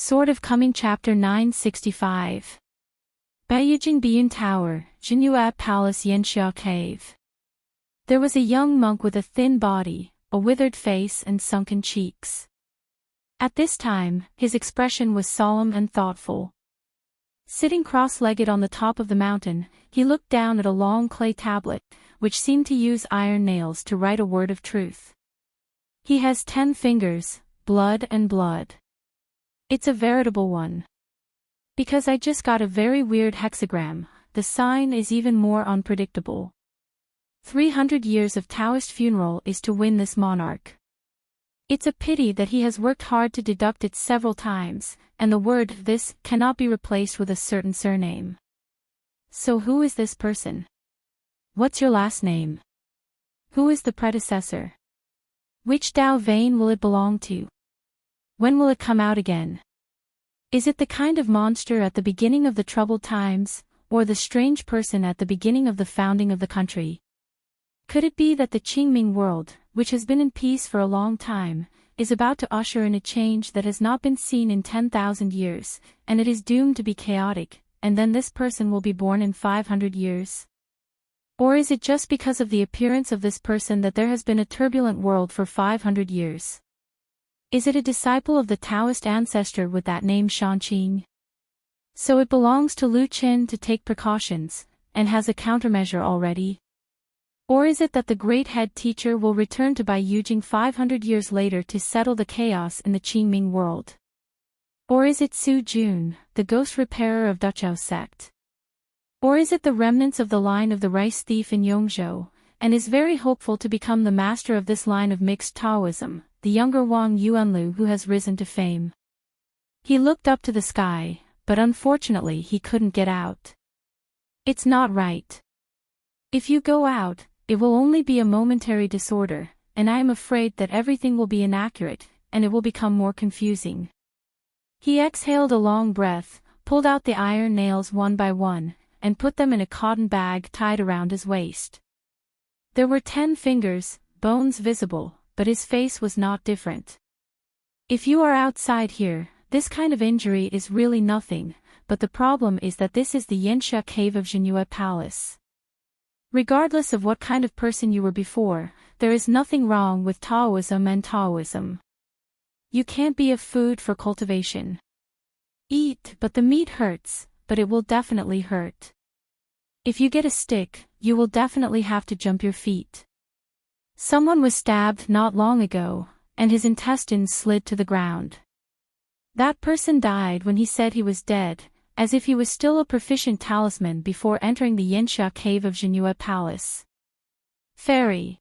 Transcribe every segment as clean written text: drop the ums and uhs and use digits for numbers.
Sword of Coming Chapter 965. Baiyujing Biyun Tower, Jinhua Palace Yanxia Cave. There was a young monk with a thin body, a withered face and sunken cheeks. At this time, his expression was solemn and thoughtful. Sitting cross-legged on the top of the mountain, he looked down at a long clay tablet, which seemed to use iron nails to write a word of truth. He has 10 fingers, blood and blood. It's a veritable one. Because I just got a very weird hexagram, the sign is even more unpredictable. 300 years of Taoist funeral is to win this monarch. It's a pity that he has worked hard to deduct it several times, and the word "this" cannot be replaced with a certain surname. So who is this person? What's your last name? Who is the predecessor? Which Tao vein will it belong to? When will it come out again? Is it the kind of monster at the beginning of the troubled times, or the strange person at the beginning of the founding of the country? Could it be that the Qingming world, which has been in peace for a long time, is about to usher in a change that has not been seen in 10,000 years, and it is doomed to be chaotic, and then this person will be born in 500 years? Or is it just because of the appearance of this person that there has been a turbulent world for 500 years? Is it a disciple of the Taoist ancestor with that name Shanqing? So it belongs to Lu Qin to take precautions, and has a countermeasure already? Or is it that the great head teacher will return to Baiyujing 500 years later to settle the chaos in the Qingming world? Or is it Su Jun, the ghost repairer of Duchao sect? Or is it the remnants of the line of the rice thief in Yongzhou, and is very hopeful to become the master of this line of mixed Taoism, the younger Wang Yuanlu who has risen to fame? He looked up to the sky, but unfortunately he couldn't get out. It's not right. If you go out, it will only be a momentary disorder, and I am afraid that everything will be inaccurate, and it will become more confusing. He exhaled a long breath, pulled out the iron nails one by one, and put them in a cotton bag tied around his waist. There were 10 fingers, bones visible, but his face was not different. If you are outside here, this kind of injury is really nothing, but the problem is that this is the Yanxia cave of Jinhua Palace. Regardless of what kind of person you were before, there is nothing wrong with Taoism and Taoism. You can't be a food for cultivation. Eat, but the meat hurts, but it will definitely hurt. If you get a stick, you will definitely have to jump your feet. Someone was stabbed not long ago, and his intestines slid to the ground. That person died when he said he was dead, as if he was still a proficient talisman before entering the Yanxia cave of Jinhua Palace. Fairy.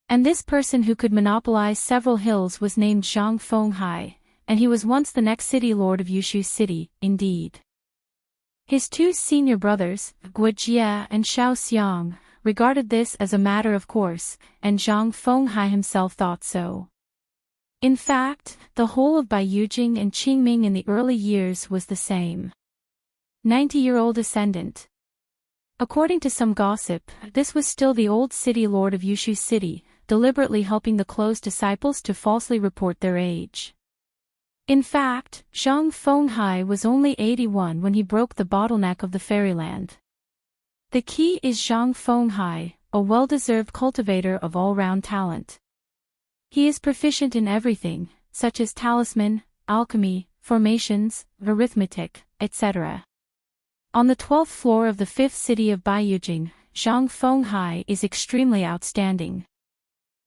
And this person who could monopolize several hills was named Zhang Fenghai, and he was once the next city lord of Yushu City, indeed. His 2 senior brothers, Guo Jie and Xiao Xiang, regarded this as a matter of course, and Zhang Fenghai himself thought so. In fact, the whole of Baiyujing and Qingming in the early years was the same. 90-year-old ascendant. According to some gossip, this was still the old city lord of Yushu City, deliberately helping the close disciples to falsely report their age. In fact, Zhang Fenghai was only 81 when he broke the bottleneck of the fairyland. The key is Zhang Fenghai, a well-deserved cultivator of all-round talent. He is proficient in everything, such as talisman, alchemy, formations, arithmetic, etc. On the 12th floor of the 5th city of Baiyujing, Zhang Fenghai is extremely outstanding.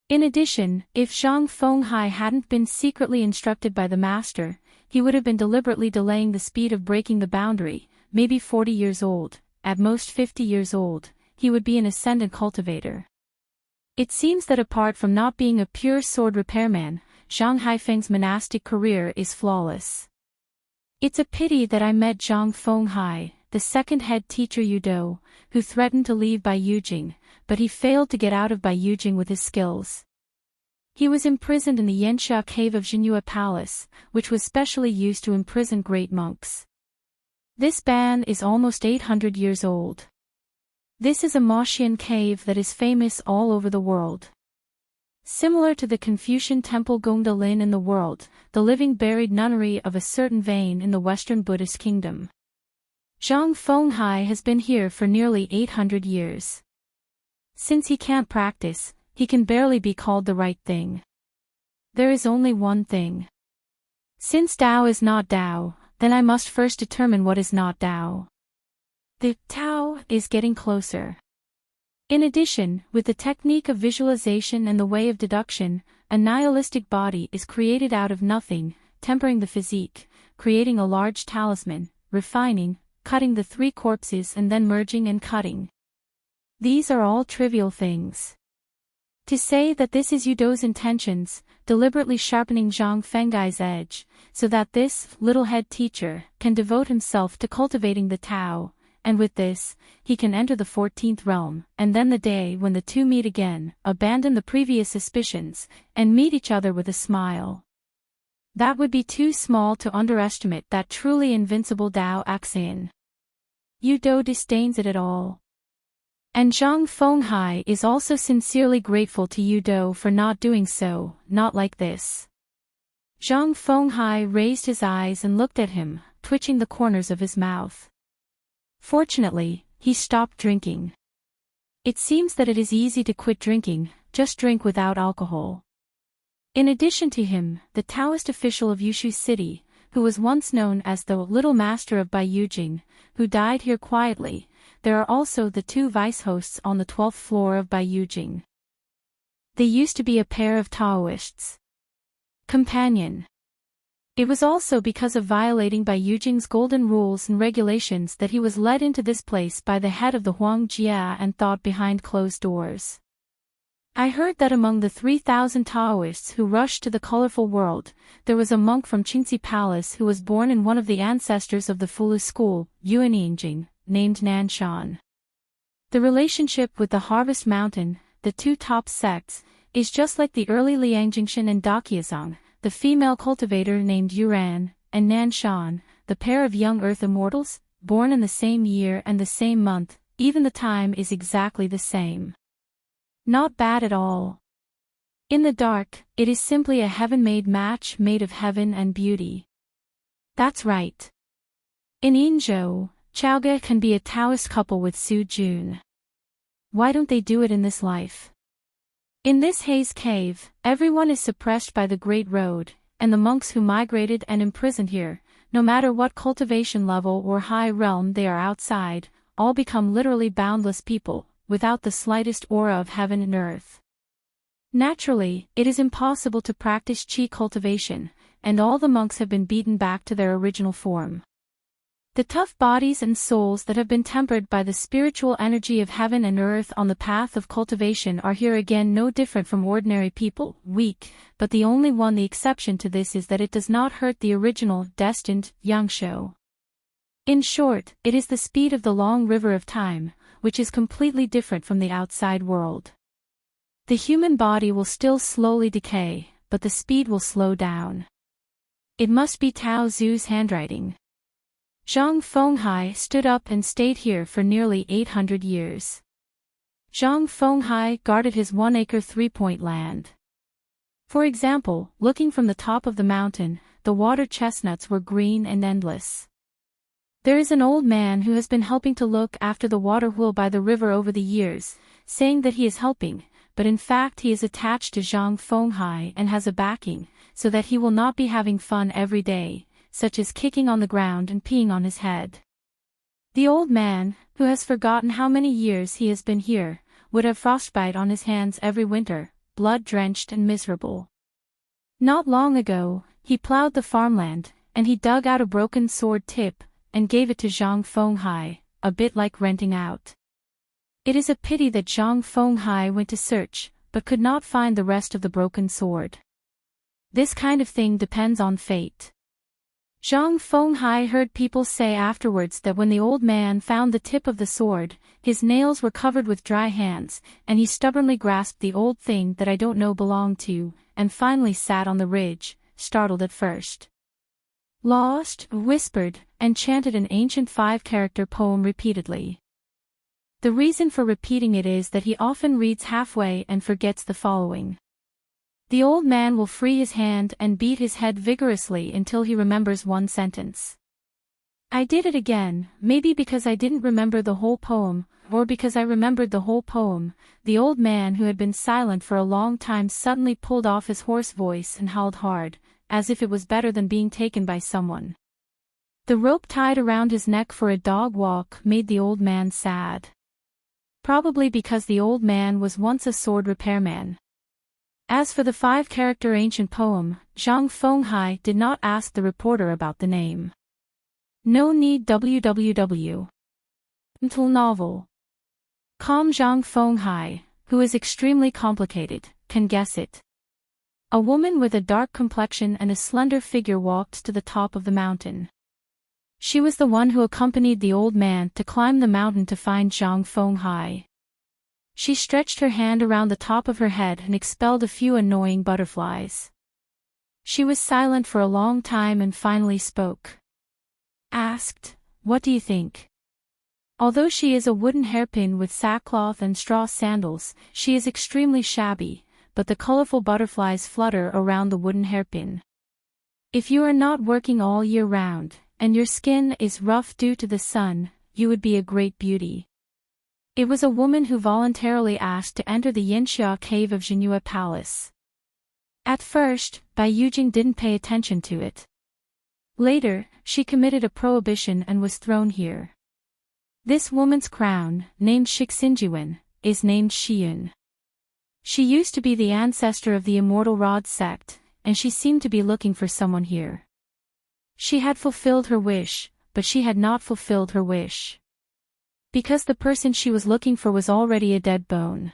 In addition, if Zhang Fenghai hadn't been secretly instructed by the master, he would have been deliberately delaying the speed of breaking the boundary. Maybe 40 years old, at most 50 years old, he would be an ascendant cultivator. It seems that apart from not being a pure sword repairman, Zhang Haifeng's monastic career is flawless. It's a pity that I met Zhang Fenghai, the second head teacher Yudo, who threatened to leave Baiyujing, but he failed to get out of Baiyujing with his skills. He was imprisoned in the Yanxia cave of Jinhua Palace, which was specially used to imprison great monks. This ban is almost 800 years old. This is a Maotian cave that is famous all over the world. Similar to the Confucian temple Gongda Lin in the world, the living buried nunnery of a certain vein in the Western Buddhist kingdom. Zhang Fenghai has been here for nearly 800 years. Since he can't practice, he can barely be called the right thing. There is only one thing. Since Tao is not Tao, then I must first determine what is not Tao. The Tao is getting closer. In addition, with the technique of visualization and the way of deduction, a nihilistic body is created out of nothing, tempering the physique, creating a large talisman, refining, cutting the three corpses and then merging and cutting. These are all trivial things. To say that this is Yudo's intentions, deliberately sharpening Zhang Fenghai's edge, so that this little head teacher can devote himself to cultivating the Tao, and with this, he can enter the 14th realm, and then the day when the two meet again, abandon the previous suspicions, and meet each other with a smile. That would be too small to underestimate that truly invincible Tao axion. Yudo disdains it at all. And Zhang Fenghai is also sincerely grateful to Yudo for not doing so, not like this. Zhang Fenghai raised his eyes and looked at him, twitching the corners of his mouth. Fortunately, he stopped drinking. It seems that it is easy to quit drinking, just drink without alcohol. In addition to him, the Taoist official of Yushu City, who was once known as the Little Master of Baiyujing, who died here quietly, there are also the two vice-hosts on the 12th floor of Baiyujing. They used to be a pair of Taoists. Companion. It was also because of violating Baiyujing's golden rules and regulations that he was led into this place by the head of the Huang Jia and thought behind closed doors. I heard that among the 3,000 Taoists who rushed to the colorful world, there was a monk from Qingxi Palace who was born in one of the ancestors of the Fulu school, Yuanyingjing, named Nanshan. The relationship with the Harvest Mountain, the two top sects, is just like the early Liangjingshan and Daqiazang, the female cultivator named Yuran, and Nanshan, the pair of young earth immortals, born in the same year and the same month, even the time is exactly the same. Not bad at all. In the dark, it is simply a heaven-made match made of heaven and beauty. That's right. In Yinzhou, Chaoge can be a Taoist couple with Su Jun. Why don't they do it in this life? In this haze cave, everyone is suppressed by the Great Road, and the monks who migrated and imprisoned here, no matter what cultivation level or high realm they are outside, all become literally boundless people, without the slightest aura of heaven and earth. Naturally, it is impossible to practice qi cultivation, and all the monks have been beaten back to their original form. The tough bodies and souls that have been tempered by the spiritual energy of heaven and earth on the path of cultivation are here again no different from ordinary people, weak, but the exception to this is that it does not hurt the original, destined, Yangshuo. In short, it is the speed of the long river of time, which is completely different from the outside world. The human body will still slowly decay, but the speed will slow down. It must be Tao Zu's handwriting. Zhang Fenghai stood up and stayed here for nearly 800 years. Zhang Fenghai guarded his 1-acre 3-point land. For example, looking from the top of the mountain, the water chestnuts were green and endless. There is an old man who has been helping to look after the water wheel by the river over the years, saying that he is helping, but in fact he is attached to Zhang Fenghai and has a backing, so that he will not be having fun every day, such as kicking on the ground and peeing on his head. The old man, who has forgotten how many years he has been here, would have frostbite on his hands every winter, blood-drenched and miserable. Not long ago, he plowed the farmland, and he dug out a broken sword tip, and gave it to Zhang Fenghai, a bit like renting out. It is a pity that Zhang Fenghai went to search, but could not find the rest of the broken sword. This kind of thing depends on fate. Zhang Fenghai heard people say afterwards that when the old man found the tip of the sword, his nails were covered with dry hands, and he stubbornly grasped the old thing that I don't know belonged to, and finally sat on the ridge, startled at first. Lost, whispered, and chanted an ancient 5-character poem repeatedly. The reason for repeating it is that he often reads halfway and forgets the following. The old man will free his hand and beat his head vigorously until he remembers one sentence. I did it again, maybe because I didn't remember the whole poem, or because I remembered the whole poem. The old man, who had been silent for a long time, suddenly pulled off his hoarse voice and howled hard, as if it was better than being taken by someone. The rope tied around his neck for a dog walk made the old man sad. Probably because the old man was once a sword repairman. As for the 5-character ancient poem, Zhang Fenghai did not ask the reporter about the name. No need www. Until novel. Calm Zhang Fenghai, who is extremely complicated, can guess it. A woman with a dark complexion and a slender figure walked to the top of the mountain. She was the one who accompanied the old man to climb the mountain to find Zhang Fenghai. She stretched her hand around the top of her head and expelled a few annoying butterflies. She was silent for a long time and finally spoke. Asked, "What do you think?" Although she is a wooden hairpin with sackcloth and straw sandals, she is extremely shabby, but the colorful butterflies flutter around the wooden hairpin. If you are not working all year round, and your skin is rough due to the sun, you would be a great beauty. It was a woman who voluntarily asked to enter the Yanxia cave of Jinhua Palace. At first, Bai Yujing didn't pay attention to it. Later, she committed a prohibition and was thrown here. This woman's crown, named Shixinjiwen, is named Shiyun. She used to be the ancestor of the Immortal Rod sect, and she seemed to be looking for someone here. She had fulfilled her wish, but she had not fulfilled her wish. Because the person she was looking for was already a dead bone.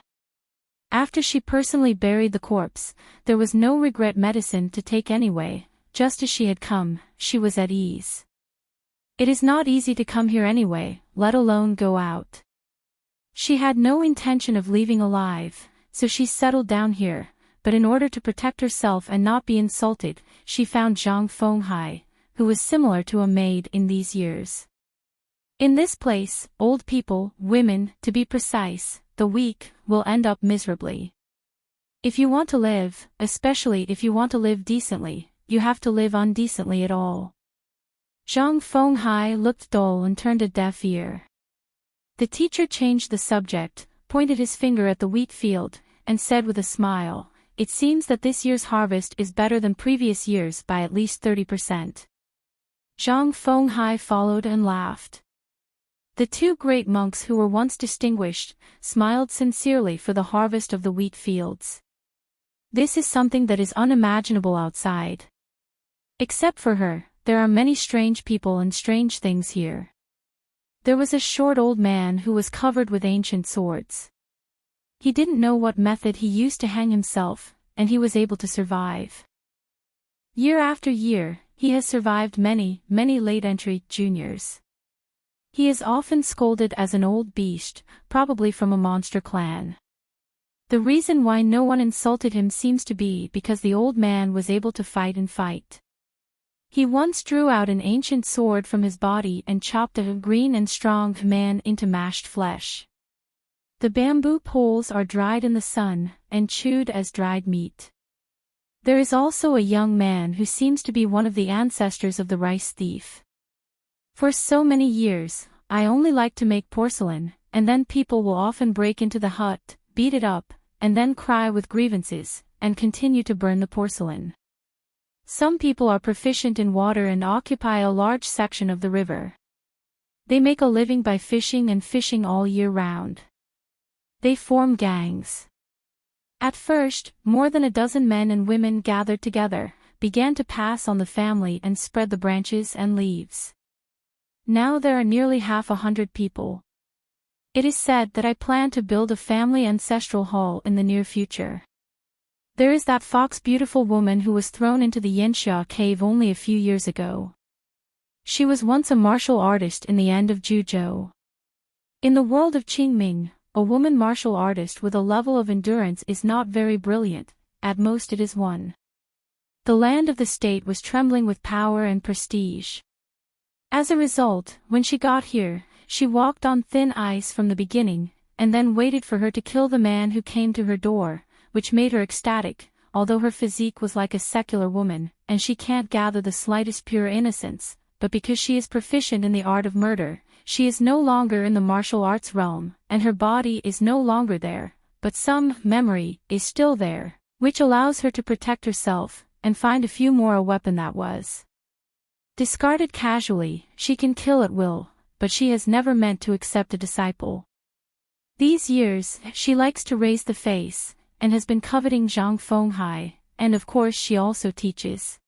After she personally buried the corpse, there was no regret medicine to take anyway. Just as she had come, she was at ease. It is not easy to come here anyway, let alone go out. She had no intention of leaving alive, so she settled down here, but in order to protect herself and not be insulted, she found Zhang Fenghai, who was similar to a maid in these years. In this place, old people, women, to be precise, the weak, will end up miserably. If you want to live, especially if you want to live decently, you have to live undecently at all. Zhang Fenghai looked dull and turned a deaf ear. The teacher changed the subject, pointed his finger at the wheat field, and said with a smile, "It seems that this year's harvest is better than previous years by at least 30%. Zhang Fenghai followed and laughed. The 2 great monks who were once distinguished, smiled sincerely for the harvest of the wheat fields. This is something that is unimaginable outside. Except for her, there are many strange people and strange things here. There was a short old man who was covered with ancient swords. He didn't know what method he used to hang himself, and he was able to survive. Year after year, he has survived many, many late-entry juniors. He is often scolded as an old beast, probably from a monster clan. The reason why no one insulted him seems to be because the old man was able to fight and fight. He once drew out an ancient sword from his body and chopped a green and strong man into mashed flesh. The bamboo poles are dried in the sun, and chewed as dried meat. There is also a young man who seems to be one of the ancestors of the rice thief. For so many years, I only like to make porcelain, and then people will often break into the hut, beat it up, and then cry with grievances, and continue to burn the porcelain. Some people are proficient in water and occupy a large section of the river. They make a living by fishing and fishing all year round. They form gangs. At first, more than a dozen men and women gathered together, began to pass on the family and spread the branches and leaves. Now there are nearly 100 people. It is said that I plan to build a family ancestral hall in the near future. There is that beautiful woman who was thrown into the Yanxia cave only a few years ago. She was once a martial artist in the end of Juzhou. In the world of Qingming, a woman martial artist with a level of endurance is not very brilliant, at most it is 1. The land of the state was trembling with power and prestige. As a result, when she got here, she walked on thin ice from the beginning, and then waited for her to kill the man who came to her door, which made her ecstatic, although her physique was like a secular woman, and she can't gather the slightest pure innocence, but because she is proficient in the art of murder, she is no longer in the martial arts realm, and her body is no longer there, but some memory is still there, which allows her to protect herself, and find a few more a weapon that was discarded casually. She can kill at will, but she has never meant to accept a disciple. These years, she likes to raise the face, and has been coveting Zhang Fenghai, and of course she also teaches.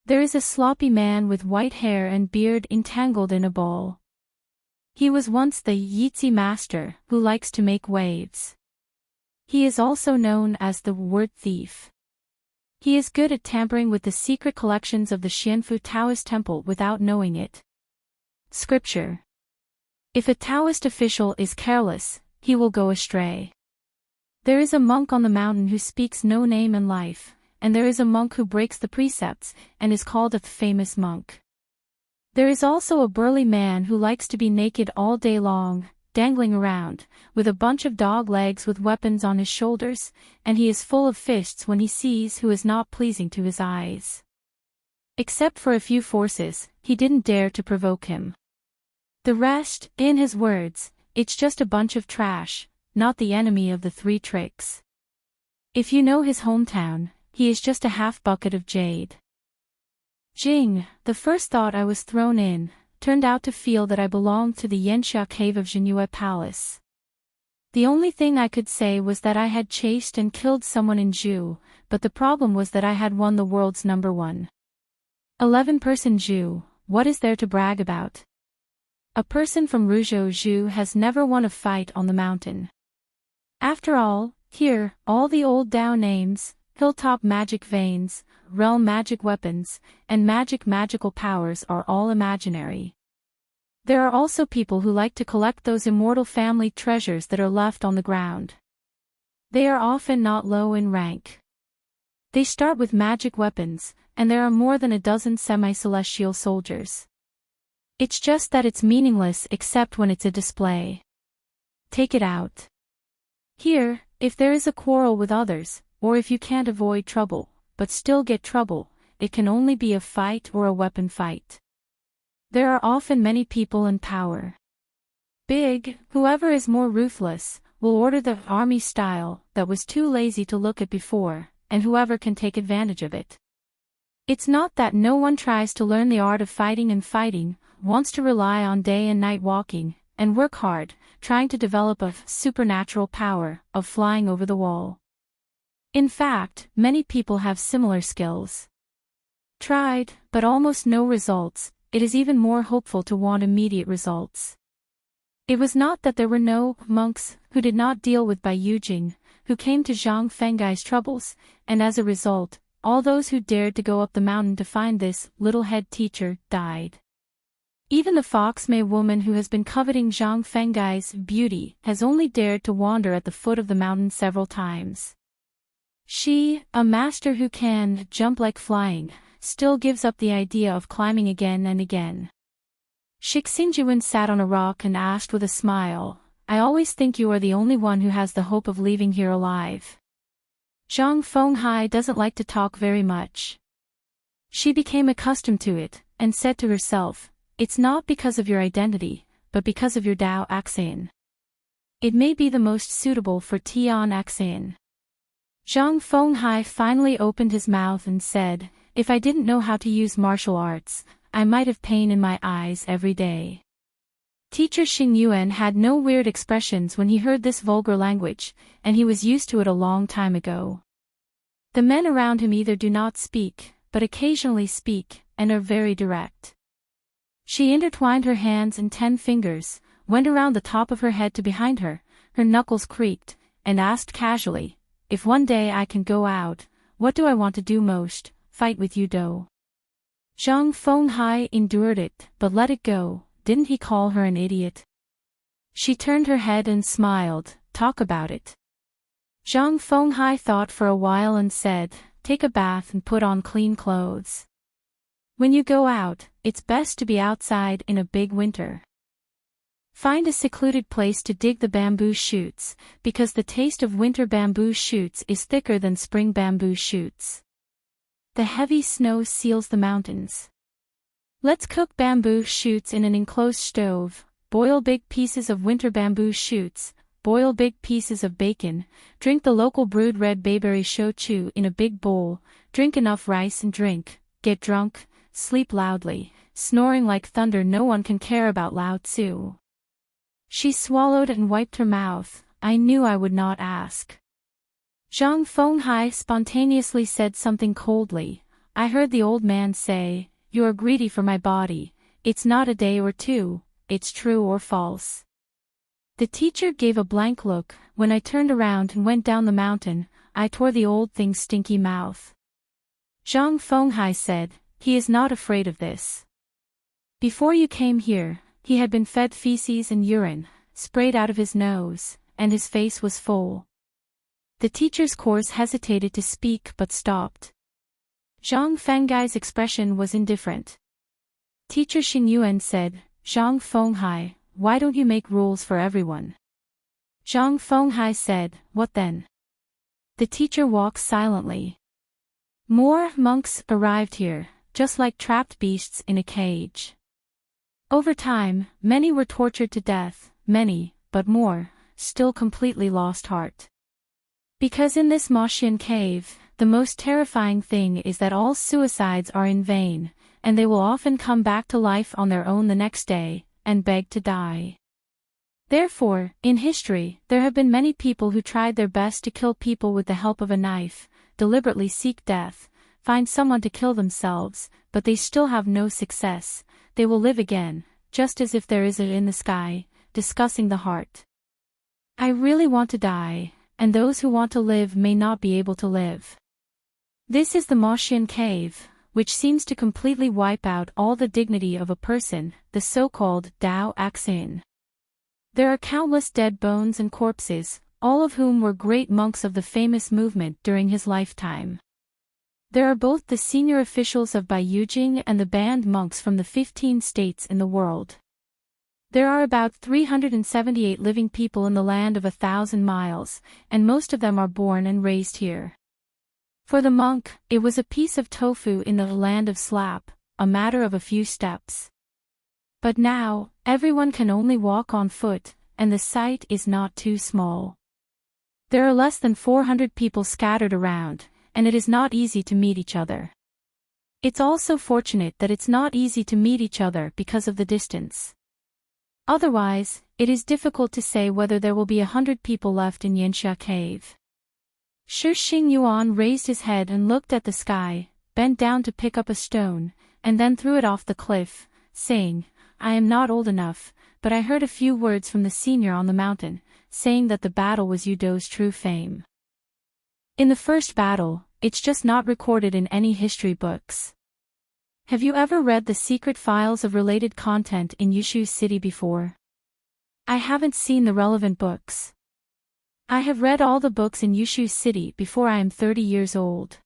There is a sloppy man with white hair and beard entangled in a ball. He was once the Yizhi master, who likes to make waves. He is also known as the word thief. He is good at tampering with the secret collections of the Xianfu Taoist temple without knowing it. Scripture. If a Taoist official is careless, he will go astray. There is a monk on the mountain who speaks no name in life, and there is a monk who breaks the precepts, and is called a famous monk. There is also a burly man who likes to be naked all day long, dangling around, with a bunch of dog legs with weapons on his shoulders, and he is full of fists when he sees who is not pleasing to his eyes. Except for a few forces, he didn't dare to provoke him. The rest, in his words, it's just a bunch of trash, not the enemy of the three tricks. If you know his hometown, he is just a half bucket of jade. Jing, the first thought I was thrown in, turned out to feel that I belonged to the Yanxia cave of Jinhua Palace. The only thing I could say was that I had chased and killed someone in Zhu, but the problem was that I had won the world's #1. 11-person Zhu, what is there to brag about? A person from Ruzhou Zhu has never won a fight on the mountain. After all, here, all the old Dao names, hilltop magic veins, realm magic weapons, and magical powers are all imaginary. There are also people who like to collect those immortal family treasures that are left on the ground. They are often not low in rank. They start with magic weapons, and there are more than a dozen semi-celestial soldiers. It's just that it's meaningless except when it's a display. Take it out. Here, if there is a quarrel with others, or if you can't avoid trouble, but still get trouble, it can only be a fight or a weapon fight. There are often many people in power. Big, whoever is more ruthless, will order the army style that was too lazy to look at before, and whoever can take advantage of it. It's not that no one tries to learn the art of fighting and fighting, wants to rely on day and night walking, and work hard, trying to develop a supernatural power of flying over the wall. In fact, many people have similar skills. Tried, but almost no results. It is even more hopeful to want immediate results. It was not that there were no monks who did not deal with Bai Yujing, who came to Zhang Fenghai's troubles, and as a result, all those who dared to go up the mountain to find this little head teacher died. Even the Fox-May woman who has been coveting Zhang Fenghai's beauty has only dared to wander at the foot of the mountain several times. She, a master who can jump like flying, still gives up the idea of climbing again and again. Shixingjuan sat on a rock and asked with a smile, I always think you are the only one who has the hope of leaving here alive. Zhang Fenghai doesn't like to talk very much. She became accustomed to it, and said to herself, it's not because of your identity, but because of your Dao Axian. It may be the most suitable for Tian Axian. Zhang Fenghai finally opened his mouth and said, if I didn't know how to use martial arts, I might have pain in my eyes every day. Teacher Xing Yuan had no weird expressions when he heard this vulgar language, and he was used to it a long time ago. The men around him either do not speak, but occasionally speak, and are very direct. She intertwined her hands in 10 fingers, went around the top of her head to behind her, her knuckles creaked, and asked casually, if one day I can go out, what do I want to do most? Fight with you, Do. Zhang Fenghai endured it, but let it go. Didn't he call her an idiot? She turned her head and smiled, talk about it. Zhang Fenghai thought for a while and said, take a bath and put on clean clothes. When you go out, it's best to be outside in a big winter. Find a secluded place to dig the bamboo shoots, because the taste of winter bamboo shoots is thicker than spring bamboo shoots. The heavy snow seals the mountains. Let's cook bamboo shoots in an enclosed stove, boil big pieces of winter bamboo shoots, boil big pieces of bacon, drink the local brewed red bayberry shochu in a big bowl, drink enough rice and drink, get drunk, sleep loudly, snoring like thunder. No one can care about Lao Tzu. She swallowed and wiped her mouth. I knew I would not ask. Zhang Fenghai spontaneously said something coldly. I heard the old man say, "You are greedy for my body. It's not a day or two, it's true or false." The teacher gave a blank look. When I turned around and went down the mountain, I tore the old thing's stinky mouth. Zhang Fenghai said, "He is not afraid of this. Before you came here, he had been fed feces and urine, sprayed out of his nose, and his face was full." The teacher's course hesitated to speak but stopped. Zhang Fenghai's expression was indifferent. Teacher Xingyuan said, "Zhang Fenghai, why don't you make rules for everyone?" Zhang Fenghai said, "What then?" The teacher walked silently. More monks arrived here, just like trapped beasts in a cage. Over time, many were tortured to death, many, but more, still completely lost heart. Because in this Moshian cave, the most terrifying thing is that all suicides are in vain, and they will often come back to life on their own the next day, and beg to die. Therefore, in history, there have been many people who tried their best to kill people with the help of a knife, deliberately seek death, find someone to kill themselves, but they still have no success. They will live again, just as if there is it in the sky, discussing the heart. I really want to die, and those who want to live may not be able to live. This is the Moshian cave, which seems to completely wipe out all the dignity of a person, the so-called Tao Axin. There are countless dead bones and corpses, all of whom were great monks of the famous movement during his lifetime. There are both the senior officials of Baiyujing and the banned monks from the 15 states in the world. There are about 378 living people in the land of 1,000 miles, and most of them are born and raised here. For the monk, it was a piece of tofu in the land of Slap, a matter of a few steps. But now, everyone can only walk on foot, and the site is not too small. There are less than 400 people scattered around, and it is not easy to meet each other. It's also fortunate that it's not easy to meet each other because of the distance. Otherwise, it is difficult to say whether there will be 100 people left in Yanxia Cave. Shi Xingyuan raised his head and looked at the sky, bent down to pick up a stone, and then threw it off the cliff, saying, "I am not old enough, but I heard a few words from the senior on the mountain, saying that the battle was Yudo's true fame. In the first battle, it's just not recorded in any history books. Have you ever read the secret files of related content in Yushu City before? I haven't seen the relevant books. I have read all the books in Yushu City before I am 30 years old."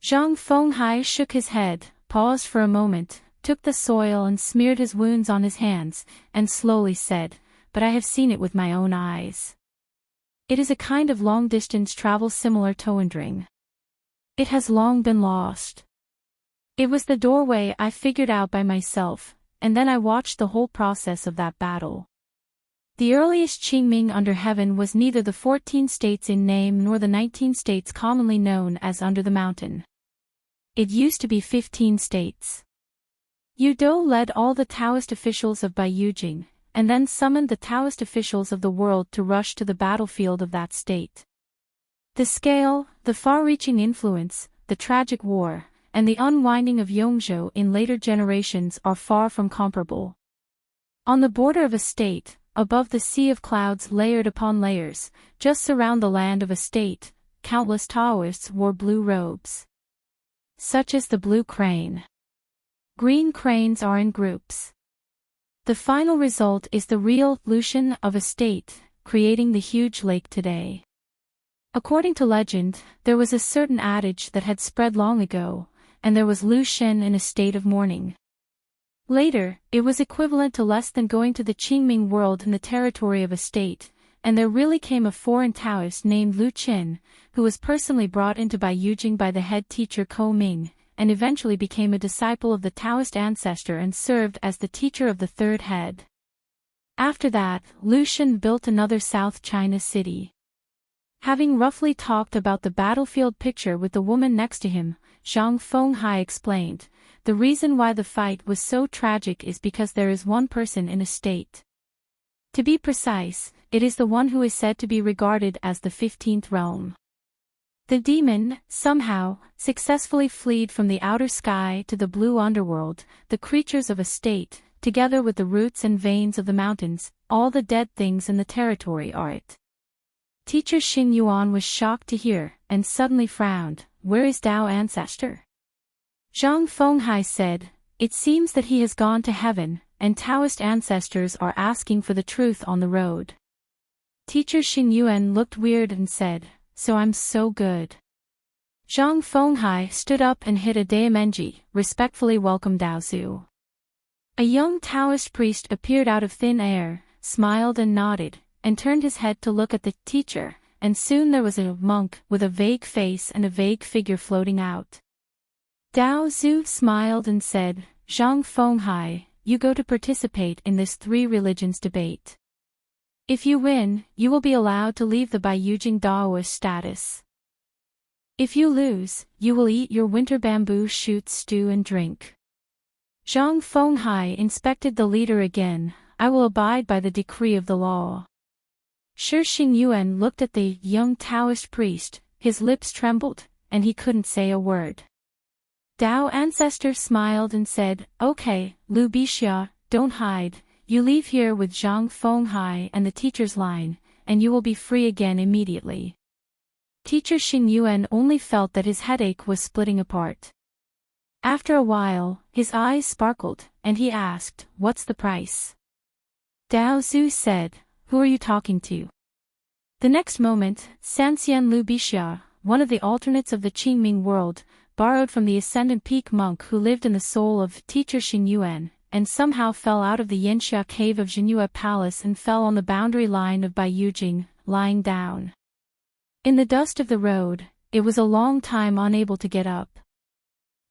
Zhang Fenghai shook his head, paused for a moment, took the soil and smeared his wounds on his hands, and slowly said, "But I have seen it with my own eyes. It is a kind of long-distance travel similar to wandering. It has long been lost. It was the doorway I figured out by myself, and then I watched the whole process of that battle. The earliest Qingming under heaven was neither the 14 states in name nor the 19 states commonly known as under the mountain. It used to be 15 states. Yudo led all the Taoist officials of Baiyujing, and then summoned the Taoist officials of the world to rush to the battlefield of that state. The scale, the far-reaching influence, the tragic war, and the unwinding of Yongzhou in later generations are far from comparable. On the border of a state, above the sea of clouds layered upon layers, just surround the land of a state, countless Taoists wore blue robes. Such as the blue crane. Green cranes are in groups. The final result is the real illusion of a state, creating the huge lake today. According to legend, there was a certain adage that had spread long ago, and there was Lu Shen in a state of mourning. Later, it was equivalent to less than going to the Qingming world in the territory of a state, and there really came a foreign Taoist named Lu Qin, who was personally brought into Baiyujing by the head teacher Ko Ming, and eventually became a disciple of the Taoist ancestor and served as the teacher of the third head. After that, Lu Xun built another South China city. Having roughly talked about the battlefield picture with the woman next to him, Zhang Fenghai explained, "The reason why the fight was so tragic is because there is one person in a state. To be precise, it is the one who is said to be regarded as the 15th realm. The demon, somehow, successfully fled from the outer sky to the blue underworld, the creatures of a state, together with the roots and veins of the mountains, all the dead things in the territory are it." Teacher Xing Yuan was shocked to hear, and suddenly frowned. "Where is Dao ancestor?" Zhang Fenghai said, "It seems that he has gone to heaven, and Taoist ancestors are asking for the truth on the road." Teacher Xing Yuan looked weird and said, "So I'm so good." Zhang Fenghai stood up and hit a Daimenji, respectfully welcomed Dao Zhu. A young Taoist priest appeared out of thin air, smiled and nodded, and turned his head to look at the teacher, and soon there was a monk with a vague face and a vague figure floating out. Dao Zhu smiled and said, "Zhang Fenghai, you go to participate in this three religions debate. If you win, you will be allowed to leave the Baiyujing Daoist status. If you lose, you will eat your winter bamboo shoot stew and drink." Zhang Fenghai inspected the leader again. "I will abide by the decree of the law." Shi Xingyuan looked at the young Taoist priest, his lips trembled, and he couldn't say a word. Dao ancestor smiled and said, "Okay, Lu Bixia, don't hide. You leave here with Zhang Fenghai and the teacher's line, and you will be free again immediately." Teacher Xingyuan only felt that his headache was splitting apart. After a while, his eyes sparkled, and he asked, "What's the price?" Dao Zhu said, "Who are you talking to?" The next moment, Sanxian Lu Bixia, one of the alternates of the Qingming world, borrowed from the Ascendant Peak monk who lived in the soul of teacher Xingyuan, and somehow fell out of the Yanxia cave of Jinhua Palace and fell on the boundary line of Baiyujing, lying down. In the dust of the road, it was a long time unable to get up.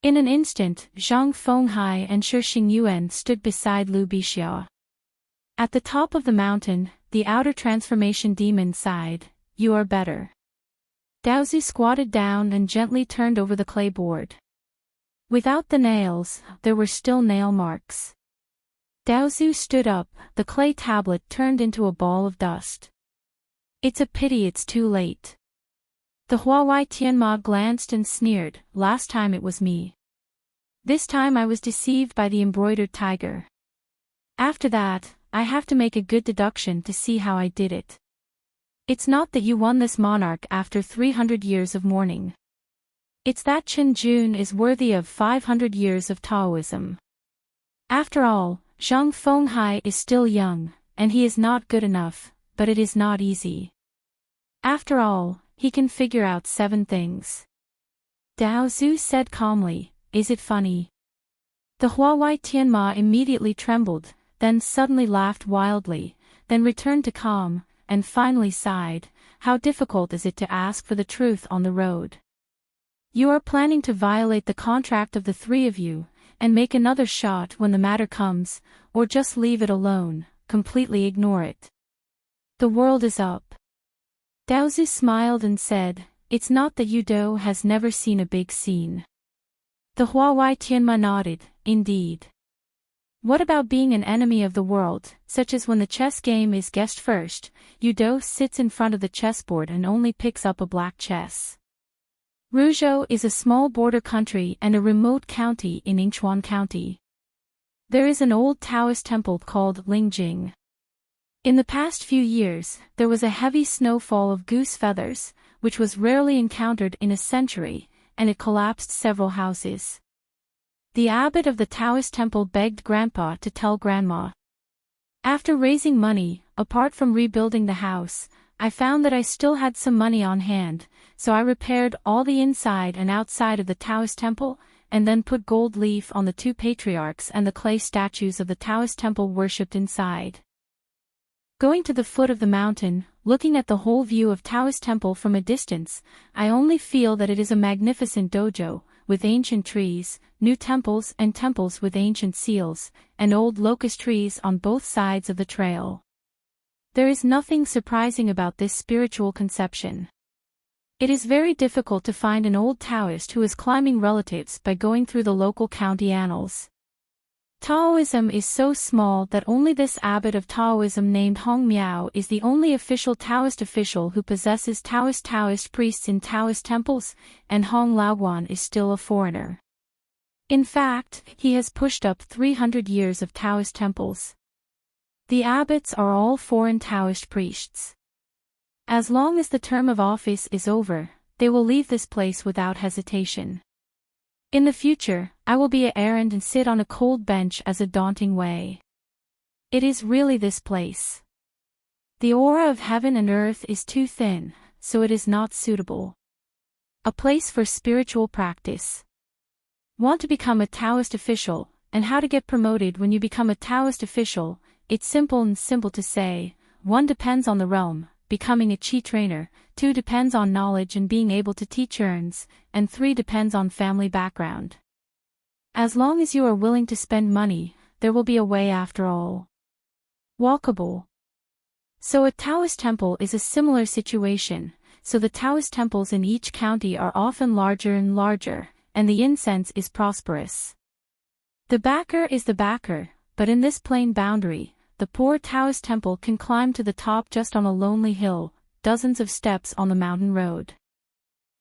In an instant, Zhang Fenghai and Shi Xingyuan stood beside Lu Bixia. At the top of the mountain, the outer transformation demon sighed, "You are better." Daozi squatted down and gently turned over the clay board. Without the nails, there were still nail marks. Daozi stood up, the clay tablet turned into a ball of dust. "It's a pity it's too late." The Huawei Tianma glanced and sneered, "Last time it was me. This time I was deceived by the embroidered tiger. After that, I have to make a good deduction to see how I did it. It's not that you won this monarch after 300 years of mourning. It's that Chen Jun is worthy of 500 years of Taoism. After all, Zhang Fenghai is still young, and he is not good enough, but it is not easy. After all, he can figure out 7 things." Dao Zhu said calmly, "Is it funny?" The Huawei Tianma immediately trembled, then suddenly laughed wildly, then returned to calm, and finally sighed, "How difficult is it to ask for the truth on the road? You are planning to violate the contract of the 3 of you, and make another shot when the matter comes, or just leave it alone, completely ignore it. The world is up." Daozi smiled and said, "It's not that Yudo has never seen a big scene." The Huawei Tianma nodded, "Indeed. What about being an enemy of the world, such as when the chess game is guessed first, Yudo sits in front of the chessboard and only picks up a black chess." Ruzhou is a small border country and a remote county in Yingchuan County. There is an old Taoist temple called Lingjing. In the past few years, there was a heavy snowfall of goose feathers, which was rarely encountered in a century, and it collapsed several houses. The abbot of the Taoist temple begged Grandpa to tell Grandma. After raising money, apart from rebuilding the house, I found that I still had some money on hand, so I repaired all the inside and outside of the Taoist temple, and then put gold leaf on the two patriarchs and the clay statues of the Taoist temple worshipped inside. Going to the foot of the mountain, looking at the whole view of Taoist temple from a distance, I only feel that it is a magnificent dojo, with ancient trees, new temples and temples with ancient seals, and old locust trees on both sides of the trail. There is nothing surprising about this spiritual conception. It is very difficult to find an old Taoist who is climbing relatives by going through the local county annals. Taoism is so small that only this abbot of Taoism named Hong Miao is the only official Taoist official who possesses Taoist priests in Taoist temples, and Hong Laoguan is still a foreigner. In fact, he has pushed up 300 years of Taoist temples. The abbots are all foreign Taoist priests. As long as the term of office is over, they will leave this place without hesitation. In the future, I will be an errand and sit on a cold bench as a daunting way. It is really this place. The aura of heaven and earth is too thin, so it is not suitable. A place for spiritual practice. Want to become a Taoist official, and how to get promoted when you become a Taoist official? It's simple to say. 1 depends on the realm, becoming a Qi trainer, 2 depends on knowledge and being able to teach urns, and 3 depends on family background. As long as you are willing to spend money, there will be a way after all. Walkable. So a Taoist temple is a similar situation, so the Taoist temples in each county are often larger and larger, and the incense is prosperous. The backer is the backer, but in this plain boundary, the poor Taoist temple can climb to the top just on a lonely hill, dozens of steps on the mountain road.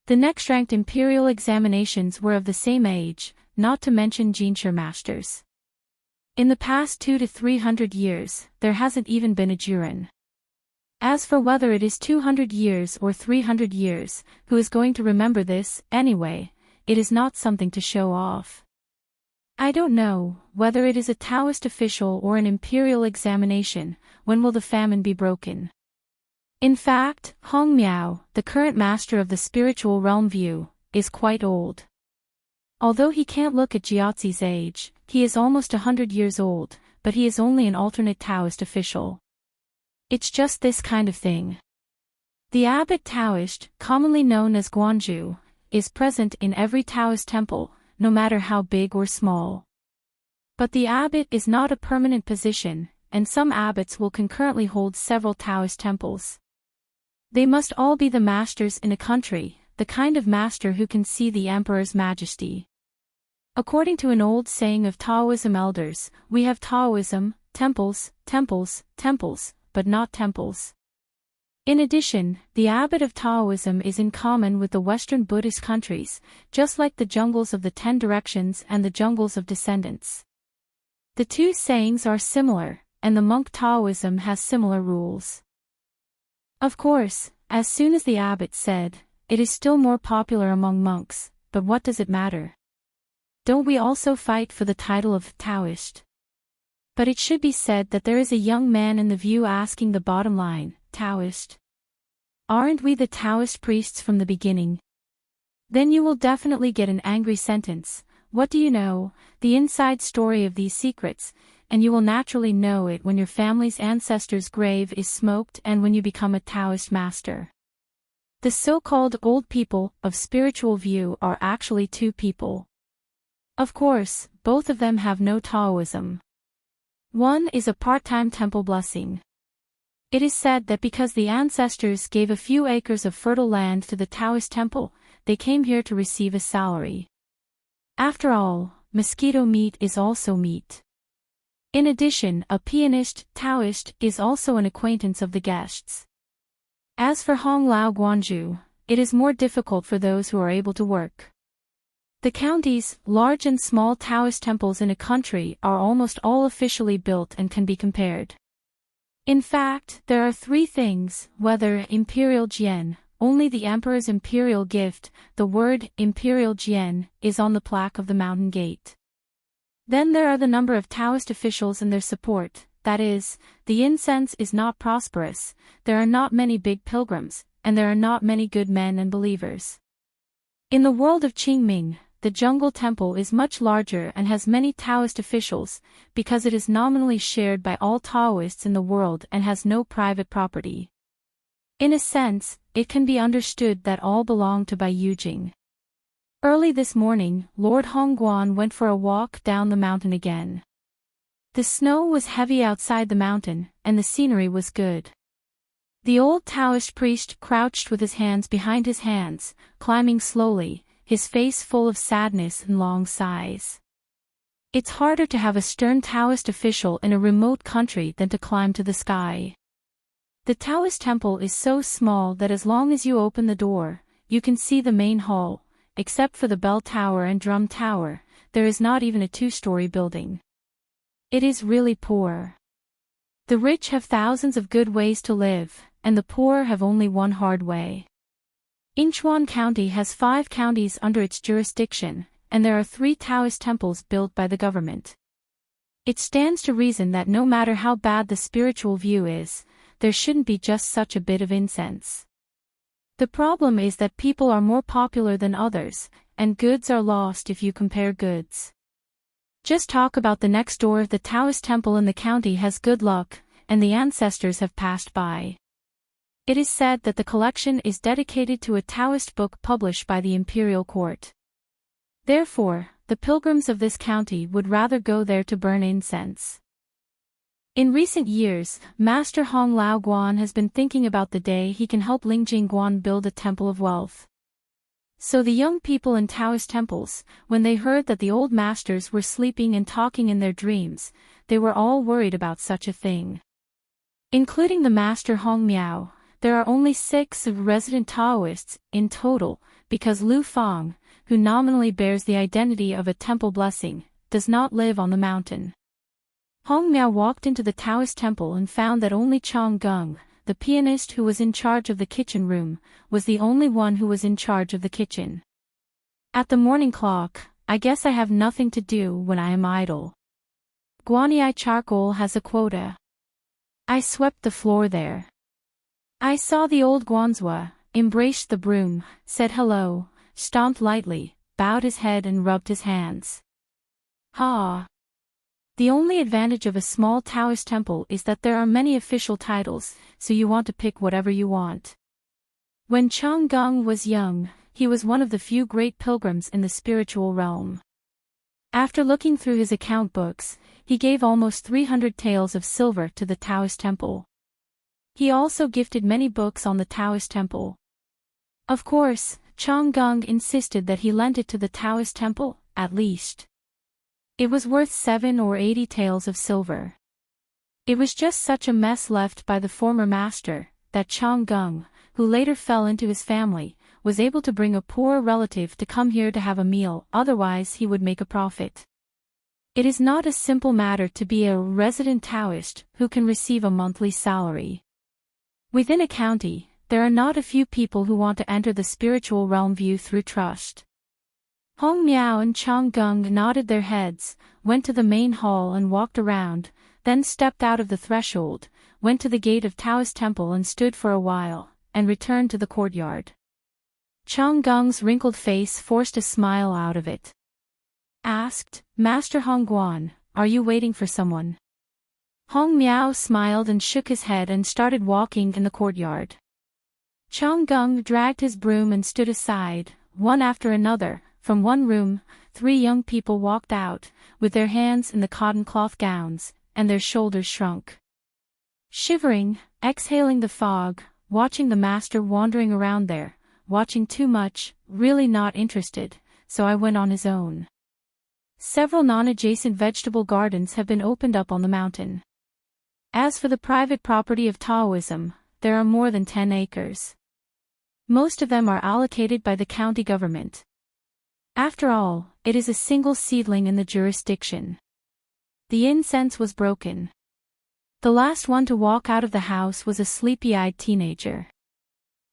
The next-ranked imperial examinations were of the same age, not to mention Jinshi masters. In the past 200 to 300 years, there hasn't even been a juren. As for whether it is 200 years or 300 years, who is going to remember this, anyway? It is not something to show off. I don't know, whether it is a Taoist official or an imperial examination, when will the famine be broken? In fact, Hong Miao, the current master of the spiritual realm view, is quite old. Although he can't look at Jiaozi's age, he is almost 100 years old, but he is only an alternate Taoist official. It's just this kind of thing. The abbot Taoist, commonly known as Guanju, is present in every Taoist temple, no matter how big or small. But the abbot is not a permanent position, and some abbots will concurrently hold several Taoist temples. They must all be the masters in a country, the kind of master who can see the emperor's majesty. According to an old saying of Taoism elders, we have Taoism, temples, but not temples. In addition, the abbot of Taoism is in common with the Western Buddhist countries, just like the jungles of the 10 directions and the jungles of descendants. The two sayings are similar, and the monk Taoism has similar rules. Of course, as soon as the abbot said, it is still more popular among monks, but what does it matter? Don't we also fight for the title of Taoist? But it should be said that there is a young man in the view asking the bottom line, Taoist? Aren't we the Taoist priests from the beginning? Then you will definitely get an angry sentence. What do you know, the inside story of these secrets, and you will naturally know it when your family's ancestors' grave is smoked and when you become a Taoist master. The so-called old people of spiritual view are actually 2 people. Of course, both of them have no Taoism. One is a part-time temple blessing. It is said that because the ancestors gave a few acres of fertile land to the Taoist temple, they came here to receive a salary. After all, mosquito meat is also meat. In addition, a pianist, Taoist, is also an acquaintance of the guests. As for Hong Lao Guanju, it is more difficult for those who are able to work. The counties, large and small Taoist temples in a country are almost all officially built and can be compared. In fact, there are 3 things, whether imperial jian, only the emperor's imperial gift, the word imperial jian, is on the plaque of the mountain gate. Then there are the number of Taoist officials and their support, that is, the incense is not prosperous, there are not many big pilgrims, and there are not many good men and believers. In the world of Qingming, the jungle temple is much larger and has many Taoist officials, because it is nominally shared by all Taoists in the world and has no private property. In a sense, it can be understood that all belong to Bai Yujing. Early this morning, Lord Hongguan went for a walk down the mountain again. The snow was heavy outside the mountain, and the scenery was good. The old Taoist priest crouched with his hands behind his hands, climbing slowly, his face full of sadness and long sighs. It's harder to have a stern Taoist official in a remote country than to climb to the sky. The Taoist temple is so small that as long as you open the door, you can see the main hall. Except for the bell tower and drum tower, there is not even a two-story building. It is really poor. The rich have thousands of good ways to live, and the poor have only one hard way. Incheon County has 5 counties under its jurisdiction, and there are 3 Taoist temples built by the government. It stands to reason that no matter how bad the spiritual view is, there shouldn't be just such a bit of incense. The problem is that people are more popular than others, and goods are lost if you compare goods. Just talk about the next door. The Taoist temple in the county has good luck, and the ancestors have passed by. It is said that the collection is dedicated to a Taoist book published by the imperial court. Therefore, the pilgrims of this county would rather go there to burn incense. In recent years, Master Hong Lao Guan has been thinking about the day he can help Lingjing Guan build a temple of wealth. So the young people in Taoist temples, when they heard that the old masters were sleeping and talking in their dreams, they were all worried about such a thing. Including the Master Hong Miao, there are only 6 resident Taoists in total, because Lu Fang, who nominally bears the identity of a temple blessing, does not live on the mountain. Hong Miao walked into the Taoist temple and found that only Chong Gung, the pianist who was in charge of the kitchen room, was the only one who was in charge of the kitchen. At the morning clock, I guess I have nothing to do when I am idle. Guanyi charcoal has a quota. I swept the floor there. I saw the old Guanzhua, embraced the broom, said hello, stomped lightly, bowed his head and rubbed his hands. Ha! The only advantage of a small Taoist temple is that there are many official titles, so you want to pick whatever you want. When Chong Gung was young, he was one of the few great pilgrims in the spiritual realm. After looking through his account books, he gave almost 300 taels of silver to the Taoist temple. He also gifted many books on the Taoist temple. Of course, Chong Gung insisted that he lent it to the Taoist temple, at least. It was worth 7 or 80 taels of silver. It was just such a mess left by the former master, that Chong Gung, who later fell into his family, was able to bring a poor relative to come here to have a meal, otherwise he would make a profit. It is not a simple matter to be a resident Taoist who can receive a monthly salary. Within a county, there are not a few people who want to enter the spiritual realm view through trust. Hong Miao and Chong Gung nodded their heads, went to the main hall and walked around, then stepped out of the threshold, went to the gate of Taoist temple and stood for a while, and returned to the courtyard. Chong Gung's wrinkled face forced a smile out of it. Asked, Master Hongguan, are you waiting for someone? Hong Miao smiled and shook his head and started walking in the courtyard. Chong Gung dragged his broom and stood aside, one after another. From one room, 3 young people walked out, with their hands in the cotton cloth gowns, and their shoulders shrunk. Shivering, exhaling the fog, watching the master wandering around there, watching too much, really not interested, so I went on his own. Several non-adjacent vegetable gardens have been opened up on the mountain. As for the private property of Taoism, there are more than 10 acres. Most of them are allocated by the county government. After all, it is a single seedling in the jurisdiction. The incense was broken. The last one to walk out of the house was a sleepy-eyed teenager.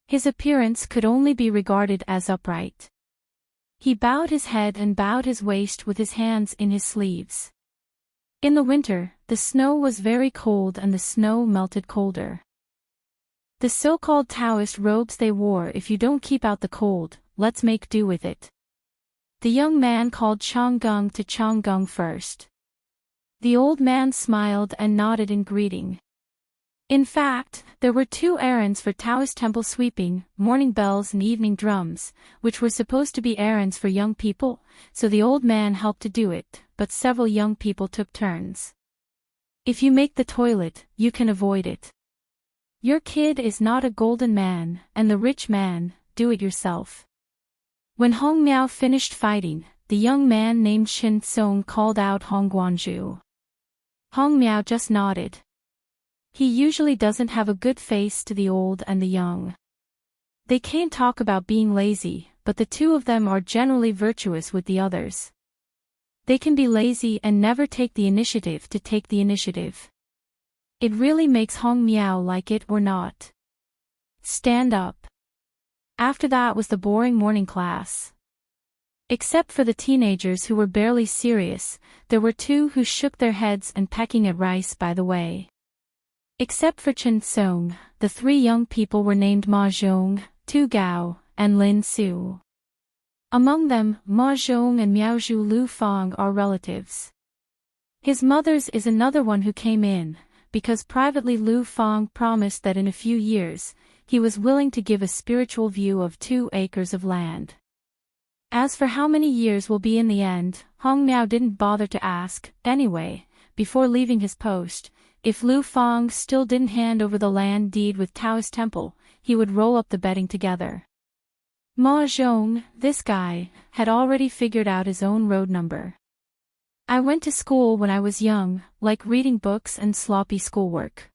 His appearance could only be regarded as upright. He bowed his head and bowed his waist with his hands in his sleeves. In the winter, the snow was very cold and the snow melted colder. The so-called Taoist robes they wore, if you don't keep out the cold, let's make do with it. The young man called Changgung to Changgung first. The old man smiled and nodded in greeting. In fact, there were 2 errands for Taoist temple sweeping, morning bells and evening drums, which were supposed to be errands for young people, so the old man helped to do it, but several young people took turns. If you make the toilet, you can avoid it. Your kid is not a golden man, and the rich man, do it yourself. When Hong Miao finished fighting, the young man named Shin Song called out Hong Guanzhu. Hong Miao just nodded. He usually doesn't have a good face to the old and the young. They can't talk about being lazy, but the 2 of them are generally virtuous with the others. They can be lazy and never take the initiative to take the initiative. It really makes Hong Miao like it or not. Stand up. After that was the boring morning class. Except for the teenagers who were barely serious, there were 2 who shook their heads and pecking at rice by the way. Except for Chen Song, the 3 young people were named Ma Zhong, Tu Gao, and Lin Su. Among them, Ma Zhong and Miaozhu Lu Fang are relatives. His mother's is another one who came in, because privately Lu Fang promised that in a few years, he was willing to give a spiritual view of 2 acres of land. As for how many years will be in the end, Hong Miao didn't bother to ask. Anyway, before leaving his post, if Lu Fang still didn't hand over the land deed with Taoist temple, he would roll up the betting together. Ma Zhong, this guy, had already figured out his own road number. I went to school when I was young, like reading books and sloppy schoolwork.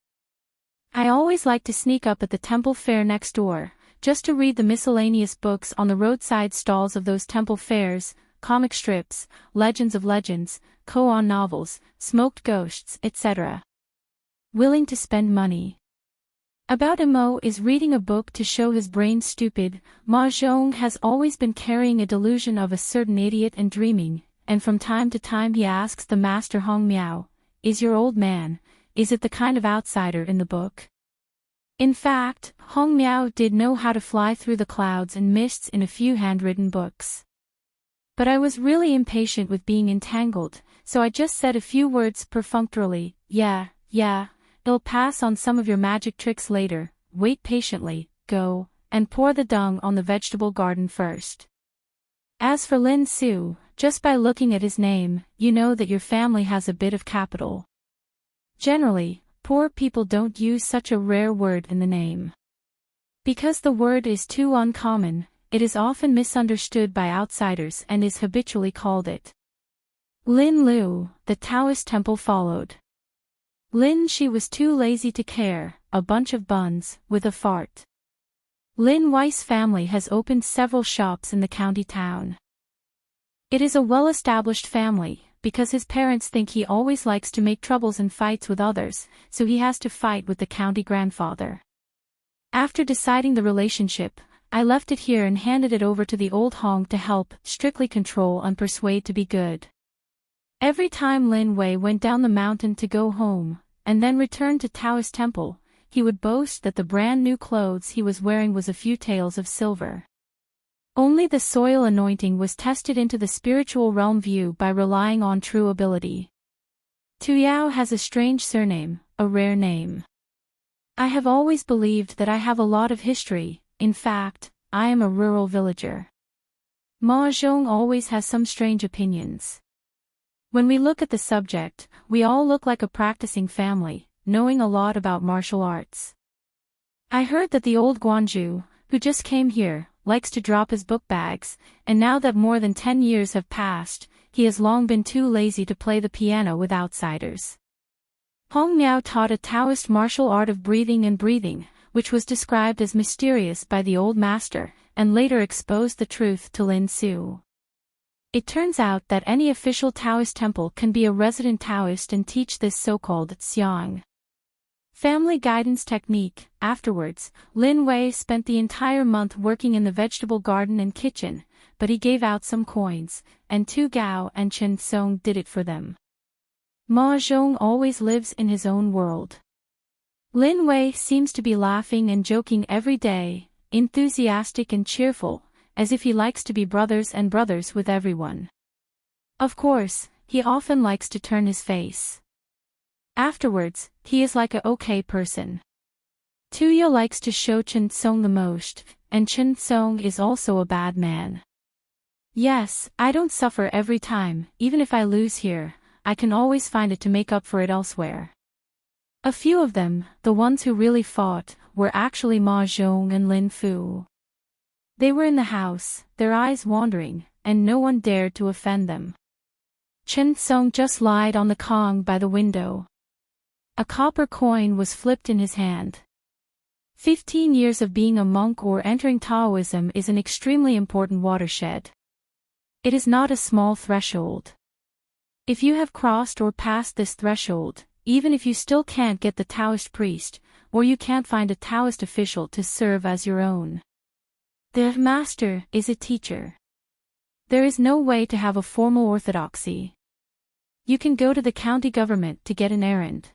I always liked to sneak up at the temple fair next door, just to read the miscellaneous books on the roadside stalls of those temple fairs, comic strips, legends of legends, koan novels, smoked ghosts, etc. Willing to spend money. About Imo is reading a book to show his brain stupid. Ma Zhong has always been carrying a delusion of a certain idiot and dreaming, and from time to time he asks the master Hong Miao, "Is your old man, is it the kind of outsider in the book?" In fact, Hong Miao did know how to fly through the clouds and mists in a few handwritten books. But I was really impatient with being entangled, so I just said a few words perfunctorily. Yeah, I'll pass on some of your magic tricks later, wait patiently, go, and pour the dung on the vegetable garden first. As for Lin Su, just by looking at his name, you know that your family has a bit of capital. Generally, poor people don't use such a rare word in the name. Because the word is too uncommon, it is often misunderstood by outsiders and is habitually called it. Lin Lu, the Taoist temple followed. Lin Shi was too lazy to care, a bunch of buns, with a fart. Lin Weiss family has opened several shops in the county town. It is a well-established family, because his parents think he always likes to make troubles and fights with others, so he has to fight with the county grandfather. After deciding the relationship, I left it here and handed it over to the old Hong to help, strictly control and persuade to be good. Every time Lin Wei went down the mountain to go home, and then returned to Taoist temple, he would boast that the brand new clothes he was wearing was a few taels of silver. Only the soil anointing was tested into the spiritual realm view by relying on true ability. Tu Yao has a strange surname, a rare name. I have always believed that I have a lot of history. In fact, I am a rural villager. Ma Zhong always has some strange opinions. When we look at the subject, we all look like a practicing family, knowing a lot about martial arts. I heard that the old Guanzhu, who just came here, likes to drop his book bags, and now that more than 10 years have passed, he has long been too lazy to play the piano with outsiders. Hong Miao taught a Taoist martial art of breathing, which was described as mysterious by the old master, and later exposed the truth to Lin Su. It turns out that any official Taoist temple can be a resident Taoist and teach this so-called xiang. Family guidance technique. Afterwards, Lin Wei spent the entire month working in the vegetable garden and kitchen, but he gave out some coins, and Tu Gao and Chen Song did it for them. Ma Zhong always lives in his own world. Lin Wei seems to be laughing and joking every day, enthusiastic and cheerful, as if he likes to be brothers and brothers with everyone. Of course, he often likes to turn his face. Afterwards, he is like a okay person. Tuyo likes to show Chen Song the most, and Chen Song is also a bad man. Yes, I don't suffer every time, even if I lose here, I can always find it to make up for it elsewhere. A few of them, the ones who really fought, were actually Ma Zhong and Lin Fu. They were in the house, their eyes wandering, and no one dared to offend them. Chen Song just lied on the Kong by the window. A copper coin was flipped in his hand. 15 years of being a monk or entering Taoism is an extremely important watershed. It is not a small threshold. If you have crossed or passed this threshold, even if you still can't get the Taoist priest, or you can't find a Taoist official to serve as your own, the master is a teacher. There is no way to have a formal orthodoxy. You can go to the county government to get an errand.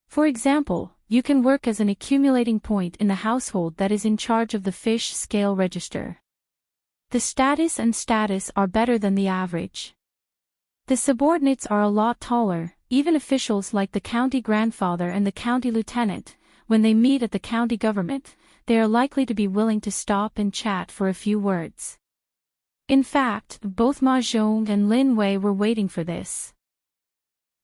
For example, you can work as an accumulating point in the household that is in charge of the fish scale register. The status are better than the average. The subordinates are a lot taller, even officials like the county grandfather and the county lieutenant, when they meet at the county government, they are likely to be willing to stop and chat for a few words. In fact, both Ma Zhong and Lin Wei were waiting for this.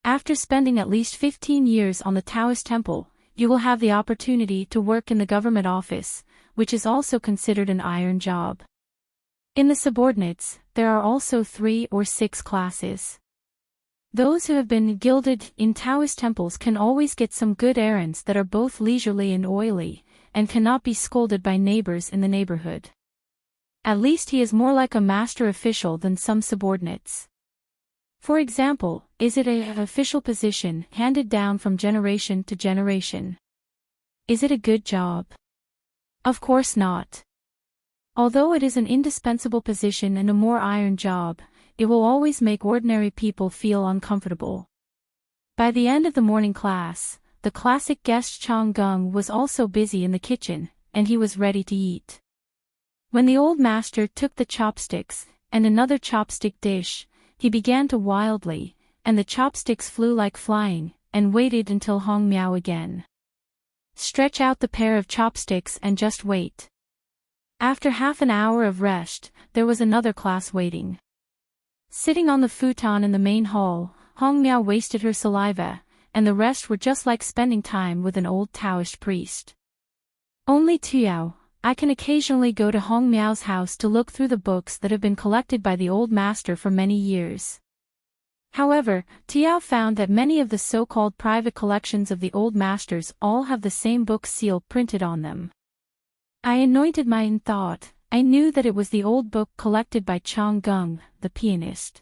After spending at least 15 years on the Taoist temple, you will have the opportunity to work in the government office, which is also considered an iron job. In the subordinates, there are also 3 or 6 classes. Those who have been gilded in Taoist temples can always get some good errands that are both leisurely and oily, and cannot be scolded by neighbors in the neighborhood. At least he is more like a master official than some subordinates. For example, is it an official position handed down from generation to generation? Is it a good job? Of course not. Although it is an indispensable position and a more iron job, it will always make ordinary people feel uncomfortable. By the end of the morning class, the classic guest Chong Gung was also busy in the kitchen, and he was ready to eat. When the old master took the chopsticks, and another chopstick dish, he began to wildly, and the chopsticks flew like flying, and waited until Hong Miao again. Stretch out the pair of chopsticks and just wait. After half an hour of rest, there was another class waiting. Sitting on the futon in the main hall, Hong Miao wasted her saliva, and the rest were just like spending time with an old Taoist priest. Only Tuyao, I can occasionally go to Hong Miao's house to look through the books that have been collected by the old master for many years. However, Tuyao found that many of the so-called private collections of the old masters all have the same book seal printed on them. I anointed my thought, I knew that it was the old book collected by Chong Gung, the pianist.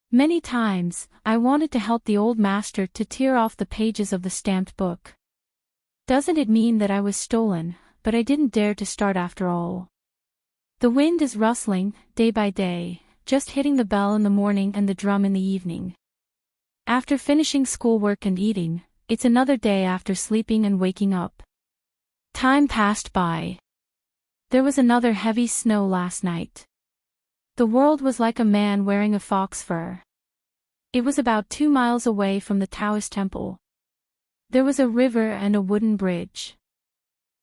Many times, I wanted to help the old master to tear off the pages of the stamped book. Doesn't it mean that I was stolen, but I didn't dare to start after all. The wind is rustling, day by day, just hitting the bell in the morning and the drum in the evening. After finishing schoolwork and eating, it's another day after sleeping and waking up. Time passed by. There was another heavy snow last night. The world was like a man wearing a fox fur. It was about 2 miles away from the Taoist temple. There was a river and a wooden bridge.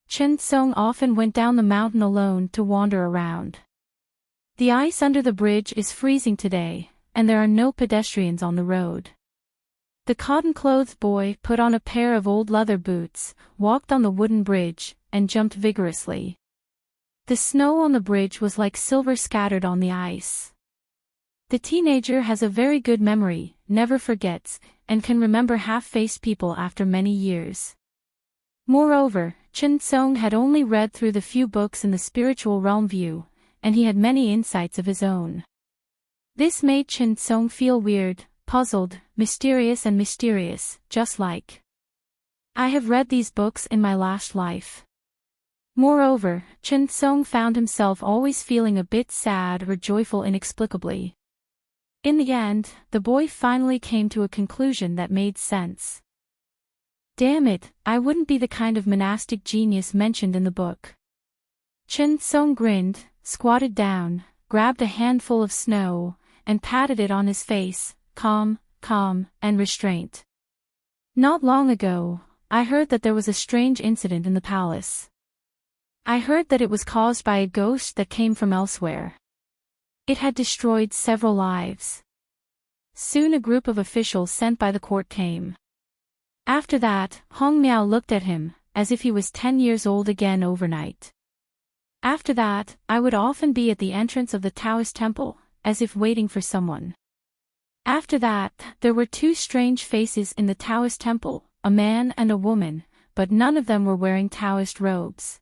Chen Song often went down the mountain alone to wander around. The ice under the bridge is freezing today, and there are no pedestrians on the road. The cotton-clothed boy put on a pair of old leather boots, walked on the wooden bridge, and jumped vigorously. The snow on the bridge was like silver scattered on the ice. The teenager has a very good memory, never forgets, and can remember half-faced people after many years. Moreover, Chen Song had only read through the few books in the spiritual realm view, and he had many insights of his own. This made Chen Song feel weird, puzzled, mysterious, just like I have read these books in my last life. Moreover, Chen Song found himself always feeling a bit sad or joyful inexplicably. In the end, the boy finally came to a conclusion that made sense. Damn it, I wouldn't be the kind of monastic genius mentioned in the book. Chen Song grinned, squatted down, grabbed a handful of snow, and patted it on his face, calm, and restraint. Not long ago, I heard that there was a strange incident in the palace. I heard that it was caused by a ghost that came from elsewhere. It had destroyed several lives. Soon a group of officials sent by the court came. After that, Hong Miao looked at him, as if he was 10 years old again overnight. After that, I would often be at the entrance of the Taoist temple, as if waiting for someone. After that, there were two strange faces in the Taoist temple, a man and a woman, but none of them were wearing Taoist robes.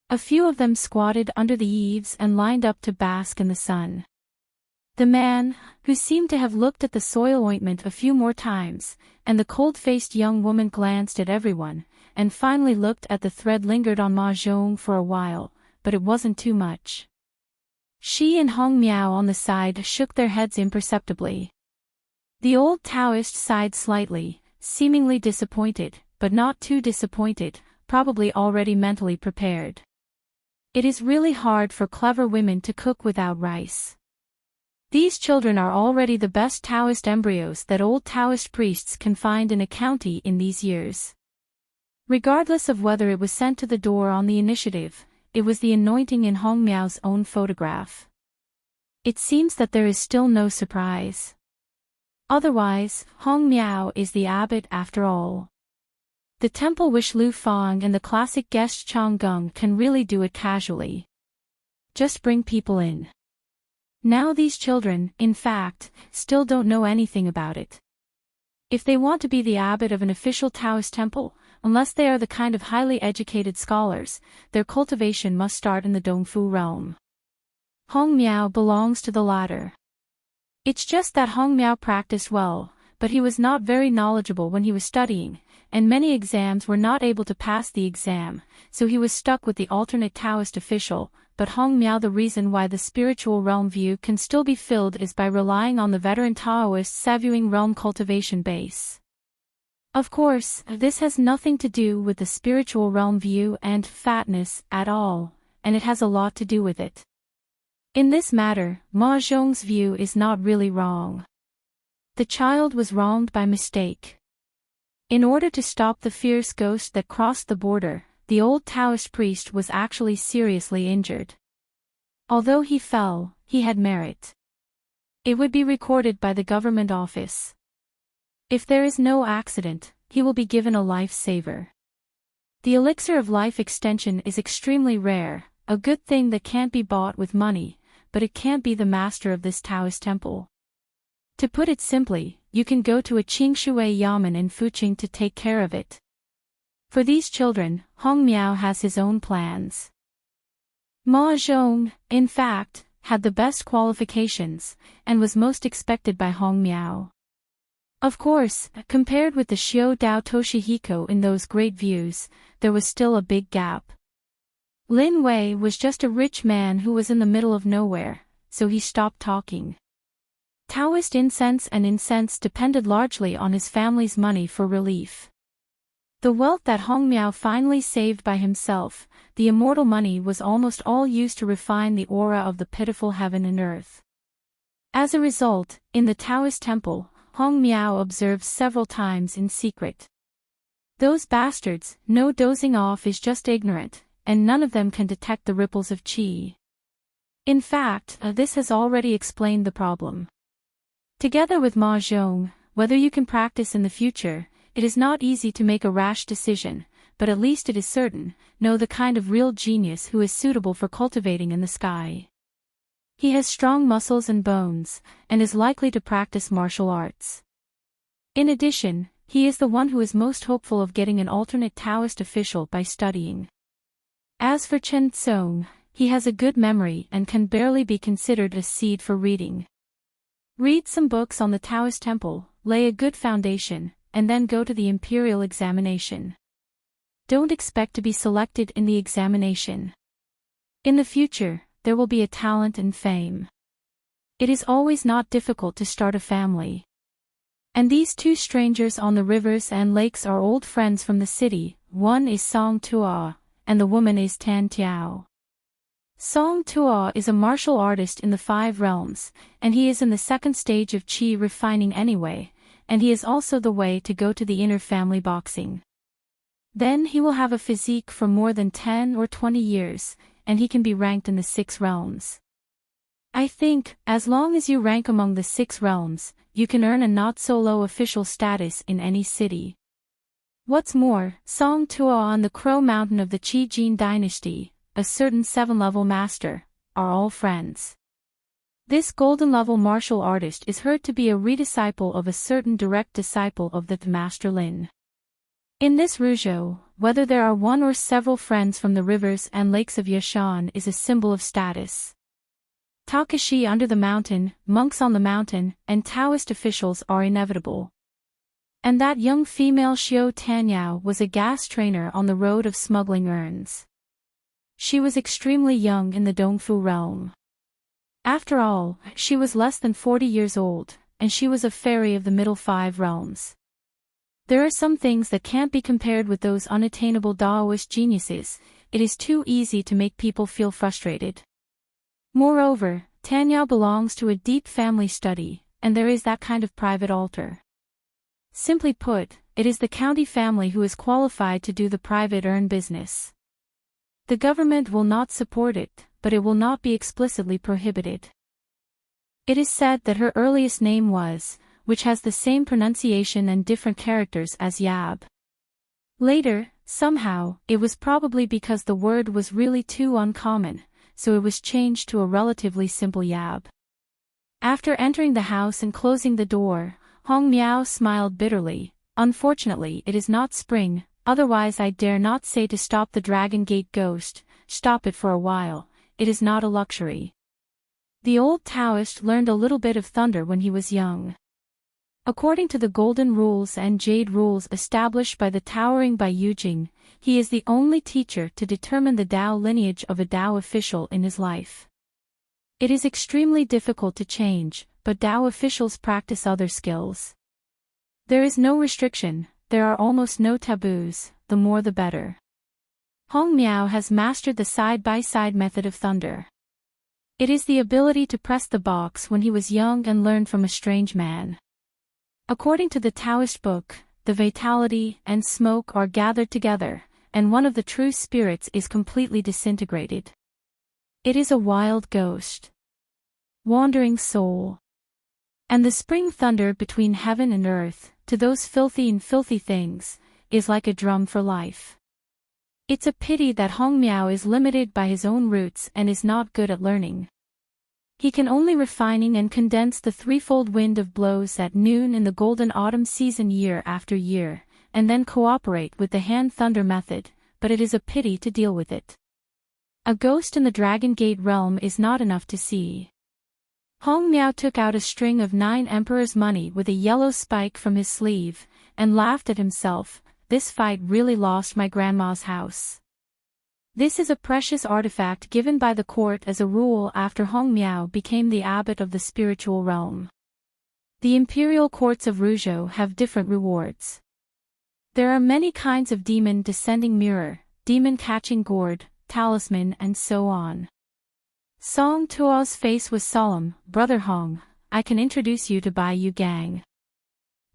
A few of them squatted under the eaves and lined up to bask in the sun. The man, who seemed to have looked at the soil ointment a few more times, and the cold-faced young woman glanced at everyone, and finally looked at the thread lingered on Ma Zhong for a while, but it wasn't too much. She and Hong Miao on the side shook their heads imperceptibly. The old Taoist sighed slightly, seemingly disappointed, but not too disappointed, probably already mentally prepared. It is really hard for clever women to cook without rice. These children are already the best Taoist embryos that old Taoist priests can find in a county in these years. Regardless of whether it was sent to the door on the initiative, it was the anointing in Hong Miao's own photograph. It seems that there is still no surprise. Otherwise, Hong Miao is the abbot after all. The temple wish Lu Fang and the classic guest Chang Gung can really do it casually. Just bring people in. Now these children, in fact, still don't know anything about it. If they want to be the abbot of an official Taoist temple, unless they are the kind of highly educated scholars, their cultivation must start in the Dongfu realm. Hong Miao belongs to the latter. It's just that Hong Miao practiced well, but he was not very knowledgeable when he was studying, and many exams were not able to pass the exam, so he was stuck with the alternate Taoist official. But Hong Miao, the reason why the spiritual realm view can still be filled is by relying on the veteran Taoist Savuing realm cultivation base. Of course, this has nothing to do with the spiritual realm view and fatness at all, and it has a lot to do with it. In this matter, Ma Zhong's view is not really wrong. The child was wronged by mistake. In order to stop the fierce ghost that crossed the border, the old Taoist priest was actually seriously injured. Although he fell, he had merit. It would be recorded by the government office. If there is no accident, he will be given a life-saver. The elixir of life extension is extremely rare, a good thing that can't be bought with money, but it can't be the master of this Taoist temple. To put it simply, you can go to a Qingshui Yamen in Fuqing to take care of it. For these children, Hong Miao has his own plans. Ma Zhong, in fact, had the best qualifications, and was most expected by Hong Miao. Of course, compared with the Xiao Dao Toshihiko in those great views, there was still a big gap. Lin Wei was just a rich man who was in the middle of nowhere, so he stopped talking. Taoist incense depended largely on his family's money for relief. The wealth that Hong Miao finally saved by himself, the immortal money, was almost all used to refine the aura of the pitiful heaven and earth. As a result, in the Taoist temple, Hong Miao observed several times in secret. Those bastards, no dozing off is just ignorant, and none of them can detect the ripples of qi. In fact, this has already explained the problem. Together with Ma Zhong, whether you can practice in the future, it is not easy to make a rash decision, but at least it is certain, know the kind of real genius who is suitable for cultivating in the sky. He has strong muscles and bones, and is likely to practice martial arts. In addition, he is the one who is most hopeful of getting an alternate Taoist official by studying. As for Chen Tsong, he has a good memory and can barely be considered a seed for reading. Read some books on the Taoist temple, lay a good foundation, and then go to the imperial examination. Don't expect to be selected in the examination. In the future, there will be a talent and fame. It is always not difficult to start a family. And these two strangers on the rivers and lakes are old friends from the city. One is Song Tua, and the woman is Tan Tiao. Song Tuo is a martial artist in the 5 realms, and he is in the second stage of chi refining anyway, and he is also the way to go to the inner family boxing. Then he will have a physique for more than 10 or 20 years, and he can be ranked in the 6 realms. I think, as long as you rank among the 6 realms, you can earn a not-so-low official status in any city. What's more, Song Tuo on the Crow Mountain of the Qi Jin dynasty, a certain 7-level master, are all friends. This golden-level martial artist is heard to be a redisciple of a certain direct disciple of the Master Lin. In this Ruzhou, whether there are one or several friends from the rivers and lakes of Yashan is a symbol of status. Takashi under the mountain, monks on the mountain, and Taoist officials are inevitable. And that young female Xiao Tanyao was a gas trainer on the road of smuggling urns. She was extremely young in the Dongfu realm. After all, she was less than 40 years old, and she was a fairy of the middle 5 realms. There are some things that can't be compared with those unattainable Daoist geniuses. It is too easy to make people feel frustrated. Moreover, Tanyao belongs to a deep family study, and there is that kind of private altar. Simply put, it is the county family who is qualified to do the private urn business. The government will not support it, but it will not be explicitly prohibited. It is said that her earliest name was, which has the same pronunciation and different characters as Yab. Later, somehow, it was probably because the word was really too uncommon, so it was changed to a relatively simple Yab. After entering the house and closing the door, Hong Miao smiled bitterly. Unfortunately, it is not spring. Otherwise I dare not say to stop the Dragon Gate ghost, stop it for a while, it is not a luxury. The old Taoist learned a little bit of thunder when he was young. According to the golden rules and jade rules established by the towering Bai Yujing, he is the only teacher to determine the Dao lineage of a Dao official in his life. It is extremely difficult to change, but Dao officials practice other skills. There is no restriction. There are almost no taboos, the more the better. Hong Miao has mastered the side-by-side method of thunder. It is the ability to press the box when he was young and learned from a strange man. According to the Taoist book, the vitality and smoke are gathered together, and one of the true spirits is completely disintegrated. It is a wild ghost. Wandering soul. And the spring thunder between heaven and earth, to those filthy things, is like a drum for life. It's a pity that Hong Miao is limited by his own roots and is not good at learning. He can only refining and condense the threefold wind of blows at noon in the golden autumn season year after year, and then cooperate with the hand thunder method, but it is a pity to deal with it. A ghost in the Dragon Gate realm is not enough to see. Hong Miao took out a string of 9 emperors' money with a yellow spike from his sleeve, and laughed at himself. This fight really lost my grandma's house. This is a precious artifact given by the court as a rule after Hong Miao became the abbot of the spiritual realm. The imperial courts of Ruzhou have different rewards. There are many kinds of demon descending mirror, demon catching gourd, talisman and so on. Song Tuo's face was solemn. Brother Hong, I can introduce you to Bai Yu Gang.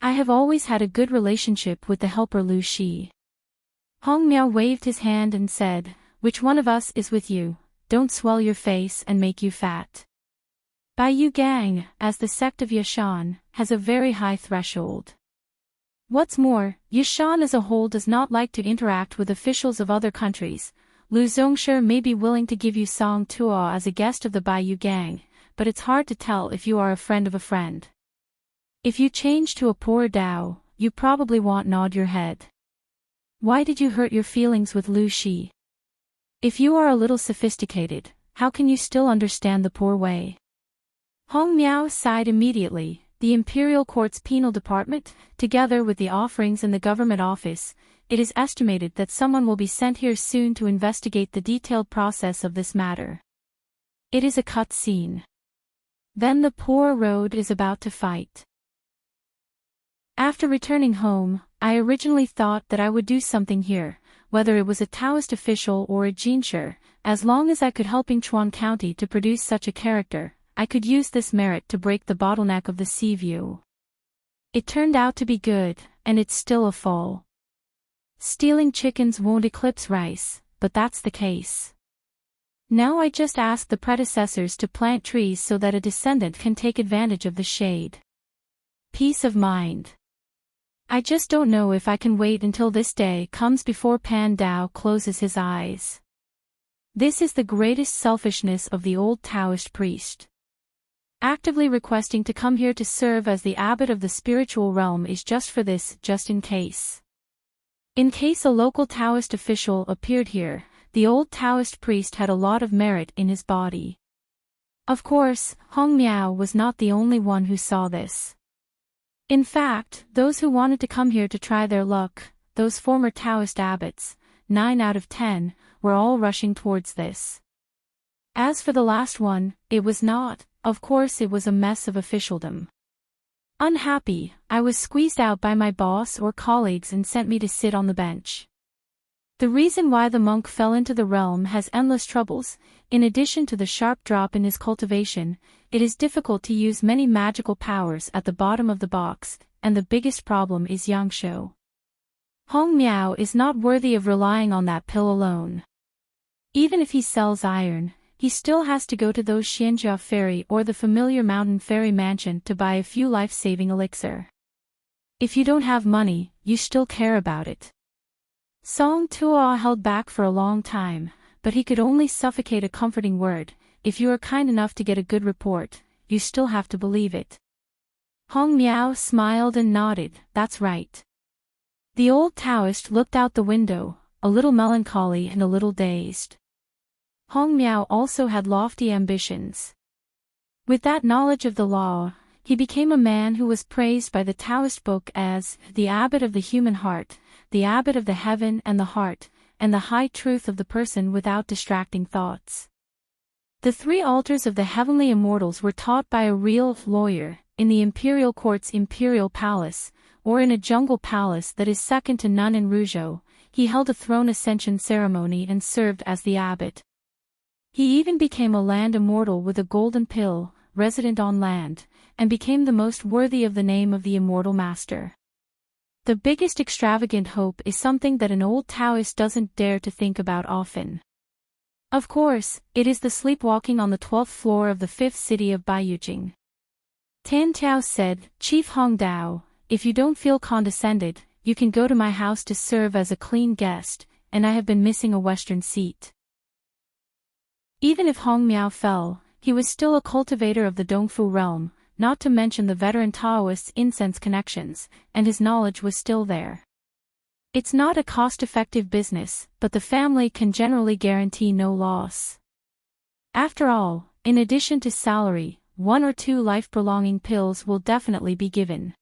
I have always had a good relationship with the helper Lu Shi. Hong Miao waved his hand and said, which one of us is with you? Don't swell your face and make you fat. Bai Yu Gang, as the sect of Yashan, has a very high threshold. What's more, Yashan as a whole does not like to interact with officials of other countries. Lu Zongshi may be willing to give you Song Tuo as a guest of the Bai Yu Gang, but it's hard to tell if you are a friend of a friend. If you change to a poor Dao, you probably won't nod your head. Why did you hurt your feelings with Lu Shi? If you are a little sophisticated, how can you still understand the poor way? Hong Miao sighed immediately. The Imperial Court's penal department, together with the offerings in the government office, it is estimated that someone will be sent here soon to investigate the detailed process of this matter. It is a cut scene. Then the poor road is about to fight. After returning home, I originally thought that I would do something here, whether it was a Taoist official or a jinshi, as long as I could help Chuan County to produce such a character, I could use this merit to break the bottleneck of the sea view. It turned out to be good, and it's still a fall. Stealing chickens won't eclipse rice, but that's the case. Now I just ask the predecessors to plant trees so that a descendant can take advantage of the shade. Peace of mind. I just don't know if I can wait until this day comes before Pan Dao closes his eyes. This is the greatest selfishness of the old Taoist priest. Actively requesting to come here to serve as the abbot of the spiritual realm is just for this, just in case. In case a local Taoist official appeared here, the old Taoist priest had a lot of merit in his body. Of course, Hong Miao was not the only one who saw this. In fact, those who wanted to come here to try their luck, those former Taoist abbots, 9 out of 10, were all rushing towards this. As for the last one, it was not, of course it was a mess of officialdom. Unhappy, I was squeezed out by my boss or colleagues and sent me to sit on the bench. The reason why the monk fell into the realm has endless troubles. In addition to the sharp drop in his cultivation, it is difficult to use many magical powers at the bottom of the box, and the biggest problem is Yangshuo. Hong Miao is not worthy of relying on that pill alone. Even if he sells iron, he still has to go to those Xianjia Ferry or the familiar Mountain Fairy Mansion to buy a few life-saving elixir. If you don't have money, you still care about it. Song Tuo held back for a long time, but he could only suffocate a comforting word. If you are kind enough to get a good report, you still have to believe it. Hong Miao smiled and nodded, that's right. The old Taoist looked out the window, a little melancholy and a little dazed. Hong Miao also had lofty ambitions. With that knowledge of the law, he became a man who was praised by the Taoist book as the abbot of the human heart, the abbot of the heaven and the heart, and the high truth of the person without distracting thoughts. The 3 altars of the heavenly immortals were taught by a real lawyer, in the imperial court's imperial palace, or in a jungle palace that is second to none in Ruzhou. He held a throne ascension ceremony and served as the abbot. He even became a land immortal with a golden pill, resident on land, and became the most worthy of the name of the immortal master. The biggest extravagant hope is something that an old Taoist doesn't dare to think about often. Of course, it is the sleepwalking on the 12th floor of the 5th city of Baiyujing. Tan Tiao said, Chief Hong Dao, if you don't feel condescended, you can go to my house to serve as a clean guest, and I have been missing a western seat. Even if Hong Miao fell, he was still a cultivator of the Dongfu realm, not to mention the veteran Taoist's incense connections, and his knowledge was still there. It's not a cost-effective business, but the family can generally guarantee no loss. After all, in addition to salary, 1 or 2 life-prolonging pills will definitely be given.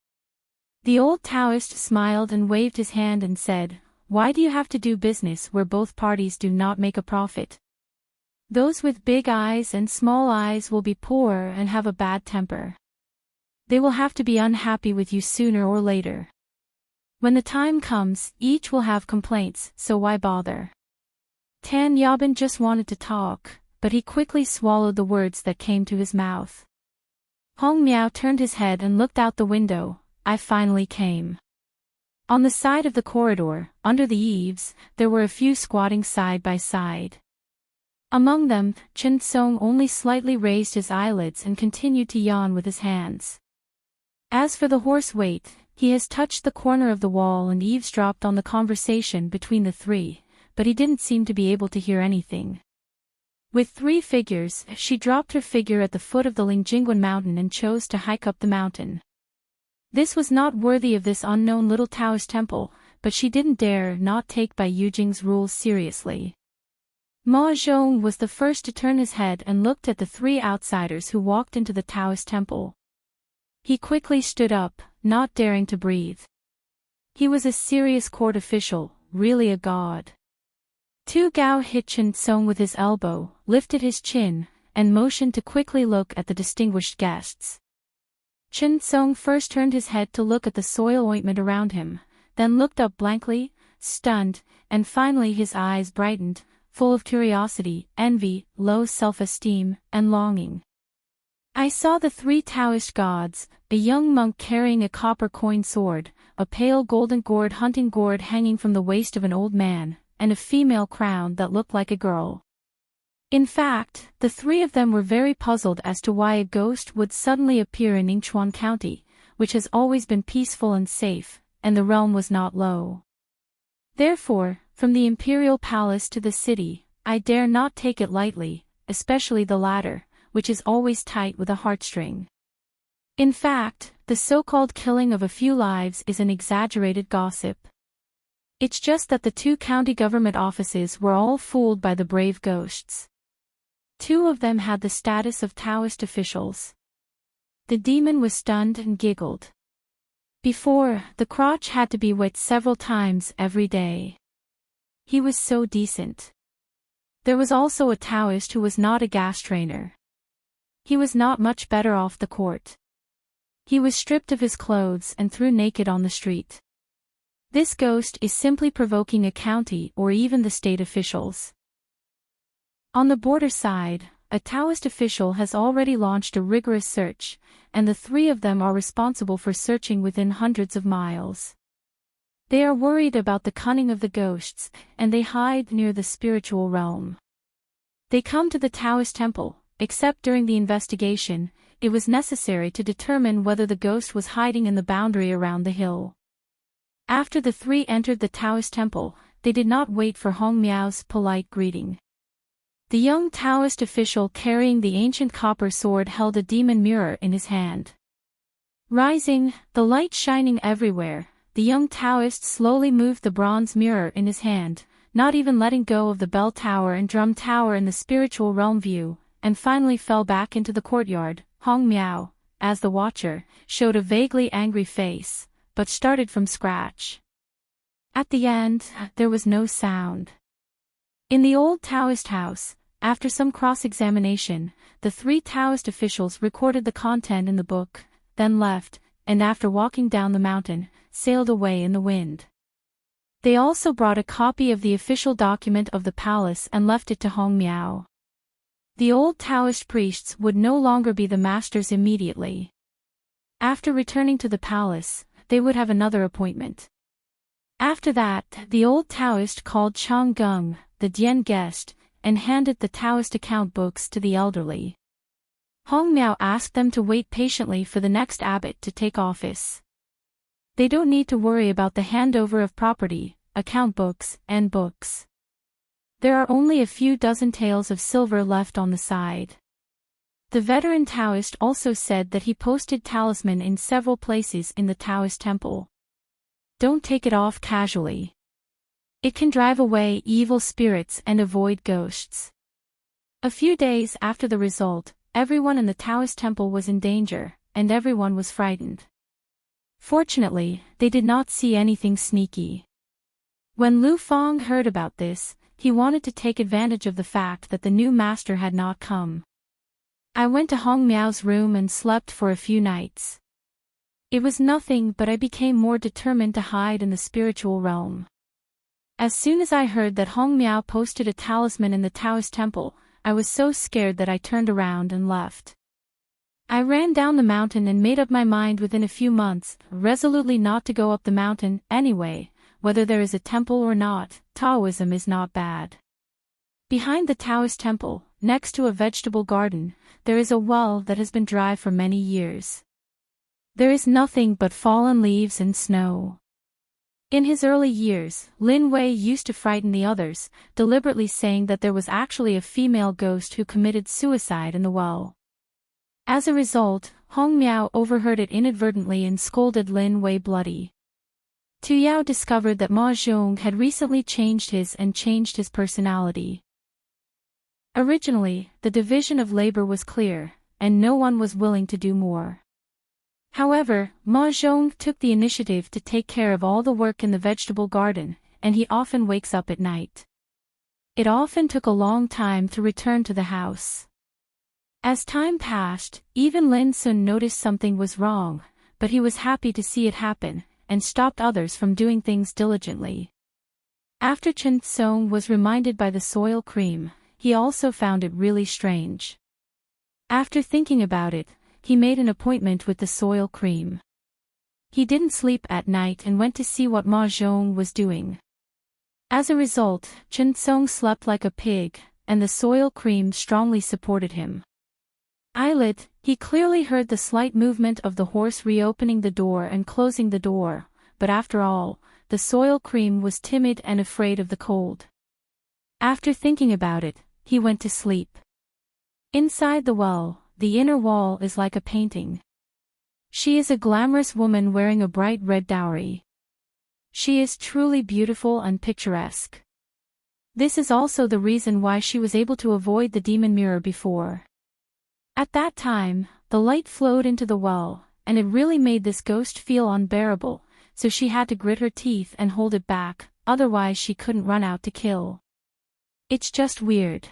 The old Taoist smiled and waved his hand and said, Why do you have to do business where both parties do not make a profit? Those with big eyes and small eyes will be poor and have a bad temper. They will have to be unhappy with you sooner or later. When the time comes, each will have complaints, so why bother? Tan Yabin just wanted to talk, but he quickly swallowed the words that came to his mouth. Hong Miao turned his head and looked out the window. I finally came. On the side of the corridor, under the eaves, there were a few squatting side by side. Among them, Chen Song only slightly raised his eyelids and continued to yawn with his hands. As for the horse wait, he has touched the corner of the wall and eavesdropped on the conversation between the 3, but he didn't seem to be able to hear anything. With 3 figures, she dropped her figure at the foot of the Lingjingguan mountain and chose to hike up the mountain. This was not worthy of this unknown little Taoist temple, but she didn't dare not take Baiyujing's rules seriously. Ma Zhong was the first to turn his head and looked at the 3 outsiders who walked into the Taoist temple. He quickly stood up, not daring to breathe. He was a serious court official, really a god. Tu Gao hit Chen Song with his elbow, lifted his chin, and motioned to quickly look at the distinguished guests. Chen Song first turned his head to look at the soil ointment around him, then looked up blankly, stunned, and finally his eyes brightened. full of curiosity, envy, low self-esteem, and longing. I saw the three Taoist gods, a young monk carrying a copper coin sword, a pale golden gourd hunting gourd hanging from the waist of an old man, and a female crown that looked like a girl. In fact, the three of them were very puzzled as to why a ghost would suddenly appear in Ningchuan County, which has always been peaceful and safe, and the realm was not low. Therefore, from the imperial palace to the city, I dare not take it lightly, especially the latter, which is always tight with a heartstring. In fact, the so-called killing of a few lives is an exaggerated gossip. It's just that the two county government offices were all fooled by the brave ghosts. Two of them had the status of Taoist officials. The demon was stunned and giggled. Before, the crotch had to be wet several times every day. He was so decent. There was also a Taoist who was not a gas trainer. He was not much better off the court. He was stripped of his clothes and threw naked on the street. This ghost is simply provoking a county or even the state officials. On the border side, a Taoist official has already launched a rigorous search, and the three of them are responsible for searching within hundreds of miles. They are worried about the cunning of the ghosts, and they hide near the spiritual realm. They come to the Taoist temple, except during the investigation, it was necessary to determine whether the ghost was hiding in the boundary around the hill. After the three entered the Taoist temple, they did not wait for Hong Miao's polite greeting. The young Taoist official carrying the ancient copper sword held a demon mirror in his hand. Rising, the light shining everywhere, the young Taoist slowly moved the bronze mirror in his hand, not even letting go of the bell tower and drum tower in the spiritual realm view, and finally fell back into the courtyard. Hong Miao, as the watcher, showed a vaguely angry face, but started from scratch. At the end, there was no sound. In the old Taoist house, after some cross-examination, the three Taoist officials recorded the content in the book, then left, and after walking down the mountain, sailed away in the wind. They also brought a copy of the official document of the palace and left it to Hong Miao. The old Taoist priests would no longer be the masters immediately. After returning to the palace, they would have another appointment. After that, the old Taoist called Chang Gung, the Dian guest, and handed the Taoist account books to the elderly. Hong Miao asked them to wait patiently for the next abbot to take office. They don't need to worry about the handover of property, account books, and books. There are only a few dozen taels of silver left on the side. The veteran Taoist also said that he posted talisman in several places in the Taoist temple. Don't take it off casually. It can drive away evil spirits and avoid ghosts. A few days after the result, everyone in the Taoist temple was in danger, and everyone was frightened. Fortunately, they did not see anything sneaky. When Lu Fong heard about this, he wanted to take advantage of the fact that the new master had not come. I went to Hong Miao's room and slept for a few nights. It was nothing, but I became more determined to hide in the spiritual realm. As soon as I heard that Hong Miao posted a talisman in the Taoist temple, I was so scared that I turned around and left. I ran down the mountain and made up my mind within a few months, resolutely not to go up the mountain anyway. Whether there is a temple or not, Taoism is not bad. Behind the Taoist temple, next to a vegetable garden, there is a well that has been dry for many years. There is nothing but fallen leaves and snow. In his early years, Lin Wei used to frighten the others, deliberately saying that there was actually a female ghost who committed suicide in the well. As a result, Hong Miao overheard it inadvertently and scolded Lin Wei bloody. Tu Yao discovered that Ma Zhong had recently changed his personality. Originally, the division of labor was clear, and no one was willing to do more. However, Ma Zhong took the initiative to take care of all the work in the vegetable garden, and he often wakes up at night. It often took a long time to return to the house. As time passed, even Lin Sun noticed something was wrong, but he was happy to see it happen, and stopped others from doing things diligently. After Chen Song was reminded by the soil cream, he also found it really strange. After thinking about it, he made an appointment with the soil cream. He didn't sleep at night and went to see what Ma Zhong was doing. As a result, Chen Song slept like a pig, and the soil cream strongly supported him. Eyelid, he clearly heard the slight movement of the horse reopening the door and closing the door, but after all, the soil cream was timid and afraid of the cold. After thinking about it, he went to sleep. Inside the well, the inner wall is like a painting. She is a glamorous woman wearing a bright red dowry. She is truly beautiful and picturesque. This is also the reason why she was able to avoid the demon mirror before. At that time, the light flowed into the well, and it really made this ghost feel unbearable, so she had to grit her teeth and hold it back, otherwise she couldn't run out to kill. It's just weird.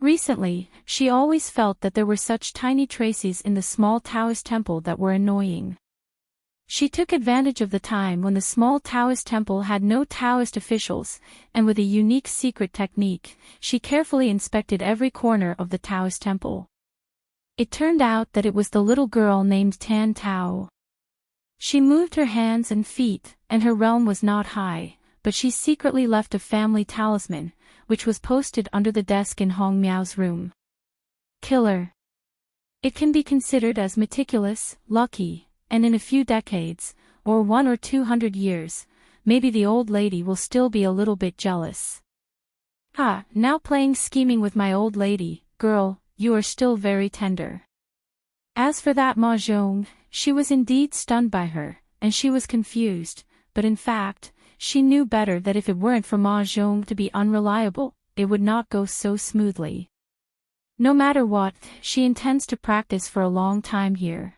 Recently, she always felt that there were such tiny traces in the small Taoist temple that were annoying. She took advantage of the time when the small Taoist temple had no Taoist officials, and with a unique secret technique, she carefully inspected every corner of the Taoist temple. It turned out that it was the little girl named Tan Tao. She moved her hands and feet, and her realm was not high, but she secretly left a family talisman, which was posted under the desk in Hong Miao's room. Killer. It can be considered as meticulous, lucky, and in a few decades, or 100 or 200 years, maybe the old lady will still be a little bit jealous. Now playing scheming with my old lady, girl, you are still very tender. As for that Ma Zhong, she was indeed stunned by her, and she was confused, but in fact, she knew better that if it weren't for Ma Zhong to be unreliable, it would not go so smoothly. No matter what, she intends to practice for a long time here.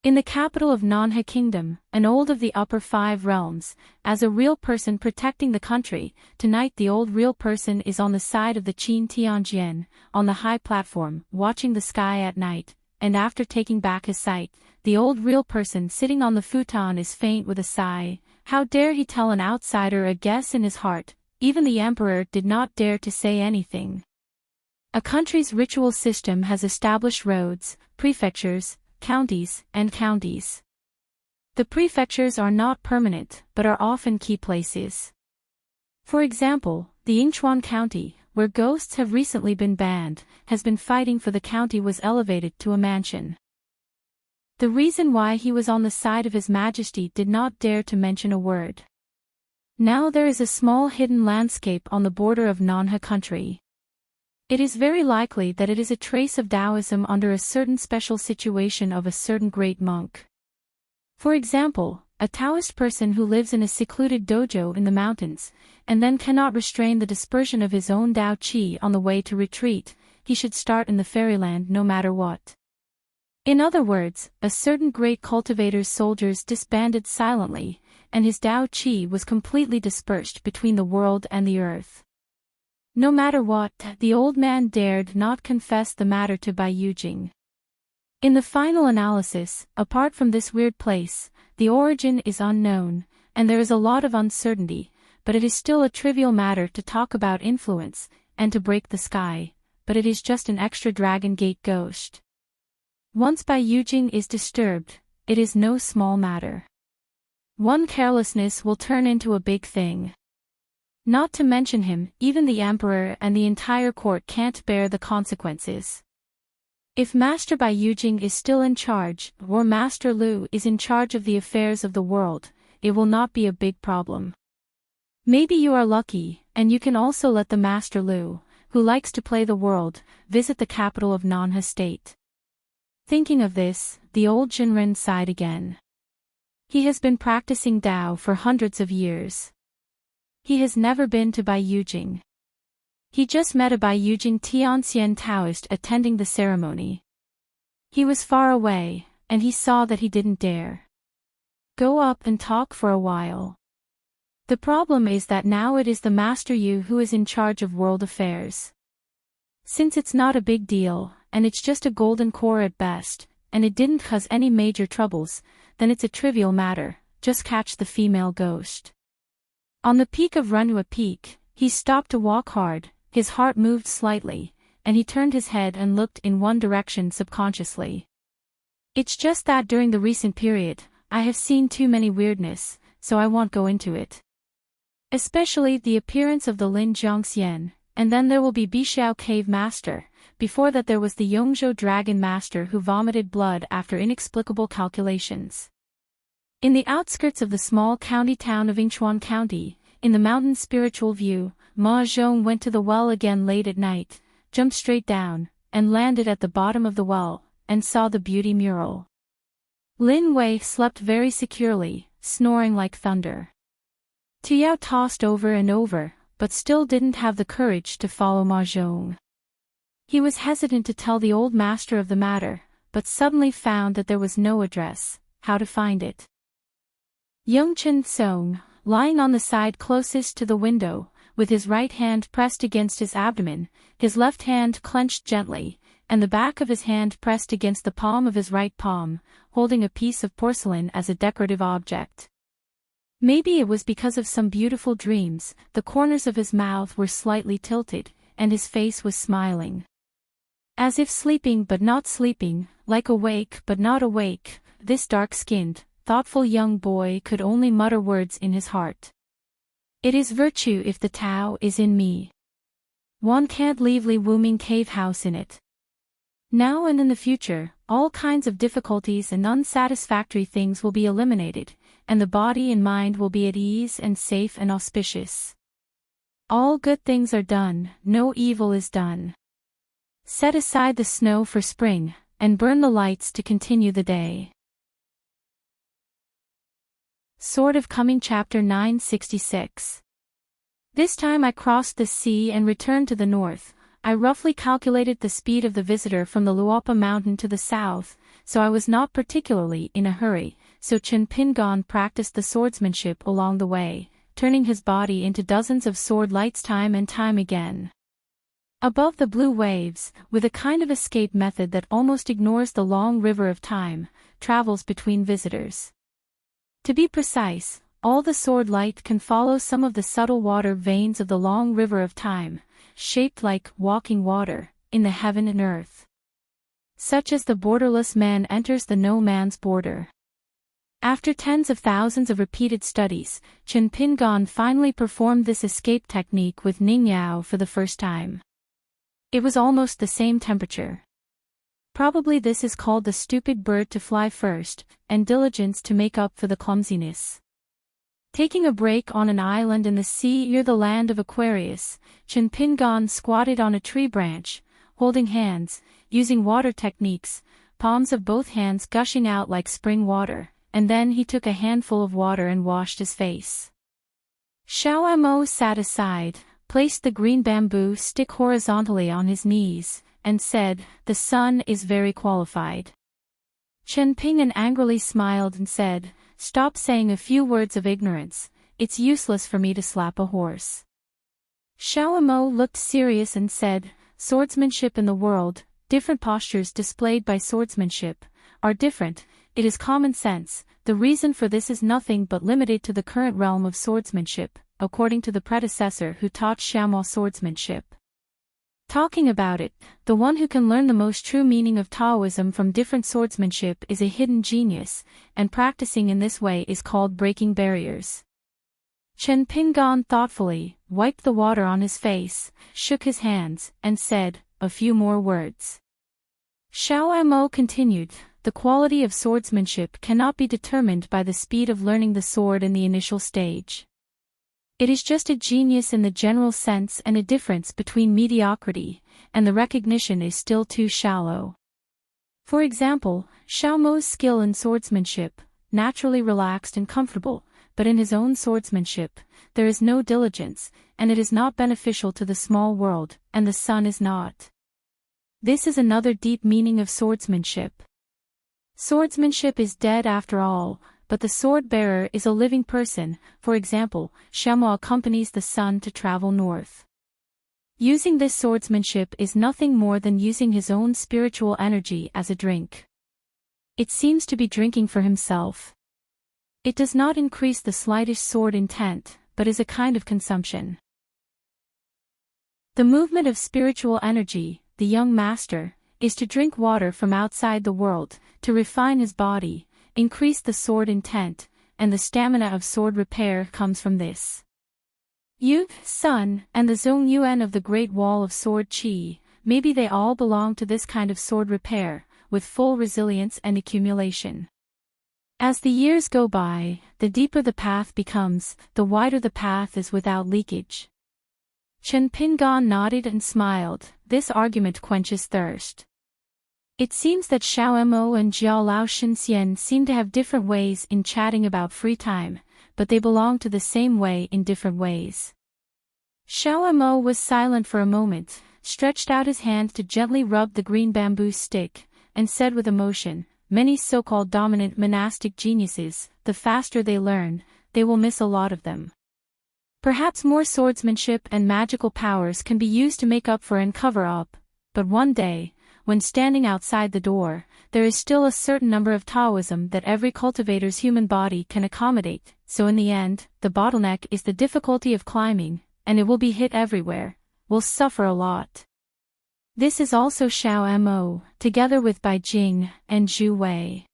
In the capital of Nanhe Kingdom, an old of the upper 5 realms, as a real person protecting the country, tonight the old real person is on the side of the Qin Tianjian, on the high platform, watching the sky at night, and after taking back his sight, the old real person sitting on the futon is faint with a sigh. How dare he tell an outsider a guess in his heart? Even the emperor did not dare to say anything. A country's ritual system has established roads, prefectures, counties, and counties. The prefectures are not permanent, but are often key places. For example, the Yingchuan County, where ghosts have recently been banned, has been fighting for the county was elevated to a mansion. The reason why he was on the side of His Majesty did not dare to mention a word. Now there is a small hidden landscape on the border of Nanhe country. It is very likely that it is a trace of Taoism under a certain special situation of a certain great monk. For example, a Taoist person who lives in a secluded dojo in the mountains, and then cannot restrain the dispersion of his own Tao Qi on the way to retreat, he should start in the fairyland no matter what. In other words, a certain great cultivator's soldiers disbanded silently, and his Tao Qi was completely dispersed between the world and the earth. No matter what, the old man dared not confess the matter to Bai Yujing. In the final analysis, apart from this weird place, the origin is unknown, and there is a lot of uncertainty, but it is still a trivial matter to talk about influence, and to break the sky, but it is just an extra Dragon Gate ghost. Once Bai Yujing is disturbed, it is no small matter. One carelessness will turn into a big thing. Not to mention him, even the emperor and the entire court can't bear the consequences. If Master Bai Yujing is still in charge, or Master Lu is in charge of the affairs of the world, it will not be a big problem. Maybe you are lucky, and you can also let the Master Lu, who likes to play the world, visit the capital of Nanhe State. Thinking of this, the old Jinren sighed again. He has been practicing Tao for hundreds of years. He has never been to Bai Yujing. He just met a Bai Yujing Tianxian Taoist attending the ceremony. He was far away, and he saw that he didn't dare go up and talk for a while. The problem is that now it is the Master Yu who is in charge of world affairs. Since it's not a big deal, and it's just a golden core at best, and it didn't cause any major troubles, then it's a trivial matter, just catch the female ghost. On the peak of Runua Peak, he stopped to walk hard, his heart moved slightly, and he turned his head and looked in one direction subconsciously. It's just that during the recent period, I have seen too many weirdness, so I won't go into it. Especially the appearance of the Lin Jiangxian, and then there will be Bixiao Cave Master. Before that there was the Yongzhou Dragon Master who vomited blood after inexplicable calculations. In the outskirts of the small county town of Yingchuan County, in the mountain spiritual view, Ma Zhong went to the well again late at night, jumped straight down, and landed at the bottom of the well, and saw the beauty mural. Lin Wei slept very securely, snoring like thunder. Tuyao tossed over and over, but still didn't have the courage to follow Ma Zhong. He was hesitant to tell the old master of the matter, but suddenly found that there was no address, how to find it. Young Chen Song, lying on the side closest to the window, with his right hand pressed against his abdomen, his left hand clenched gently, and the back of his hand pressed against the palm of his right palm, holding a piece of porcelain as a decorative object. Maybe it was because of some beautiful dreams, the corners of his mouth were slightly tilted, and his face was smiling. As if sleeping but not sleeping, like awake but not awake, this dark-skinned, thoughtful young boy could only mutter words in his heart. It is virtue if the Tao is in me. One can't leave Li Wuming cave house in it. Now and in the future, all kinds of difficulties and unsatisfactory things will be eliminated, and the body and mind will be at ease and safe and auspicious. All good things are done, no evil is done. Set aside the snow for spring, and burn the lights to continue the day. Sword of Coming Chapter 966. This time I crossed the sea and returned to the north. I roughly calculated the speed of the visitor from the Luopa mountain to the south, so I was not particularly in a hurry, so Chen Pingon practiced the swordsmanship along the way, turning his body into dozens of sword lights time and time again. Above the blue waves, with a kind of escape method that almost ignores the long river of time, travels between visitors. To be precise, all the sword light can follow some of the subtle water veins of the long river of time, shaped like walking water, in the heaven and earth. Such as the borderless man enters the no man's border. After tens of thousands of repeated studies, Chen Pingon finally performed this escape technique with Ning Yao for the first time. It was almost the same temperature. Probably this is called the stupid bird to fly first, and diligence to make up for the clumsiness. Taking a break on an island in the sea near the land of Aquarius, Chen Pingon squatted on a tree branch, holding hands, using water techniques, palms of both hands gushing out like spring water, and then he took a handful of water and washed his face. Xiao Mo sat aside, placed the green bamboo stick horizontally on his knees, and said, "The sun is very qualified." Chen Ping'an angrily smiled and said, "Stop saying a few words of ignorance, it's useless for me to slap a horse." Xiao Mo looked serious and said, "Swordsmanship in the world, different postures displayed by swordsmanship, are different, it is common sense, the reason for this is nothing but limited to the current realm of swordsmanship, according to the predecessor who taught Xiaomo swordsmanship. Talking about it, the one who can learn the most true meaning of Taoism from different swordsmanship is a hidden genius, and practicing in this way is called breaking barriers." Chen Pingon thoughtfully wiped the water on his face, shook his hands, and said, "A few more words." Xiao Mo continued, "The quality of swordsmanship cannot be determined by the speed of learning the sword in the initial stage. It is just a genius in the general sense and a difference between mediocrity, and the recognition is still too shallow. For example, Xiao Mo's skill in swordsmanship, naturally relaxed and comfortable, but in his own swordsmanship, there is no diligence, and it is not beneficial to the small world, and the sun is not. This is another deep meaning of swordsmanship. Swordsmanship is dead after all, but the sword-bearer is a living person. For example, Xiaomo accompanies the sun to travel north. Using this swordsmanship is nothing more than using his own spiritual energy as a drink. It seems to be drinking for himself. It does not increase the slightest sword intent, but is a kind of consumption. The movement of spiritual energy, the young master, is to drink water from outside the world, to refine his body, increase the sword intent, and the stamina of sword repair comes from this. Yu, Sun, and the Zhong Yuan of the Great Wall of Sword Qi, maybe they all belong to this kind of sword repair, with full resilience and accumulation. As the years go by, the deeper the path becomes, the wider the path is without leakage. Chen Pingan nodded and smiled. This argument quenches thirst. It seems that Xiao Mo and Jiao Lao Shinxian seem to have different ways in chatting about free time, but they belong to the same way in different ways. Xiao Mo was silent for a moment, stretched out his hand to gently rub the green bamboo stick, and said with emotion, "Many so-called dominant monastic geniuses, the faster they learn, they will miss a lot of them. Perhaps more swordsmanship and magical powers can be used to make up for and cover up, but one day, when standing outside the door, there is still a certain number of Taoism that every cultivator's human body can accommodate, so in the end, the bottleneck is the difficulty of climbing, and it will be hit everywhere, will suffer a lot." This is also Xiao Mo, together with Bai Jing and Zhu Wei.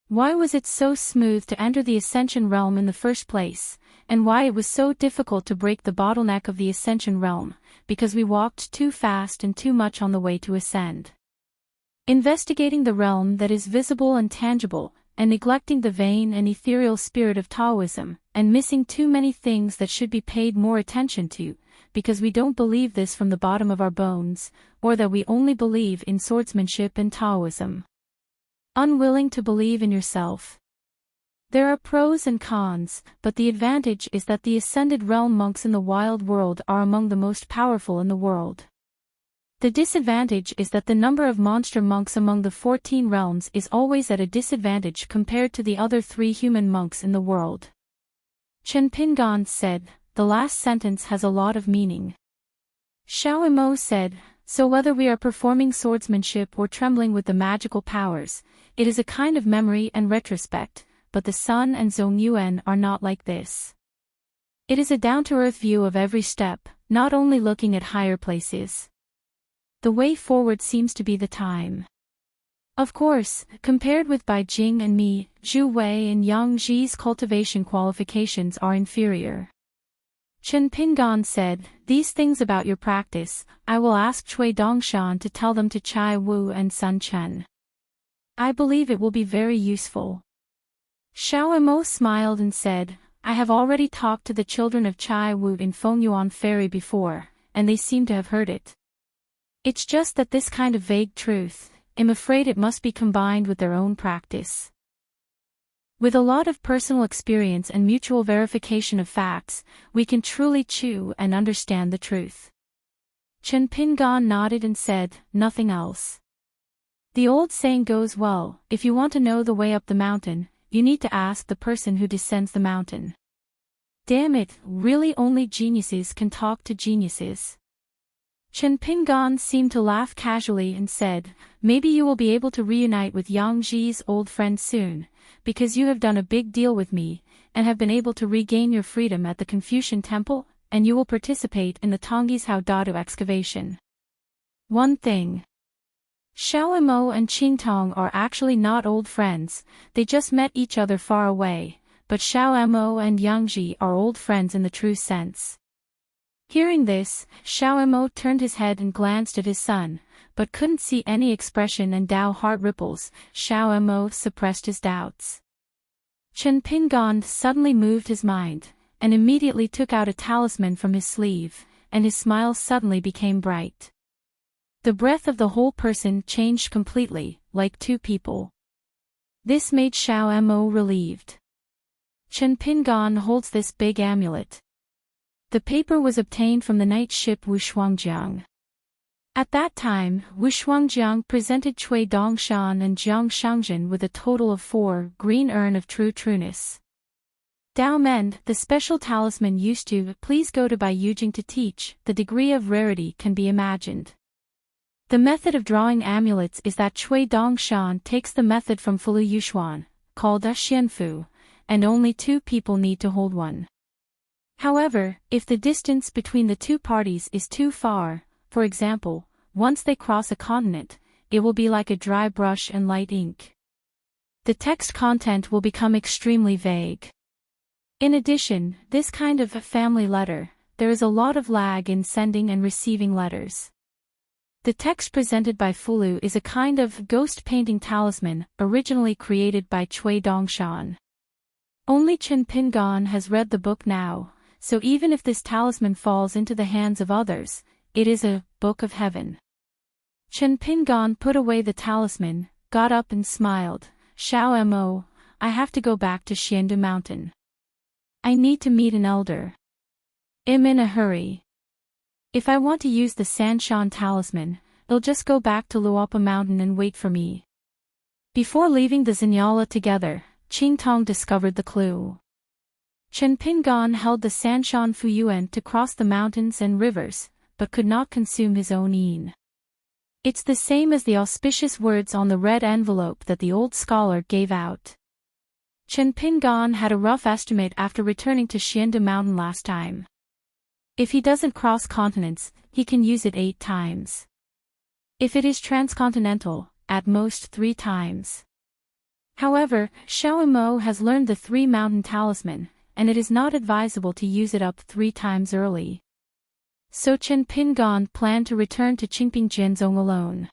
Why was it so smooth to enter the Ascension realm in the first place, and why it was so difficult to break the bottleneck of the Ascension realm? Because we walked too fast and too much on the way to ascend. Investigating the realm that is visible and tangible, and neglecting the vain and ethereal spirit of Taoism, and missing too many things that should be paid more attention to, because we don't believe this from the bottom of our bones, or that we only believe in swordsmanship and Taoism. Unwilling to believe in yourself. There are pros and cons, but the advantage is that the ascended realm monks in the wild world are among the most powerful in the world. The disadvantage is that the number of monster monks among the 14 realms is always at a disadvantage compared to the other 3 human monks in the world. Chen Pingan said, "The last sentence has a lot of meaning." Xiao Mo said, "So whether we are performing swordsmanship or trembling with the magical powers, it is a kind of memory and retrospect, but the Sun and Zhong Yuan are not like this. It is a down-to-earth view of every step, not only looking at higher places. The way forward seems to be the time." Of course, compared with Bai Jing and me, Zhu Wei and Yang Zhi's cultivation qualifications are inferior. Chen Pingan said, "These things about your practice, I will ask Cui Dongshan to tell them to Chai Wu and Sun Chen. I believe it will be very useful." Xiao Mo smiled and said, "I have already talked to the children of Chai Wu in Fengyuan Ferry before, and they seem to have heard it. It's just that this kind of vague truth, I'm afraid it must be combined with their own practice. With a lot of personal experience and mutual verification of facts, we can truly chew and understand the truth." Chen Pingan nodded and said, "Nothing else. The old saying goes well, if you want to know the way up the mountain, you need to ask the person who descends the mountain." Damn it, really only geniuses can talk to geniuses. Chen Pingan seemed to laugh casually and said, "Maybe you will be able to reunite with Yang Zhi's old friend soon, because you have done a big deal with me, and have been able to regain your freedom at the Confucian Temple, and you will participate in the Tongis Hao Dadu excavation. One thing. Xiao Mo and Qingtong are actually not old friends, they just met each other far away, but Xiao Mo and Yang Zhi are old friends in the true sense." Hearing this, Xiao Mo turned his head and glanced at his son, but couldn't see any expression and Dao heart ripples. Xiao Mo suppressed his doubts. Chen Pingan suddenly moved his mind, and immediately took out a talisman from his sleeve, and his smile suddenly became bright. The breath of the whole person changed completely, like two people. This made Xiao Mo relieved. Chen Pingan holds this big amulet. The paper was obtained from the night ship Wushuangjiang. At that time, Wushuangjiang presented Cui Dongshan and Jiang Shangjin with a total of 4 green urn of true trueness. Dao Mend, the special talisman used to, please go to Bai Yujing to teach, the degree of rarity can be imagined. The method of drawing amulets is that Cui Dongshan takes the method from Fulu Yushuan, called a Xianfu, and only 2 people need to hold one. However, if the distance between the two parties is too far, for example, once they cross a continent, it will be like a dry brush and light ink. The text content will become extremely vague. In addition, this kind of a family letter, there is a lot of lag in sending and receiving letters. The text presented by Fulu is a kind of ghost painting talisman, originally created by Chui Dongshan. Only Chen Pingan has read the book now, so even if this talisman falls into the hands of others, it is a book of heaven. Chen Pingan put away the talisman, got up and smiled. Xiao Mo, I have to go back to Xiandu Mountain. I need to meet an elder. I'm in a hurry. If I want to use the Sanshan talisman, I'll just go back to Luopa Mountain and wait for me. Before leaving the Zinala together, Qingtong discovered the clue. Chen Pingan held the Sanshan Fuyuan to cross the mountains and rivers, but could not consume his own yin. It's the same as the auspicious words on the red envelope that the old scholar gave out. Chen Pingan had a rough estimate after returning to Xiandu Mountain last time. If he doesn't cross continents, he can use it 8 times. If it is transcontinental, at most 3 times. However, Xiao Mo has learned the 3-mountain talisman, and it is not advisable to use it up 3 times early. So Chen Pingan planned to return to Qingping Jianzong alone.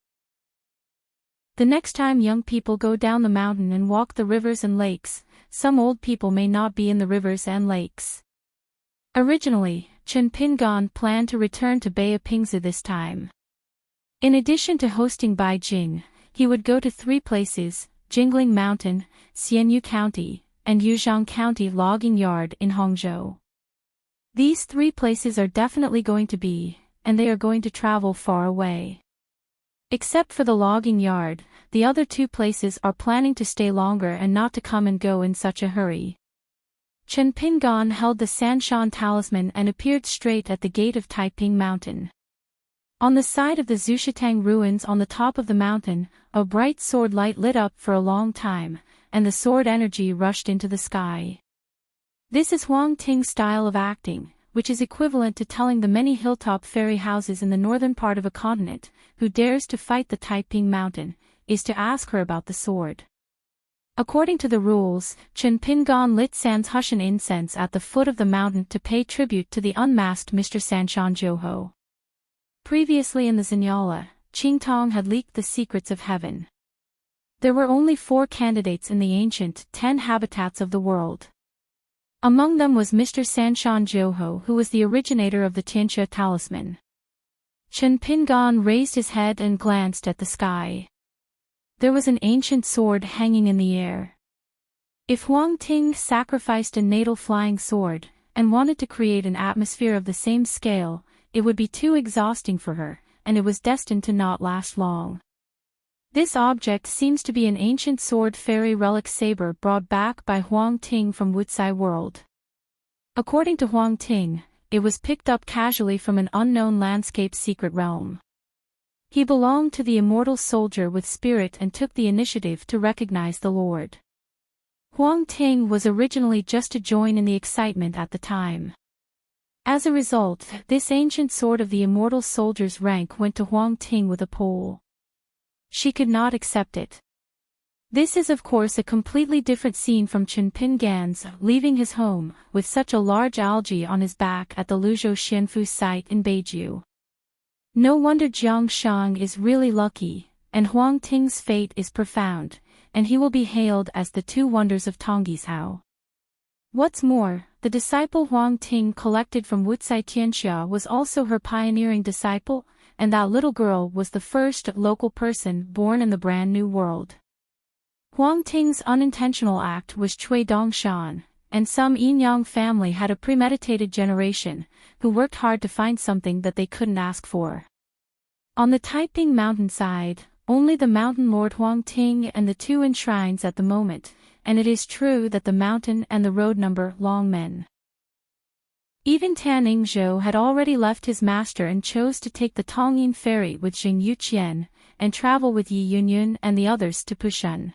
The next time young people go down the mountain and walk the rivers and lakes, some old people may not be in the rivers and lakes. Originally, Chen Pingan planned to return to Baya Pingzu this time. In addition to hosting Beijing, he would go to 3 places, Jingling Mountain, Xianyu County, and Yuzhang County Logging Yard in Hangzhou. These 3 places are definitely going to be, and they are going to travel far away. Except for the logging yard, the other 2 places are planning to stay longer and not to come and go in such a hurry. Chen Pingan held the Sanshan talisman and appeared straight at the gate of Taiping Mountain. On the side of the Zushitang ruins on the top of the mountain, a bright sword light lit up for a long time, and the sword energy rushed into the sky. This is Huang Ting's style of acting, which is equivalent to telling the many hilltop fairy houses in the northern part of a continent, who dares to fight the Taiping Mountain, is to ask her about the sword. According to the rules, Chen Pingan lit Sans Hushan incense at the foot of the mountain to pay tribute to the unmasked Mr. Sanshan Zhouho. Previously in the Zinala, Qingtong had leaked the secrets of heaven. There were only 4 candidates in the ancient 10 habitats of the world. Among them was Mr. Sanshan Zhouho, who was the originator of the Tianxia talisman. Chen Pingan raised his head and glanced at the sky. There was an ancient sword hanging in the air. If Huang Ting sacrificed a natal flying sword, and wanted to create an atmosphere of the same scale, it would be too exhausting for her, and it was destined to not last long. This object seems to be an ancient sword fairy relic saber brought back by Huang Ting from Wutsai world. According to Huang Ting, it was picked up casually from an unknown landscape secret realm. He belonged to the immortal soldier with spirit and took the initiative to recognize the Lord. Huang Ting was originally just to join in the excitement at the time. As a result, this ancient sword of the immortal soldier's rank went to Huang Ting with a pole. She could not accept it. This is of course a completely different scene from Chen Pingan's leaving his home with such a large algae on his back at the Luzhou Xianfu site in Beiju. No wonder Jiang Shang is really lucky, and Huang Ting's fate is profound, and he will be hailed as the 2 wonders of Tonggishao. What's more, the disciple Huang Ting collected from Wutsai Tianxia was also her pioneering disciple, and that little girl was the first local person born in the brand new world. Huang Ting's unintentional act was Chui Dongshan, and some Yinyang family had a premeditated generation, who worked hard to find something that they couldn't ask for. On the Taiping mountainside, only the mountain lord Huang Ting and the 2 enshrines at the moment, and it is true that the mountain and the road number long men. Even Tan Yingzhou had already left his master and chose to take the Tongyin ferry with Jing Yuqian, and travel with Yi Yunyun and the others to Pushan.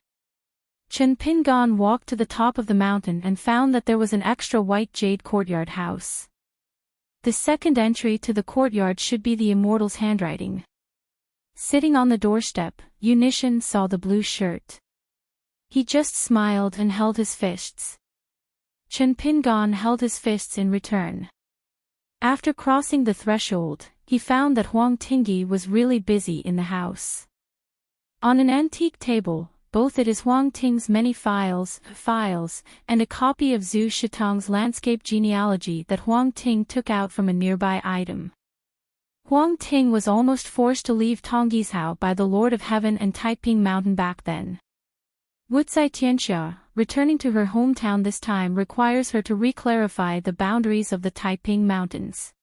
Chen Pingan walked to the top of the mountain and found that there was an extra white jade courtyard house. The second entry to the courtyard should be the immortal's handwriting. Sitting on the doorstep, Yunishin saw the blue shirt. He just smiled and held his fists. Chen Pingan held his fists in return. After crossing the threshold, he found that Huang Tingyi was really busy in the house. On an antique table, both it is Huang Ting's many files, and a copy of Zhu Shitang's landscape genealogy that Huang Ting took out from a nearby item. Huang Ting was almost forced to leave Tongzhou by the Lord of Heaven and Taiping Mountain back then. Wucai Tianxia, returning to her hometown this time, requires her to reclarify the boundaries of the Taiping Mountains.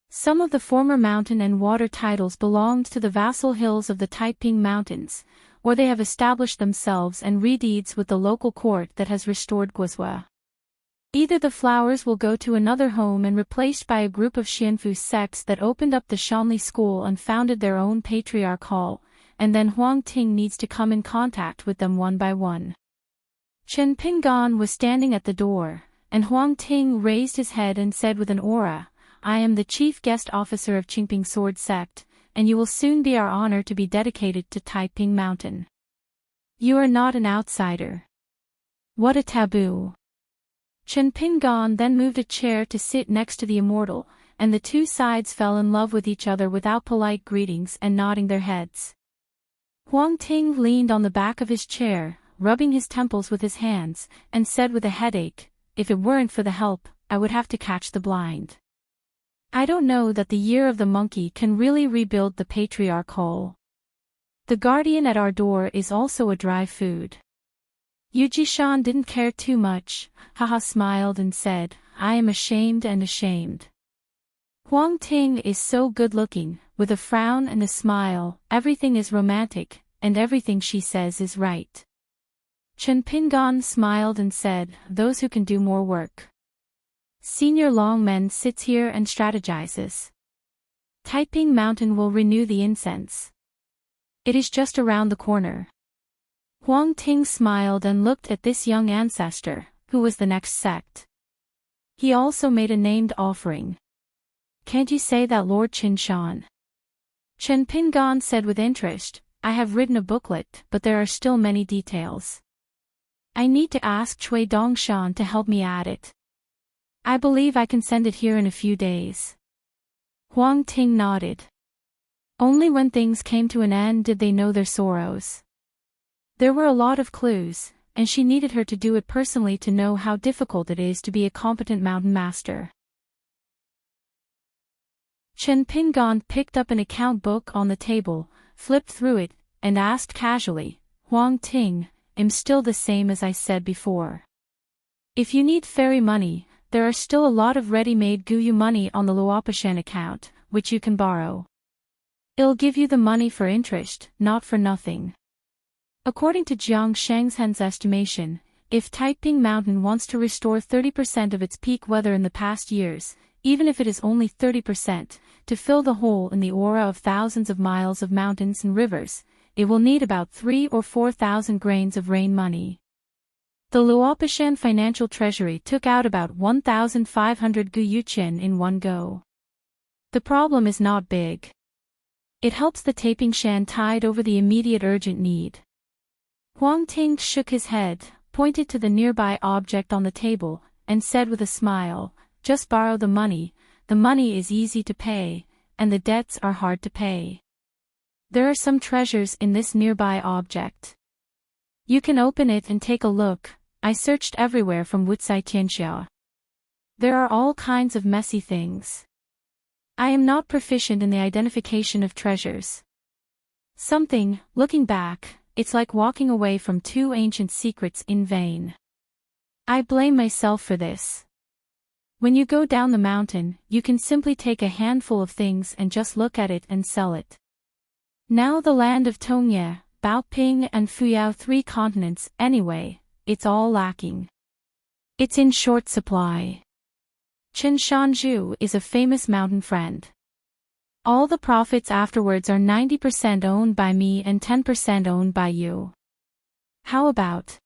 Some of the former mountain and water titles belonged to the vassal hills of the Taiping Mountains, or they have established themselves and redeeds with the local court that has restored Guizhou. Either the flowers will go to another home and replaced by a group of Xianfu sects that opened up the Shanli school and founded their own patriarch hall, and then Huang Ting needs to come in contact with them one by one. Chen Pingan was standing at the door, and Huang Ting raised his head and said with an aura, "I am the chief guest officer of Qingping Sword Sect, and you will soon be our honor to be dedicated to Taiping Mountain. You are not an outsider. What a taboo." Chen Pingan then moved a chair to sit next to the immortal, and the two sides fell in love with each other without polite greetings and nodding their heads. Huang Ting leaned on the back of his chair, rubbing his temples with his hands, and said with a headache, "If it weren't for the help, I would have to catch the blind. I don't know that the year of the monkey can really rebuild the patriarch hole. The guardian at our door is also a dry food." Yujishan didn't care too much, smiled and said, "I am ashamed and ashamed." Huang Ting is so good-looking, with a frown and a smile, everything is romantic, and everything she says is right. Chen Pingan smiled and said, "Those who can do more work. Senior Longmen sits here and strategizes. Taiping Mountain will renew the incense. It is just around the corner." Huang Ting smiled and looked at this young ancestor, who was the next sect. He also made a named offering. "Can't you say that, Lord Qinshan?" Chen Pingan said with interest, "I have written a booklet, but there are still many details. I need to ask Cui Dongshan to help me add it. I believe I can send it here in a few days." Huang Ting nodded. Only when things came to an end did they know their sorrows. There were a lot of clues, and she needed her to do it personally to know how difficult it is to be a competent mountain master. Chen Pingan picked up an account book on the table, flipped through it, and asked casually, "Huang Ting, I'm still the same as I said before. If you need ferry money, there are still a lot of ready-made Guyu money on the Luopashan account, which you can borrow. It'll give you the money for interest, not for nothing." According to Jiang Shengzhen's estimation, if Taiping Mountain wants to restore 30% of its peak weather in the past years, even if it is only 30%, to fill the hole in the aura of thousands of miles of mountains and rivers, it will need about 3,000 or 4,000 grains of rain money. The Luopashan Financial Treasury took out about 1,500 Guyuqian in one go. The problem is not big. It helps the Tapingshan tide over the immediate urgent need. Huang Ting shook his head, pointed to the nearby object on the table, and said with a smile, "Just borrow the money is easy to pay, and the debts are hard to pay. There are some treasures in this nearby object. You can open it and take a look. I searched everywhere from Wucai Tianxia. There are all kinds of messy things. I am not proficient in the identification of treasures. Looking back, it's like walking away from two ancient secrets in vain. I blame myself for this. When you go down the mountain, you can simply take a handful of things and just look at it and sell it. Now the land of Tongye, Baoping and Fuyao, 3 continents, anyway, it's all lacking. It's in short supply. Chen Shanzhu is a famous mountain friend. All the profits afterwards are 90% owned by me and 10% owned by you. How about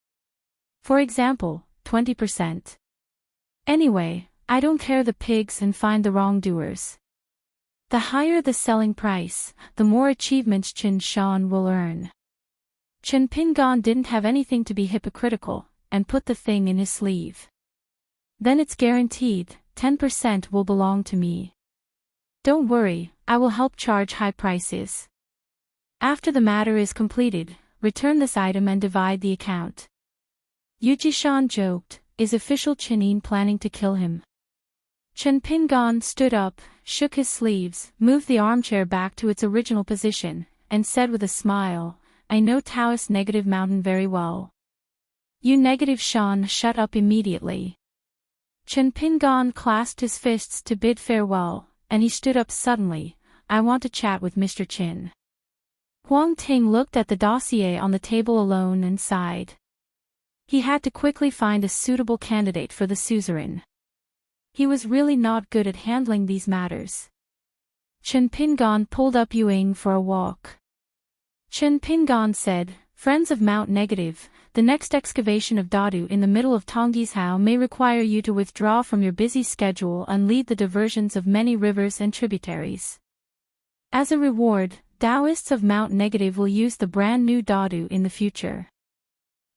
For example, 20%. Anyway, I don't care the pigs and find the wrongdoers. The higher the selling price, the more achievements Chen Shan will earn. Chen Pingan didn't have anything to be hypocritical, and put the thing in his sleeve. Then it's guaranteed, 10% will belong to me. Don't worry, I will help charge high prices. After the matter is completed, return this item and divide the account. Yu Jishan joked, is official Chen Yin planning to kill him? Chen Pingan stood up, shook his sleeves, moved the armchair back to its original position, and said with a smile, I know Taoist Negative Mountain very well. You Negative Shan, shut up immediately. Chen Pingan clasped his fists to bid farewell, and he stood up suddenly, I want to chat with Mr. Qin. Huang Ting looked at the dossier on the table alone and sighed. He had to quickly find a suitable candidate for the suzerain. He was really not good at handling these matters. Chen Pingan pulled up Yuing for a walk. Chen Pingan said, Friends of Mount Negative, the next excavation of Dadu in the middle of Tonggishao may require you to withdraw from your busy schedule and lead the diversions of many rivers and tributaries. As a reward, Taoists of Mount Negative will use the brand new Dadu in the future.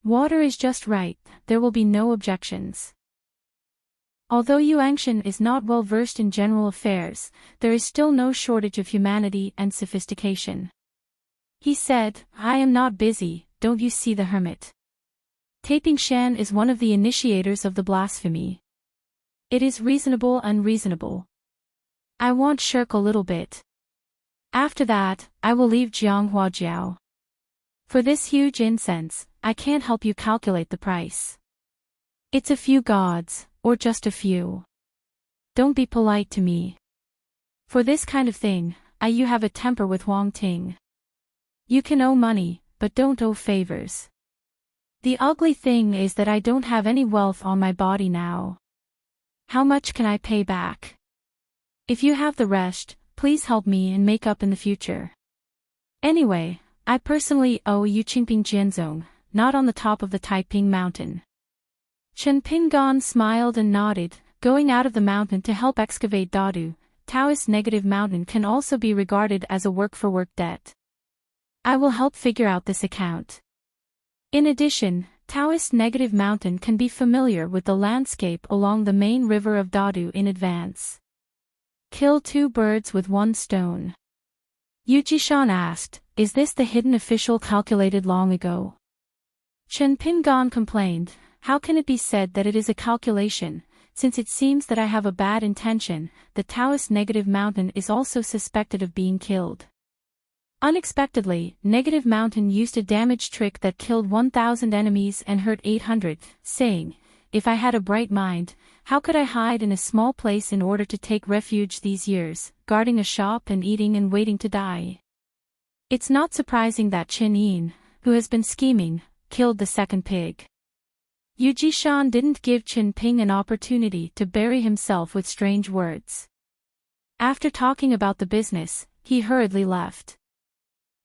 Water is just right, there will be no objections. Although Yuangshan is not well versed in general affairs, there is still no shortage of humanity and sophistication. He said, I am not busy, don't you see the hermit? Taiping Shan is one of the initiators of the blasphemy. It is reasonable unreasonable. I want shirk a little bit. After that, I will leave Jianghuajiao. For this huge incense, I can't help you calculate the price. It's a few gods, or just a few. Don't be polite to me. For this kind of thing, you have a temper with Huang Ting. You can owe money, but don't owe favors. The ugly thing is that I don't have any wealth on my body now. How much can I pay back? If you have the rest, please help me and make up in the future. Anyway, I personally owe you Qingping Jianzong, not on the top of the Taiping Mountain. Chen Pingan smiled and nodded, going out of the mountain to help excavate Dadu. Taoist Negative Mountain can also be regarded as a work-for-work debt. I will help figure out this account. In addition, Taoist Negative Mountain can be familiar with the landscape along the main river of Dadu in advance. Kill two birds with one stone. Yu Jishan asked, is this the hidden official calculated long ago? Chen Pingan complained, how can it be said that it is a calculation, since it seems that I have a bad intention? The Taoist Negative Mountain is also suspected of being killed. Unexpectedly, Negative Mountain used a damage trick that killed 1,000 enemies and hurt 800, saying, if I had a bright mind, how could I hide in a small place in order to take refuge these years, guarding a shop and eating and waiting to die? It's not surprising that Chen Yin, who has been scheming, killed the second pig. Yu Jishan didn't give Chen Ping an opportunity to bury himself with strange words. After talking about the business, he hurriedly left.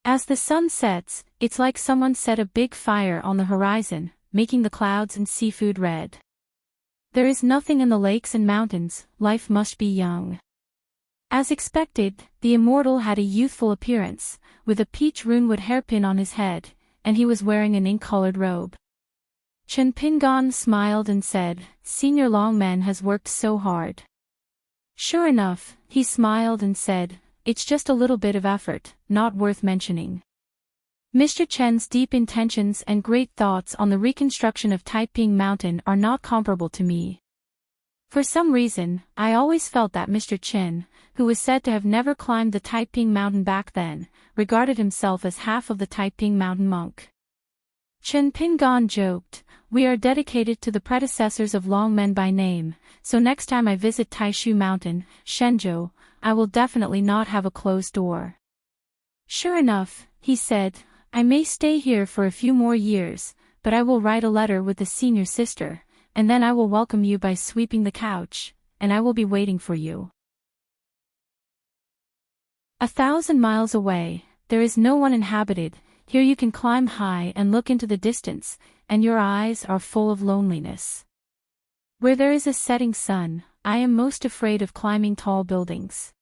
As the sun sets, it's like someone set a big fire on the horizon, making the clouds and seafood red. There is nothing in the lakes and mountains, life must be young. As expected, the immortal had a youthful appearance, with a peach runewood hairpin on his head, and he was wearing an ink-colored robe. Chen Pingan smiled and said, Senior Longman has worked so hard. Sure enough, he smiled and said, it's just a little bit of effort, not worth mentioning. Mr. Chen's deep intentions and great thoughts on the reconstruction of Taiping Mountain are not comparable to me. For some reason, I always felt that Mr. Chen, who was said to have never climbed the Taiping Mountain back then, regarded himself as half of the Taiping Mountain monk. Chen Pingan joked, we are dedicated to the predecessors of Longmen by name, so next time I visit Taishu Mountain, Shenzhou, I will definitely not have a closed door. Sure enough, he said, I may stay here for a few more years, but I will write a letter with the senior sister, and then I will welcome you by sweeping the couch, and I will be waiting for you. 1,000 miles away, there is no one inhabited. Here you can climb high and look into the distance, and your eyes are full of loneliness. Where there is a setting sun, I am most afraid of climbing tall buildings.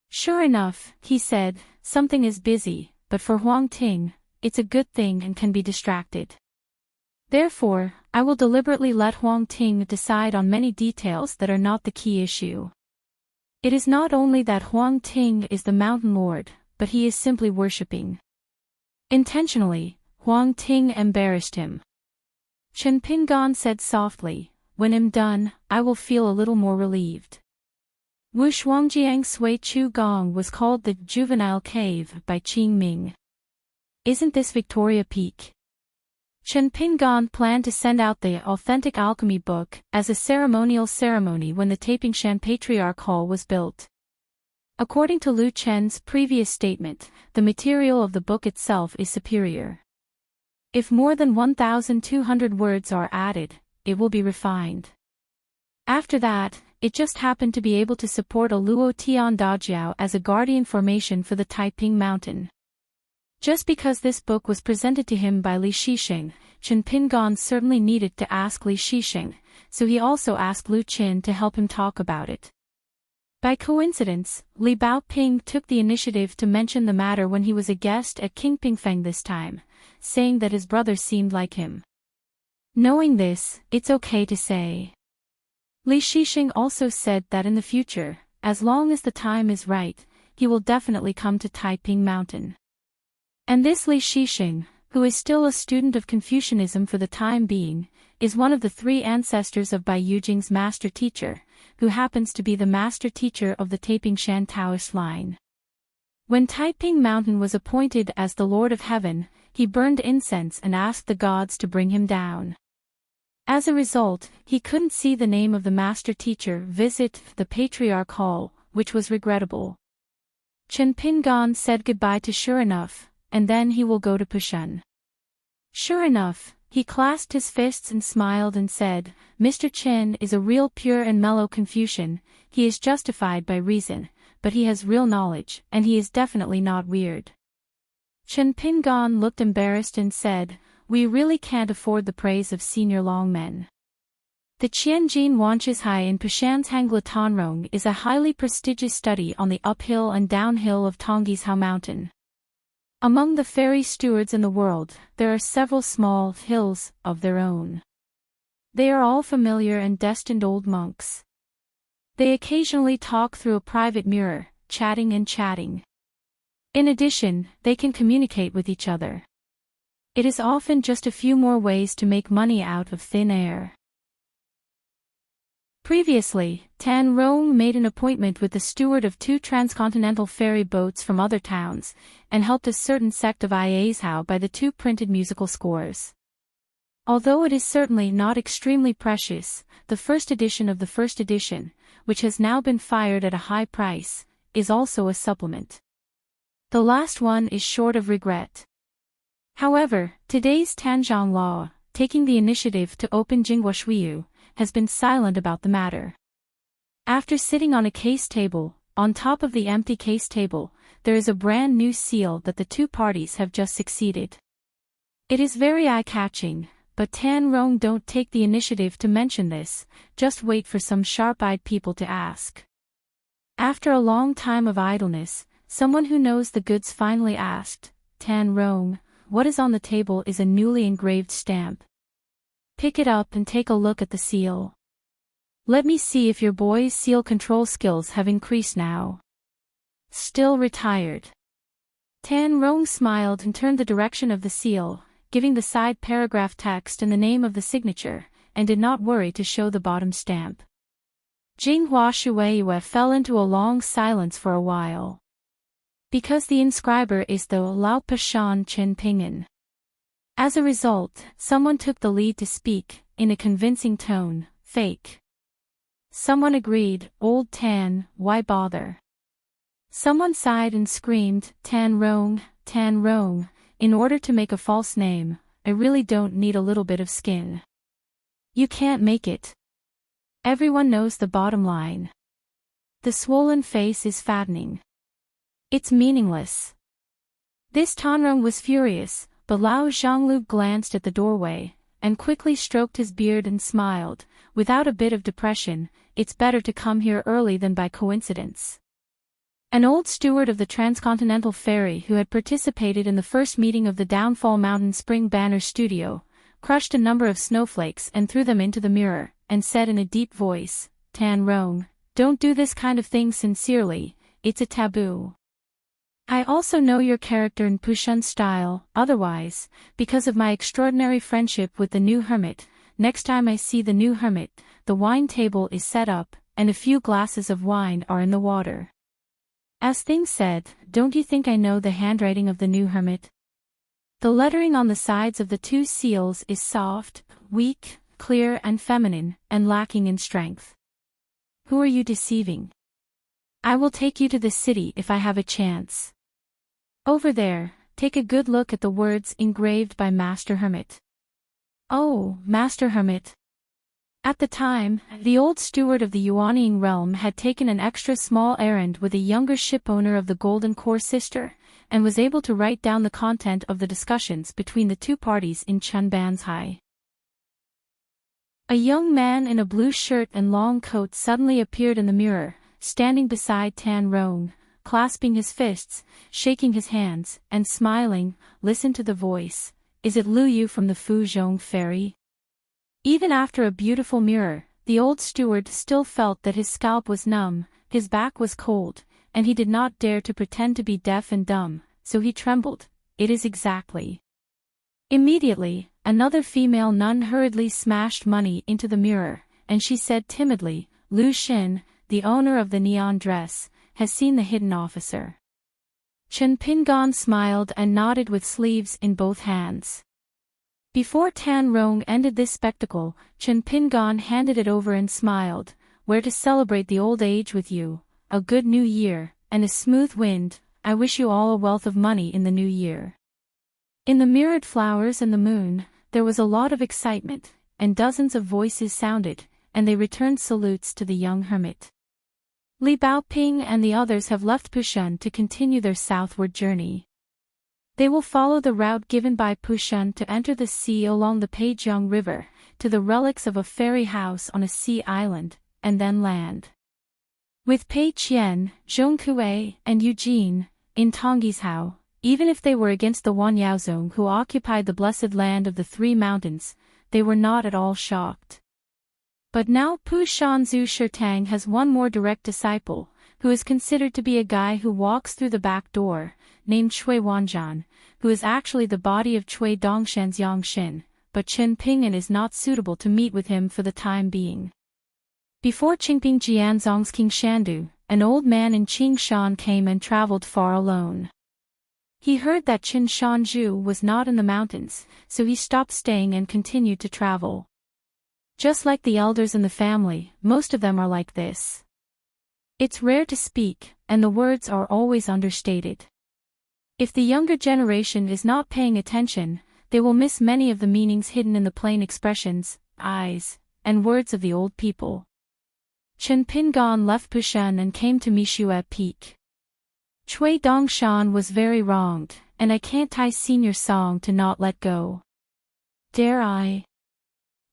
Sure enough, he said, something is busy, but for Huang Ting, it's a good thing and can be distracted. Therefore, I will deliberately let Huang Ting decide on many details that are not the key issue. It is not only that Huang Ting is the mountain lord, but he is simply worshipping. Intentionally, Huang Ting embarrassed him. Chen Pingan said softly, when I'm done, I will feel a little more relieved. Wu Shuangjiang Sui Chu Gong was called the Juvenile Cave by Qing Ming. Isn't this Victoria Peak? Chen Pingan planned to send out the authentic alchemy book as a ceremonial ceremony when the Tapingshan Patriarch Hall was built. According to Lu Chen's previous statement, the material of the book itself is superior. If more than 1,200 words are added, it will be refined. After that, it just happened to be able to support a Luo Tian Dajiao as a guardian formation for the Taiping Mountain. Just because this book was presented to him by Li Shisheng, Chen Pingan certainly needed to ask Li Shisheng, so he also asked Lu Qin to help him talk about it. By coincidence, Li Baoping took the initiative to mention the matter when he was a guest at King Pingfeng this time, saying that his brother seemed like him. Knowing this, it's okay to say. Li Shisheng also said that in the future, as long as the time is right, he will definitely come to Taiping Mountain. And this Li Shisheng, who is still a student of Confucianism for the time being, is one of the three ancestors of Bai Yujing's master teacher, who happens to be the master teacher of the Tapingshan Taoist line. When Taiping Mountain was appointed as the Lord of Heaven, he burned incense and asked the gods to bring him down. As a result, he couldn't see the name of the master teacher visit the Patriarch Hall, which was regrettable. Chen Pingan said goodbye to Sure Enough, and then he will go to Pushan. Sure enough, he clasped his fists and smiled and said, Mr. Chen is a real pure and mellow Confucian, he is justified by reason, but he has real knowledge, and he is definitely not weird. Chen Pingan looked embarrassed and said, we really can't afford the praise of senior longmen. The Qianjin Wanshishai in Pushan's Hangla Tanrong is a highly prestigious study on the uphill and downhill of Tonggishao Mountain. Among the ferry stewards in the world, there are several small hills of their own. They are all familiar and destined old monks. They occasionally talk through a private mirror, chatting and chatting. In addition, they can communicate with each other. It is often just a few more ways to make money out of thin air. Previously, Tan Rong made an appointment with the steward of 2 transcontinental ferry boats from other towns, and helped a certain sect of Iazhao by the 2 printed musical scores. Although it is certainly not extremely precious, the first edition of the first edition, which has now been fired at a high price, is also a supplement. The last one is short of regret. However, today's Tanzhong Law, taking the initiative to open Jinghua Shuiyu, has been silent about the matter. After sitting on a case table, on top of the empty case table, there is a brand new seal that the 2 parties have just succeeded. It is very eye-catching, but Tan Rong don't take the initiative to mention this, just wait for some sharp-eyed people to ask. After a long time of idleness, someone who knows the goods finally asked, Tan Rong, what is on the table is a newly engraved stamp. Pick it up and take a look at the seal. Let me see if your boy's seal control skills have increased now. Still retired. Tan Rong smiled and turned the direction of the seal, giving the side paragraph text and the name of the signature, and did not worry to show the bottom stamp. Jinghua Shuiyu fell into a long silence for a while. Because the inscriber is the Lao Pashan Chen Pingan. As a result, someone took the lead to speak, in a convincing tone, fake. Someone agreed, old Tan, why bother? Someone sighed and screamed, Tan Rong, in order to make a false name, I really don't need a little bit of skin. You can't make it. Everyone knows the bottom line. The swollen face is fattening. It's meaningless. This Tanrong was furious, but Lao Zhonglu glanced at the doorway, and quickly stroked his beard and smiled, without a bit of depression. It's better to come here early than by coincidence. An old steward of the transcontinental ferry who had participated in the first meeting of the Downfall Mountain Spring Banner Studio, crushed a number of snowflakes and threw them into the mirror, and said in a deep voice, "Tan Rong, don't do this kind of thing sincerely, it's a taboo. I also know your character in Pushun style, otherwise, because of my extraordinary friendship with the new hermit, next time I see the new hermit, the wine table is set up, and a few glasses of wine are in the water. As things said, don't you think I know the handwriting of the new hermit? The lettering on the sides of the two seals is soft, weak, clear and feminine, and lacking in strength. Who are you deceiving? I will take you to the city if I have a chance. Over there, take a good look at the words engraved by Master Hermit." "Oh, Master Hermit." At the time, the old steward of the Yuanying realm had taken an extra small errand with a younger shipowner of the Golden Core sister, and was able to write down the content of the discussions between the two parties in Chunbanzai. A young man in a blue shirt and long coat suddenly appeared in the mirror, standing beside Tan Rong, clasping his fists, shaking his hands, and smiling. "Listen to the voice. Is it Lu Yu from the Fuzhong ferry?" Even after a beautiful mirror, the old steward still felt that his scalp was numb, his back was cold, and he did not dare to pretend to be deaf and dumb, so he trembled. "It is exactly." Immediately, another female nun hurriedly smashed money into the mirror, and she said timidly, "Lu Xin, the owner of the neon dress, has seen the hidden officer." Chen Pingon smiled and nodded with sleeves in both hands. Before Tan Rong ended this spectacle, Chen Pingon handed it over and smiled, "Where to celebrate the old age with you, a good new year, and a smooth wind. I wish you all a wealth of money in the new year." In the mirrored flowers and the moon, there was a lot of excitement, and dozens of voices sounded, and they returned salutes to the young hermit. Li Baoping and the others have left Pushun to continue their southward journey. They will follow the route given by Pushun to enter the sea along the Peijiang River, to the relics of a fairy house on a sea island, and then land. With Pei Qian, Zhong Kue, and Eugene, in Tonggishao, even if they were against the Wan Yaozong who occupied the blessed land of the Three Mountains, they were not at all shocked. But now Pu Shanzu Shirtang has one more direct disciple, who is considered to be a guy who walks through the back door, named Chui Wanzhan, who is actually the body of Chui Dongshan's Yangshin, but Chen Ping'an is not suitable to meet with him for the time being. Before Qingping Jianzong's King Shandu, an old man in Qingshan came and traveled far alone. He heard that Qin Shanzhu was not in the mountains, so he stopped staying and continued to travel. Just like the elders in the family, most of them are like this. It's rare to speak, and the words are always understated. If the younger generation is not paying attention, they will miss many of the meanings hidden in the plain expressions, eyes, and words of the old people. Chen Pingon left Pushun and came to Mishue Peak. Chui Dongshan was very wronged, and I can't tie senior song to not let go. Dare I?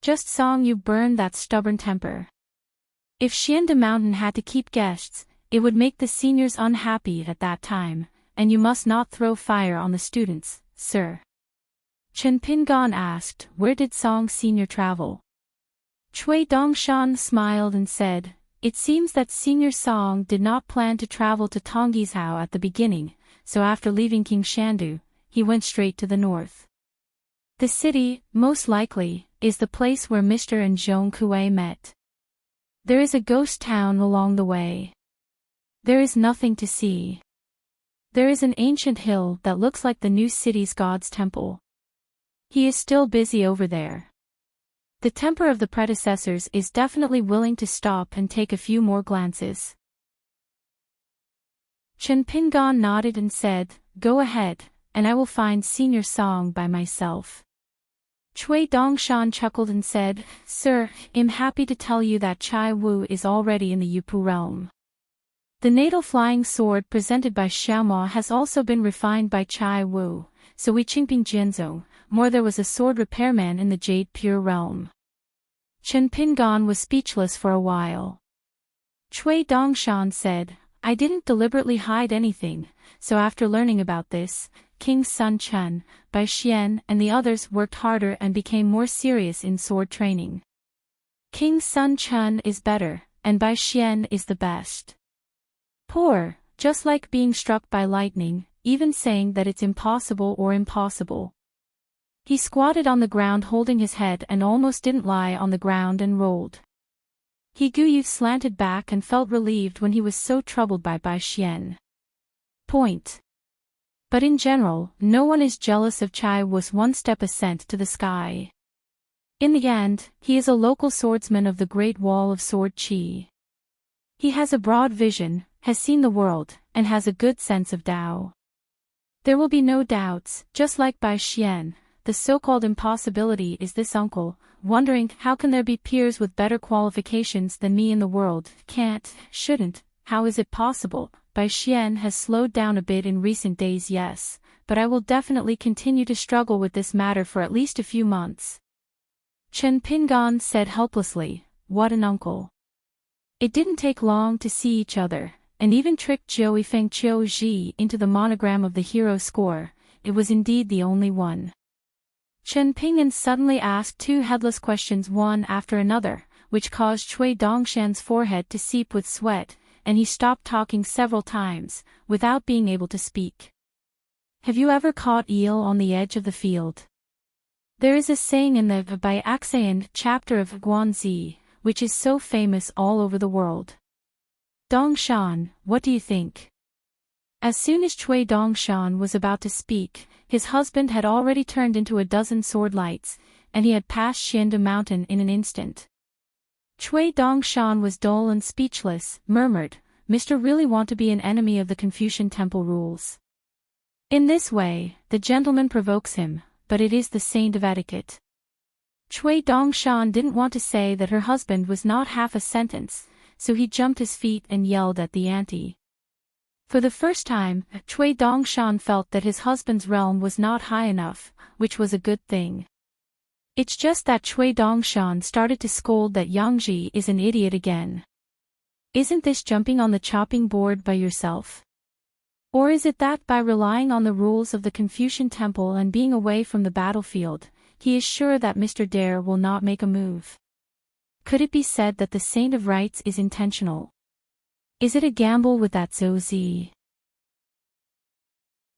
Just song you burn that stubborn temper. If Xianda Mountain had to keep guests, it would make the seniors unhappy at that time, and you must not throw fire on the students, sir. Chen Pingon asked, "Where did Song Senior travel?" Chui Dongshan smiled and said, "It seems that Senior Song did not plan to travel to Tonggishao at the beginning, so after leaving King Shandu, he went straight to the north. The city, most likely, is the place where Mr. and Zhong Kue met. There is a ghost town along the way. There is nothing to see. There is an ancient hill that looks like the new city's god's temple. He is still busy over there. The temper of the predecessors is definitely willing to stop and take a few more glances." Chen Pingon nodded and said, "Go ahead, and I will find Senior Song by myself." Chui Dongshan chuckled and said, "Sir, I'm happy to tell you that Chai Wu is already in the Yupu realm. The natal flying sword presented by Xiaomao has also been refined by Chai Wu, so we Qingping Jianzong, more there was a sword repairman in the Jade Pure realm. Chen Pingan was speechless for a while. Cui Dongshan said, I didn't deliberately hide anything, so after learning about this, King Sun Chen, Bai Xian and the others worked harder and became more serious in sword training. King Sun Chen is better, and Bai Xian is the best. Poor, just like being struck by lightning, even saying that it's impossible or impossible. He squatted on the ground holding his head and almost didn't lie on the ground and rolled. He Guyu slanted back and felt relieved when he was so troubled by Bai Xian. Point. But in general, no one is jealous of Chai was one step ascent to the sky. In the end, he is a local swordsman of the Great Wall of Sword Qi. He has a broad vision, has seen the world, and has a good sense of Tao. There will be no doubts, just like Bai Xian, the so-called impossibility is this uncle, wondering how can there be peers with better qualifications than me in the world, can't, shouldn't, how is it possible? Bai Xian has slowed down a bit in recent days, yes, but I will definitely continue to struggle with this matter for at least a few months. Chen Pingan said helplessly, what an uncle. It didn't take long to see each other, and even tricked Jiu Feng Qiu Ji into the monogram of the hero score, it was indeed the only one. Chen Pingan suddenly asked two headless questions one after another, which caused Cui Dongshan's forehead to seep with sweat, and he stopped talking several times, without being able to speak. Have you ever caught eel on the edge of the field? There is a saying in the Bai Axayan chapter of Guanzi, which is so famous all over the world. Dongshan, what do you think? As soon as Cui Dongshan was about to speak, his husband had already turned into a dozen sword lights, and he had passed Xiandu Mountain in an instant. Cui Dongshan was dull and speechless, murmured, Mr. really want to be an enemy of the Confucian temple rules. In this way, the gentleman provokes him, but it is the saint of etiquette. Cui Dongshan didn't want to say that her husband was not half a sentence, so he jumped his feet and yelled at the auntie. For the first time, Cui Dongshan felt that his husband's realm was not high enough, which was a good thing. It's just that Cui Dongshan started to scold that Yangji is an idiot again. Isn't this jumping on the chopping board by yourself? Or is it that by relying on the rules of the Confucian temple and being away from the battlefield, he is sure that Mr. Dare will not make a move? Could it be said that the Saint of Rights is intentional? Is it a gamble with that Zhou?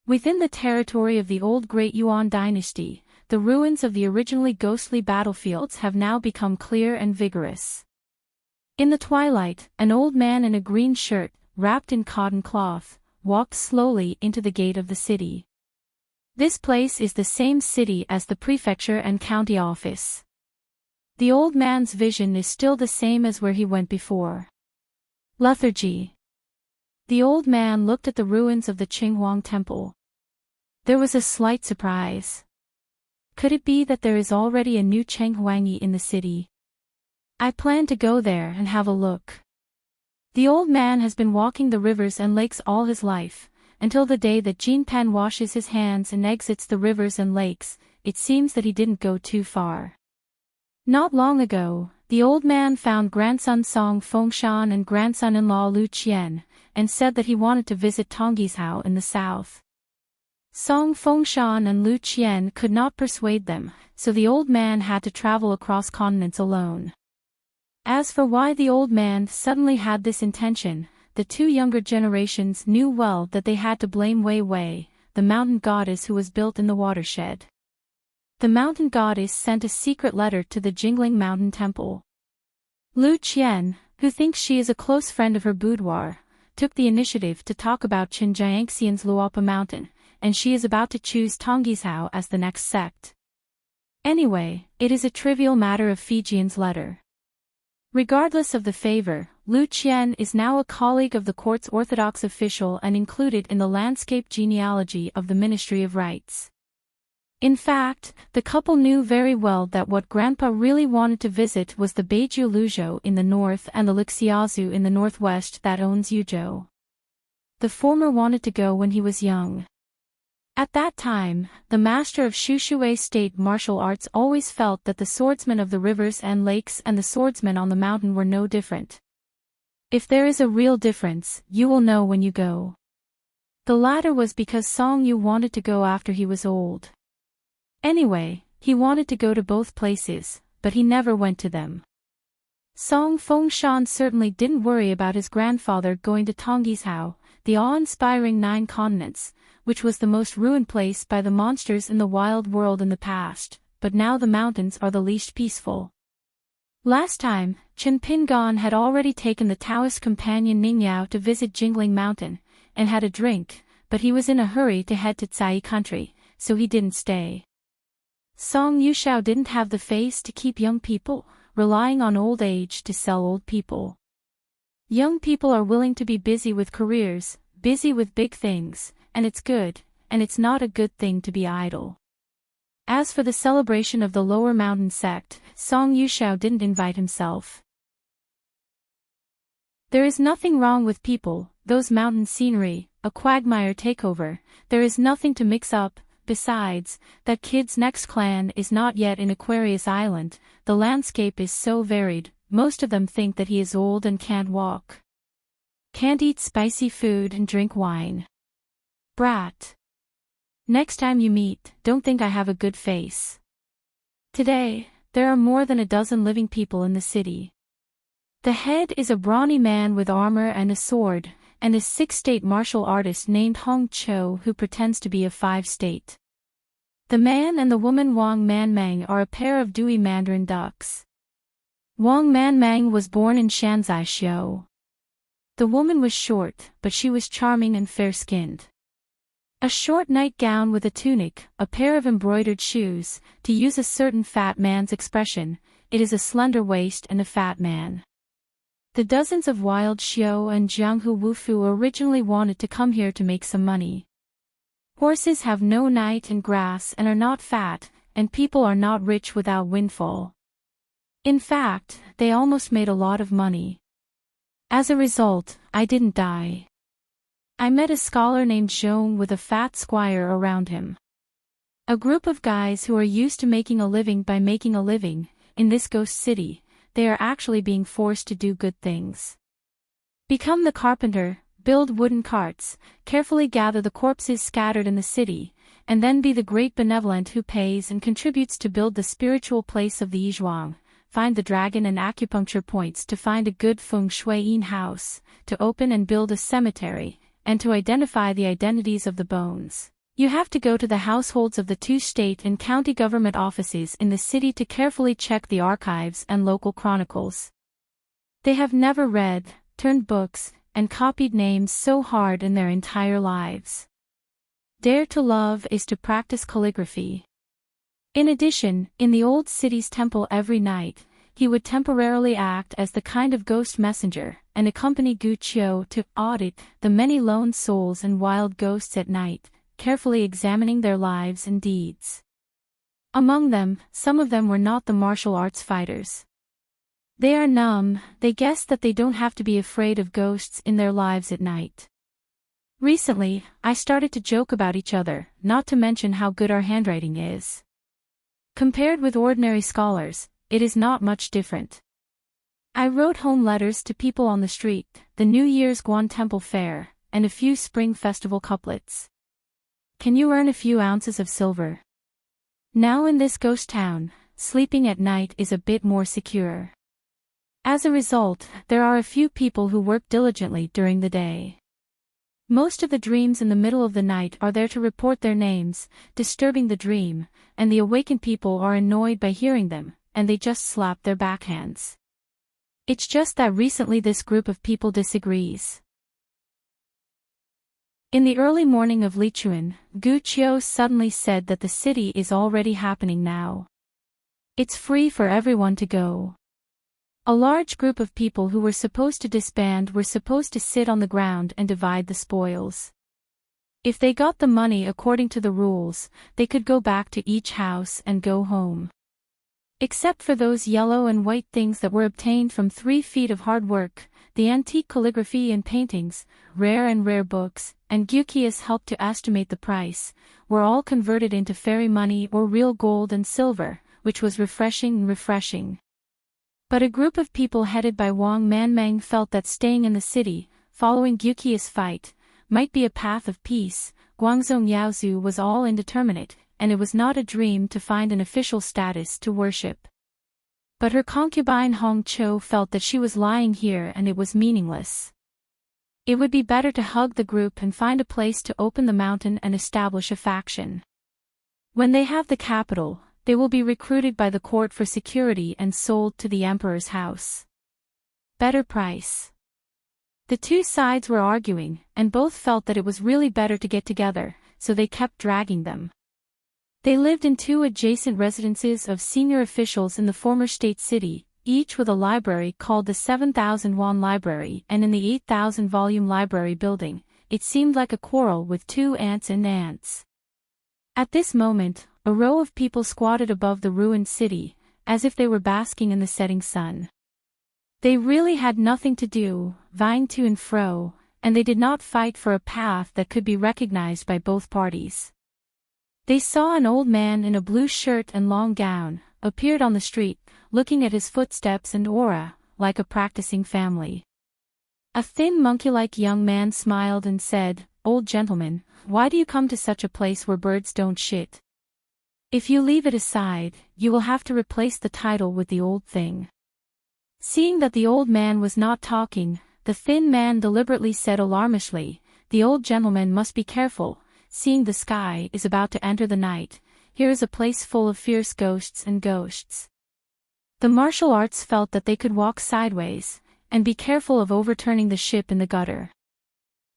Within the territory of the old Great Yuan dynasty, the ruins of the originally ghostly battlefields have now become clear and vigorous. In the twilight, an old man in a green shirt, wrapped in cotton cloth, walked slowly into the gate of the city. This place is the same city as the prefecture and county office. The old man's vision is still the same as where he went before. Lethargy. The old man looked at the ruins of the Qinghuang temple. There was a slight surprise. Could it be that there is already a new Chenghuangyi in the city? I plan to go there and have a look. The old man has been walking the rivers and lakes all his life, until the day that Jin Pan washes his hands and exits the rivers and lakes. It seems that he didn't go too far. Not long ago, the old man found grandson Song Fengshan and grandson-in-law Lu Qian, and said that he wanted to visit Tonggishao in the south. Song Fengshan and Lu Qian could not persuade them, so the old man had to travel across continents alone. As for why the old man suddenly had this intention, the two younger generations knew well that they had to blame Wei Wei, the mountain goddess who was built in the watershed. The mountain goddess sent a secret letter to the Jingling Mountain Temple. Lu Qian, who thinks she is a close friend of her boudoir, took the initiative to talk about Qinjiangxian's Luopa Mountain, and she is about to choose Tonggishao as the next sect. Anyway, it is a trivial matter of Fijian's letter. Regardless of the favor, Lu Qian is now a colleague of the court's orthodox official and included in the landscape genealogy of the Ministry of Rights. In fact, the couple knew very well that what Grandpa really wanted to visit was the Beiju Luzhou in the north and the Lixiazu in the northwest that owns Yuzhou. The former wanted to go when he was young. At that time, the master of Shushui state martial arts always felt that the swordsmen of the rivers and lakes and the swordsmen on the mountain were no different. If there is a real difference, you will know when you go. The latter was because Song Yu wanted to go after he was old. Anyway, he wanted to go to both places, but he never went to them. Song Fengshan certainly didn't worry about his grandfather going to Tonggishao, the awe-inspiring 9 continents, which was the most ruined place by the monsters in the wild world in the past, but now the mountains are the least peaceful. Last time, Chen Pingan had already taken the Taoist companion Ningyao to visit Jingling Mountain, and had a drink, but he was in a hurry to head to Cai country, so he didn't stay. Song Yushao didn't have the face to keep young people, relying on old age to sell old people. Young people are willing to be busy with careers, busy with big things, and it's good, and it's not a good thing to be idle. As for the celebration of the Lower Mountain sect, Song Yushao didn't invite himself. There is nothing wrong with people, those mountain scenery, a quagmire takeover, there is nothing to mix up. Besides, that kid's next clan is not yet in Aquarius Island, the landscape is so varied, most of them think that he is old and can't walk. Can't eat spicy food and drink wine. Brat. Next time you meet, don't think I have a good face. Today, there are more than a dozen living people in the city. The head is a brawny man with armor and a sword, and a 6-state martial artist named Hong Cho who pretends to be a 5-state. The man and the woman Wang Manmang are a pair of dewy mandarin ducks. Wang Manmang was born in Shanzai Xiu. The woman was short, but she was charming and fair-skinned. A short nightgown with a tunic, a pair of embroidered shoes, to use a certain fat man's expression, it is a slender waist and a fat man. The dozens of wild Xiu and Jianghu Wufu originally wanted to come here to make some money. Horses have no night and grass and are not fat, and people are not rich without windfall. In fact, they almost made a lot of money. As a result, I didn't die. I met a scholar named Zhong with a fat squire around him. A group of guys who are used to making a living by making a living, in this ghost city, they are actually being forced to do good things. Become the carpenter, build wooden carts, carefully gather the corpses scattered in the city, and then be the great benevolent who pays and contributes to build the spiritual place of the Yizhuang, find the dragon and acupuncture points to find a good feng shui-yin house, to open and build a cemetery, and to identify the identities of the bones. You have to go to the households of the 2 state and county government offices in the city to carefully check the archives and local chronicles. They have never read, turned books, and copied names so hard in their entire lives. Dare to love is to practice calligraphy. In addition, in the old city's temple every night, he would temporarily act as the kind of ghost messenger, and accompany Gu Qiu to audit the many lone souls and wild ghosts at night, carefully examining their lives and deeds. Among them, some of them were not the martial arts fighters. They are numb, they guess that they don't have to be afraid of ghosts in their lives at night. Recently, I started to joke about each other, not to mention how good our handwriting is. Compared with ordinary scholars, it is not much different. I wrote home letters to people on the street, the New Year's Guan Temple Fair, and a few Spring Festival couplets. Can you earn a few ounces of silver? Now in this ghost town, sleeping at night is a bit more secure. As a result, there are a few people who work diligently during the day. Most of the dreams in the middle of the night are there to report their names, disturbing the dream, and the awakened people are annoyed by hearing them, and they just slap their backhands. It's just that recently this group of people disagrees. In the early morning of Lichuan, Gu Qiu suddenly said that the city is already happening now. It's free for everyone to go. A large group of people who were supposed to disband were supposed to sit on the ground and divide the spoils. If they got the money according to the rules, they could go back to each house and go home. Except for those yellow and white things that were obtained from 3 feet of hard work, the antique calligraphy and paintings, rare books, and Gyukius helped to estimate the price, were all converted into fairy money or real gold and silver, which was refreshing. But a group of people headed by Wang Manmang felt that staying in the city, following Gyukius' fight, might be a path of peace. Guangzhou Yaozu was all indeterminate, and it was not a dream to find an official status to worship. But her concubine Hong Cho felt that she was lying here and it was meaningless. It would be better to hug the group and find a place to open the mountain and establish a faction. When they have the capital, they will be recruited by the court for security and sold to the emperor's house. Better price. The two sides were arguing, and both felt that it was really better to get together, so they kept dragging them. They lived in two adjacent residences of senior officials in the former state city, each with a library called the 7,000 Won Library, and in the 8,000-volume library building, it seemed like a quarrel with two ants and ants. At this moment, a row of people squatted above the ruined city, as if they were basking in the setting sun. They really had nothing to do, vying to and fro, and they did not fight for a path that could be recognized by both parties. They saw an old man in a blue shirt and long gown, appeared on the street, looking at his footsteps and aura, like a practicing family. A thin monkey-like young man smiled and said, "Old gentleman, why do you come to such a place where birds don't shit? If you leave it aside, you will have to replace the title with the old thing." Seeing that the old man was not talking, the thin man deliberately said alarmishly, "The old gentleman must be careful, seeing the sky is about to enter the night. Here is a place full of fierce ghosts and ghosts." The martial arts felt that they could walk sideways, and be careful of overturning the ship in the gutter.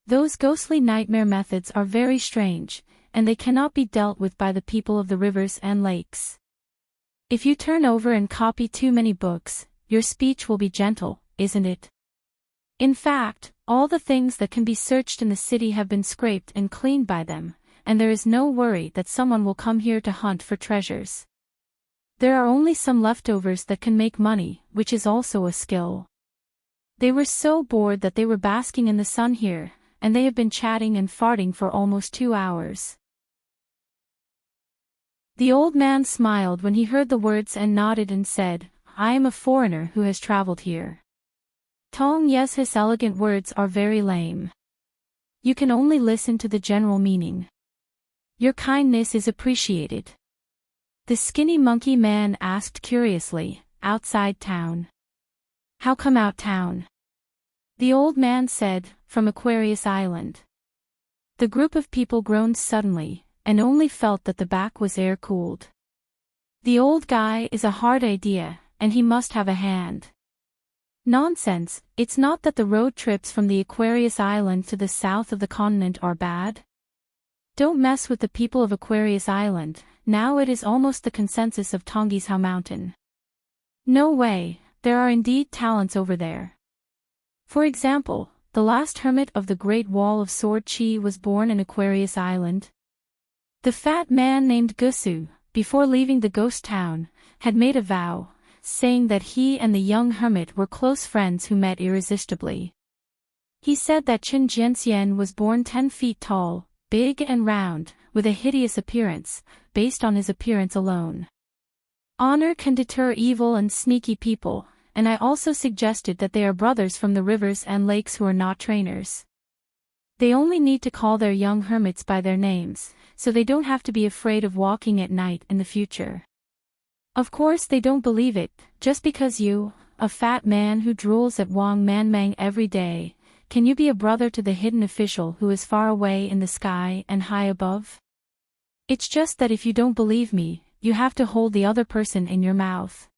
Those ghostly nightmare methods are very strange, and they cannot be dealt with by the people of the rivers and lakes. If you turn over and copy too many books, your speech will be gentle, isn't it? In fact, all the things that can be searched in the city have been scraped and cleaned by them, and there is no worry that someone will come here to hunt for treasures. There are only some leftovers that can make money, which is also a skill. They were so bored that they were basking in the sun here, and they have been chatting and farting for almost 2 hours. The old man smiled when he heard the words and nodded and said, "I am a foreigner who has traveled here. Tong yes, his elegant words are very lame. You can only listen to the general meaning. Your kindness is appreciated." The skinny monkey man asked curiously, "Outside town?" "How come out town?" The old man said, "From Aquarius Island." The group of people groaned suddenly, and only felt that the back was air-cooled. The old guy is a hard idea, and he must have a hand. Nonsense, it's not that the road trips from the Aquarius Island to the south of the continent are bad. Don't mess with the people of Aquarius Island, now it is almost the consensus of Tongisao Mountain. No way, there are indeed talents over there. For example, the last hermit of the Great Wall of Sword Chi was born in Aquarius Island. The fat man named Gusu, before leaving the ghost town, had made a vow, saying that he and the young hermit were close friends who met irresistibly. He said that Chen Jianxian was born 10 feet tall, big and round, with a hideous appearance, based on his appearance alone. Honor can deter evil and sneaky people, and I also suggested that they are brothers from the rivers and lakes who are not trainers. They only need to call their young hermits by their names, so they don't have to be afraid of walking at night in the future. Of course they don't believe it, just because you, a fat man who drools at Wang Manmang every day, can you be a brother to the hidden official who is far away in the sky and high above? It's just that if you don't believe me, you have to hold the other person in your mouth.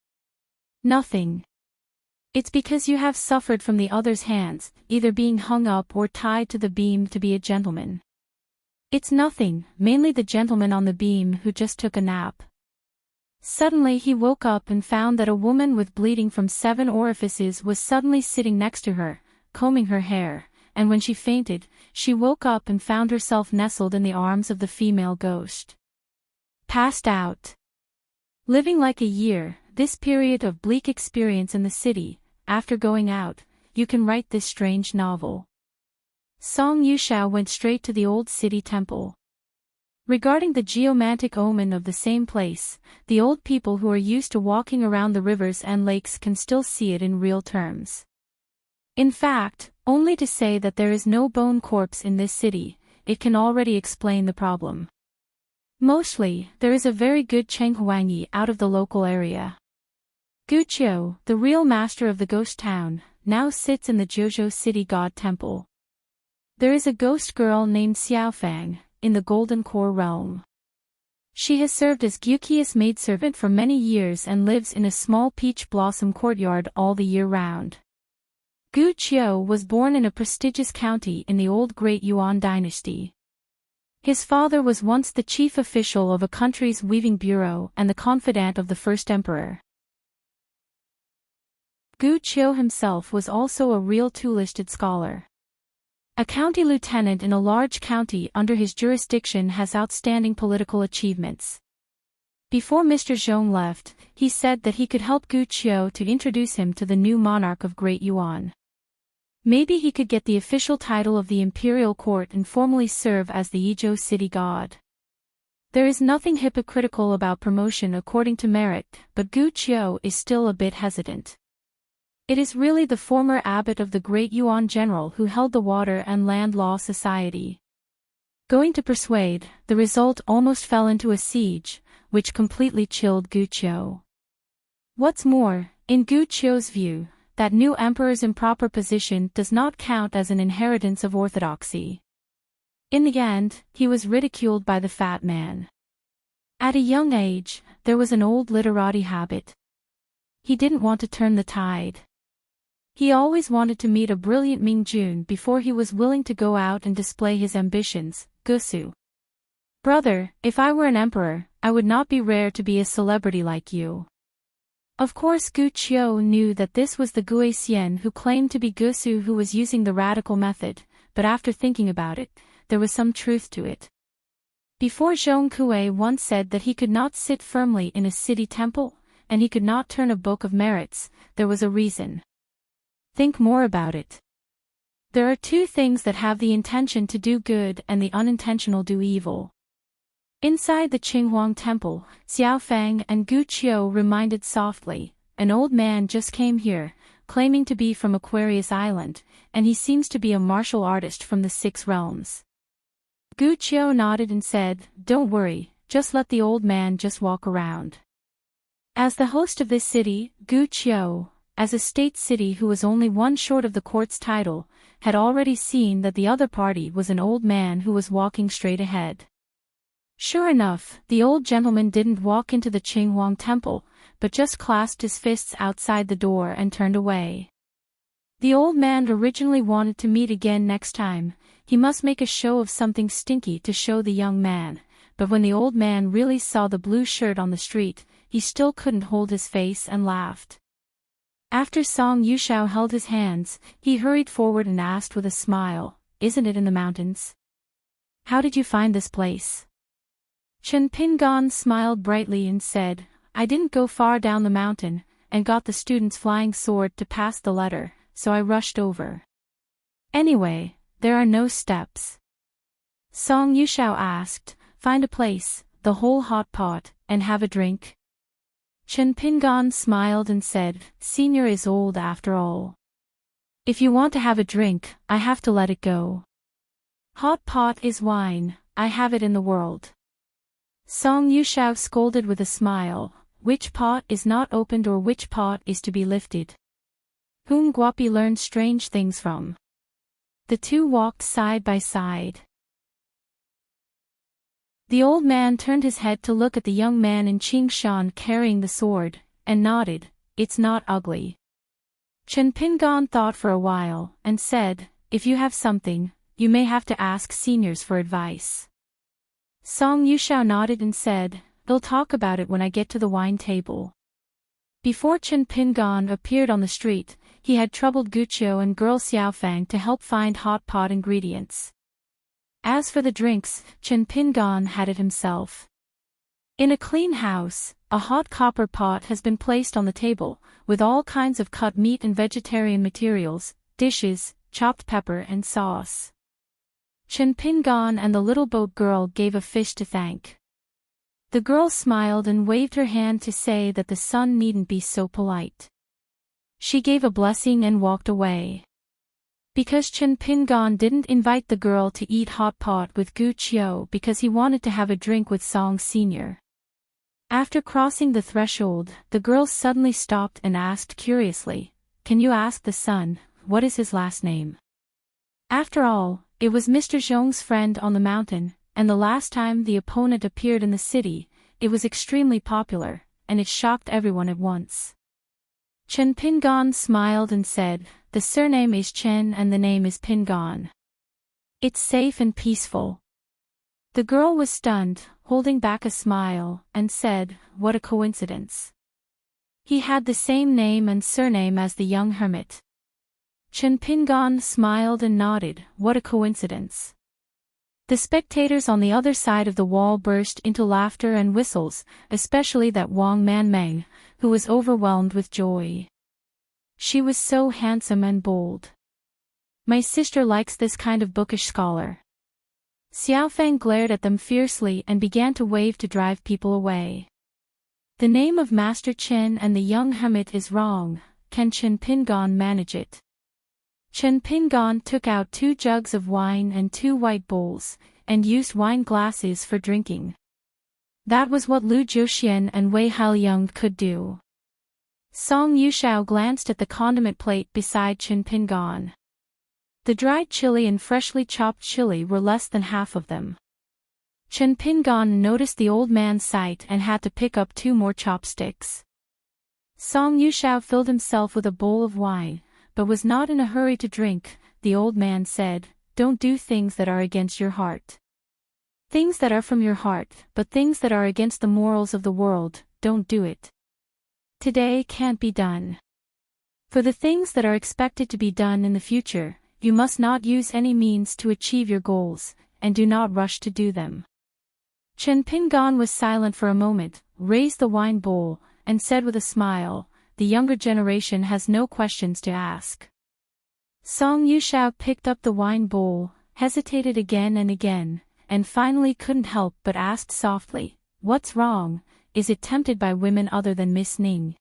Nothing. It's because you have suffered from the other's hands, either being hung up or tied to the beam to be a gentleman. It's nothing, mainly the gentleman on the beam who just took a nap. Suddenly he woke up and found that a woman with bleeding from 7 orifices was suddenly sitting next to her, combing her hair, and when she fainted, she woke up and found herself nestled in the arms of the female ghost. Passed out. Living like a year, this period of bleak experience in the city, after going out, you can write this strange novel. Song Yushao went straight to the old city temple. Regarding the geomantic omen of the same place, the old people who are used to walking around the rivers and lakes can still see it in real terms. In fact, only to say that there is no bone corpse in this city, it can already explain the problem. Mostly, there is a very good Chenghuangyi out of the local area. Guqiu, the real master of the ghost town, now sits in the Zhuzhou city god temple. There is a ghost girl named Xiaofang, in the Golden Core realm. She has served as Guqi's maidservant for many years and lives in a small peach blossom courtyard all the year round. Gu Qiu was born in a prestigious county in the old Great Yuan dynasty. His father was once the chief official of a country's weaving bureau and the confidant of the first emperor. Gu Qiu himself was also a real two-listed scholar. A county lieutenant in a large county under his jurisdiction has outstanding political achievements. Before Mr. Zhong left, he said that he could help Gu Qiu to introduce him to the new monarch of Great Yuan. Maybe he could get the official title of the imperial court and formally serve as the Yizhou city god. There is nothing hypocritical about promotion according to merit, but Gu Qiu is still a bit hesitant. It is really the former abbot of the Great Yuan general who held the Water and Land Law Society. Going to persuade, the result almost fell into a siege, which completely chilled Gu Qiu. What's more, in Gu Qiu's view, that new emperor's improper position does not count as an inheritance of orthodoxy. In the end, he was ridiculed by the fat man. At a young age, there was an old literati habit. He didn't want to turn the tide. He always wanted to meet a brilliant Ming Jun before he was willing to go out and display his ambitions. Gusu. Brother, if I were an emperor, I would not be rare to be a celebrity like you. Of course Gu Qiu knew that this was the Gui Xian who claimed to be Gusu who was using the radical method, but after thinking about it, there was some truth to it. Before Zhong Kui once said that he could not sit firmly in a city temple, and he could not turn a book of merits, there was a reason. Think more about it. There are two things that have the intention to do good and the unintentional do evil. Inside the Qinghuang temple, Xiaofang and Gu Qiu reminded softly, an old man just came here, claiming to be from Aquarius Island, and he seems to be a martial artist from the Six Realms. Gu Qiu nodded and said, don't worry, just let the old man just walk around. As the host of this city, Gu Qiu, as a state city who was only one short of the court's title, had already seen that the other party was an old man who was walking straight ahead. Sure enough, the old gentleman didn't walk into the Qinghuang temple, but just clasped his fists outside the door and turned away. The old man originally wanted to meet again next time. He must make a show of something stinky to show the young man, but when the old man really saw the blue shirt on the street, he still couldn't hold his face and laughed. After Song Yushao held his hands, he hurried forward and asked with a smile, isn't it in the mountains? How did you find this place? Chen Pingan smiled brightly and said, I didn't go far down the mountain, and got the student's flying sword to pass the letter, so I rushed over. Anyway, there are no steps. Song Yushao asked, find a place, the whole hot pot, and have a drink. Chen Pingan smiled and said, Senior is old after all. If you want to have a drink, I have to let it go. Hot pot is wine, I have it in the world. Song Yushao scolded with a smile, which pot is not opened or which pot is to be lifted? Whom Guapi learned strange things from. The two walked side by side. The old man turned his head to look at the young man in Qingshan carrying the sword, and nodded, it's not ugly. Chen Pingan thought for a while, and said, if you have something, you may have to ask seniors for advice. Song Yushao nodded and said, they'll talk about it when I get to the wine table. Before Chen Pingan appeared on the street, he had troubled Gu Qiu and girl Xiaofang to help find hot pot ingredients. As for the drinks, Chen Pingan had it himself. In a clean house, a hot copper pot has been placed on the table, with all kinds of cut meat and vegetarian materials, dishes, chopped pepper and sauce. Chen Pingan and the little boat girl gave a fish to thank. The girl smiled and waved her hand to say that the son needn't be so polite. She gave a blessing and walked away. Because Chen Pingan didn't invite the girl to eat hot pot with Gu Qiu because he wanted to have a drink with Song Sr. After crossing the threshold, the girl suddenly stopped and asked curiously, "Can you ask the son, what is his last name?" After all, it was Mr. Zhong's friend on the mountain, and the last time the opponent appeared in the city, it was extremely popular, and it shocked everyone at once. Chen Pingan smiled and said, "The surname is Chen and the name is Pingan. It's safe and peaceful." The girl was stunned, holding back a smile, and said, "What a coincidence. He had the same name and surname as the young hermit." Chen Pingan smiled and nodded, "What a coincidence." The spectators on the other side of the wall burst into laughter and whistles, especially that Wang Manmeng, who was overwhelmed with joy. She was so handsome and bold. "My sister likes this kind of bookish scholar." Xiaofeng glared at them fiercely and began to wave to drive people away. "The name of Master Chen and the young hermit is wrong. Can Chen Pingan manage it?" Chen Pingan took out 2 jugs of wine and 2 white bowls, and used wine glasses for drinking. That was what Lu Jiuxian and Wei Haoliang could do. Song Yushao glanced at the condiment plate beside Chen Pingan. The dried chili and freshly chopped chili were less than half of them. Chen Pingan noticed the old man's sight and had to pick up 2 more chopsticks. Song Yushao filled himself with a bowl of wine, but was not in a hurry to drink. The old man said, "Don't do things that are against your heart. Things that are from your heart, but things that are against the morals of the world, don't do it. Today can't be done. For the things that are expected to be done in the future, you must not use any means to achieve your goals, and do not rush to do them." Chen Pingan was silent for a moment, raised the wine bowl, and said with a smile, "The younger generation has no questions to ask." Song Yushao picked up the wine bowl, hesitated again and again, and finally couldn't help but asked softly, "What's wrong? Is it tempted by women other than Miss Ning?"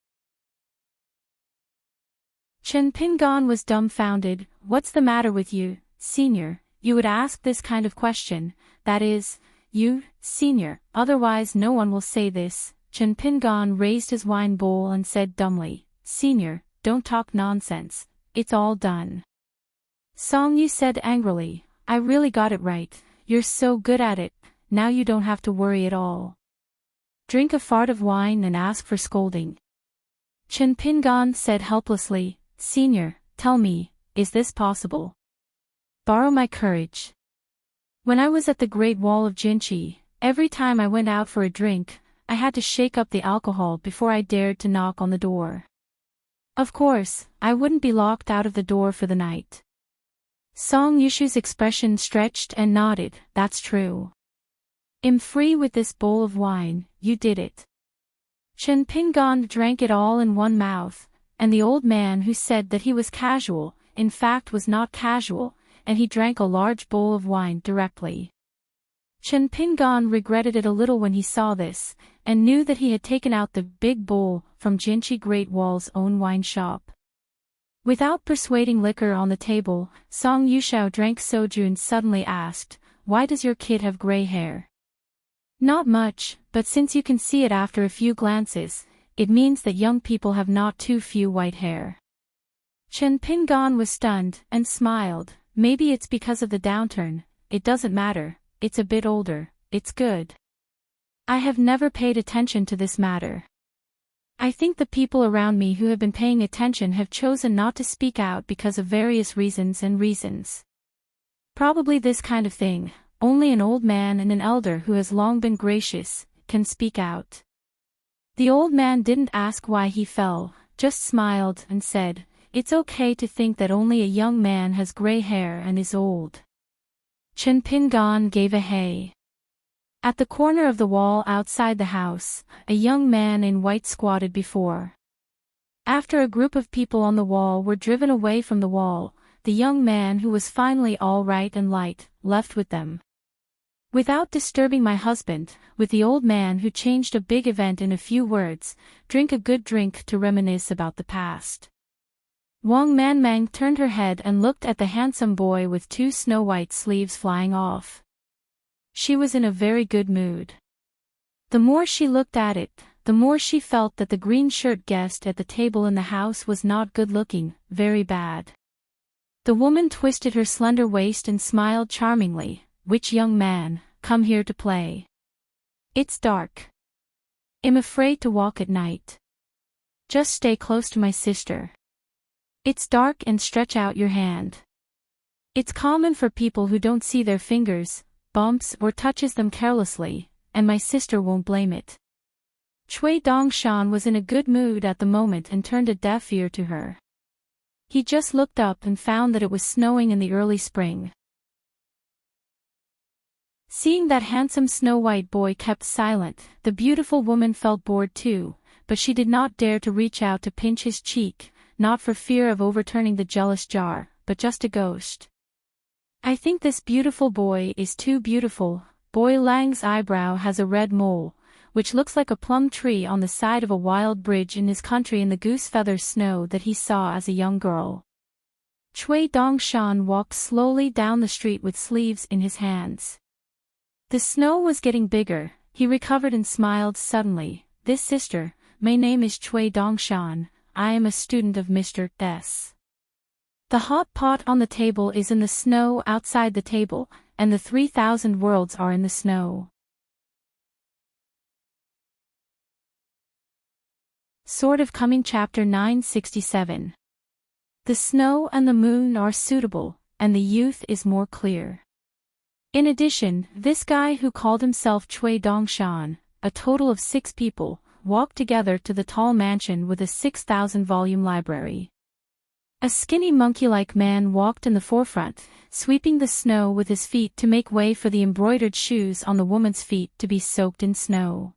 Chen Pingan was dumbfounded. "What's the matter with you, senior? You would ask this kind of question, that is, you, senior, otherwise no one will say this." Chen Pingan raised his wine bowl and said dumbly, "Senior, don't talk nonsense, it's all done." Song Yu said angrily, "I really got it right, you're so good at it, now you don't have to worry at all. Drink a fart of wine and ask for scolding." Chen Pingan said helplessly, "Senior, tell me, is this possible? Borrow my courage. When I was at the Great Wall of Jinchi, every time I went out for a drink, I had to shake up the alcohol before I dared to knock on the door. Of course, I wouldn't be locked out of the door for the night." Song Yushu's expression stretched and nodded, "That's true. I'm free with this bowl of wine, you did it." Chen Pingan drank it all in one mouth, and the old man who said that he was casual, in fact was not casual, and he drank a large bowl of wine directly. Chen Pingan regretted it a little when he saw this, and knew that he had taken out the big bowl from Jinchi Great Wall's own wine shop. Without persuading liquor on the table, Song Yushao drank soju and suddenly asked, "Why does your kid have gray hair?" "Not much, but since you can see it after a few glances, it means that young people have not too few white hair." Chen Pingan was stunned, and smiled. "Maybe it's because of the downturn, it doesn't matter. It's a bit older, it's good. I have never paid attention to this matter. I think the people around me who have been paying attention have chosen not to speak out because of various reasons. Probably this kind of thing, only an old man and an elder who has long been gracious, can speak out." The old man didn't ask why he fell, just smiled and said, "It's okay to think that only a young man has gray hair and is old." Chen Pingan gave a hey. At the corner of the wall outside the house, a young man in white squatted before. After a group of people on the wall were driven away from the wall, the young man who was finally all right and light, left with them. Without disturbing my husband, with the old man who changed a big event in a few words, drink a good drink to reminisce about the past. Wang Manmang turned her head and looked at the handsome boy with two snow-white sleeves flying off. She was in a very good mood. The more she looked at it, the more she felt that the green-shirt guest at the table in the house was not good-looking, very bad. The woman twisted her slender waist and smiled charmingly. "Which young man, come here to play? It's dark. I'm afraid to walk at night. Just stay close to my sister. It's dark and stretch out your hand. It's common for people who don't see their fingers, bumps or touches them carelessly, and my sister won't blame it." Cui Dongshan was in a good mood at the moment and turned a deaf ear to her. He just looked up and found that it was snowing in the early spring. Seeing that handsome snow-white boy kept silent, the beautiful woman felt bored too, but she did not dare to reach out to pinch his cheek, not for fear of overturning the jealous jar, but just a ghost. "I think this beautiful boy is too beautiful." Boy Lang's eyebrow has a red mole, which looks like a plum tree on the side of a wild bridge in his country in the goose-feather snow that he saw as a young girl. Cui Dongshan walked slowly down the street with sleeves in his hands. The snow was getting bigger. He recovered and smiled suddenly. "This sister, my name is Cui Dongshan. I am a student of Mr. S. The hot pot on the table is in the snow outside the table, and the 3,000 worlds are in the snow." Sort of Coming Chapter 967. The snow and the moon are suitable, and the youth is more clear. In addition, this guy who called himself Cui Dongshan, a total of 6 people, walked together to the tall mansion with a 6,000-volume library. A skinny monkey-like man walked in the forefront, sweeping the snow with his feet to make way for the embroidered shoes on the woman's feet to be soaked in snow.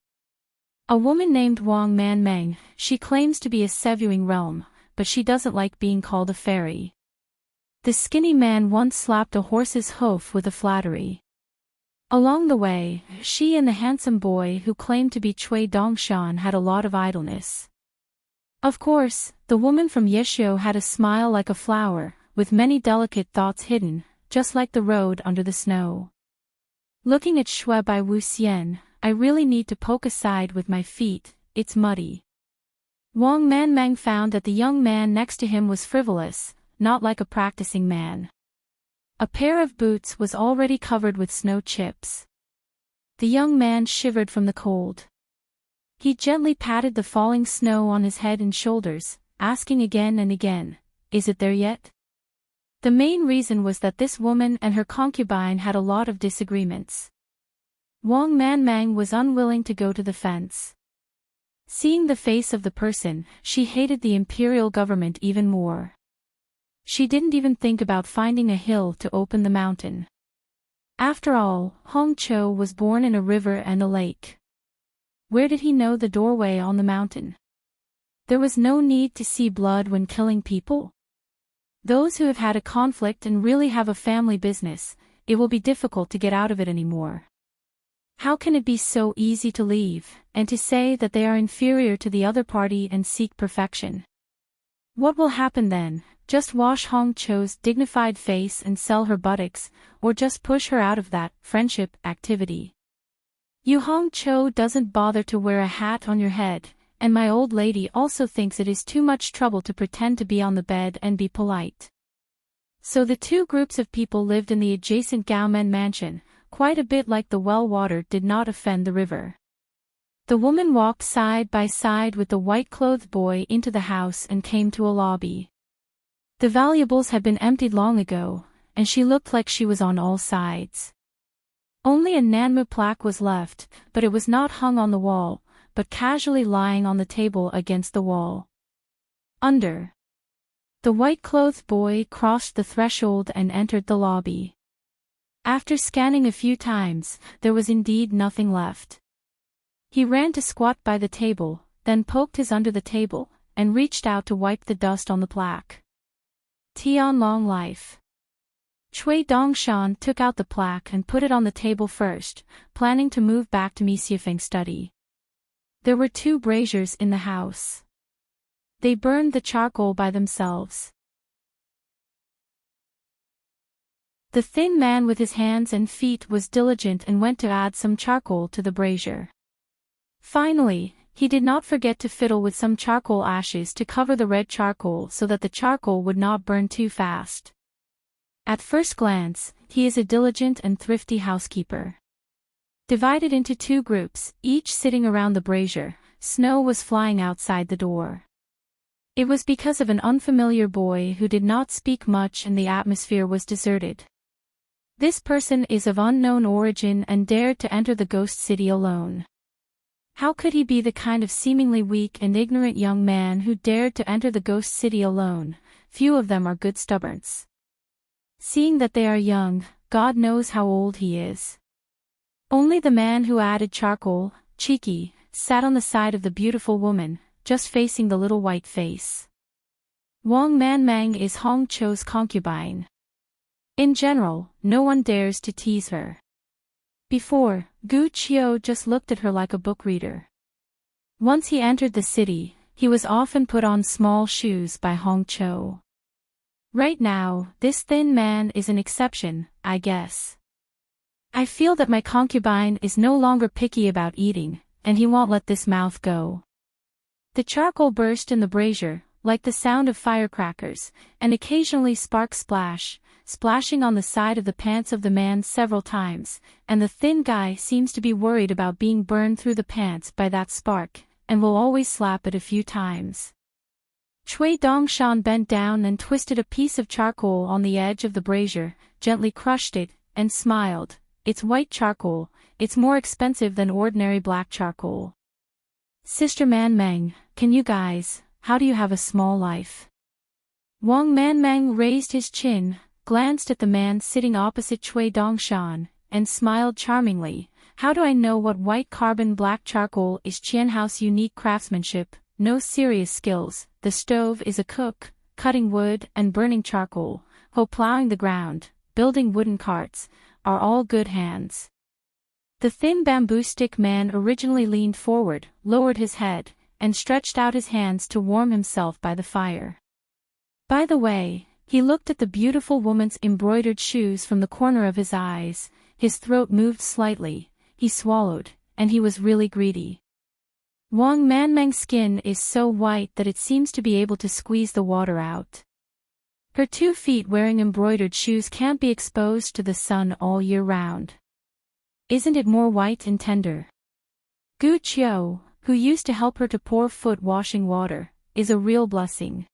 A woman named Wang Manmeng, she claims to be a Sevuing realm, but she doesn't like being called a fairy. The skinny man once slapped a horse's hoof with a flattery. Along the way, she and the handsome boy who claimed to be Cui Dongshan had a lot of idleness. Of course, the woman from Yeshio had a smile like a flower, with many delicate thoughts hidden, just like the road under the snow. Looking at Shui by Wu Xian, "I really need to poke aside with my feet, it's muddy." Wang Manmang found that the young man next to him was frivolous, not like a practicing man. A pair of boots was already covered with snow chips. The young man shivered from the cold. He gently patted the falling snow on his head and shoulders, asking again and again, "Is it there yet?" The main reason was that this woman and her concubine had a lot of disagreements. Wang Manmang was unwilling to go to the fence. Seeing the face of the person, she hated the imperial government even more. She didn't even think about finding a hill to open the mountain. After all, Hong Cho was born in a river and a lake. Where did he know the doorway on the mountain? There was no need to see blood when killing people. Those who have had a conflict and really have a family business, it will be difficult to get out of it anymore. How can it be so easy to leave, and to say that they are inferior to the other party and seek perfection? What will happen then? Just wash Hong Cho's dignified face and sell her buttocks, or just push her out of that friendship activity? You Hong Cho doesn't bother to wear a hat on your head, and my old lady also thinks it is too much trouble to pretend to be on the bed and be polite. So the two groups of people lived in the adjacent Gaomen mansion, quite a bit like the well water did not offend the river. The woman walked side by side with the white-clothed boy into the house and came to a lobby. The valuables had been emptied long ago, and she looked like she was on all sides. Only a Nanmu plaque was left, but it was not hung on the wall, but casually lying on the table against the wall. Under. The white-clothed boy crossed the threshold and entered the lobby. After scanning a few times, there was indeed nothing left. He ran to squat by the table, then poked his under the table, and reached out to wipe the dust on the plaque. Tian long life. Cui Dongshan took out the plaque and put it on the table first, planning to move back to Misiafeng's study. There were 2 braziers in the house. They burned the charcoal by themselves. The thin man with his hands and feet was diligent and went to add some charcoal to the brazier. Finally, he did not forget to fiddle with some charcoal ashes to cover the red charcoal so that the charcoal would not burn too fast. At first glance, he is a diligent and thrifty housekeeper. Divided into 2 groups, each sitting around the brazier, snow was flying outside the door. It was because of an unfamiliar boy who did not speak much and the atmosphere was deserted. This person is of unknown origin and dared to enter the ghost city alone. How could he be the kind of seemingly weak and ignorant young man who dared to enter the ghost city alone? Few of them are good stubborns. Seeing that they are young, God knows how old he is. Only the man who added charcoal, Cheeky, sat on the side of the beautiful woman, just facing the little white face. Wang Manmang is Hong Cho's concubine. In general, no one dares to tease her. Before, Gu Qiu just looked at her like a book reader. Once he entered the city, he was often put on small shoes by Hong Cho. Right now, this thin man is an exception, I guess. I feel that my concubine is no longer picky about eating, and he won't let this mouth go. The charcoal burst in the brazier, like the sound of firecrackers, and occasionally sparks splashing on the side of the pants of the man several times, and the thin guy seems to be worried about being burned through the pants by that spark, and will always slap it a few times. Cui Dongshan bent down and twisted a piece of charcoal on the edge of the brazier, gently crushed it, and smiled. It's white charcoal, it's more expensive than ordinary black charcoal. Sister Manmang, can you guys, how do you have a small life? Wang Manmang raised his chin, glanced at the man sitting opposite Cui Dongshan, and smiled charmingly. How do I know what white carbon black charcoal is? Qianhao's unique craftsmanship, no serious skills. The stove is a cook, cutting wood and burning charcoal, plowing the ground, building wooden carts, are all good hands. The thin bamboo stick man originally leaned forward, lowered his head, and stretched out his hands to warm himself by the fire. By the way, he looked at the beautiful woman's embroidered shoes from the corner of his eyes, his throat moved slightly, he swallowed, and he was really greedy. Wang Manmang's skin is so white that it seems to be able to squeeze the water out. Her 2 feet wearing embroidered shoes can't be exposed to the sun all year round. Isn't it more white and tender? Gu Qiu, who used to help her to pour foot washing water, is a real blessing.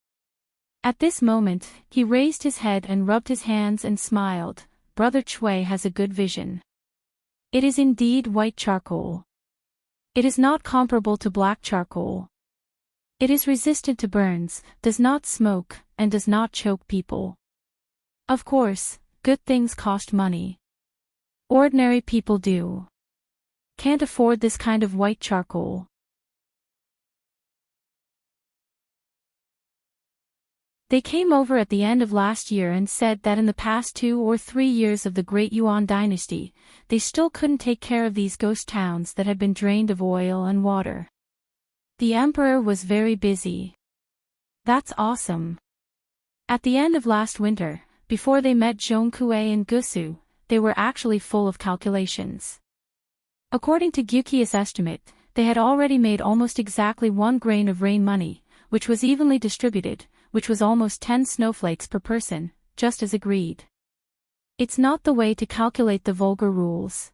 At this moment, he raised his head and rubbed his hands and smiled. Brother Cui has a good vision. It is indeed white charcoal. It is not comparable to black charcoal. It is resistant to burns, does not smoke, and does not choke people. Of course, good things cost money. Ordinary people can't afford this kind of white charcoal. They came over at the end of last year and said that in the past 2 or 3 years of the Great Yuan dynasty, they still couldn't take care of these ghost towns that had been drained of oil and water. The emperor was very busy. That's awesome. At the end of last winter, before they met Zhongkue and Gusu, they were actually full of calculations. According to Gyuki's estimate, they had already made almost exactly 1 grain of rain money, which was evenly distributed, which was almost 10 snowflakes per person, just as agreed. It's not the way to calculate the vulgar rules.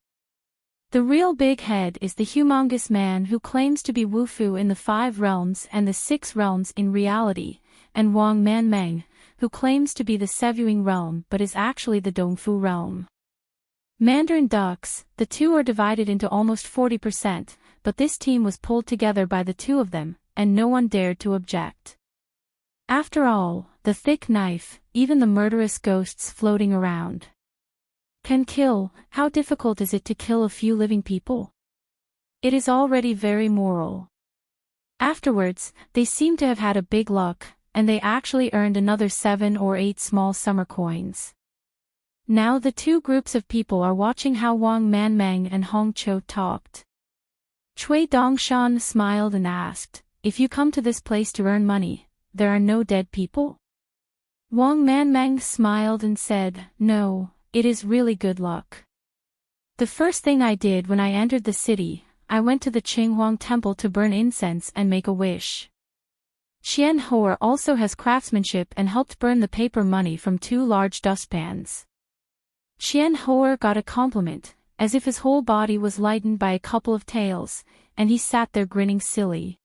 The real big head is the humongous man who claims to be Wufu in the 5 realms and the 6 realms in reality, and Wang Manmang, who claims to be the Sevuing realm but is actually the Dongfu realm. Mandarin ducks, the 2 are divided into almost 40%, but this team was pulled together by the 2 of them, and no one dared to object. After all, the thick knife, even the murderous ghosts floating around, can kill. How difficult is it to kill a few living people? It is already very moral. Afterwards, they seem to have had a big luck, and they actually earned another 7 or 8 small summer coins. Now the two groups of people are watching how Wang Manmeng and Hong Cho talked. Cui Dongshan smiled and asked, "If you come to this place to earn money, there are no dead people?" Wang Manmeng smiled and said, "No, it is really good luck. The first thing I did when I entered the city, I went to the Qinghuang temple to burn incense and make a wish. Qian Hor also has craftsmanship and helped burn the paper money from 2 large dustpans." Qian Hor got a compliment, as if his whole body was lightened by a couple of tails, and he sat there grinning silly.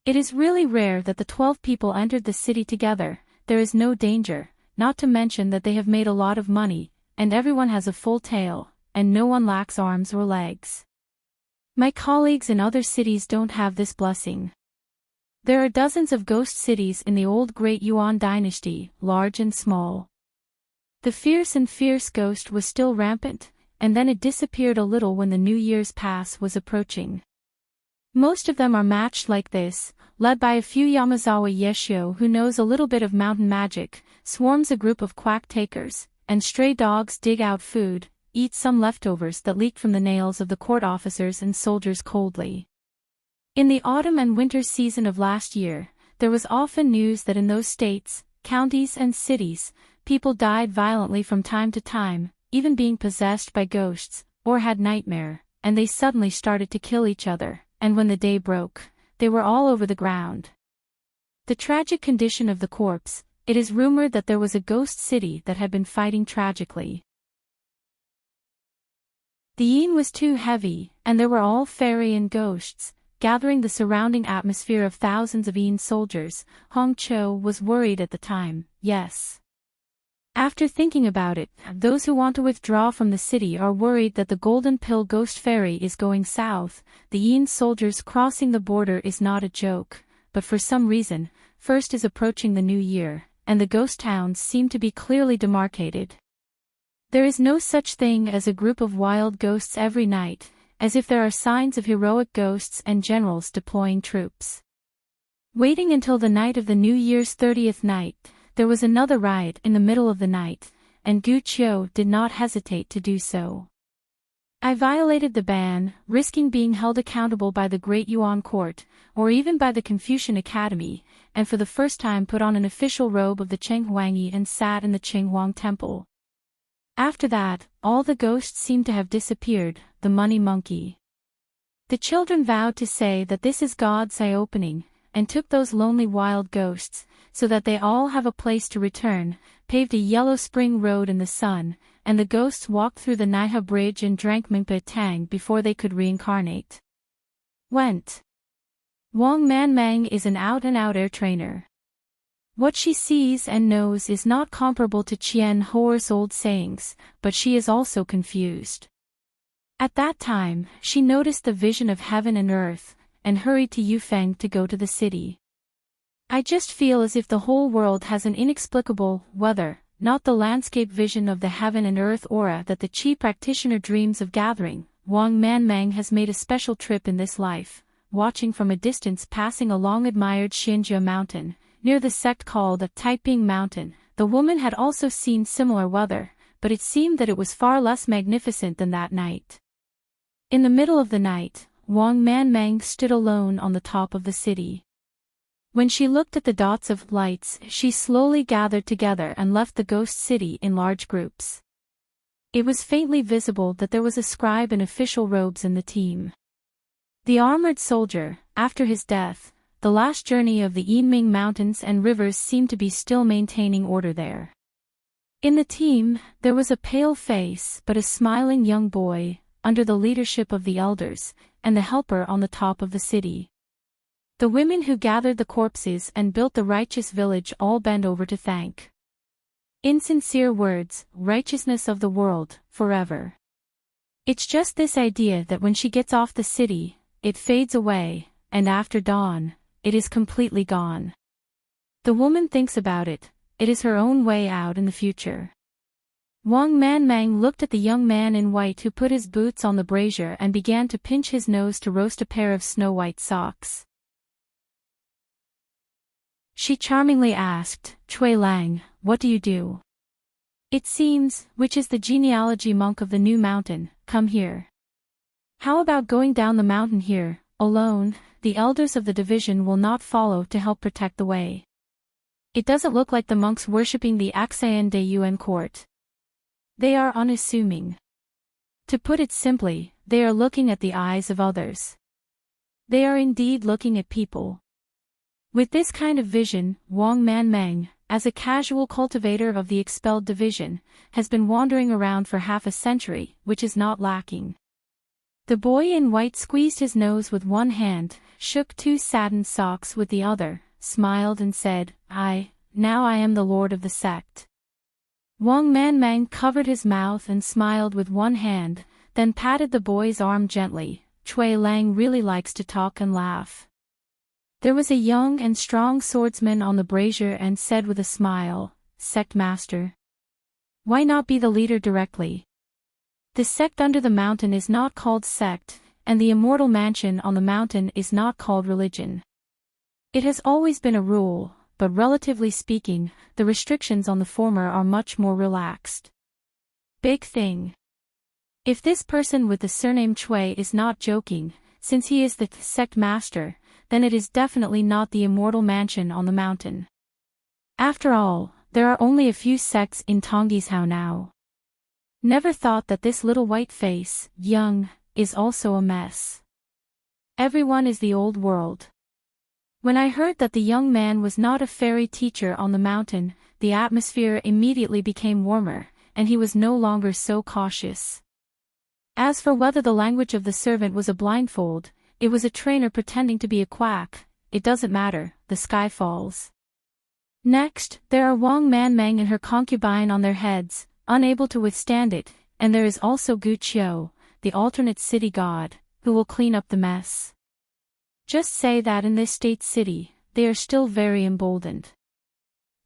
It is really rare that the 12 people entered the city together. There is no danger, not to mention that they have made a lot of money, and everyone has a full tail, and no one lacks arms or legs. My colleagues in other cities don't have this blessing. There are dozens of ghost cities in the old Great Yuan dynasty, large and small. The fierce ghost was still rampant, and then it disappeared a little when the New Year's Pass was approaching. Most of them are matched like this, led by a few Yamazawa Yeshio who knows a little bit of mountain magic, swarms a group of quack takers, and stray dogs dig out food, eat some leftovers that leaked from the nails of the court officers and soldiers coldly. In the autumn and winter season of last year, there was often news that in those states, counties and cities, people died violently from time to time, even being possessed by ghosts, or had nightmare, and they suddenly started to kill each other, and when the day broke, they were all over the ground. The tragic condition of the corpse, it is rumored that there was a ghost city that had been fighting tragically. The yin was too heavy, and there were all fairy and ghosts, gathering the surrounding atmosphere of thousands of yin soldiers. Hong Cho was worried at the time, yes. After thinking about it, those who want to withdraw from the city are worried that the Golden Pill Ghost Ferry is going south. The yin soldiers crossing the border is not a joke, but for some reason, first is approaching the new year, and the ghost towns seem to be clearly demarcated. There is no such thing as a group of wild ghosts every night, as if there are signs of heroic ghosts and generals deploying troops. Waiting until the night of the New Year's 30th night, there was another riot in the middle of the night, and Gu Qiu did not hesitate to do so. I violated the ban, risking being held accountable by the Great Yuan Court, or even by the Confucian Academy, and for the first time put on an official robe of the Chenghuangyi and sat in the Qinghuang Temple. After that, all the ghosts seemed to have disappeared, the money monkey. The children vowed to say that this is God's eye-opening, and took those lonely wild ghosts, so that they all have a place to return, paved a yellow spring road in the sun, and the ghosts walked through the Naiha Bridge and drank Mingpa Tang before they could reincarnate. Went. Wang Manmeng is an out-and-out air trainer. What she sees and knows is not comparable to Qian Hor's old sayings, but she is also confused. At that time, she noticed the vision of heaven and earth, and hurried to Yufeng to go to the city. I just feel as if the whole world has an inexplicable weather, not the landscape vision of the heaven and earth aura that the Qi practitioner dreams of gathering. Wang Manmeng has made a special trip in this life, watching from a distance passing a long-admired Xinjia mountain, near the sect called the Taiping Mountain. The woman had also seen similar weather, but it seemed that it was far less magnificent than that night. In the middle of the night, Wang Manmeng stood alone on the top of the city. When she looked at the dots of lights, she slowly gathered together and left the ghost city in large groups. It was faintly visible that there was a scribe in official robes in the team. The armored soldier, after his death, the last journey of the Yinming mountains and rivers seemed to be still maintaining order there. In the team, there was a pale face but a smiling young boy, under the leadership of the elders, and the helper on the top of the city. The women who gathered the corpses and built the righteous village all bent over to thank. Insincere words, righteousness of the world, forever. It's just this idea that when she gets off the city, it fades away, and after dawn, it is completely gone. The woman thinks about it, it is her own way out in the future. Wang Manmeng looked at the young man in white who put his boots on the brazier and began to pinch his nose to roast a pair of snow-white socks. She charmingly asked, Chui Lang, what do you do? It seems, which is the genealogy monk of the new mountain, come here. How about going down the mountain here, alone? The elders of the division will not follow to help protect the way. It doesn't look like the monks worshipping the Aksayan de Yuan court. They are unassuming. To put it simply, they are looking at the eyes of others. They are indeed looking at people. With this kind of vision, Wang Manmeng, as a casual cultivator of the expelled division, has been wandering around for half a century, which is not lacking. The boy in white squeezed his nose with one hand, shook two satin socks with the other, smiled and said, now I am the lord of the sect. Wang Manmeng covered his mouth and smiled with one hand, then patted the boy's arm gently. Chui Lang really likes to talk and laugh. There was a young and strong swordsman on the brazier and said with a smile, Sect master. Why not be the leader directly? The sect under the mountain is not called sect, and the immortal mansion on the mountain is not called religion. It has always been a rule, but relatively speaking, the restrictions on the former are much more relaxed. Big thing. If this person with the surname Chui is not joking, since he is the sect master, then it is definitely not the immortal mansion on the mountain. After all, there are only a few sects in Tonggishao now. Never thought that this little white face, young, is also a mess. Everyone is the old world. When I heard that the young man was not a fairy teacher on the mountain, the atmosphere immediately became warmer, and he was no longer so cautious. As for whether the language of the servant was a blindfold, it was a trainer pretending to be a quack, it doesn't matter, the sky falls. Next, there are Wang Manmeng and her concubine on their heads, unable to withstand it, and there is also Gu Qiu, the alternate city god, who will clean up the mess. Just say that in this state city, they are still very emboldened.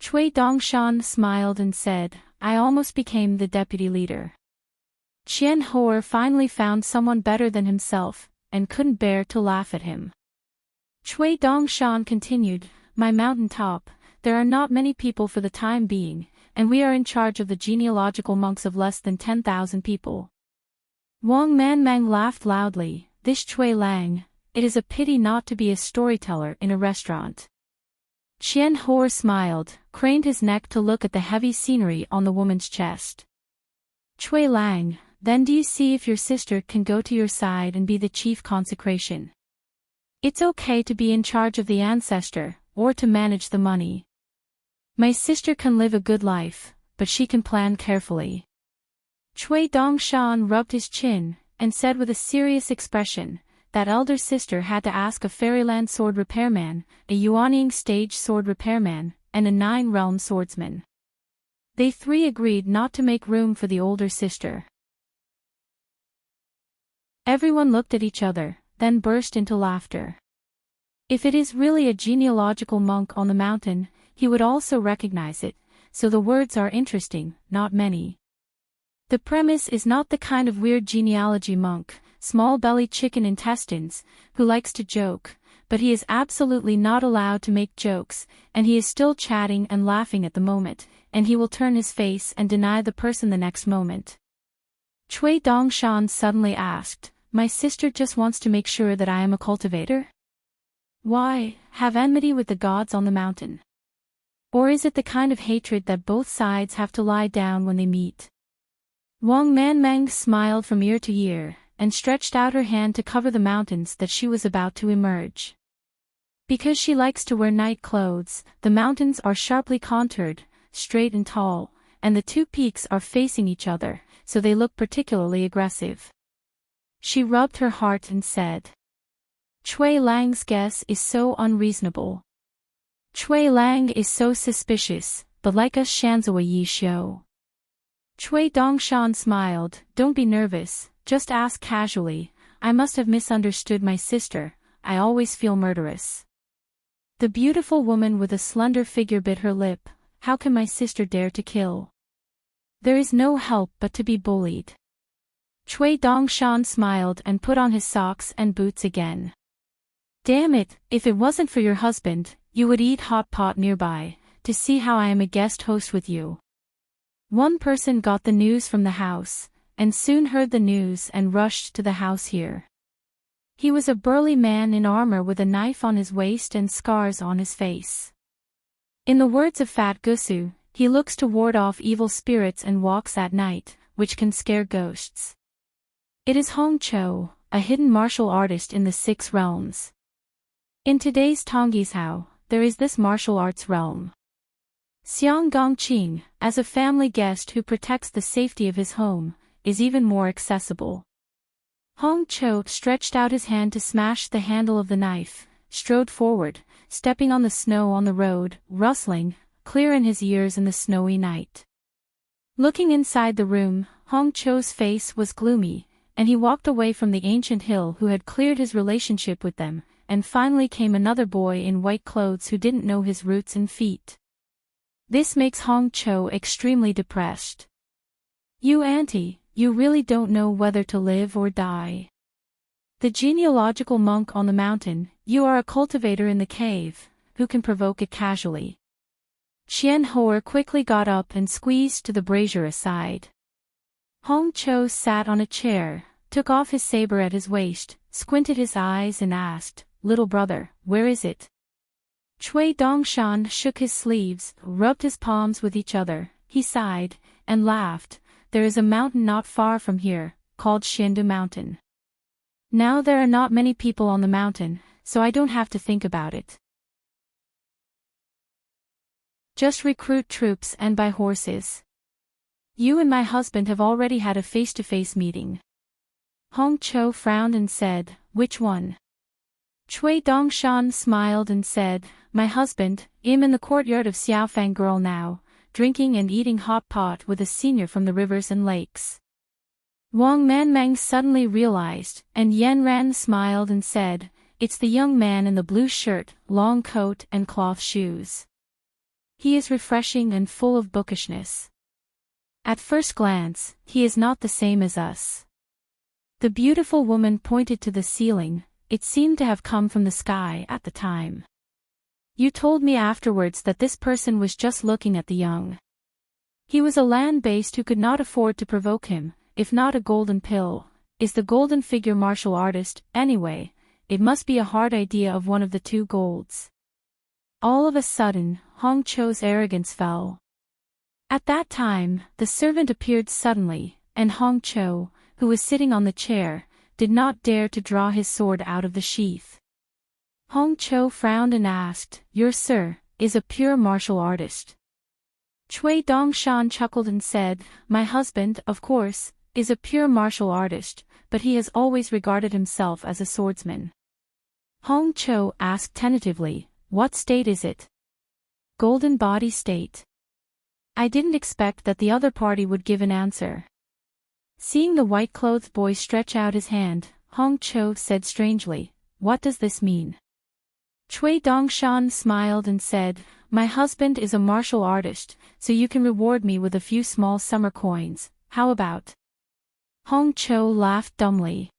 Cui Dongshan smiled and said, I almost became the deputy leader. Qian Hor finally found someone better than himself, and couldn't bear to laugh at him. Cui Dongshan continued, my mountain top, there are not many people for the time being, and we are in charge of the genealogical monks of less than 10,000 people. Wang Manmeng laughed loudly, this Cui Lang, it is a pity not to be a storyteller in a restaurant. Qian Hor smiled, craned his neck to look at the heavy scenery on the woman's chest. Cui Lang, then do you see if your sister can go to your side and be the chief consecration? It's okay to be in charge of the ancestor, or to manage the money. My sister can live a good life, but she can plan carefully. Cui Dongshan rubbed his chin, and said with a serious expression, that elder sister had to ask a Fairyland sword repairman, a Yuanying stage sword repairman, and a 9-realm swordsman. They three agreed not to make room for the older sister. Everyone looked at each other, then burst into laughter. If it is really a genealogical monk on the mountain, he would also recognize it, so the words are interesting, not many. The premise is not the kind of weird genealogy monk, small-bellied chicken intestines, who likes to joke, but he is absolutely not allowed to make jokes, and he is still chatting and laughing at the moment, and he will turn his face and deny the person the next moment. Cui Dongshan suddenly asked, my sister just wants to make sure that I am a cultivator? Why, have enmity with the gods on the mountain? Or is it the kind of hatred that both sides have to lie down when they meet? Wang Manmeng smiled from ear to ear, and stretched out her hand to cover the mountains that she was about to emerge. Because she likes to wear night clothes, the mountains are sharply contoured, straight and tall, and the two peaks are facing each other, so they look particularly aggressive. She rubbed her heart and said, Cui Lang's guess is so unreasonable. Cui Lang is so suspicious, but like us Shanzhou Yi Xiu. Cui Dongshan smiled, don't be nervous, just ask casually, I must have misunderstood my sister, I always feel murderous. The beautiful woman with a slender figure bit her lip, how can my sister dare to kill? There is no help but to be bullied. Cui Dongshan smiled and put on his socks and boots again. Damn it, if it wasn't for your husband, You would eat hot pot nearby, to see how I am a guest host with you. One person got the news from the house, and soon heard the news and rushed to the house here. He was a burly man in armor with a knife on his waist and scars on his face. In the words of Fat Gusu, he looks to ward off evil spirits and walks at night, which can scare ghosts. It is Hong Cho, a hidden martial artist in the 6 realms. In today's Tongisao, there is this martial arts realm. Xiang Gongqing, as a family guest who protects the safety of his home, is even more accessible. Hong Cho stretched out his hand to smash the handle of the knife, strode forward, stepping on the snow on the road, rustling, clear in his ears in the snowy night. Looking inside the room, Hong Cho's face was gloomy, and he walked away from the ancient hill who had cleared his relationship with them, and finally came another boy in white clothes who didn't know his roots and feet. This makes Hong Cho extremely depressed. You auntie, you really don't know whether to live or die. The genealogical monk on the mountain, you are a cultivator in the cave, who can provoke it casually. Qian Hoer quickly got up and squeezed to the brazier aside. Hong Cho sat on a chair, took off his saber at his waist, squinted his eyes and asked, "Little brother, where is it?" Cui Dongshan shook his sleeves, rubbed his palms with each other, he sighed, and laughed. There is a mountain not far from here, called Xiandu Mountain. Now there are not many people on the mountain, so I don't have to think about it. Just recruit troops and buy horses. You and my husband have already had a face-to-face meeting. Hong Cho frowned and said, "Which one?" Cui Dongshan smiled and said, "My husband, I'm in the courtyard of Xiaofang Girl now, drinking and eating hot pot with a senior from the rivers and lakes." Wang Manmang suddenly realized, and Yen Ran smiled and said, "It's the young man in the blue shirt, long coat and cloth shoes. He is refreshing and full of bookishness. At first glance, he is not the same as us." The beautiful woman pointed to the ceiling. It seemed to have come from the sky at the time. You told me afterwards that this person was just looking at the young. He was a land-based who could not afford to provoke him, if not a golden pill. Is the golden figure martial artist, anyway? It must be a hard idea of one of the 2 golds. All of a sudden, Hong Cho's arrogance fell. At that time, the servant appeared suddenly, and Hong Cho, who was sitting on the chair, did not dare to draw his sword out of the sheath. Hong Cho frowned and asked, "Your sir, is a pure martial artist?" Cui Dongshan chuckled and said, "My husband, of course, is a pure martial artist, but he has always regarded himself as a swordsman." Hong Cho asked tentatively, "What state is it?" "Golden body state." I didn't expect that the other party would give an answer. Seeing the white-clothed boy stretch out his hand, Hong Cho said strangely, "What does this mean?" Cui Dongshan smiled and said, "My husband is a martial artist, so you can reward me with a few small summer coins, how about?" Hong Cho laughed dumbly.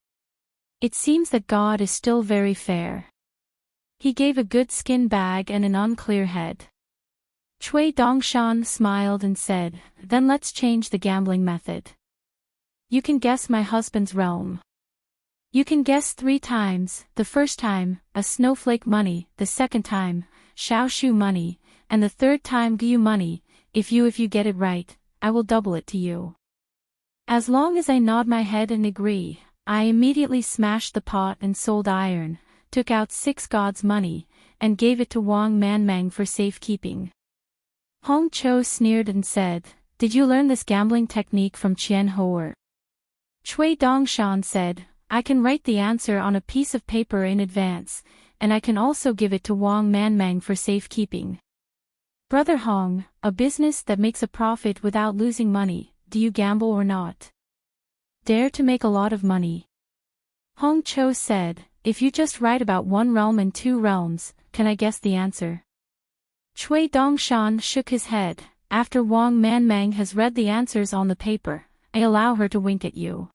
It seems that God is still very fair. He gave a good skin bag and an unclear head. Cui Dongshan smiled and said, "Then let's change the gambling method. You can guess my husband's realm. You can guess 3 times, the first time, a snowflake money, the second time, Shaoshu money, and the third time Gyu money. If you get it right, I will double it to you." As long as I nod my head and agree, I immediately smashed the pot and sold iron, took out 6 gods' money, and gave it to Wang Manmang for safekeeping. Hong Cho sneered and said, "Did you learn this gambling technique from Qian Hoer?" Cui Dongshan said, "I can write the answer on a piece of paper in advance, and I can also give it to Wang Manmang for safekeeping." "Brother Hong, a business that makes a profit without losing money, do you gamble or not? Dare to make a lot of money?" Hong Cho said, "If you just write about 1 realm and 2 realms, can I guess the answer?" Cui Dongshan shook his head. "After Wang Manmang has read the answers on the paper, I allow her to wink at you.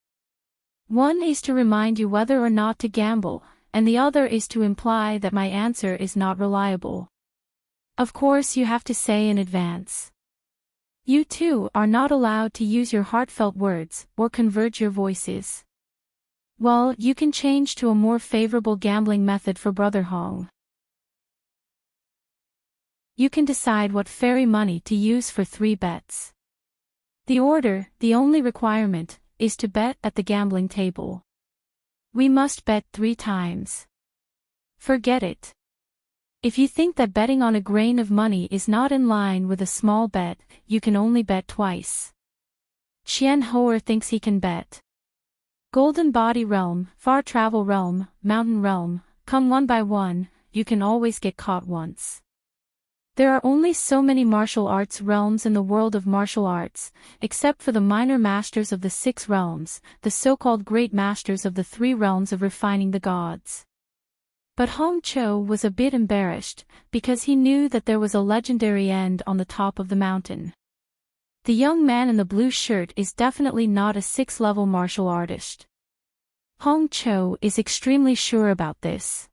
One is to remind you whether or not to gamble, and the other is to imply that my answer is not reliable. Of course you have to say in advance. You too are not allowed to use your heartfelt words or converge your voices. Well, you can change to a more favorable gambling method for Brother Hong. You can decide what fairy money to use for 3 bets. The only requirement, is to bet at the gambling table. We must bet 3 times. Forget it. If you think that betting on a grain of money is not in line with a small bet, you can only bet twice. Qian Hoer thinks he can bet. Golden Body Realm, Far Travel Realm, Mountain Realm, come one by one, you can always get caught once. There are only so many martial arts realms in the world of martial arts, except for the minor masters of the 6 realms, the so-called great masters of the 3 realms of refining the gods. But Hong Cho was a bit embarrassed, because he knew that there was a legendary end on the top of the mountain. The young man in the blue shirt is definitely not a 6th-level martial artist. Hong Cho is extremely sure about this.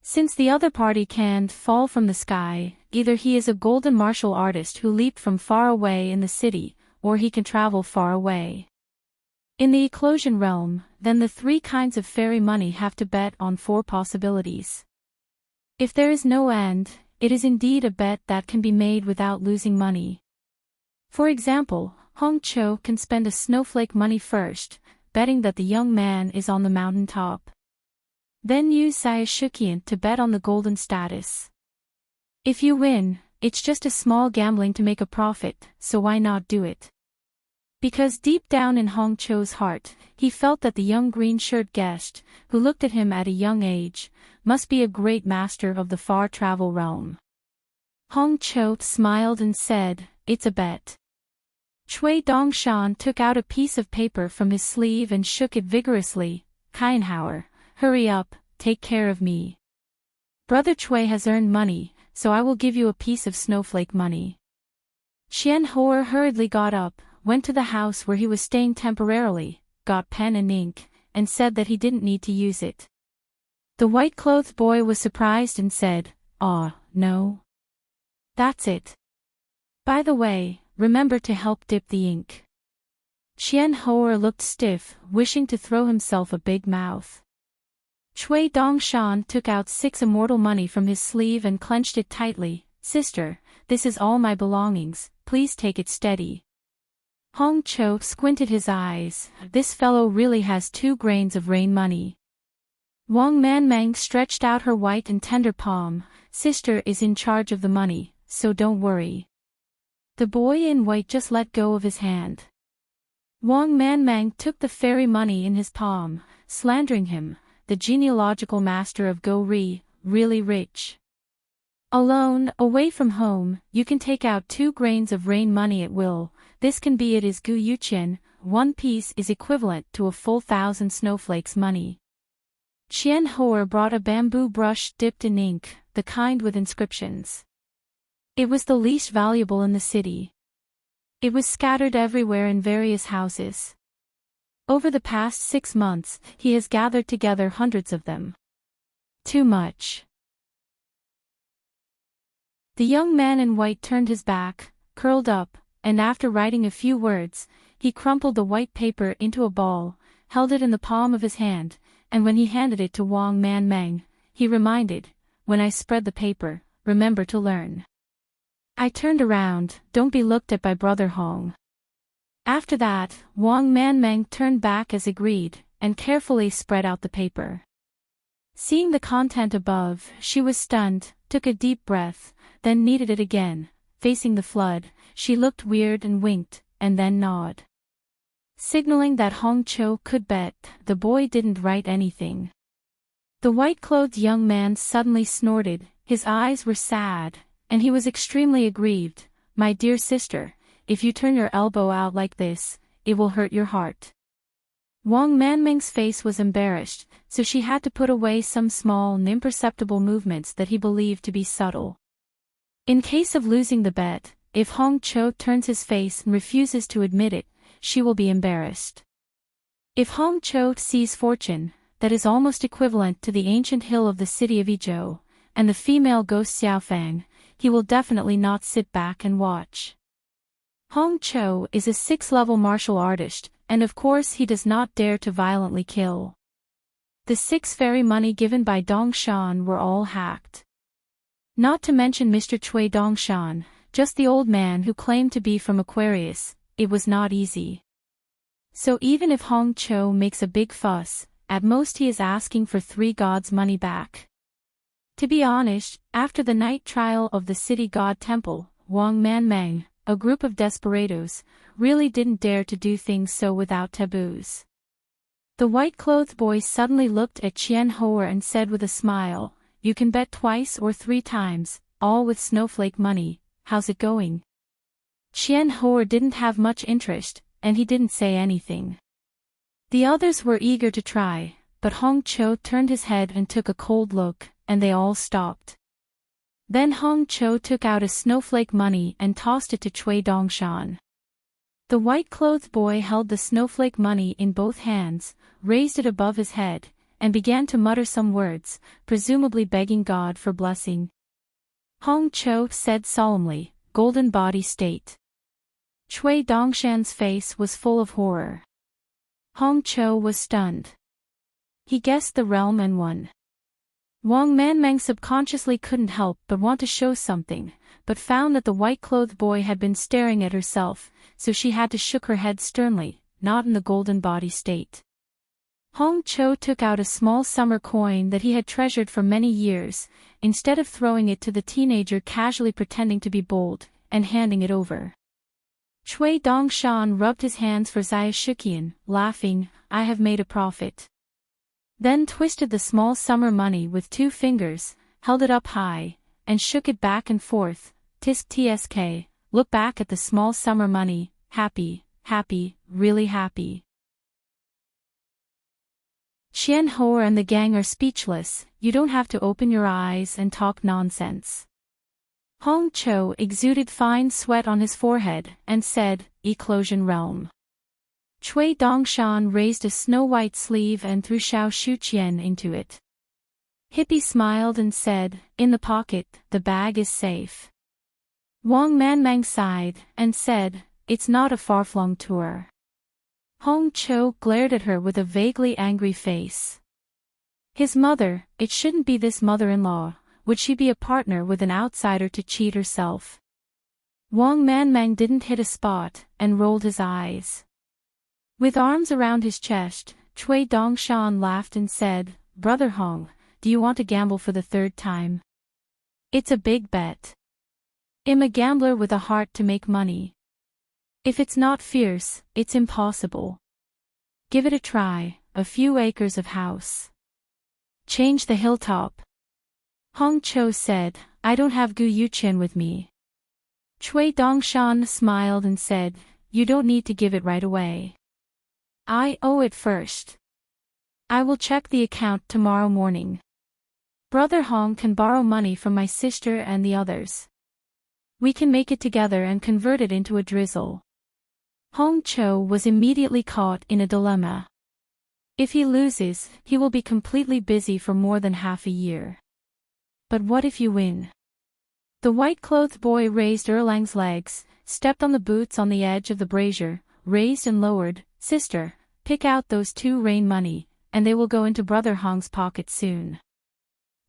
Since the other party can't fall from the sky, either he is a golden martial artist who leaped from far away in the city, or he can travel far away. In the Eclosion realm, then the 3 kinds of fairy money have to bet on 4 possibilities. If there is no end, it is indeed a bet that can be made without losing money. For example, Hong Cho can spend a snowflake money first, betting that the young man is on the mountain top. Then use Sayashukian to bet on the golden status. If you win, it's just a small gambling to make a profit, so why not do it? Because deep down in Hong Cho's heart, he felt that the young green-shirt guest, who looked at him at a young age, must be a great master of the far travel realm. Hong Cho smiled and said, "It's a bet." Cui Dongshan took out a piece of paper from his sleeve and shook it vigorously. "Kainhauer, hurry up, take care of me. Brother Cui has earned money, so I will give you a piece of snowflake money." Qian Hoer hurriedly got up, went to the house where he was staying temporarily, got pen and ink, and said that he didn't need to use it. The white-clothed boy was surprised and said, "Ah, no. That's it. By the way, remember to help dip the ink." Qian Hoer looked stiff, wishing to throw himself a big mouth. Cui Dongshan took out 6 immortal money from his sleeve and clenched it tightly. "Sister, this is all my belongings, please take it steady." Hong Cho squinted his eyes. This fellow really has 2 grains of rain money. Wang Manmang stretched out her white and tender palm. "Sister is in charge of the money, so don't worry." The boy in white just let go of his hand. Wang Manmang took the fairy money in his palm, slandering him, the genealogical master of Go Ri, really rich. Alone, away from home, you can take out 2 grains of rain money at will. This can be it is Gu Yuqian, 1 piece is equivalent to a full 1,000 snowflakes money. Qian Hoer brought a bamboo brush dipped in ink, the kind with inscriptions. It was the least valuable in the city. It was scattered everywhere in various houses. Over the past 6 months, he has gathered together hundreds of them. Too much. The young man in white turned his back, curled up, and after writing a few words, he crumpled the white paper into a ball, held it in the palm of his hand, and when he handed it to Wang Manmang, he reminded, "When I spread the paper, remember to learn." I turned around, "Don't be looked at by Brother Hong." After that, Wang Manmang turned back as agreed, and carefully spread out the paper. Seeing the content above, she was stunned, took a deep breath, then kneaded it again. Facing the flood, she looked weird and winked, and then gnawed. Signaling that Hong Cho could bet, the boy didn't write anything. The white-clothed young man suddenly snorted, his eyes were sad, and he was extremely aggrieved. "My dear sister, if you turn your elbow out like this, it will hurt your heart." Wang Manming's face was embarrassed, so she had to put away some small and imperceptible movements that he believed to be subtle. In case of losing the bet, if Hong Cho turns his face and refuses to admit it, she will be embarrassed. If Hong Cho sees fortune, that is almost equivalent to the ancient hill of the city of Izhou, and the female ghost Xiaofang, he will definitely not sit back and watch. Hong Cho is a 6th-level martial artist, and of course he does not dare to violently kill. The 6 fairy money given by Dongshan were all hacked. Not to mention Mr. Cui Dongshan, just the old man who claimed to be from Aquarius. It was not easy. So even if Hong Cho makes a big fuss, at most he is asking for 3 gods' money back. To be honest, after the night trial of the city god temple, Wang Manmeng, a group of desperados, really didn't dare to do things so without taboos. The white-clothed boy suddenly looked at Qian Hou'er and said with a smile, "You can bet twice or 3 times, all with snowflake money. How's it going?" Qian Hou'er didn't have much interest, and he didn't say anything. The others were eager to try, but Hong Cho turned his head and took a cold look, and they all stopped. Then Hong Cho took out a snowflake money and tossed it to Cui Dongshan. The white-clothed boy held the snowflake money in both hands, raised it above his head, and began to mutter some words, presumably begging God for blessing. Hong Cho said solemnly, "Golden body state." Cui Dongshan's face was full of horror. Hong Cho was stunned. He guessed the realm and won. Wang Manmeng subconsciously couldn't help but want to show something, but found that the white-clothed boy had been staring at herself, so she had to shook her head sternly, "Not in the golden body state." Hong Cho took out a small summer coin that he had treasured for many years, instead of throwing it to the teenager casually pretending to be bold, and handing it over. Cui Dongshan rubbed his hands for Xiaoshuqian, laughing, "I have made a profit." Then twisted the small summer money with 2 fingers, held it up high, and shook it back and forth. "Tisk tsk, look back at the small summer money, happy, happy, really happy." Qian Hou'er and the gang are speechless. You don't have to open your eyes and talk nonsense. Hong Cho exuded fine sweat on his forehead and said, "Eclosion realm." Cui Dongshan raised a snow-white sleeve and threw Xiaoshuqian into it. Hippie smiled and said, "In the pocket, the bag is safe." Wang Manmeng sighed and said, "It's not a far-flung tour." Hong Cho glared at her with a vaguely angry face. His mother, it shouldn't be this mother-in-law, would she be a partner with an outsider to cheat herself? Wang Manmeng didn't hit a spot, and rolled his eyes. With arms around his chest, Cui Dongshan laughed and said, "Brother Hong, do you want to gamble for the 3rd time? It's a big bet. I'm a gambler with a heart to make money. If it's not fierce, it's impossible. Give it a try, a few acres of house. Change the hilltop." Hong Cho said, "I don't have Gu Yuqian with me." Cui Dongshan smiled and said, "You don't need to give it right away. I owe it first. I will check the account tomorrow morning. Brother Hong can borrow money from my sister and the others. We can make it together and convert it into a drizzle." Hong Cho was immediately caught in a dilemma. If he loses, he will be completely busy for more than half a year. But what if you win? The white-clothed boy raised Erlang's legs, stepped on the boots on the edge of the brazier, raised and lowered. "Sister, pick out those 2 rain money, and they will go into Brother Hong's pocket soon."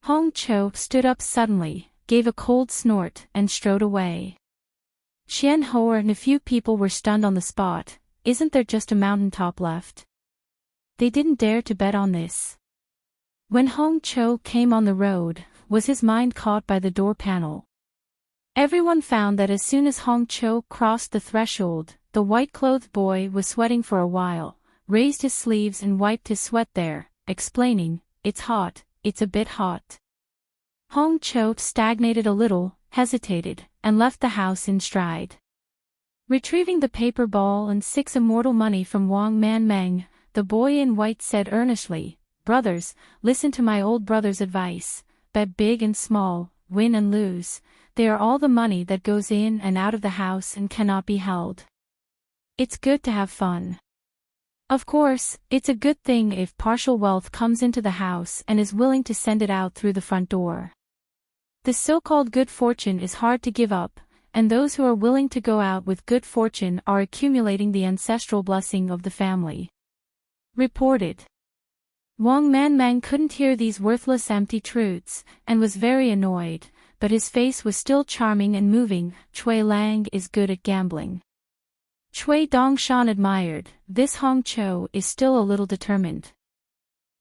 Hong Cho stood up suddenly, gave a cold snort, and strode away. Qian Hou'er and a few people were stunned on the spot. Isn't there just a mountaintop left? They didn't dare to bet on this. When Hong Cho came on the road, was his mind caught by the door panel? Everyone found that as soon as Hong Cho crossed the threshold, the white-clothed boy was sweating for a while, raised his sleeves and wiped his sweat there, explaining, "It's hot, it's a bit hot." Hong Cho stagnated a little, hesitated, and left the house in stride. Retrieving the paper ball and 6 immortal money from Wang Manmeng, the boy in white said earnestly, "Brothers, listen to my old brother's advice. Bet big and small, win and lose. They are all the money that goes in and out of the house and cannot be held. It's good to have fun. Of course, it's a good thing if partial wealth comes into the house and is willing to send it out through the front door. The so-called good fortune is hard to give up, and those who are willing to go out with good fortune are accumulating the ancestral blessing of the family. Reported. Wang Manmang couldn't hear these worthless empty truths, and was very annoyed, but his face was still charming and moving. Cui Lang is good at gambling. Cui Dongshan admired, this Hong Cho is still a little determined.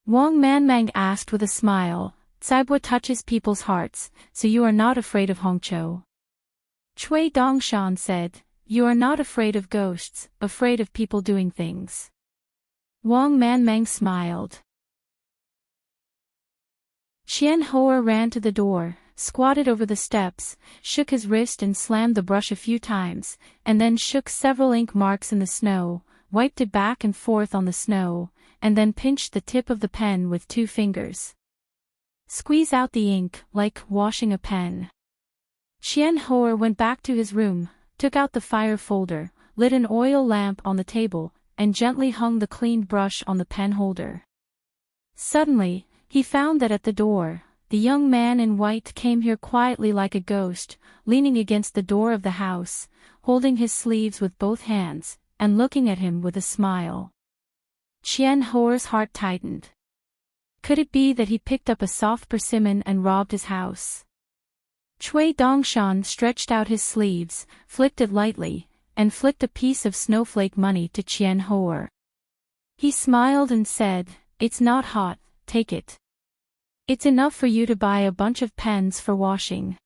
Wang Manmang asked with a smile, Caibua touches people's hearts, so you are not afraid of Hong Cho? Cui Dongshan said, you are not afraid of ghosts, afraid of people doing things. Wang Manmang smiled. Qian Hoa ran to the door, squatted over the steps, shook his wrist and slammed the brush a few times, and then shook several ink marks in the snow, wiped it back and forth on the snow, and then pinched the tip of the pen with 2 fingers. Squeeze out the ink, like washing a pen. Qian Hoa went back to his room, took out the fire folder, lit an oil lamp on the table, and gently hung the cleaned brush on the pen holder. Suddenly, he found that at the door, the young man in white came here quietly like a ghost, leaning against the door of the house, holding his sleeves with both hands, and looking at him with a smile. Qian Hoer's heart tightened. Could it be that he picked up a soft persimmon and robbed his house? Cui Dongshan stretched out his sleeves, flicked it lightly, and flicked a piece of snowflake money to Qian Hoer. He smiled and said, it's not hot, take it. It's enough for you to buy a bunch of pens for washing.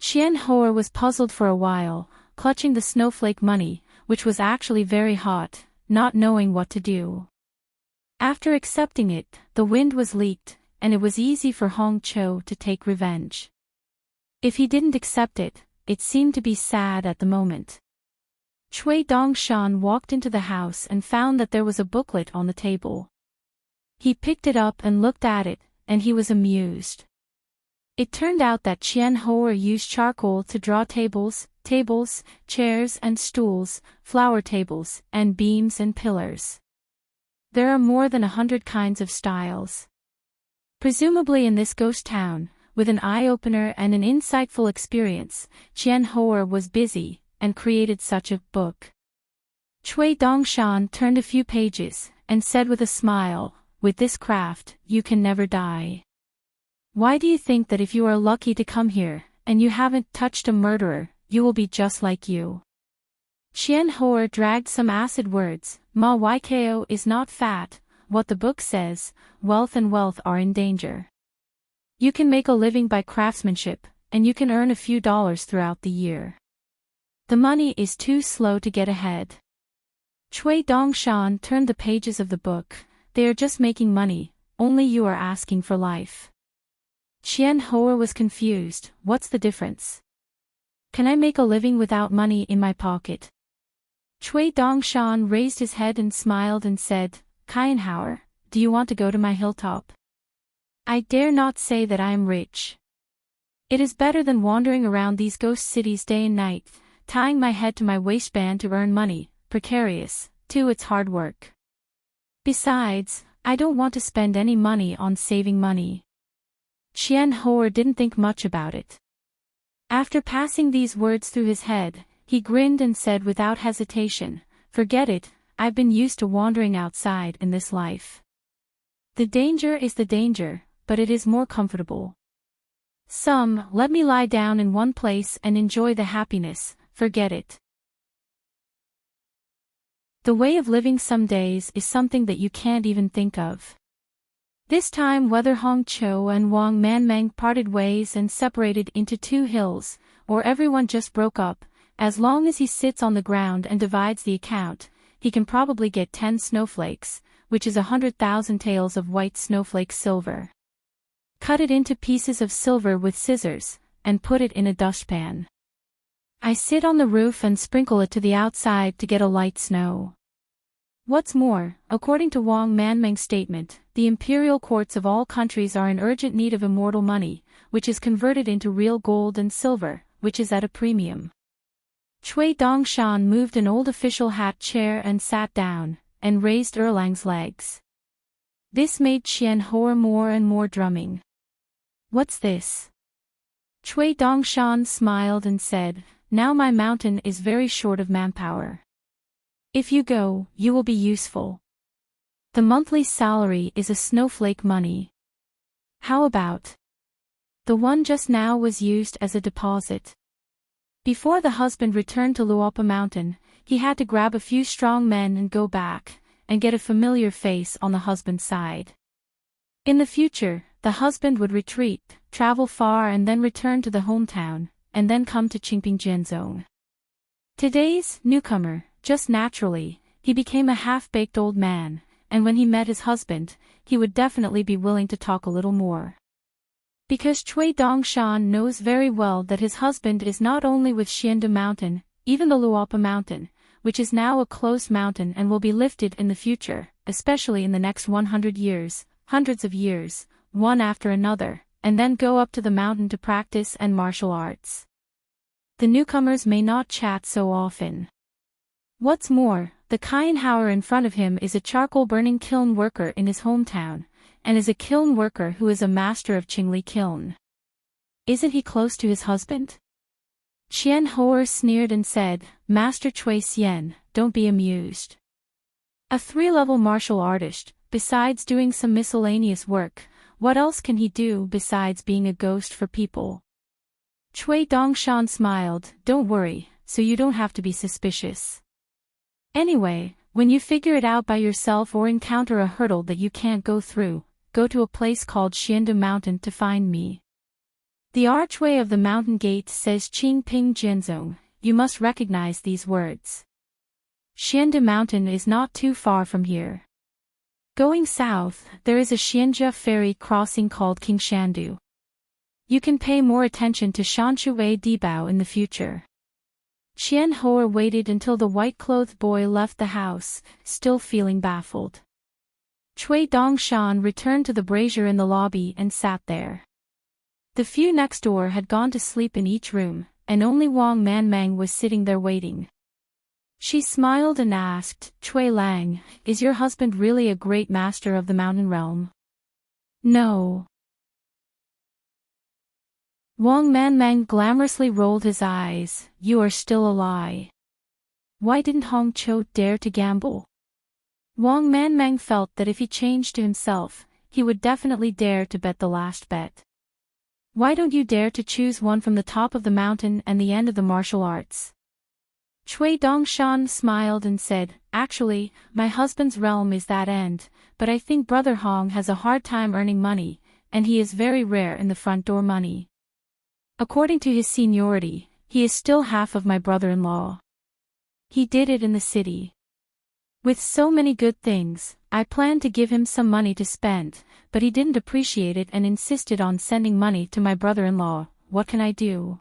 Qian Hoer was puzzled for a while, clutching the snowflake money, which was actually very hot, not knowing what to do. After accepting it, the wind was leaked, and it was easy for Hong Cho to take revenge. If he didn't accept it, it seemed to be sad at the moment. Cui Dongshan walked into the house and found that there was a booklet on the table. He picked it up and looked at it, and he was amused. It turned out that Qian Hoa used charcoal to draw tables, chairs and stools, flower tables, and beams and pillars. There are more than 100 kinds of styles. Presumably in this ghost town, with an eye-opener and an insightful experience, Qian Hoa was busy, and created such a book. Cui Dongshan turned a few pages, and said with a smile, with this craft, you can never die. Why do you think that if you are lucky to come here, and you haven't touched a murderer, you will be just like you? Qian Hoa dragged some acid words, Ma Yko is not fat, what the book says, wealth and wealth are in danger. You can make a living by craftsmanship, and you can earn a few dollars throughout the year. The money is too slow to get ahead. Cui Dongshan turned the pages of the book, they are just making money, only you are asking for life. Qian Hoa was confused, what's the difference? Can I make a living without money in my pocket? Cui Dongshan raised his head and smiled and said, Kianhauer, do you want to go to my hilltop? I dare not say that I am rich. It is better than wandering around these ghost cities day and night, tying my head to my waistband to earn money, precarious, too it's hard work. Besides, I don't want to spend any money on saving money. Qian Hoa didn't think much about it. After passing these words through his head, he grinned and said without hesitation, forget it, I've been used to wandering outside in this life. The danger is the danger, but it is more comfortable. Let me lie down in one place and enjoy the happiness, forget it. The way of living some days is something that you can't even think of. This time whether Hong Cho and Wang Manmang parted ways and separated into 2 hills, or everyone just broke up, as long as he sits on the ground and divides the account, he can probably get 10 snowflakes, which is 100,000 taels of white snowflake silver. Cut it into pieces of silver with scissors, and put it in a dustpan. I sit on the roof and sprinkle it to the outside to get a light snow. What's more, according to Wang Manmang's statement, the imperial courts of all countries are in urgent need of immortal money, which is converted into real gold and silver, which is at a premium. Cui Dongshan moved an old official hat chair and sat down, and raised Erlang's legs. This made Qian Hoa more and more drumming. What's this? Cui Dongshan smiled and said, now my mountain is very short of manpower. If you go, you will be useful. The monthly salary is a snowflake money. How about? The one just now was used as a deposit. Before the husband returned to Luopa Mountain, he had to grab a few strong men and go back, and get a familiar face on the husband's side. In the future, the husband would retreat, travel far and then return to the hometown, and then come to Qingping Jianzong. Today's newcomer, just naturally, he became a half-baked old man, and when he met his husband, he would definitely be willing to talk a little more. Because Cui Dongshan knows very well that his husband is not only with Xiandu Mountain, even the Luopa Mountain, which is now a closed mountain and will be lifted in the future, especially in the next 100 years, hundreds of years, one after another, and then go up to the mountain to practice and martial arts. The newcomers may not chat so often. What's more, the Kaienhauer in front of him is a charcoal-burning kiln worker in his hometown, and is a kiln worker who is a master of Qingli kiln. Isn't he close to his husband? Qian Hoer sneered and said, Master Cui Xian, don't be amused. A 3-level martial artist, besides doing some miscellaneous work, what else can he do besides being a ghost for people? Cui Dongshan smiled, don't worry, so you don't have to be suspicious. Anyway, when you figure it out by yourself or encounter a hurdle that you can't go through, go to a place called Xiandu Mountain to find me. The archway of the mountain gate says Qingping Jianzong, you must recognize these words. Xiandu Mountain is not too far from here. Going south, there is a Xianjia ferry crossing called Qingshandu. You can pay more attention to Shanshuwei Dibao in the future. Qian Hoer waited until the white-clothed boy left the house, still feeling baffled. Cui Dongshan returned to the brazier in the lobby and sat there. The few next door had gone to sleep in each room, and only Wang Manmang was sitting there waiting. She smiled and asked, Cui Lang, is your husband really a great master of the mountain realm? No. Wang Manmang glamorously rolled his eyes, you are still a lie. Why didn't Hong Cho dare to gamble? Wang Manmang felt that if he changed to himself, he would definitely dare to bet the last bet. Why don't you dare to choose one from the top of the mountain and the end of the martial arts? Cui Dongshan smiled and said, actually, my husband's realm is that end, but I think Brother Hong has a hard time earning money, and he is very rare in the front door money. According to his seniority, he is still half of my brother-in-law. He did it in the city. With so many good things, I planned to give him some money to spend, but he didn't appreciate it and insisted on sending money to my brother-in-law. What can I do?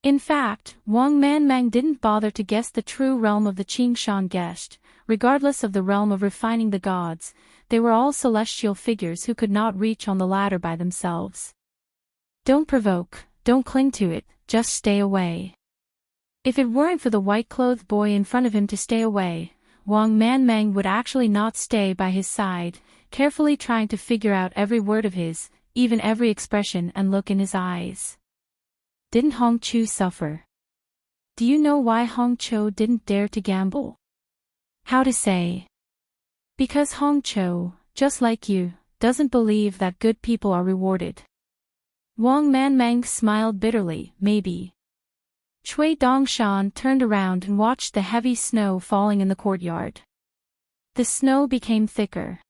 In fact, Wang Manmang didn't bother to guess the true realm of the Qingshan guest. Regardless of the realm of refining the gods, they were all celestial figures who could not reach on the ladder by themselves. Don't provoke, don't cling to it, just stay away. If it weren't for the white-clothed boy in front of him to stay away, Wang Manmang would actually not stay by his side, carefully trying to figure out every word of his, even every expression and look in his eyes. Didn't Hong Chu suffer? Do you know why Hong Cho didn't dare to gamble? How to say? Because Hong Cho, just like you, doesn't believe that good people are rewarded. Wang Manmang smiled bitterly, maybe. Cui Dongshan turned around and watched the heavy snow falling in the courtyard. The snow became thicker.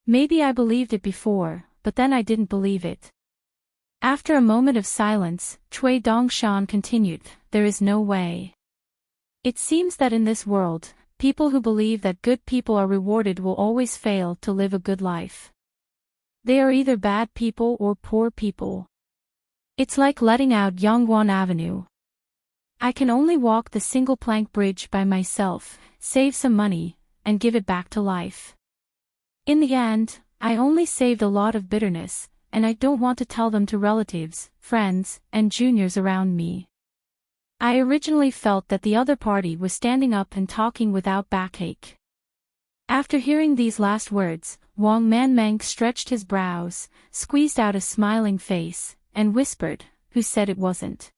Maybe I believed it before, but then I didn't believe it. After a moment of silence, Cui Dongshan continued, there is no way. It seems that in this world, people who believe that good people are rewarded will always fail to live a good life. They are either bad people or poor people. It's like letting out Yongguan Avenue. I can only walk the single plank bridge by myself, save some money, and give it back to life. In the end, I only saved a lot of bitterness, and I don't want to tell them to relatives, friends, and juniors around me. I originally felt that the other party was standing up and talking without backache. After hearing these last words, Wang Manmang stretched his brows, squeezed out a smiling face, and whispered, who said it wasn't.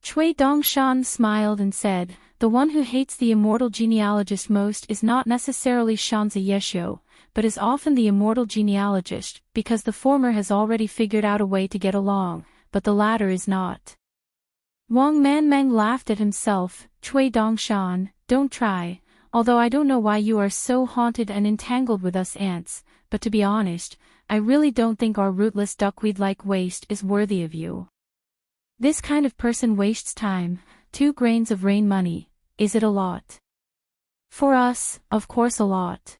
Cui Dongshan smiled and said, the one who hates the immortal genealogist most is not necessarily Shanzi Yeshio, but is often the immortal genealogist, because the former has already figured out a way to get along, but the latter is not. Wang Manmang laughed at himself. Cui Dongshan, don't try, although I don't know why you are so haunted and entangled with us ants, but to be honest, I really don't think our rootless duckweed-like waste is worthy of you. This kind of person wastes time. 2 grains of rain money, is it a lot? For us, of course a lot.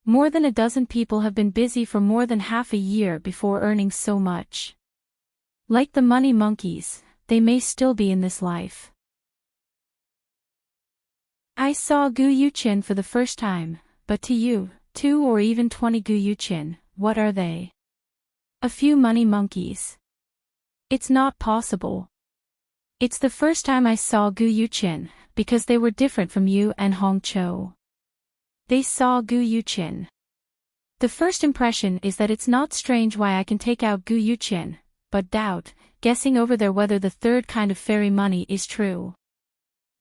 More than a dozen people have been busy for more than half a year before earning so much. Like the money monkeys, they may still be in this life. I saw Gu Yuqin for the first time, but to you, 2 or even 20 Gu Yuqin, what are they? A few money monkeys. It's not possible. It's the first time I saw Gu Yuqin, because they were different from you and Hong Chou. They saw Gu Yuqin. The first impression is that it's not strange why I can take out Gu Yuqin, but doubt, guessing over there whether the third kind of fairy money is true.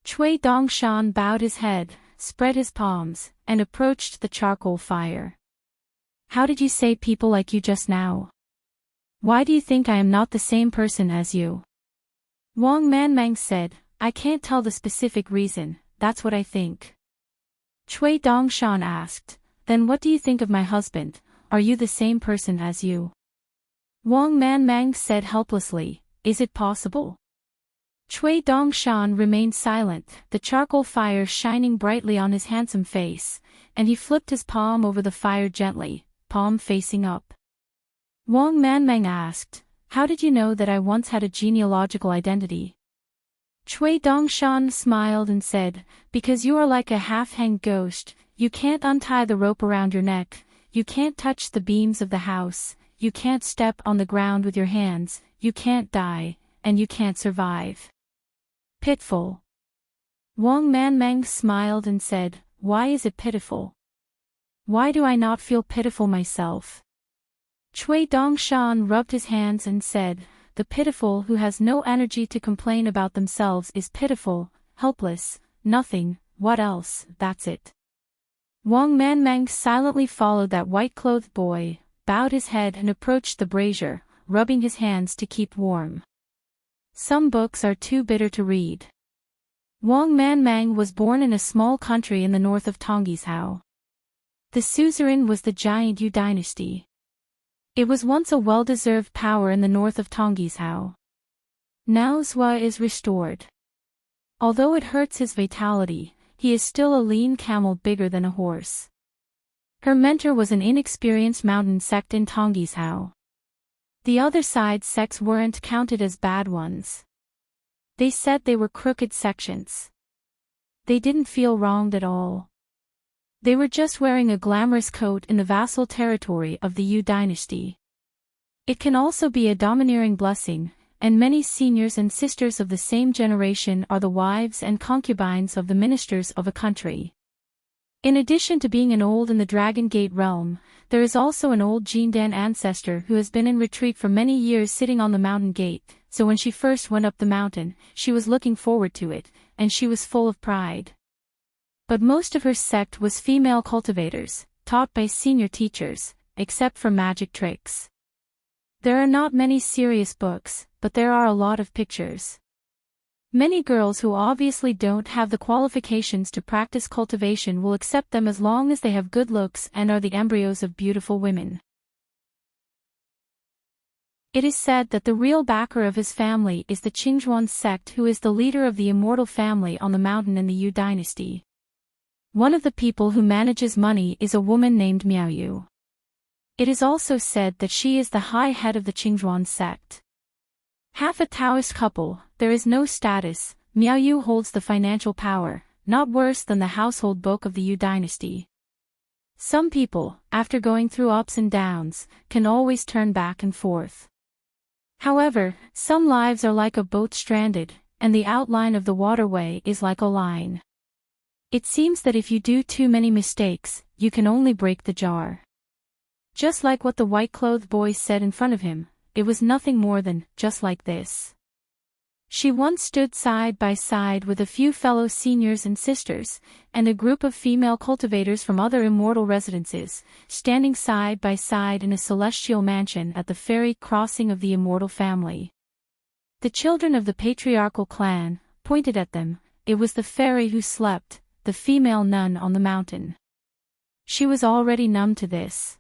Cui Dongshan bowed his head, spread his palms, and approached the charcoal fire. How did you say people like you just now? Why do you think I am not the same person as you? Wang Manmang said, I can't tell the specific reason, that's what I think. Cui Dongshan asked, then what do you think of my husband? Are you the same person as you? Wang Manmang said helplessly, is it possible? Cui Dongshan remained silent, the charcoal fire shining brightly on his handsome face, and he flipped his palm over the fire gently, palm facing up. Wang Manmang asked, how did you know that I once had a genealogical identity? Cui Dongshan smiled and said, because you are like a half-hanged ghost, you can't untie the rope around your neck, you can't touch the beams of the house, you can't step on the ground with your hands, you can't die, and you can't survive. Pitiful. Wang Manmang smiled and said, why is it pitiful? Why do I not feel pitiful myself? Cui Dongshan rubbed his hands and said, the pitiful who has no energy to complain about themselves is pitiful, helpless, nothing, what else, that's it. Wang Manmang silently followed that white-clothed boy, bowed his head and approached the brazier, rubbing his hands to keep warm. Some books are too bitter to read. Wang Manmang was born in a small country in the north of Tongisao. The suzerain was the giant Yu dynasty. It was once a well-deserved power in the north of Tongisao. Now Zhua is restored. Although it hurts his vitality, he is still a lean camel bigger than a horse. Her mentor was an inexperienced mountain sect in Tongisao. The other side sects weren't counted as bad ones. They said they were crooked sections. They didn't feel wronged at all. They were just wearing a glamorous coat in the vassal territory of the Yu dynasty. It can also be a domineering blessing, and many seniors and sisters of the same generation are the wives and concubines of the ministers of a country. In addition to being an old in the Dragon Gate realm, there is also an old Jindan ancestor who has been in retreat for many years sitting on the mountain gate, so when she first went up the mountain, she was looking forward to it, and she was full of pride. But most of her sect was female cultivators, taught by senior teachers, except for magic tricks. There are not many serious books, but there are a lot of pictures. Many girls who obviously don't have the qualifications to practice cultivation will accept them as long as they have good looks and are the embryos of beautiful women. It is said that the real backer of his family is the Qingzhuan sect, who is the leader of the immortal family on the mountain in the Yu dynasty. One of the people who manages money is a woman named Miao Yu. It is also said that she is the high head of the Qingzhuan sect. Half a Taoist couple, there is no status, Miao Yu holds the financial power, not worse than the household book of the Yu dynasty. Some people, after going through ups and downs, can always turn back and forth. However, some lives are like a boat stranded, and the outline of the waterway is like a line. It seems that if you do too many mistakes, you can only break the jar. Just like what the white-clothed boy said in front of him, it was nothing more than, just like this. She once stood side by side with a few fellow seniors and sisters, and a group of female cultivators from other immortal residences, standing side by side in a celestial mansion at the fairy crossing of the immortal family. The children of the patriarchal clan pointed at them. It was the fairy who slept, the female nun on the mountain. She was already numb to this.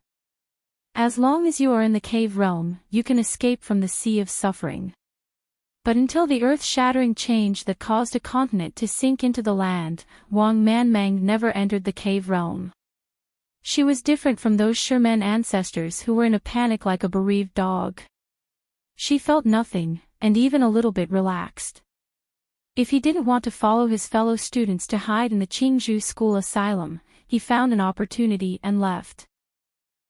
As long as you are in the cave realm, you can escape from the sea of suffering. But until the earth-shattering change that caused a continent to sink into the land, Wang Manmang never entered the cave realm. She was different from those Sherman ancestors who were in a panic like a bereaved dog. She felt nothing, and even a little bit relaxed. If he didn't want to follow his fellow students to hide in the Qingzhou school asylum, he found an opportunity and left.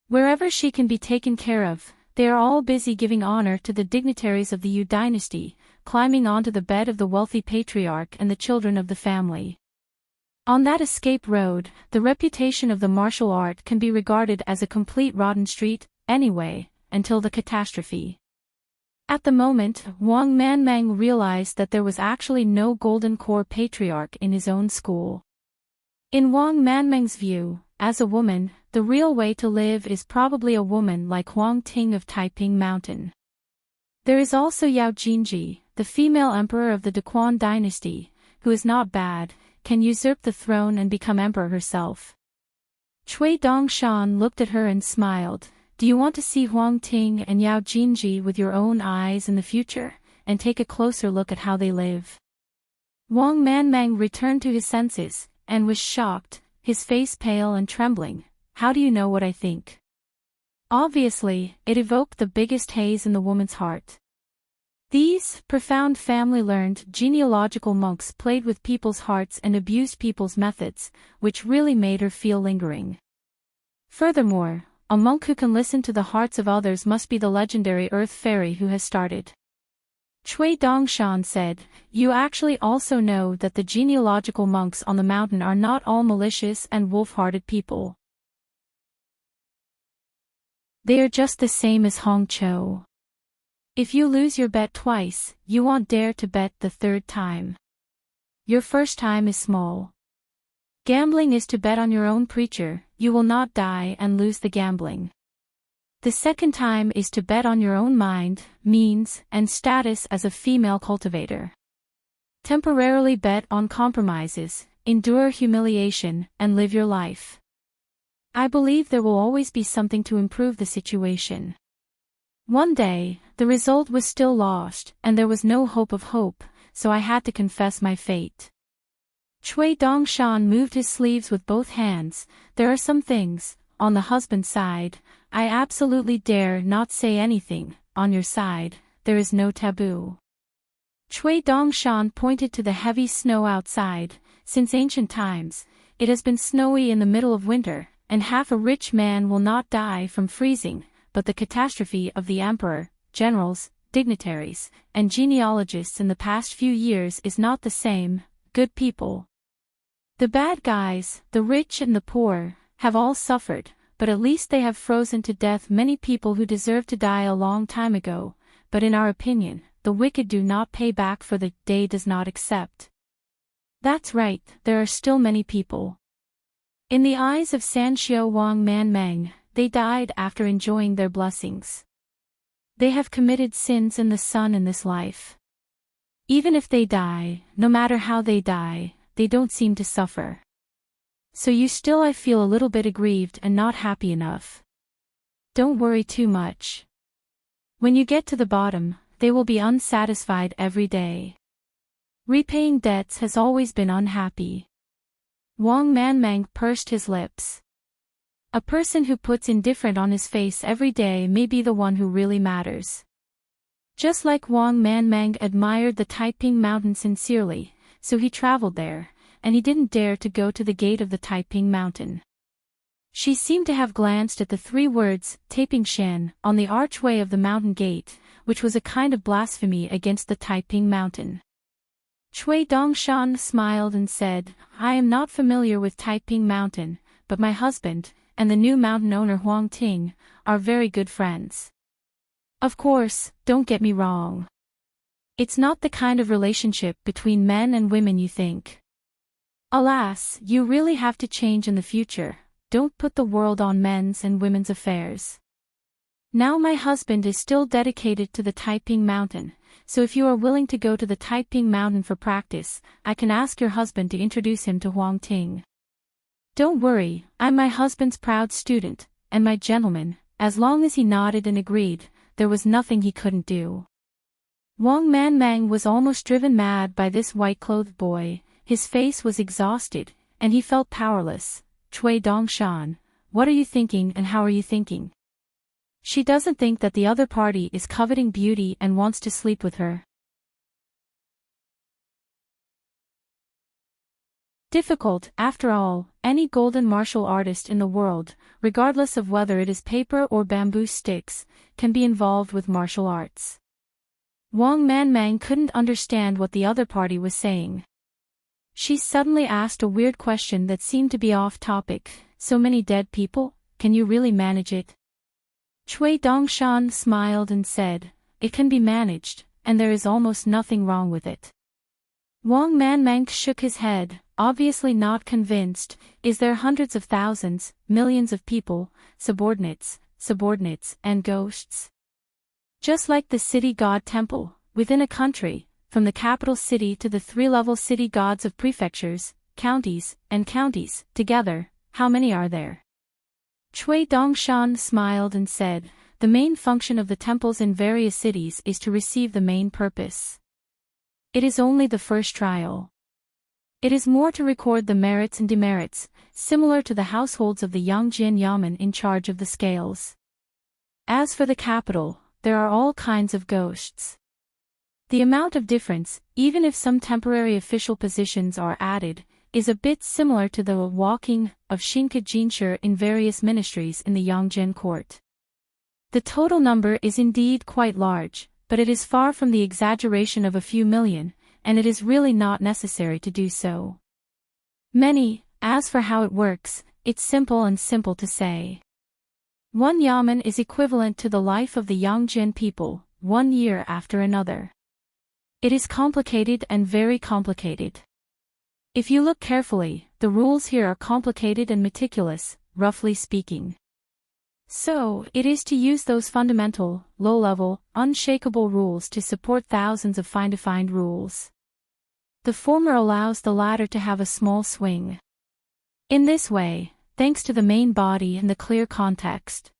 Wherever she can be taken care of, they are all busy giving honor to the dignitaries of the Yu dynasty, climbing onto the bed of the wealthy patriarch and the children of the family. On that escape road, the reputation of the martial art can be regarded as a complete rotten street, anyway, until the catastrophe. At the moment, Wang Manmang realized that there was actually no golden core patriarch in his own school. In Wang Manmang's view, as a woman, the real way to live is probably a woman like Huang Ting of Taiping Mountain. There is also Yao Jinji, the female emperor of the Daquan dynasty, who is not bad, can usurp the throne and become emperor herself. Cui Dongshan looked at her and smiled. Do you want to see Huang Ting and Yao Jinji with your own eyes in the future, and take a closer look at how they live? Wang Manmang returned to his senses, and was shocked, his face pale and trembling. How do you know what I think? Obviously, it evoked the biggest haze in the woman's heart. These profound family-learned genealogical monks played with people's hearts and abused people's methods, which really made her feel lingering. Furthermore, a monk who can listen to the hearts of others must be the legendary Earth Fairy who has started. Cui Dongshan said, you actually also know that the genealogical monks on the mountain are not all malicious and wolf-hearted people. They are just the same as Hong Cho. If you lose your bet twice, you won't dare to bet the third time. Your first time is small. Gambling is to bet on your own preacher, you will not die and lose the gambling. The second time is to bet on your own mind, means, and status as a female cultivator. Temporarily bet on compromises, endure humiliation, and live your life. I believe there will always be something to improve the situation. One day, the result was still lost, and there was no hope of hope, so I had to confess my fate. Cui Dongshan moved his sleeves with both hands. There are some things, on the husband's side, I absolutely dare not say anything. On your side, there is no taboo. Cui Dongshan pointed to the heavy snow outside. Since ancient times, it has been snowy in the middle of winter, and half a rich man will not die from freezing, but the catastrophe of the emperor, generals, dignitaries, and genealogists in the past few years is not the same. Good people. The bad guys, the rich and the poor, have all suffered, but at least they have frozen to death many people who deserved to die a long time ago, but in our opinion, the wicked do not pay back for the day does not accept. That's right, there are still many people. In the eyes of Sanxiu Wang Manmang, they died after enjoying their blessings. They have committed sins in the sun in this life. Even if they die, no matter how they die, they don't seem to suffer. So you still I feel a little bit aggrieved and not happy enough. Don't worry too much. When you get to the bottom, they will be unsatisfied every day. Repaying debts has always been unhappy. Wang Manmang pursed his lips. A person who puts indifferent on his face every day may be the one who really matters. Just like Wang Manmang admired the Taiping Mountain sincerely, so he traveled there, and he didn't dare to go to the gate of the Taiping Mountain. She seemed to have glanced at the 3 words, Taiping Shan, on the archway of the mountain gate, which was a kind of blasphemy against the Taiping Mountain. Cui Dongshan smiled and said, I am not familiar with Taiping Mountain, but my husband, and the new mountain owner Huang Ting, are very good friends. Of course, don't get me wrong. It's not the kind of relationship between men and women you think. Alas, you really have to change in the future. Don't put the world on men's and women's affairs. Now my husband is still dedicated to the Taiping Mountain, so if you are willing to go to the Taiping Mountain for practice, I can ask your husband to introduce him to Huang Ting. Don't worry, I'm my husband's proud student, and my gentleman. As long as he nodded and agreed, there was nothing he couldn't do. Wang Manmang was almost driven mad by this white-clothed boy. His face was exhausted, and he felt powerless. Cui Dongshan, what are you thinking and how are you thinking? She doesn't think that the other party is coveting beauty and wants to sleep with her. Difficult, after all, any golden martial artist in the world, regardless of whether it is paper or bamboo sticks, can be involved with martial arts. Wang Manmang couldn't understand what the other party was saying. She suddenly asked a weird question that seemed to be off topic. So many dead people, can you really manage it? Cui Dongshan smiled and said, it can be managed, and there is almost nothing wrong with it. Wang Manmang shook his head, obviously not convinced. Is there hundreds of thousands, millions of people, subordinates, and ghosts? Just like the city god temple, within a country, from the capital city to the three-level city gods of prefectures, counties, together, how many are there? Cui Dongshan smiled and said, the main function of the temples in various cities is to receive the main purpose. It is only the first trial. It is more to record the merits and demerits, similar to the households of the Yangjin Yamen in charge of the scales. As for the capital, there are all kinds of ghosts. The amount of difference, even if some temporary official positions are added, is a bit similar to the walking of Shinka Jinshi in various ministries in the Yangzhen court. The total number is indeed quite large, but it is far from the exaggeration of a few million, and it is really not necessary to do so. Many, as for how it works, it's simple to say. One yamen is equivalent to the life of the Yangzhen people, 1 year after another. It is complicated and very complicated. If you look carefully, the rules here are complicated and meticulous, roughly speaking. So, it is to use those fundamental, low-level, unshakable rules to support thousands of fine-defined rules. The former allows the latter to have a small swing. In this way, thanks to the main body and the clear context.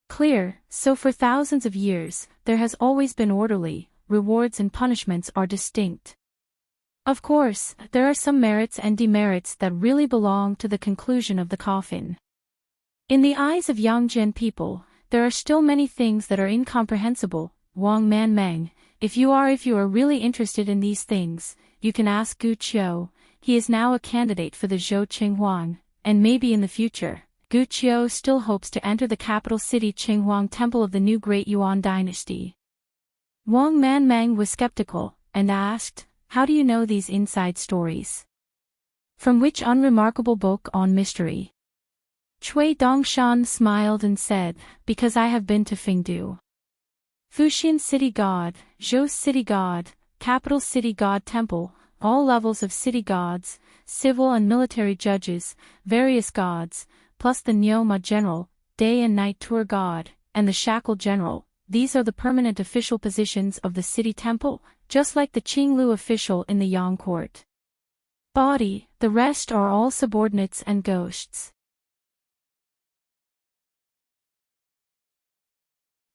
Clear, so for thousands of years, there has always been orderly, rewards and punishments are distinct. Of course, there are some merits and demerits that really belong to the conclusion of the coffin. In the eyes of Yangzhen people, there are still many things that are incomprehensible. Wang Manmang, if you are really interested in these things, you can ask Gu Qiu. He is now a candidate for the Zhou Qinghuang, and maybe in the future, Gu Qiu still hopes to enter the capital city Qinghuang temple of the new Great Yuan dynasty. Wang Manmang was skeptical, and asked, how do you know these inside stories? From which unremarkable book on mystery? Cui Dongshan smiled and said, because I have been to Fengdu. Fuxian city god, Zhou city god, capital city god temple, all levels of city gods, civil and military judges, various gods, plus the Nyoma general, day and night tour god, and the shackle general. These are the permanent official positions of the city temple, just like the Qinglu official in the Yang court. Body, the rest are all subordinates and ghosts.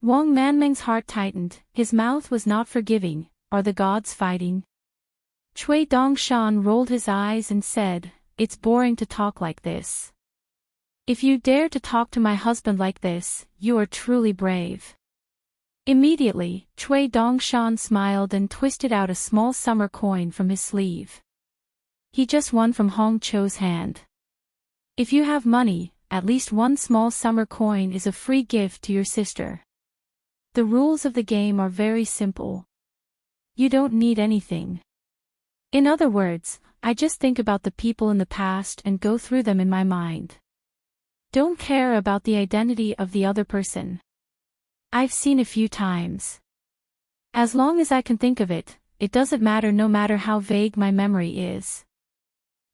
Wang Manming's heart tightened, his mouth was not forgiving. Are the gods fighting? Cui Dongshan rolled his eyes and said, it's boring to talk like this. If you dare to talk to my husband like this, you are truly brave. Immediately, Cui Dongshan smiled and twisted out a small summer coin from his sleeve. He just won from Hong Chou's hand. If you have money, at least one small summer coin is a free gift to your sister. The rules of the game are very simple. You don't need anything. In other words, I just think about the people in the past and go through them in my mind. Don't care about the identity of the other person. I've seen a few times. As long as I can think of it, it doesn't matter no matter how vague my memory is.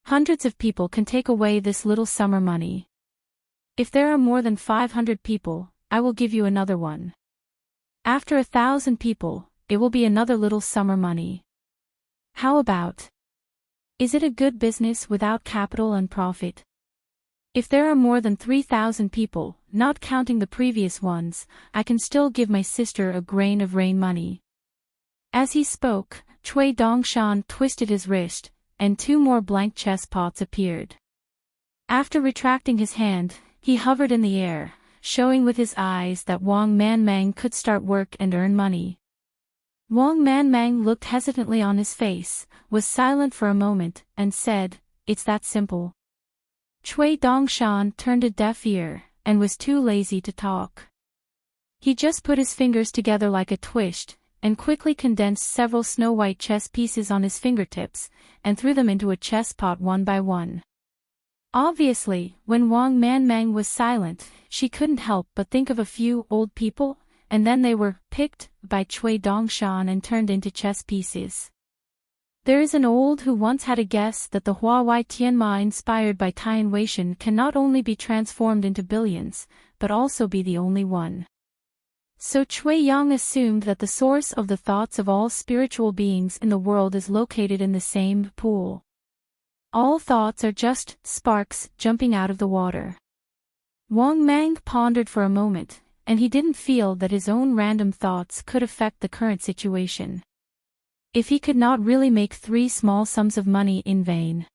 Hundreds of people can take away this little summer money. If there are more than 500 people, I will give you another one. After 1,000 people, it will be another little summer money. How about? Is it a good business without capital and profit? If there are more than 3,000 people, not counting the previous ones, I can still give my sister a grain of rain money. As he spoke, Cui Dongshan twisted his wrist, and 2 more blank chess pots appeared. After retracting his hand, he hovered in the air, showing with his eyes that Wang Manmang could start work and earn money. Wang Manmang looked hesitantly on his face, was silent for a moment, and said, "It's that simple." Cui Dongshan turned a deaf ear, and was too lazy to talk. He just put his fingers together like a twist, and quickly condensed several snow-white chess pieces on his fingertips, and threw them into a chess pot one by one. Obviously, when Wang Manmang was silent, she couldn't help but think of a few old people, and then they were picked by Cui Dongshan and turned into chess pieces. There is an old who once had a guess that the Huawei Tianma inspired by Tian Weishan can not only be transformed into billions, but also be the only one. So Cui Yang assumed that the source of the thoughts of all spiritual beings in the world is located in the same pool. All thoughts are just sparks jumping out of the water. Wang Mang pondered for a moment, and he didn't feel that his own random thoughts could affect the current situation. If he could not really make 3 small sums of money in vain.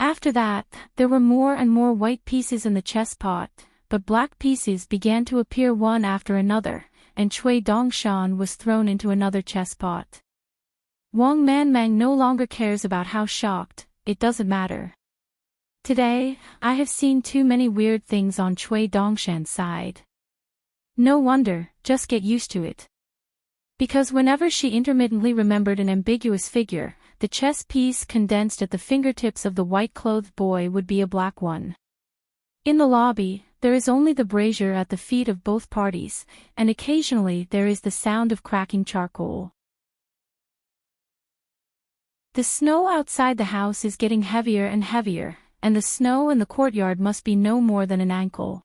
After that, there were more and more white pieces in the chess pot, but black pieces began to appear one after another, and Cui Dongshan was thrown into another chess pot. Wang Manmang no longer cares about how shocked, it doesn't matter. Today, I have seen too many weird things on Cui Dongshan's side. No wonder, just get used to it. Because whenever she intermittently remembered an ambiguous figure, the chess piece condensed at the fingertips of the white-clothed boy would be a black one. In the lobby, there is only the brazier at the feet of both parties, and occasionally there is the sound of cracking charcoal. The snow outside the house is getting heavier and heavier, and the snow in the courtyard must be no more than an ankle.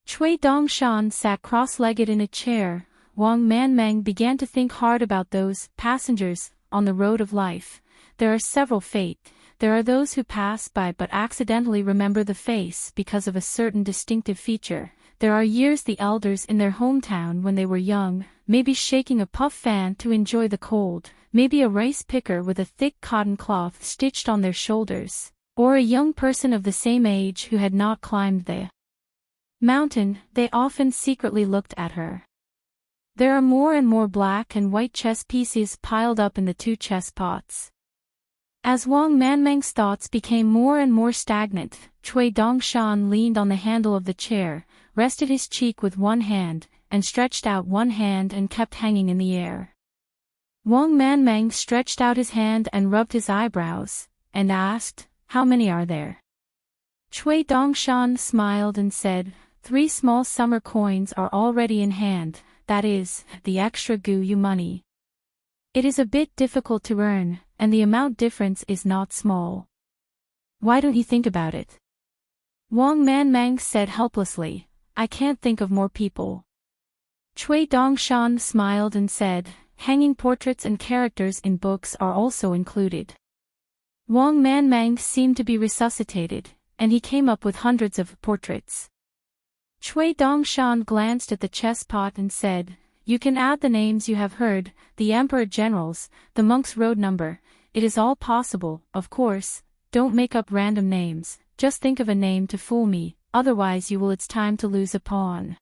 Cui Dongshan sat cross-legged in a chair. Wang Manmang began to think hard about those passengers on the road of life. There are several fate. There are those who pass by but accidentally remember the face because of a certain distinctive feature. There are years the elders in their hometown when they were young, maybe shaking a puff fan to enjoy the cold, maybe a rice picker with a thick cotton cloth stitched on their shoulders, or a young person of the same age who had not climbed the mountain. They often secretly looked at her. There are more and more black and white chess pieces piled up in the 2 chess pots. As Wang Manmang's thoughts became more and more stagnant, Cui Dongshan leaned on the handle of the chair, rested his cheek with one hand, and stretched out one hand and kept hanging in the air. Wang Manmang stretched out his hand and rubbed his eyebrows, and asked, "How many are there?" Cui Dongshan smiled and said, 3 small summer coins are already in hand, that is, the extra Gu money. It is a bit difficult to earn, and the amount difference is not small. Why don't you think about it? Wang Manmang said helplessly, "I can't think of more people." Cui Dongshan smiled and said, "Hanging portraits and characters in books are also included." Wang Manmang seemed to be resuscitated, and he came up with hundreds of portraits. Cui Dongshan glanced at the chess pot and said, "You can add the names you have heard, the emperor generals, the monk's road number. It is all possible, of course. Don't make up random names, just think of a name to fool me, otherwise it's time to lose a pawn."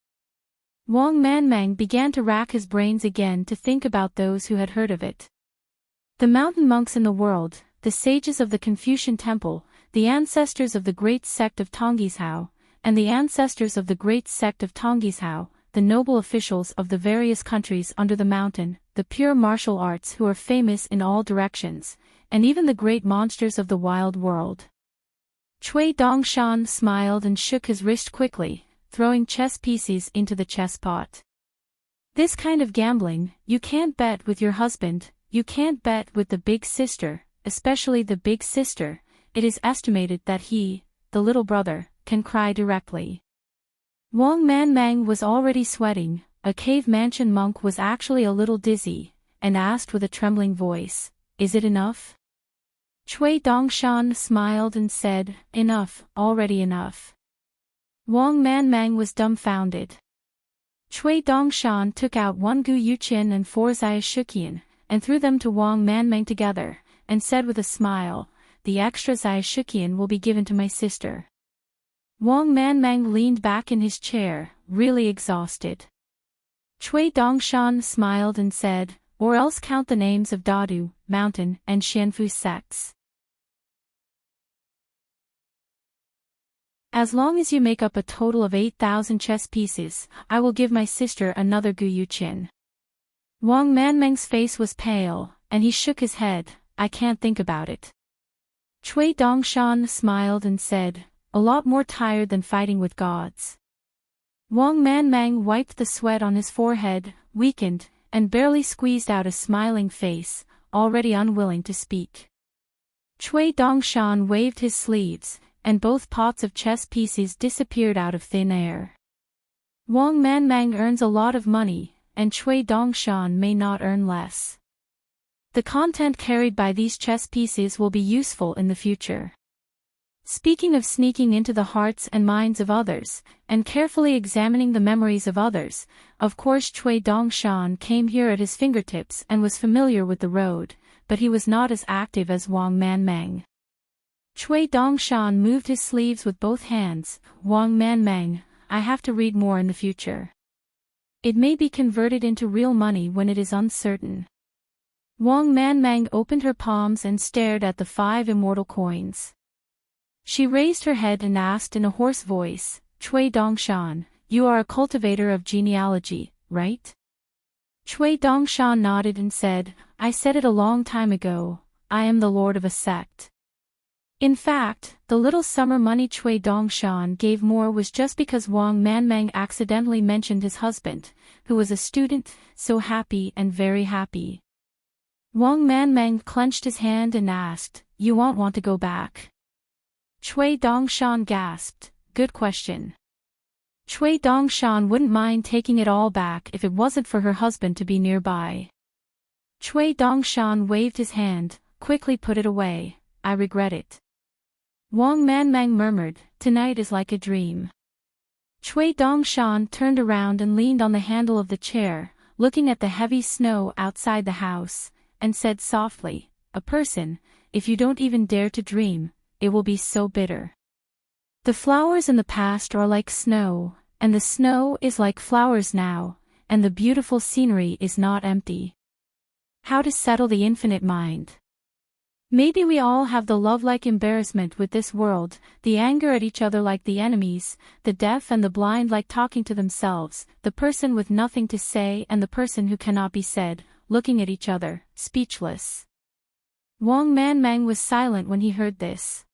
Wang Manmang began to rack his brains again to think about those who had heard of it. The mountain monks in the world, the sages of the Confucian temple, the ancestors of the great sect of Tonggishao, and the ancestors of the great sect of Tonggishao, the noble officials of the various countries under the mountain, the pure martial arts who are famous in all directions, and even the great monsters of the wild world. Cui Dongshan smiled and shook his wrist quickly, throwing chess pieces into the chess pot. This kind of gambling, you can't bet with your husband, you can't bet with the big sister, especially the big sister. It is estimated that he, the little brother, can cry directly. Wang Manmang was already sweating. A cave mansion monk was actually a little dizzy, and asked with a trembling voice, "Is it enough?" Cui Dongshan smiled and said, "Enough, already enough." Wang Manmang was dumbfounded. Cui Dongshan took out 1 Gu Yuqian and 4 Ziyashuqian, and threw them to Wang Manmang together, and said with a smile, "The extra Ziyashuqian will be given to my sister." Wang Manmang leaned back in his chair, really exhausted. Cui Dongshan smiled and said, "Or else count the names of Dadu, Mountain, and Xianfu sects. As long as you make up a total of 8,000 chess pieces, I will give my sister another Gu Yuqian." Wang Manmang's face was pale, and he shook his head. "I can't think about it." Cui Dongshan smiled and said, "A lot more tired than fighting with gods." Wang Manmang wiped the sweat on his forehead, weakened, and barely squeezed out a smiling face, already unwilling to speak. Cui Dongshan waved his sleeves, and both pots of chess pieces disappeared out of thin air. Wang Manmang earns a lot of money, and Cui Dongshan may not earn less. The content carried by these chess pieces will be useful in the future. Speaking of sneaking into the hearts and minds of others, and carefully examining the memories of others, of course Cui Dongshan came here at his fingertips and was familiar with the road, but he was not as active as Wang Manmang. Cui Dongshan moved his sleeves with both hands. "Wang Manmang, I have to read more in the future. It may be converted into real money when it is uncertain." Wang Manmang opened her palms and stared at the 5 immortal coins. She raised her head and asked in a hoarse voice, "Cui Dongshan, you are a cultivator of genealogy, right?" Cui Dongshan nodded and said, "I said it a long time ago, I am the lord of a sect." In fact, the little summer money Cui Dongshan gave more was just because Wang Manmang accidentally mentioned his husband, who was a student, so happy and very happy. Wang Manmang clenched his hand and asked, "You won't want to go back?" Cui Dongshan gasped, "Good question." Cui Dongshan wouldn't mind taking it all back if it wasn't for her husband to be nearby. Cui Dongshan waved his hand, "Quickly put it away, I regret it." Wang Manmang murmured, "Tonight is like a dream." Cui Dongshan turned around and leaned on the handle of the chair, looking at the heavy snow outside the house, and said softly, "A person, if you don't even dare to dream, it will be so bitter. The flowers in the past are like snow, and the snow is like flowers now, and the beautiful scenery is not empty." How to settle the infinite mind. Maybe we all have the love-like embarrassment with this world, the anger at each other like the enemies, the deaf and the blind like talking to themselves, the person with nothing to say and the person who cannot be said, looking at each other, speechless. Wang Manmang was silent when he heard this.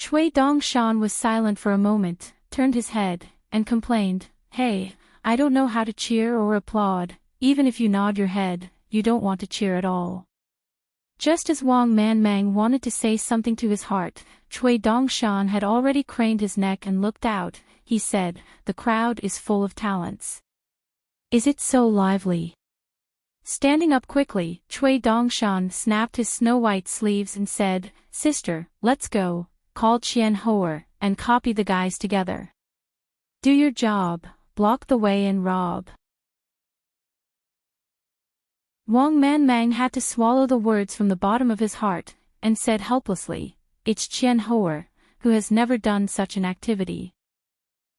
Cui Dongshan was silent for a moment, turned his head, and complained, "Hey, I don't know how to cheer or applaud. Even if you nod your head, you don't want to cheer at all." Just as Wang Manmang wanted to say something to his heart, Cui Dongshan had already craned his neck and looked out. He said, "The crowd is full of talents. Is it so lively?" Standing up quickly, Cui Dongshan snapped his snow-white sleeves and said, "Sister, let's go, call Qian Hoer, and copy the guys together. Do your job, block the way and rob." Wang Manmang had to swallow the words from the bottom of his heart, and said helplessly, "It's Qian Hoer, who has never done such an activity.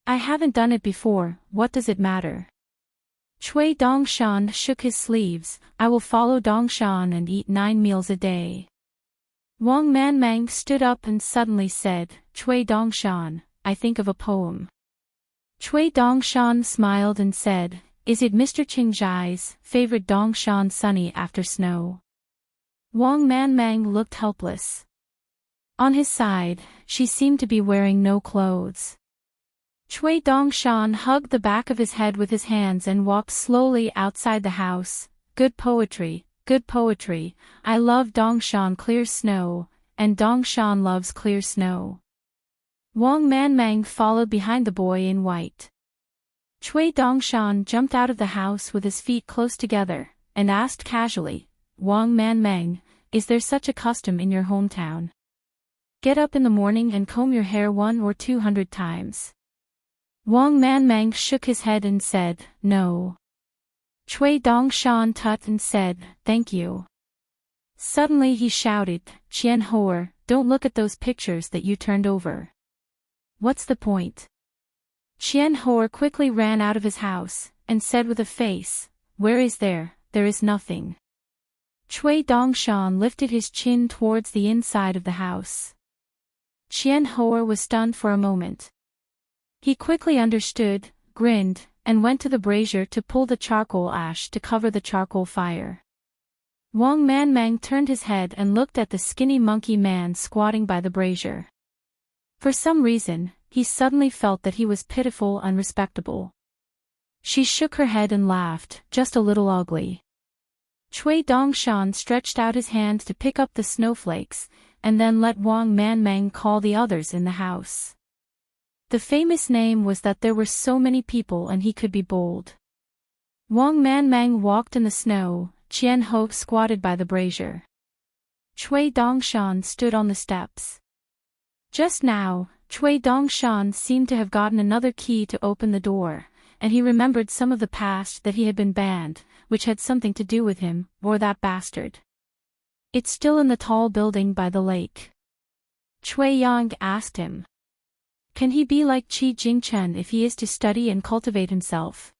I haven't done it before, what does it matter?" Cui Dongshan shook his sleeves. "I will follow Dongshan and eat 9 meals a day." Wang Manmang stood up and suddenly said, "Cui Dongshan, I think of a poem." Cui Dongshan smiled and said, "Is it Mr. Qingzhai's favorite Dongshan sunny after snow?" Wang Manmang looked helpless. On his side, she seemed to be wearing no clothes. Cui Dongshan hugged the back of his head with his hands and walked slowly outside the house. Good poetry, I love Dongshan clear snow, and Dongshan loves clear snow. Wang Manmang followed behind the boy in white. Cui Dongshan jumped out of the house with his feet close together, and asked casually, Wang Manmang, is there such a custom in your hometown? Get up in the morning and comb your hair 100 or 200 times. Wang Manmang shook his head and said, no. Cui Dongshan tut and said, thank you. Suddenly he shouted, Qian Hoer, don't look at those pictures that you turned over. What's the point? Qian Hoer quickly ran out of his house, and said with a face, where is there? There is nothing. Cui Dongshan lifted his chin towards the inside of the house. Qian Hoer was stunned for a moment. He quickly understood, grinned, and went to the brazier to pull the charcoal ash to cover the charcoal fire. Wang Manmang turned his head and looked at the skinny monkey man squatting by the brazier. For some reason, he suddenly felt that he was pitiful and respectable. She shook her head and laughed, just a little ugly. Cui Dongshan stretched out his hand to pick up the snowflakes, and then let Wang Manmang call the others in the house. The famous name was that there were so many people and he could be bold. Wang Manmang walked in the snow, Qian Ho squatted by the brazier. Cui Dongshan stood on the steps. Just now, Cui Dongshan seemed to have gotten another key to open the door, and he remembered some of the past that he had been banned, which had something to do with him, or that bastard. It's still in the tall building by the lake. Cui Yang asked him. Can he be like Qi Jingchen if he is to study and cultivate himself?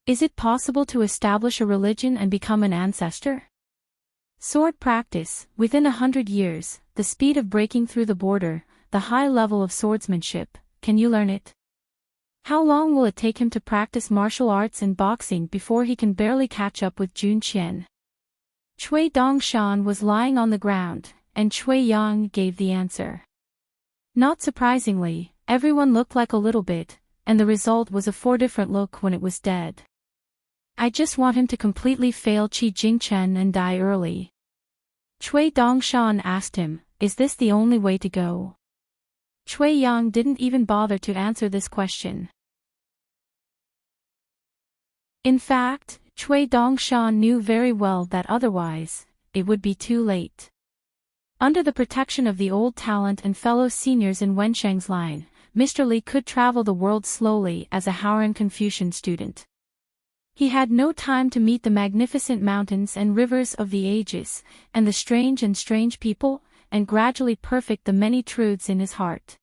Is it possible to establish a religion and become an ancestor? Sword practice, within 100 years, the speed of breaking through the border, the high level of swordsmanship, can you learn it? How long will it take him to practice martial arts and boxing before he can barely catch up with Jun Qian? Cui Dongshan was lying on the ground, and Cui Yang gave the answer. Not surprisingly, everyone looked like a little bit, and the result was a 4 different look when it was dead. I just want him to completely fail Qi Jingchen and die early. Cui Dongshan asked him, is this the only way to go? Cui Yang didn't even bother to answer this question. In fact, Cui Dongshan knew very well that otherwise, it would be too late. Under the protection of the old talent and fellow seniors in Wensheng's line, Mr. Li could travel the world slowly as a Haoran Confucian student. He had no time to meet the magnificent mountains and rivers of the ages, and the strange people, and gradually perfect the many truths in his heart.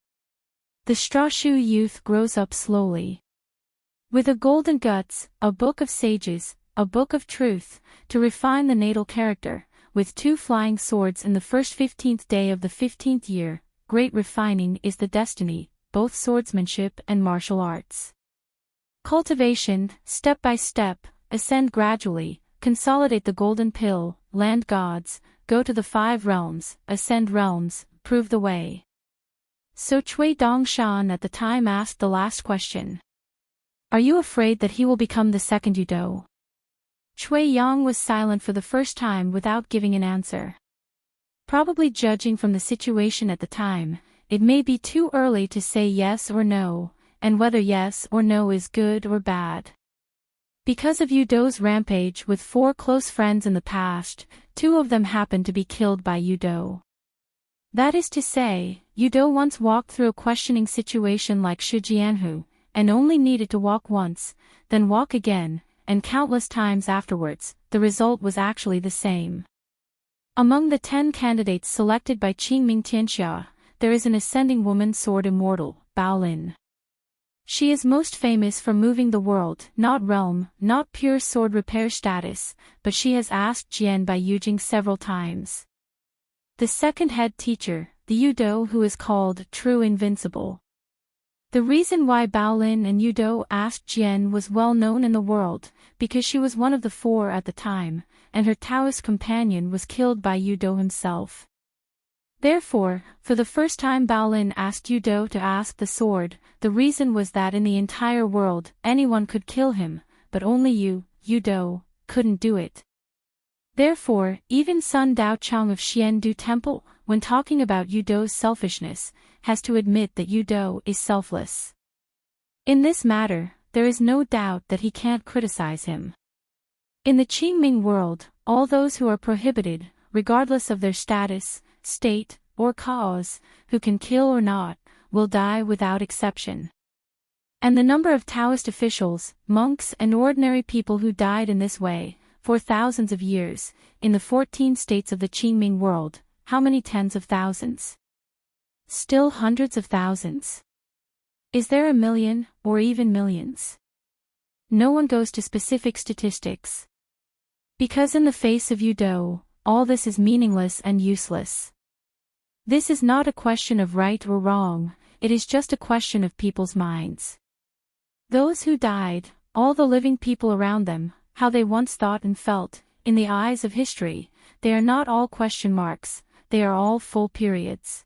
The straw-shoe youth grows up slowly. With a golden guts, a book of sages, a book of truth, to refine the natal character, with 2 flying swords in the first 15th day of the 15th year, great refining is the destiny, both swordsmanship and martial arts. Cultivation, step by step, ascend gradually, consolidate the golden pill, land gods, go to the 5 realms, ascend realms, prove the way. So Cui Dongshan at the time asked the last question. Are you afraid that he will become the second Yudo? Cui Yang was silent for the first time without giving an answer. Probably judging from the situation at the time, it may be too early to say yes or no, and whether yes or no is good or bad. Because of Yudo's rampage with 4 close friends in the past, 2 of them happened to be killed by Yudo. That is to say, Yudo once walked through a questioning situation like Shi Jianhu, and only needed to walk once, then walk again, and countless times afterwards, the result was actually the same. Among the 10 candidates selected by Qingming Tianxia, there is an ascending woman sword immortal, Bao Lin. She is most famous for moving the world, not realm, not pure sword repair status, but she has asked Jian by Yujing several times. The second head teacher, the Yudo who is called True Invincible. The reason why Bao Lin and Yudo asked Jian was well known in the world, because she was one of the 4 at the time, and her Taoist companion was killed by Yudo himself. Therefore, for the first time Baolin asked Yudo to ask the sword. The reason was that in the entire world, anyone could kill him, but only Yudo, couldn't do it. Therefore, even Sun Daochang of Xiandu Temple, when talking about Yudo's selfishness, has to admit that Yudo is selfless. In this matter, there is no doubt that he can't criticize him. In the Qingming world, all those who are prohibited, regardless of their status, state, or cause, who can kill or not, will die without exception. And the number of Taoist officials, monks and ordinary people who died in this way, for thousands of years, in the 14 states of the Qingming world, how many tens of thousands? Still hundreds of thousands. Is there a million, or even millions? No one goes to specific statistics. Because in the face of Yudo, all this is meaningless and useless. This is not a question of right or wrong, it is just a question of people's minds. Those who died, all the living people around them, how they once thought and felt, in the eyes of history, they are not all question marks, they are all full periods.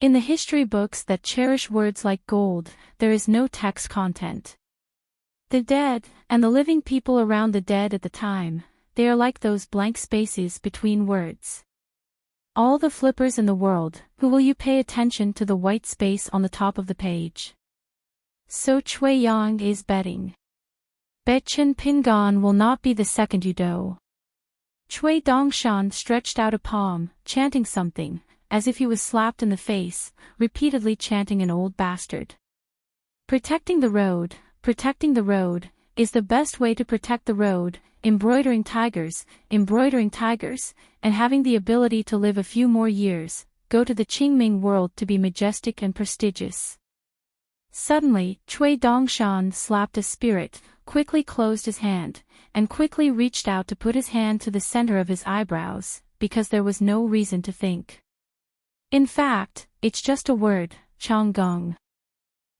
In the history books that cherish words like gold, there is no text content. The dead, and the living people around the dead at the time, they are like those blank spaces between words. All the flippers in the world, who will you pay attention to the white space on the top of the page? So Chui Yang is betting. Bet Chen Pingan will not be the second Yudo. Chui Dongshan stretched out a palm, chanting something, as if he was slapped in the face, repeatedly chanting an old bastard. Protecting the road, is the best way to protect the road, embroidering tigers, and having the ability to live a few more years, go to the Qingming world to be majestic and prestigious. Suddenly, Chui Dongshan slapped a spirit, quickly closed his hand, and quickly reached out to put his hand to the center of his eyebrows, because there was no reason to think. In fact, it's just a word, Changgung.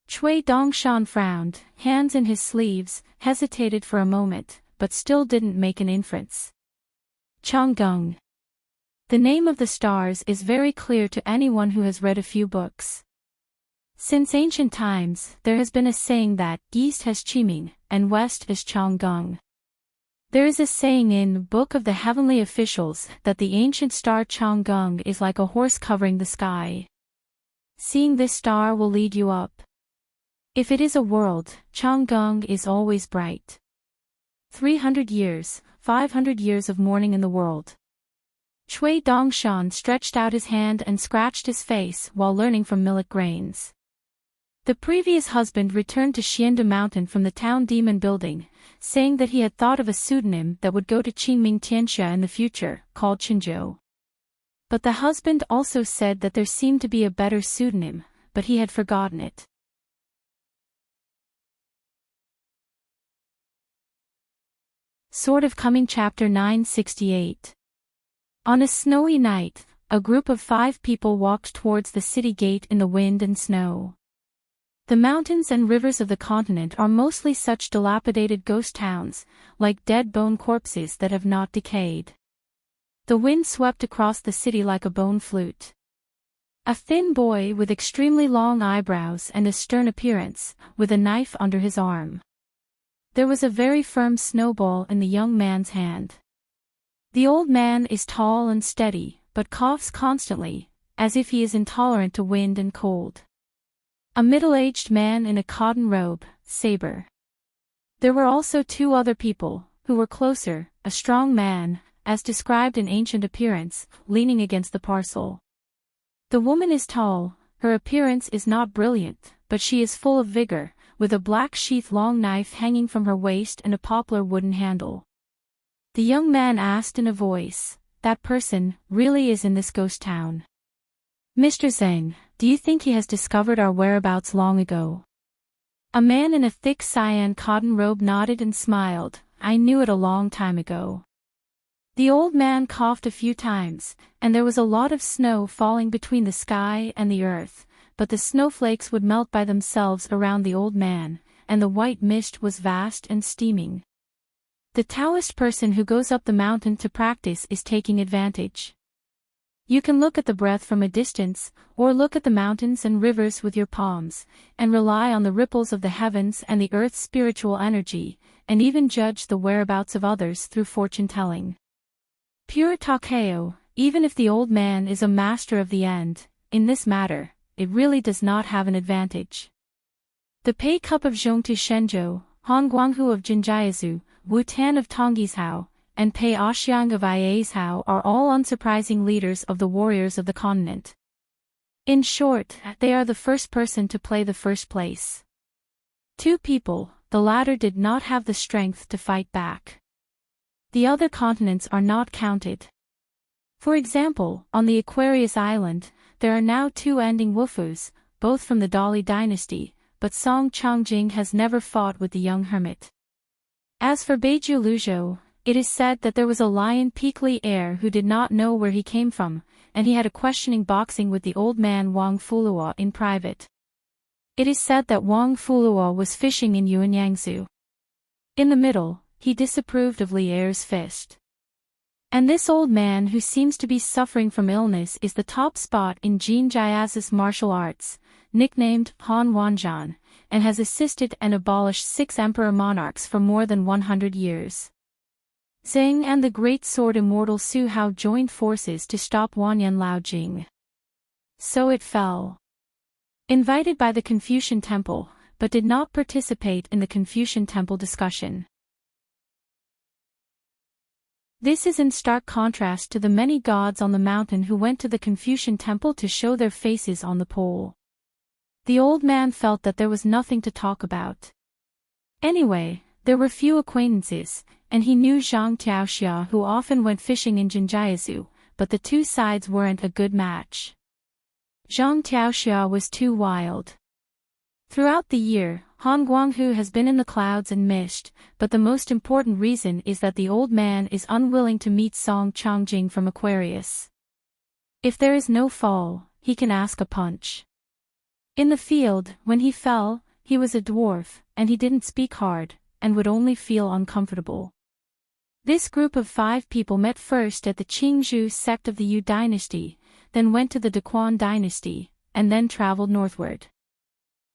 Chui Dongshan frowned, hands in his sleeves, hesitated for a moment, but still didn't make an inference. Changgung. The name of the stars is very clear to anyone who has read a few books. Since ancient times, there has been a saying that East has Qiming, and West is Changgung. There is a saying in Book of the Heavenly Officials that the ancient star Changgung is like a horse covering the sky. Seeing this star will lead you up. If it is a world, Changgung is always bright. 300 years, 500 years of morning in the world. Chui Dongshan stretched out his hand and scratched his face while learning from millet grains. The previous husband returned to Xiandu Mountain from the town demon building, saying that he had thought of a pseudonym that would go to Qingming Tianxia in the future, called Qinzhou. But the husband also said that there seemed to be a better pseudonym, but he had forgotten it. Sort of Coming Chapter 968. On a snowy night, a group of 5 people walked towards the city gate in the wind and snow. The mountains and rivers of the continent are mostly such dilapidated ghost towns, like dead bone corpses that have not decayed. The wind swept across the city like a bone flute. A thin boy with extremely long eyebrows and a stern appearance, with a knife under his arm. There was a very firm snowball in the young man's hand. The old man is tall and steady, but coughs constantly, as if he is intolerant to wind and cold. A middle-aged man in a cotton robe, saber. There were also 2 other people, who were closer, a strong man, as described in ancient appearance, leaning against the parcel. The woman is tall, her appearance is not brilliant, but she is full of vigor, with a black sheath long knife hanging from her waist and a poplar wooden handle. The young man asked in a voice, "That person, really is in this ghost town? Mr. Zheng, do you think he has discovered our whereabouts long ago?" A man in a thick cyan cotton robe nodded and smiled, "I knew it a long time ago." The old man coughed a few times, and there was a lot of snow falling between the sky and the earth, but the snowflakes would melt by themselves around the old man, and the white mist was vast and steaming. The Taoist person who goes up the mountain to practice is taking advantage. You can look at the breath from a distance, or look at the mountains and rivers with your palms, and rely on the ripples of the heavens and the earth's spiritual energy, and even judge the whereabouts of others through fortune-telling. Pure Takeo, even if the old man is a master of the end, in this matter, it really does not have an advantage. The Pei Cup of Zhongtu Shenzhou, Han Guanghu of Jinjiazhu, Wu Tan of Tonggishao, and Pei Axiang of Iazhao are all unsurprising leaders of the warriors of the continent. In short, they are the first person to play the first place. Two people, the latter did not have the strength to fight back. The other continents are not counted. For example, on the Aquarius Island, there are now two ending Wufus, both from the Dali dynasty, but Song Changjing has never fought with the young hermit. As for Beiju Luzhou, it is said that there was a lion Peakly heir who did not know where he came from, and he had a questioning boxing with the old man Wang Fulua in private. It is said that Wang Fulua was fishing in Yuanyangzu. In the middle, he disapproved of Li Er's fist. And this old man who seems to be suffering from illness is the top spot in Jin Jiaz's martial arts, nicknamed Han Wanzhan, and has assisted and abolished 6 emperor monarchs for more than 100 years. Zheng and the great sword immortal Su Hao joined forces to stop Wanyan Laojing. So it fell. Invited by the Confucian Temple, but did not participate in the Confucian Temple discussion. This is in stark contrast to the many gods on the mountain who went to the Confucian Temple to show their faces on the pole. The old man felt that there was nothing to talk about. Anyway, there were few acquaintances, and he knew Zhang Tiaoxia who often went fishing in Jinjiazhu, but the two sides weren't a good match. Zhang Tiaoxia was too wild. Throughout the year, Han Guanghu has been in the clouds and mist, but the most important reason is that the old man is unwilling to meet Song Changjing from Aquarius. If there is no fall, he can ask a punch. In the field, when he fell, he was a dwarf, and he didn't speak hard, and would only feel uncomfortable. This group of 5 people met first at the Qingzhou sect of the Yu dynasty, then went to the Daquan dynasty, and then traveled northward.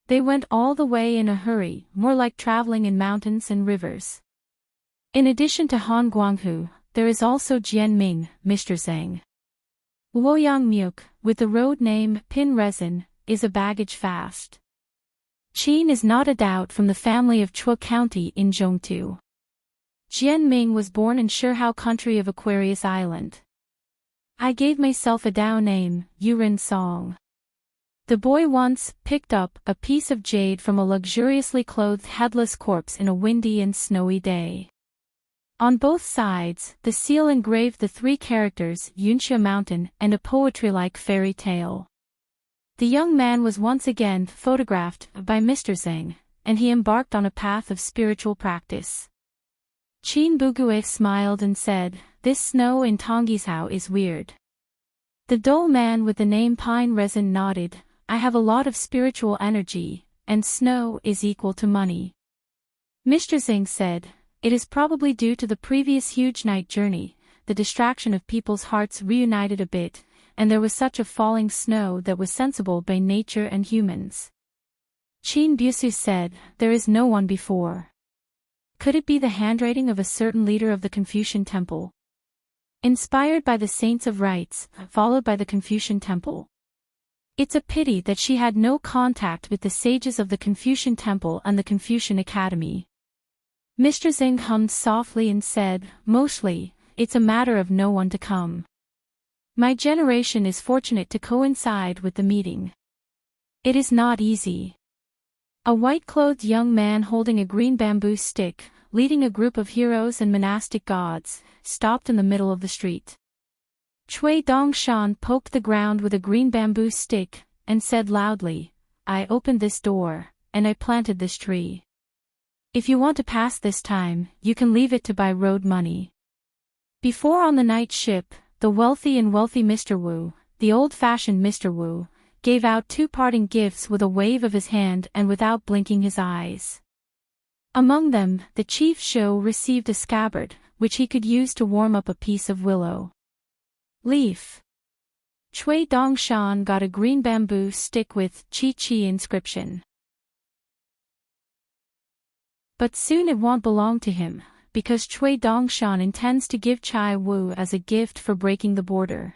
They went all the way in a hurry, more like traveling in mountains and rivers. In addition to Han Guanghu, there is also Jian Ming, Mr. Zhang. Luoyang Muk, with the road name Pin Resin, is a baggage fast. Qin is not a doubt from the family of Chua County in Zhongtu. Jian Ming was born in Shihao country of Aquarius Island. I gave myself a Dao name, Yurin Song. The boy once picked up a piece of jade from a luxuriously clothed headless corpse in a windy and snowy day. On both sides, the seal engraved the 3 characters Yunxia Mountain and a poetry-like fairy tale. The young man was once again photographed by Mr. Zhang, and he embarked on a path of spiritual practice. Qin Bugue smiled and said, "This snow in Tonggishao is weird." The dull man with the name Pine Resin nodded, "I have a lot of spiritual energy, and snow is equal to money." Mr. Zhang said, "It is probably due to the previous huge night journey, the distraction of people's hearts reunited a bit, and there was such a falling snow that was sensible by nature and humans." Qin Busu said, "There is no one before. Could it be the handwriting of a certain leader of the Confucian Temple? Inspired by the saints of rites, followed by the Confucian Temple. It's a pity that she had no contact with the sages of the Confucian Temple and the Confucian Academy." Mr. Zhang hummed softly and said, "Mostly, it's a matter of no one to come. My generation is fortunate to coincide with the meeting. It is not easy." A white-clothed young man holding a green bamboo stick, leading a group of heroes and monastic gods, stopped in the middle of the street. Cui Dongshan poked the ground with a green bamboo stick, and said loudly, "I opened this door, and I planted this tree. If you want to pass this time, you can leave it to buy road money." Before on the night ship, the wealthy Mr. Wu, the old-fashioned Mr. Wu, gave out 2 parting gifts with a wave of his hand and without blinking his eyes. Among them, the chief Shou received a scabbard, which he could use to warm up a piece of willow leaf. Cui Dongshan got a green bamboo stick with Chi inscription. But soon it won't belong to him, because Cui Dongshan intends to give Chai Wu as a gift for breaking the border.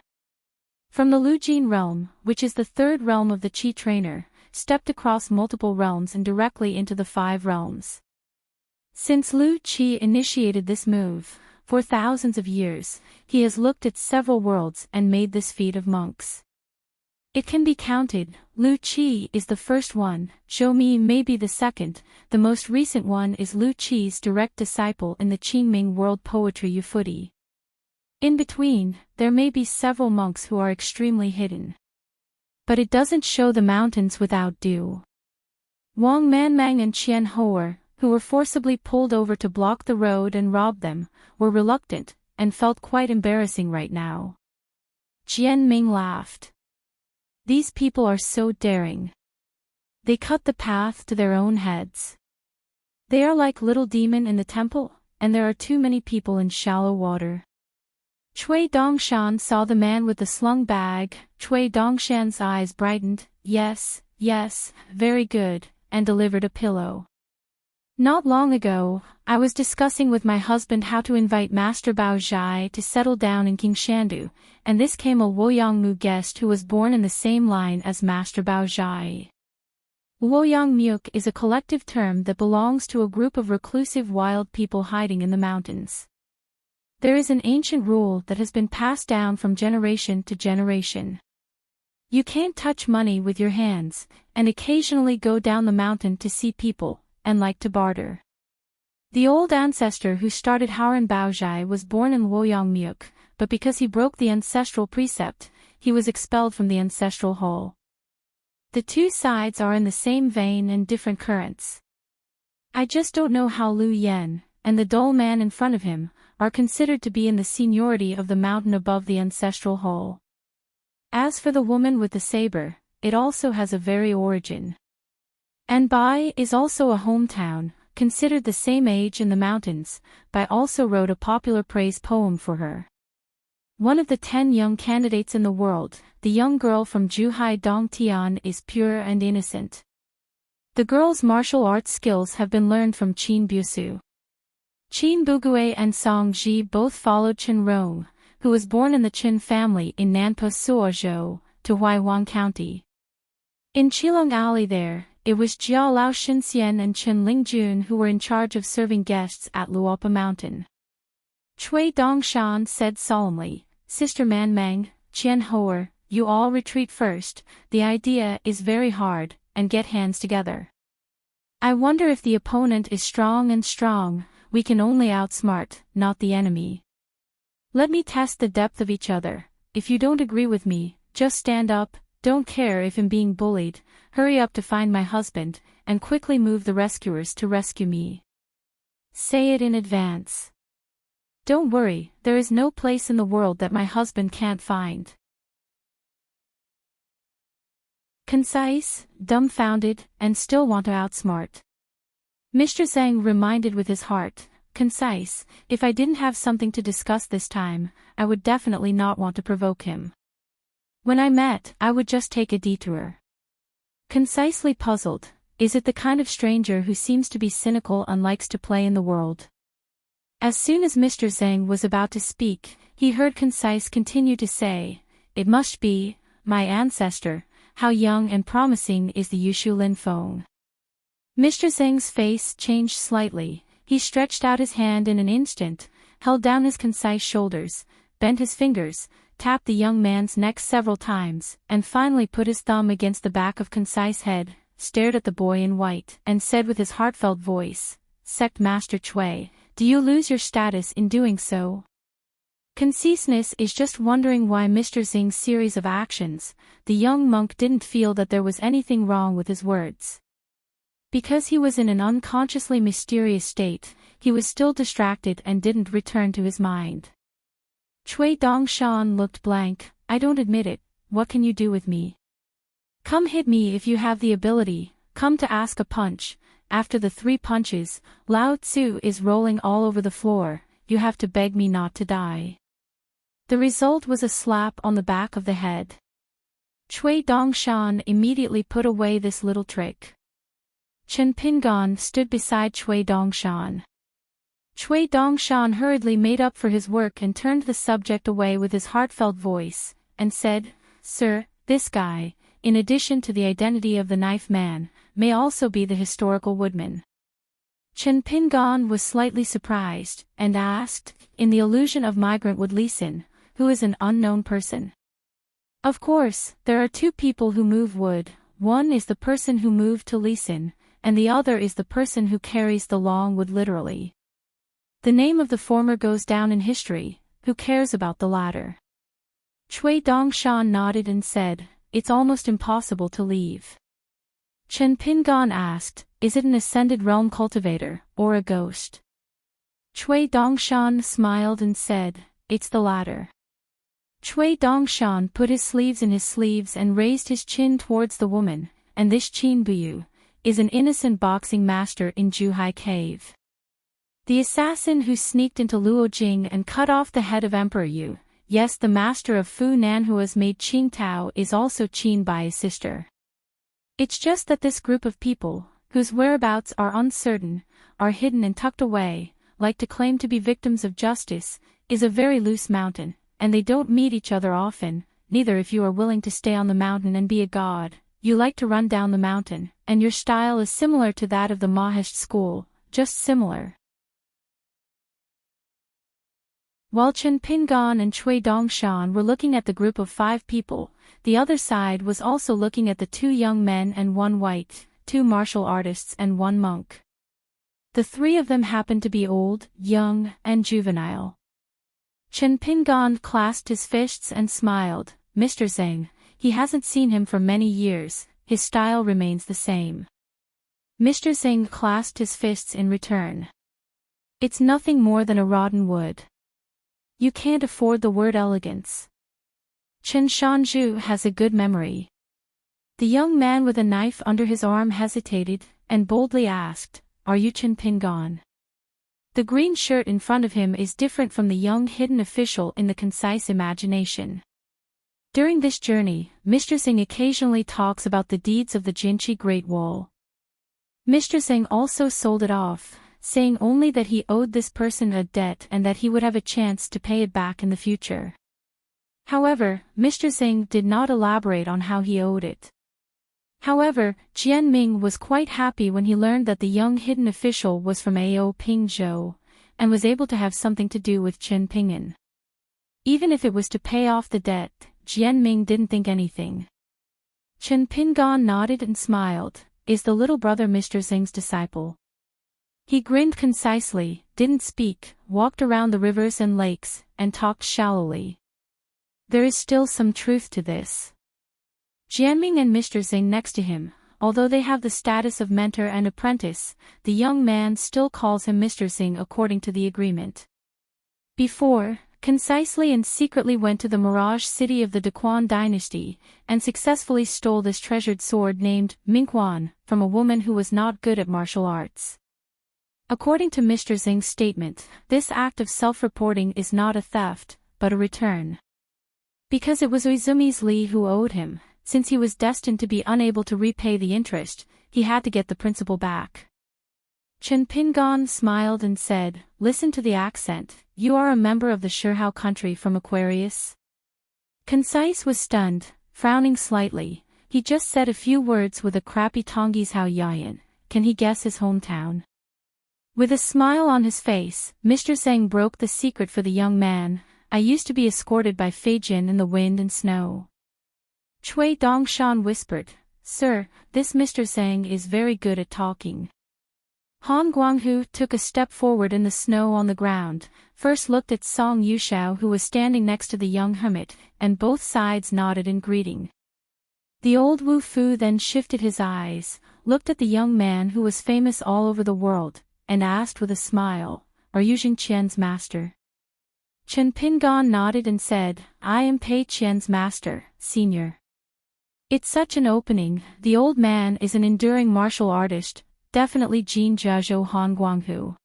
From the Lu Jin realm, which is the third realm of the Qi trainer, stepped across multiple realms and directly into the 5 realms. Since Lu Qi initiated this move, for thousands of years, he has looked at several worlds and made this feat of monks. It can be counted. Lu Qi is the first one, Zhou Mi may be the second, the most recent one is Lu Qi's direct disciple in the Qingming world poetry Yufuti. In between, there may be several monks who are extremely hidden. But it doesn't show the mountains without dew. Wang Manmang and Qian Hoer, who were forcibly pulled over to block the road and rob them, were reluctant, and felt quite embarrassing right now. Jian Ming laughed. These people are so daring. They cut the path to their own heads. They are like little demon in the temple, and there are too many people in shallow water. Cui Dongshan saw the man with the slung bag. Cui Dongshan's eyes brightened. Yes, yes, very good, and delivered a pillow. Not long ago, I was discussing with my husband how to invite Master Bao Zhai to settle down in Qingshandu, and this came a Luoyangmu guest who was born in the same line as Master Bao Zhai. Luoyangmuk is a collective term that belongs to a group of reclusive wild people hiding in the mountains. There is an ancient rule that has been passed down from generation to generation. You can't touch money with your hands, and occasionally go down the mountain to see people, and like to barter. The old ancestor who started Haran Baozhai was born in Luoyangmuk, but because he broke the ancestral precept, he was expelled from the ancestral hall. The two sides are in the same vein and different currents. I just don't know how Lu Yen, and the dull man in front of him, are considered to be in the seniority of the mountain above the ancestral hall. As for the woman with the saber, it also has a very origin. Anbai is also a hometown, considered the same age in the mountains. Bai also wrote a popular praise poem for her. One of the 10 young candidates in the world, the young girl from Zhuhai Dongtian is pure and innocent. The girl's martial arts skills have been learned from Qin Busu. Qin Bugui and Song Ji both followed Chen Rong, who was born in the Qin family in Nanpo Suozhou, to Huaiwan County. In Qilong Alley there, it was Jiao Lao Shinxian and Chen Lingjun who were in charge of serving guests at Luopa Mountain. Cui Dongshan said solemnly, Sister Manmang, Qian Hoer, you all retreat first, the idea is very hard, and get hands together. I wonder if the opponent is strong and strong, we can only outsmart, not the enemy. Let me test the depth of each other, if you don't agree with me, just stand up, don't care if I'm being bullied, hurry up to find my husband, and quickly move the rescuers to rescue me. Say it in advance. Don't worry, there is no place in the world that my husband can't find. Concise, dumbfounded, and still want to outsmart. Mr. Zhang reminded with his heart, concise, if I didn't have something to discuss this time, I would definitely not want to provoke him. When I met, I would just take a detour. Concisely puzzled, is it the kind of stranger who seems to be cynical and likes to play in the world? As soon as Mr. Zhang was about to speak, he heard Concise continue to say, it must be, my ancestor, how young and promising is the Yushu Lin Feng. Mr. Zhang's face changed slightly, he stretched out his hand in an instant, held down his Concise shoulders, bent his fingers, tapped the young man's neck several times, and finally put his thumb against the back of Concise head, stared at the boy in white, and said with his heartfelt voice, Sect Master Cui, do you lose your status in doing so? Conciseness is just wondering why Mr. Zhang's series of actions, the young monk didn't feel that there was anything wrong with his words. Because he was in an unconsciously mysterious state, he was still distracted and didn't return to his mind. Cui Dongshan looked blank, I don't admit it, what can you do with me? Come hit me if you have the ability, come to ask a punch, after the 3 punches, Lao Tzu is rolling all over the floor, you have to beg me not to die. The result was a slap on the back of the head. Cui Dongshan immediately put away this little trick. Chen Pingan stood beside Cui Dongshan. Cui Dongshan hurriedly made up for his work and turned the subject away with his heartfelt voice, and said, Sir, this guy, in addition to the identity of the knife man, may also be the historical woodman. Chen Pingan was slightly surprised, and asked, in the illusion of migrant wood Lisin, who is an unknown person. Of course, there are 2 people who move wood, one is the person who moved to Lisin, and the other is the person who carries the long wood literally. The name of the former goes down in history, who cares about the latter? Cui Dongshan nodded and said, it's almost impossible to leave. Chen Pingan asked, is it an ascended realm cultivator, or a ghost? Cui Dongshan smiled and said, it's the latter. Cui Dongshan put his sleeves in his sleeves and raised his chin towards the woman, and this Qin Buyu is an innocent boxing master in Zhuhai Cave. The assassin who sneaked into Luojing and cut off the head of Emperor Yu, yes, the master of Fu Nanhua's maid Qingtao is also Qin by his sister. It's just that this group of people, whose whereabouts are uncertain, are hidden and tucked away, like to claim to be victims of justice, is a very loose mountain, and they don't meet each other often, neither if you are willing to stay on the mountain and be a god, you like to run down the mountain, and your style is similar to that of the Mahesh school, just similar. While Chen Pingan and Cui Dongshan were looking at the group of 5 people, the other side was also looking at the 2 young men and 1 white, 2 martial artists and 1 monk. The 3 of them happened to be old, young, and juvenile. Chen Pingan clasped his fists and smiled, Mr. Zheng, he hasn't seen him for many years, his style remains the same. Mr. Zheng clasped his fists in return. It's nothing more than a rotten wood. You can't afford the word elegance. Chen Shanzhu has a good memory. The young man with a knife under his arm hesitated, and boldly asked, are you Chen Pingan? The green shirt in front of him is different from the young hidden official in the concise imagination. During this journey, Mr. Singh occasionally talks about the deeds of the Jinchi Great Wall. Mr. Singh also sold it off, saying only that he owed this person a debt and that he would have a chance to pay it back in the future. However, Mr. Singh did not elaborate on how he owed it. However, Jian Ming was quite happy when he learned that the young hidden official was from Ao Pingzhou, and was able to have something to do with Chen Ping'an. Even if it was to pay off the debt, Jian Ming didn't think anything. Chen Pingan nodded and smiled, is the little brother Mr. Singh's disciple. He grinned concisely, didn't speak, walked around the rivers and lakes, and talked shallowly. There is still some truth to this. Jianming and Mr. Xing next to him, although they have the status of mentor and apprentice, the young man still calls him Mr. Xing according to the agreement. Before, concisely and secretly went to the Mirage city of the Daquan dynasty, and successfully stole this treasured sword named Mingquan from a woman who was not good at martial arts. According to Mr. Xing's statement, this act of self-reporting is not a theft, but a return. Because it was Uizumi's Li who owed him, since he was destined to be unable to repay the interest, he had to get the principal back. Chen Pingan smiled and said, listen to the accent, you are a member of the Shihao country from Aquarius? Concise was stunned, frowning slightly, he just said a few words with a crappy Tongis Hao Yayan, can he guess his hometown? With a smile on his face, Mr. Zheng broke the secret for the young man, I used to be escorted by Fei Jin in the wind and snow. Cui Dongshan whispered, Sir, this Mr. Zheng is very good at talking. Han Guanghu took a step forward in the snow on the ground, first looked at Song Yushao who was standing next to the young hermit, and both sides nodded in greeting. The old Wu Fu then shifted his eyes, looked at the young man who was famous all over the world, and asked with a smile, are you Jing Qian's master? Chen Pingan nodded and said, I am Pei Qian's master, senior. It's such an opening, the old man is an enduring martial artist, definitely Jin Jiazhou Han Guanghu.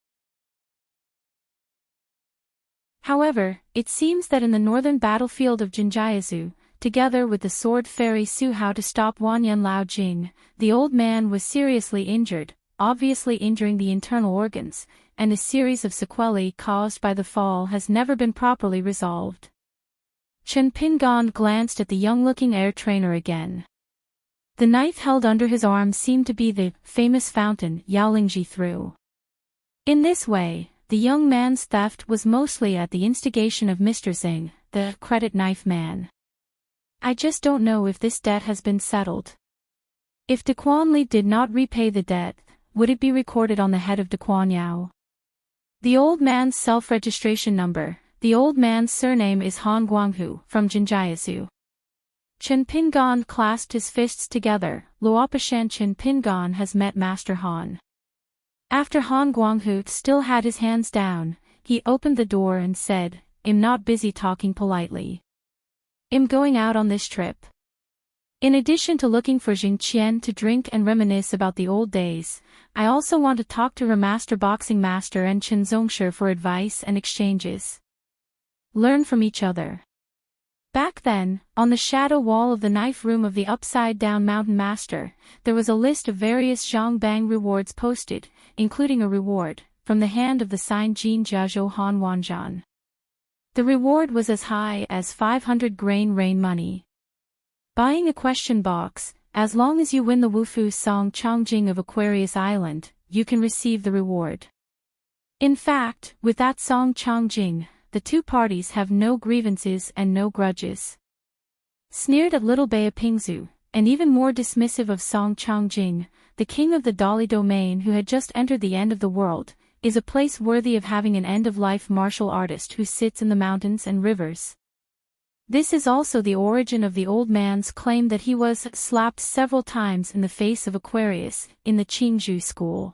However, it seems that in the northern battlefield of Jinjiazu, together with the sword fairy Su Hao to stop Wanyan Lao Jing, the old man was seriously injured, obviously injuring the internal organs, and a series of sequelae caused by the fall has never been properly resolved. Chen Pingon glanced at the young-looking air trainer again. The knife held under his arm seemed to be the famous fountain Yao Lingji threw. In this way, the young man's theft was mostly at the instigation of Mr. Zhang, the credit knife man. I just don't know if this debt has been settled. If Daquan Li did not repay the debt, would it be recorded on the head of Daquan Yao? The old man's self-registration number, the old man's surname is Han Guanghu, from Jinjiazu. Chen Pingon clasped his fists together. Luopashan Chen Pingon has met Master Han. After Han Guanghu still had his hands down, he opened the door and said, "I'm not busy talking politely. I'm going out on this trip. In addition to looking for Jing Qian to drink and reminisce about the old days, I also want to talk to her master boxing master and Chen Zongshi for advice and exchanges. Learn from each other." Back then, on the shadow wall of the knife room of the upside-down mountain master, there was a list of various Zhongbang rewards posted, including a reward, from the hand of the signed Jin Jiazhou Han Wanzhan. The reward was as high as 500 grain rain money. Buying a question box, as long as you win the Wufu Song Chongjing of Aquarius Island, you can receive the reward. In fact, with that Song Chongjing, the two parties have no grievances and no grudges. Sneered at little Bea Pingzu, and even more dismissive of Song Chongjing, the king of the Dali domain who had just entered the end of the world, is a place worthy of having an end-of-life martial artist who sits in the mountains and rivers. This is also the origin of the old man's claim that he was slapped several times in the face of Aquarius, in the Qingzhou school.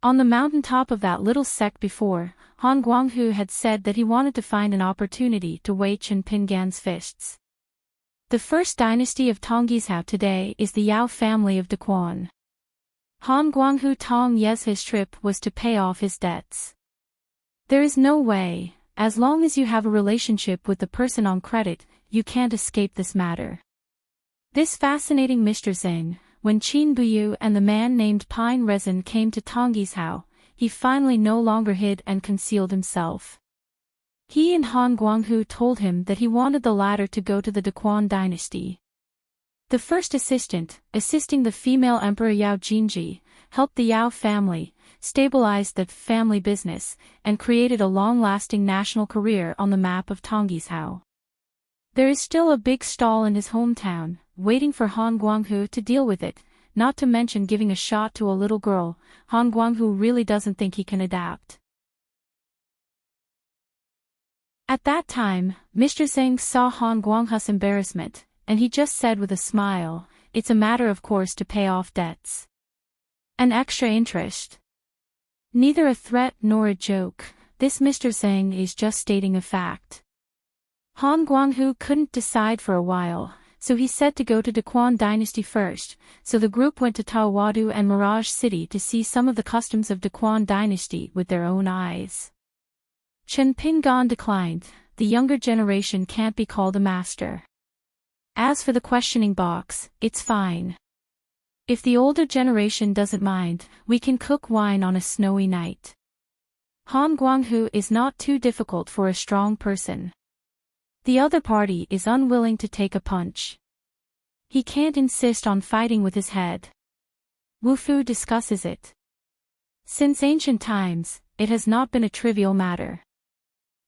On the mountaintop of that little sect before, Han Guanghu had said that he wanted to find an opportunity to weigh Chen Pingan's fists. The first dynasty of Tonggishao today is the Yao family of Daquan. Han Guanghu Tong Ye's trip was to pay off his debts. There is no way, as long as you have a relationship with the person on credit, you can't escape this matter. This fascinating Mr. Zhang, when Qin Buyu and the man named Pine Resin came to Tonggishao, he finally no longer hid and concealed himself. He and Han Guanghu told him that he wanted the latter to go to the Daquan dynasty. The first assistant, assisting the female emperor Yao Jinji, helped the Yao family, stabilized the family business, and created a long-lasting national career on the map of Tonggishao. There is still a big stall in his hometown, waiting for Han Guanghu to deal with it, not to mention giving a shot to a little girl. Han Guanghu really doesn't think he can adapt. At that time, Mr. Zhang saw Han Guanghu's embarrassment, and he just said with a smile, "It's a matter of course to pay off debts. An extra interest." Neither a threat nor a joke, this Mr. Zhang is just stating a fact. Han Guanghu couldn't decide for a while, so he said to go to Daquan dynasty first, so the group went to Tawadu and Mirage City to see some of the customs of Daquan dynasty with their own eyes. Chen Pingon declined. The younger generation can't be called a master. As for the questioning box, it's fine. If the older generation doesn't mind, we can cook wine on a snowy night. Han Guanghu is not too difficult for a strong person. The other party is unwilling to take a punch. He can't insist on fighting with his head. Wufu discusses it. Since ancient times, it has not been a trivial matter.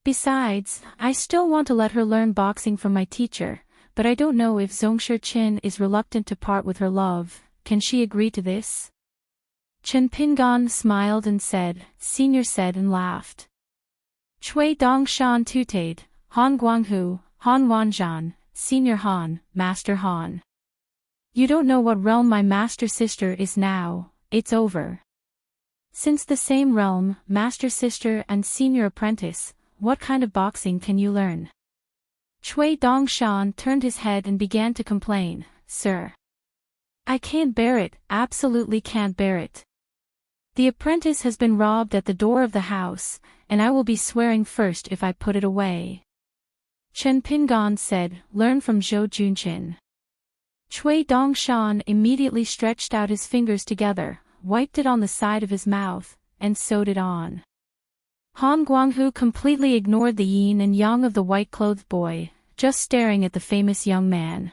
Besides, I still want to let her learn boxing from my teacher, but I don't know if Zongshi Qin is reluctant to part with her love. Can she agree to this? Chen Pingon smiled and said, "Senior said," and laughed. Chui Dongshan tutade, Han Guanghu, Han Wanzhan, Senior Han, Master Han. You don't know what realm my master sister is now, it's over. Since the same realm, master sister and senior apprentice, what kind of boxing can you learn? Chui Dongshan turned his head and began to complain, "Sir. I can't bear it, absolutely can't bear it. The apprentice has been robbed at the door of the house, and I will be swearing first if I put it away. Chen Pingan said, learn from Zhou Junchin. Cui Dongshan immediately stretched out his fingers together, wiped it on the side of his mouth, and sewed it on. Han Guanghu completely ignored the yin and yang of the white-clothed boy, just staring at the famous young man.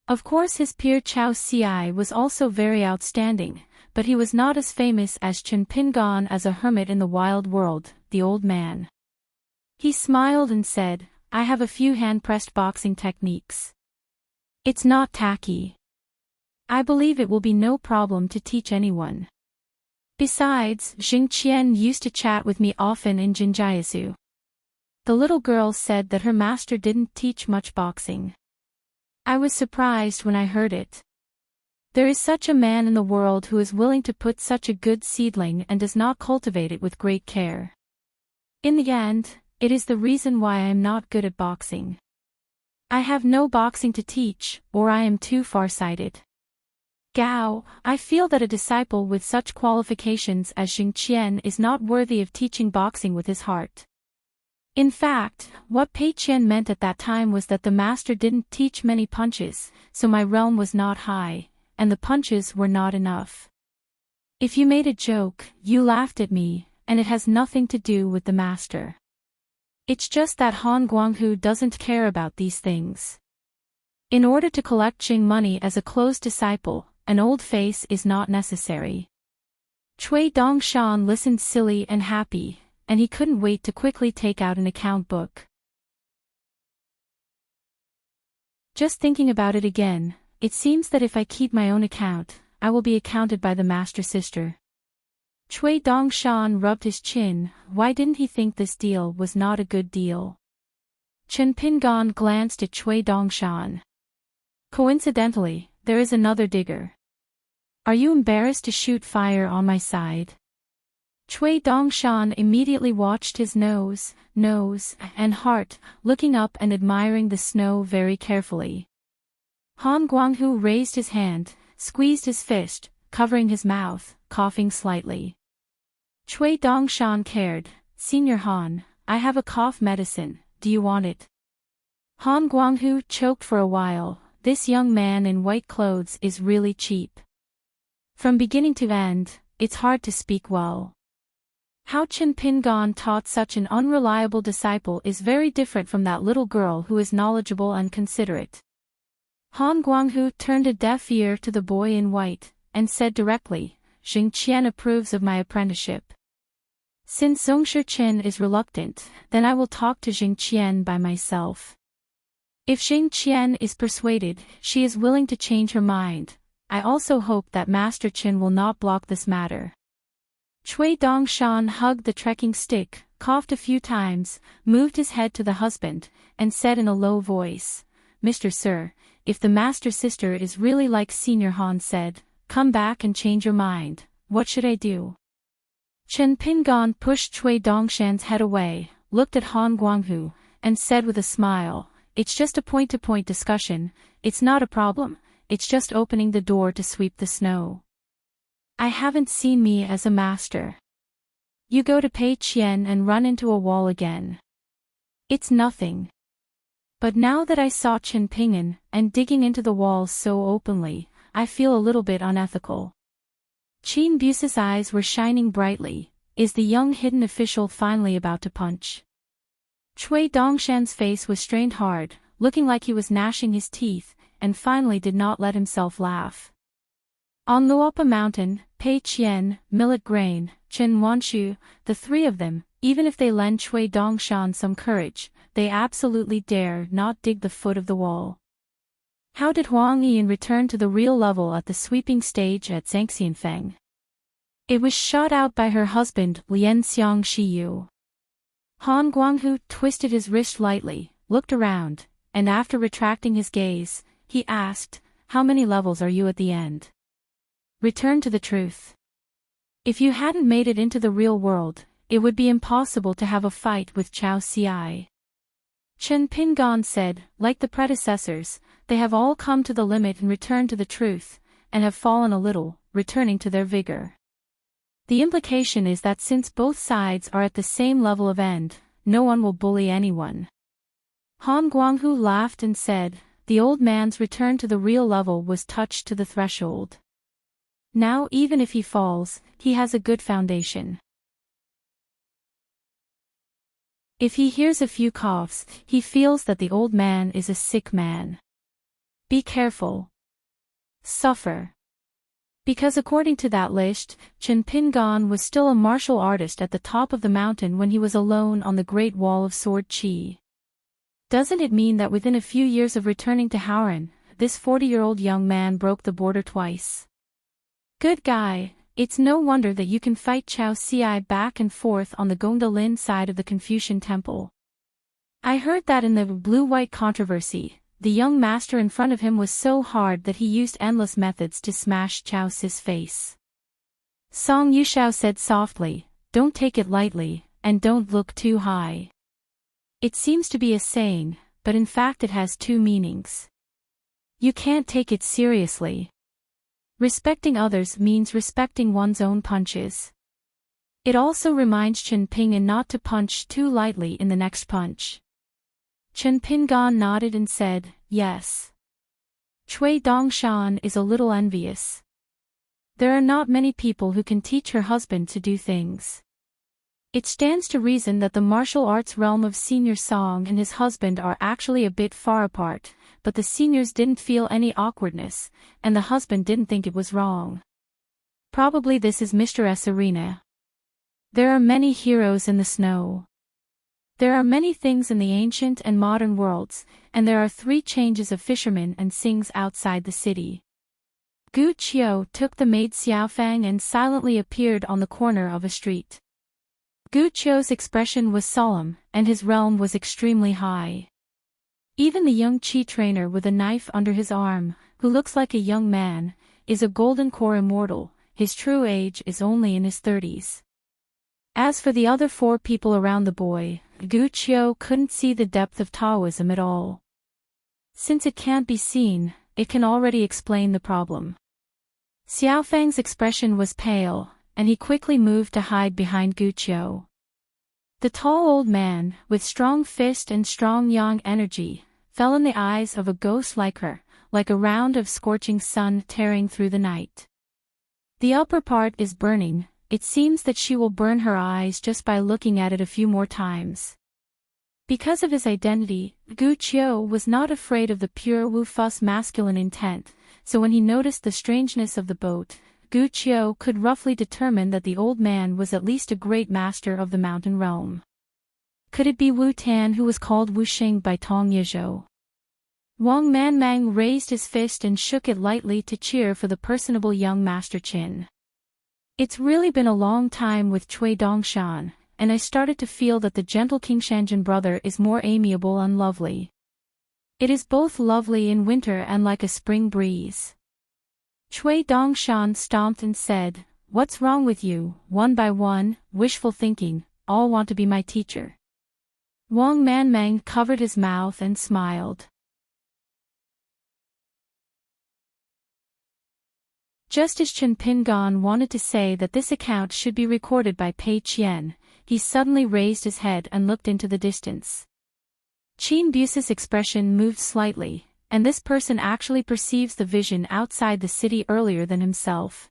Of course his peer Chao Ci was also very outstanding, but he was not as famous as Chen Pingan as a hermit in the wild world, the old man. He smiled and said, I have a few hand-pressed boxing techniques. It's not tacky. I believe it will be no problem to teach anyone. Besides, Xing Qian used to chat with me often in Jinjiasu. The little girl said that her master didn't teach much boxing. I was surprised when I heard it. There is such a man in the world who is willing to put such a good seedling and does not cultivate it with great care. In the end, it is the reason why I am not good at boxing. I have no boxing to teach, or I am too far-sighted. Gao, I feel that a disciple with such qualifications as Xing Qian is not worthy of teaching boxing with his heart. In fact, what Pei Qian meant at that time was that the master didn't teach many punches, so my realm was not high, and the punches were not enough. If you made a joke, you laughed at me, and it has nothing to do with the master. It's just that Han Guanghu doesn't care about these things. In order to collect Jing money as a close disciple, an old face is not necessary. Cui Dongshan listened silly and happy, and he couldn't wait to quickly take out an account book. Just thinking about it again, it seems that if I keep my own account, I will be accounted by the master sister. Cui Dongshan rubbed his chin. Why didn't he think this deal was not a good deal? Chen Pingan glanced at Cui Dongshan. Coincidentally, there is another digger. Are you embarrassed to shoot fire on my side? Cui Dongshan immediately watched his nose, and heart, looking up and admiring the snow very carefully. Han Guanghu raised his hand, squeezed his fist, covering his mouth, coughing slightly. Cui Dongshan cared, Senior Han, I have a cough medicine, do you want it? Han Guanghu choked for a while. This young man in white clothes is really cheap. From beginning to end, it's hard to speak well. How Chen Pingan taught such an unreliable disciple is very different from that little girl who is knowledgeable and considerate. Han Guanghu turned a deaf ear to the boy in white, and said directly, Xing Qian approves of my apprenticeship. Since Zongshi Chen is reluctant, then I will talk to Xing Qian by myself. If Xing Qian is persuaded, she is willing to change her mind. I also hope that Master Chen will not block this matter. Cui Dongshan hugged the trekking stick, coughed a few times, moved his head to the husband, and said in a low voice, Mr. Sir, if the master sister is really like Senior Han said, come back and change your mind, what should I do? Chen Pingan pushed Cui Dongshan's head away, looked at Han Guanghu, and said with a smile, it's just a point-to-point discussion, it's not a problem, it's just opening the door to sweep the snow. I haven't seen me as a master. You go to Pei Qian and run into a wall again. It's nothing. But now that I saw Chen Pingan and digging into the walls so openly, I feel a little bit unethical. Qin Buse's eyes were shining brightly. Is the young hidden official finally about to punch? Cui Dongshan's face was strained hard, looking like he was gnashing his teeth, and finally did not let himself laugh. On Luopa Mountain, Pei Qian, Millet Grain, Chen Wanshu, the three of them, even if they lend Cui Dongshan some courage, they absolutely dare not dig the foot of the wall. How did Huang Yian return to the real level at the sweeping stage at Zhangxianfeng? It was shot out by her husband, Lian Xiang Shiyu. Han Guanghu twisted his wrist lightly, looked around, and after retracting his gaze, he asked, how many levels are you at the end? Return to the truth. If you hadn't made it into the real world, it would be impossible to have a fight with Chao Ci. Chen Pingan said, like the predecessors, they have all come to the limit and returned to the truth, and have fallen a little, returning to their vigor. The implication is that since both sides are at the same level of end, no one will bully anyone. Han Guanghu laughed and said, the old man's return to the real level was touched to the threshold. Now even if he falls, he has a good foundation. If he hears a few coughs, he feels that the old man is a sick man. Be careful. Suffer. Because according to that list, Chen Pingan was still a martial artist at the top of the mountain when he was alone on the Great Wall of Sword Qi. Doesn't it mean that within a few years of returning to Hauran, this 40-year-old young man broke the border twice? Good guy, it's no wonder that you can fight Chao Ci back and forth on the Gongda Lin side of the Confucian temple. I heard that in the blue-white controversy, the young master in front of him was so hard that he used endless methods to smash Chao Ci's face. Song Yushao said softly, don't take it lightly, and don't look too high. It seems to be a saying, but in fact it has two meanings. You can't take it seriously. Respecting others means respecting one's own punches. It also reminds Chen Ping'an not to punch too lightly in the next punch. Chen Pingan nodded and said, yes. Cui Dongshan is a little envious. There are not many people who can teach her husband to do things. It stands to reason that the martial arts realm of Senior Song and his husband are actually a bit far apart, but the seniors didn't feel any awkwardness, and the husband didn't think it was wrong. Probably this is Mr. S. arena. There are many heroes in the snow. There are many things in the ancient and modern worlds, and there are 3 changes of fishermen and sings outside the city. Gu Qiu took the maid Xiaofang and silently appeared on the corner of a street. Gu Qiu's expression was solemn, and his realm was extremely high. Even the young Qi trainer with a knife under his arm, who looks like a young man, is a golden core immortal. His true age is only in his 30s. As for the other 4 people around the boy, Gu Qiu couldn't see the depth of Taoism at all. Since it can't be seen, it can already explain the problem. Xiaofang's expression was pale, and he quickly moved to hide behind Gu Qiu. The tall old man, with strong fist and strong yang energy, fell in the eyes of a ghost like her, like a round of scorching sun tearing through the night. The upper part is burning. It seems that she will burn her eyes just by looking at it a few more times. Because of his identity, Gu Qiu was not afraid of the pure Wu Fu's masculine intent, so when he noticed the strangeness of the boat, Gu Qiu could roughly determine that the old man was at least a great master of the mountain realm. Could it be Wu Tan who was called Wu Xing by Tong Yizhou? Wang Manmang raised his fist and shook it lightly to cheer for the personable young Master Qin. It's really been a long time with Cui Dongshan, and I started to feel that the gentle King Shanjin brother is more amiable and lovely. It is both lovely in winter and like a spring breeze. Cui Dongshan stomped and said, what's wrong with you? One by one, wishful thinking, all want to be my teacher. Wang Manmang covered his mouth and smiled. Just as Chen Pingan wanted to say that this account should be recorded by Pei Qian, he suddenly raised his head and looked into the distance. Qin Buse's expression moved slightly, and this person actually perceives the vision outside the city earlier than himself.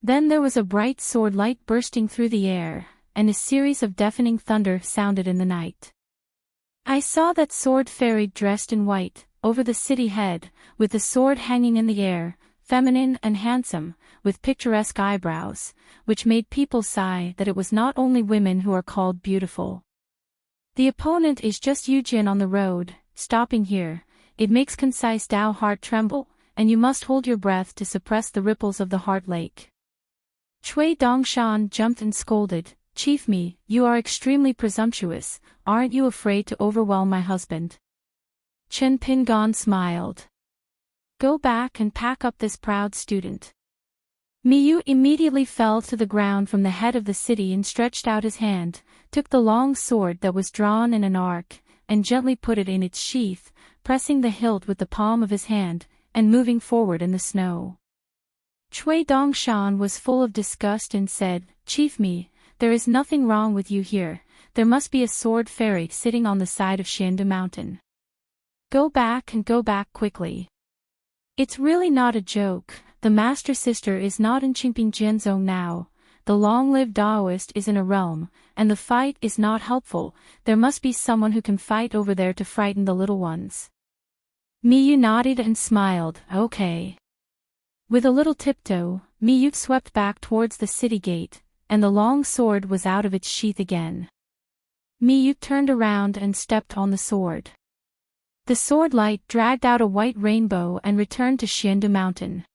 Then there was a bright sword light bursting through the air, and a series of deafening thunder sounded in the night. I saw that sword fairy dressed in white, over the city head, with the sword hanging in the air, feminine and handsome, with picturesque eyebrows, which made people sigh that it was not only women who are called beautiful. The opponent is just Yujin on the road, stopping here. It makes concise Dao heart tremble, and you must hold your breath to suppress the ripples of the heart lake. Cui Dongshan jumped and scolded, Chief Me, you are extremely presumptuous, aren't you afraid to overwhelm my husband? Chen Pingan smiled. Go back and pack up this proud student. Miyu immediately fell to the ground from the head of the city and stretched out his hand, took the long sword that was drawn in an arc, and gently put it in its sheath, pressing the hilt with the palm of his hand, and moving forward in the snow. Chui Dongshan was full of disgust and said, Chief Mi, there is nothing wrong with you here, there must be a sword fairy sitting on the side of Xiandu Mountain. Go back and go back quickly. It's really not a joke, the master sister is not in Qingping Jianzhong now, the long-lived Daoist is in a realm, and the fight is not helpful, there must be someone who can fight over there to frighten the little ones. Miyu nodded and smiled, okay. With a little tiptoe, Miyu swept back towards the city gate, and the long sword was out of its sheath again. Miyu turned around and stepped on the sword. The sword light dragged out a white rainbow and returned to Xiandu Mountain.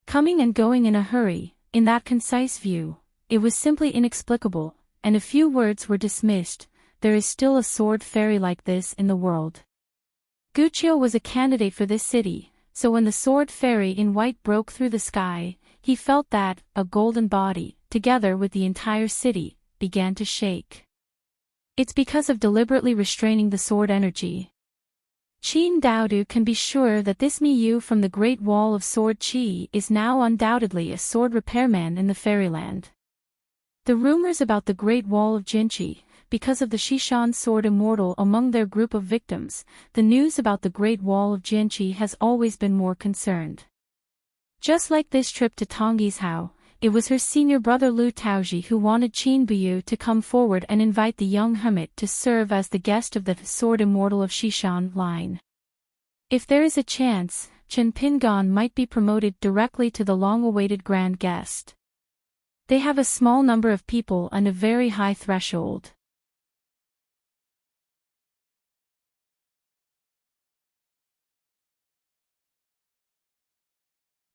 Coming and going in a hurry, in that concise view, it was simply inexplicable, and a few words were dismissed, there is still a sword fairy like this in the world. Guqiu was a candidate for this city, so when the sword fairy in white broke through the sky, he felt that, a golden body, together with the entire city, began to shake. It's because of deliberately restraining the sword energy. Qin Daodu can be sure that this Miyu from the Great Wall of Sword Qi is now undoubtedly a sword repairman in the fairyland. The rumors about the Great Wall of Jinqi, because of the Shishan sword immortal among their group of victims, the news about the Great Wall of Jinqi has always been more concerned. Just like this trip to Tongyi's Hao, it was her senior brother Lu Taoji who wanted Qin Buyu to come forward and invite the young hermit to serve as the guest of the sword immortal of Shishan line. If there is a chance, Chen Pingan might be promoted directly to the long-awaited grand guest. They have a small number of people and a very high threshold.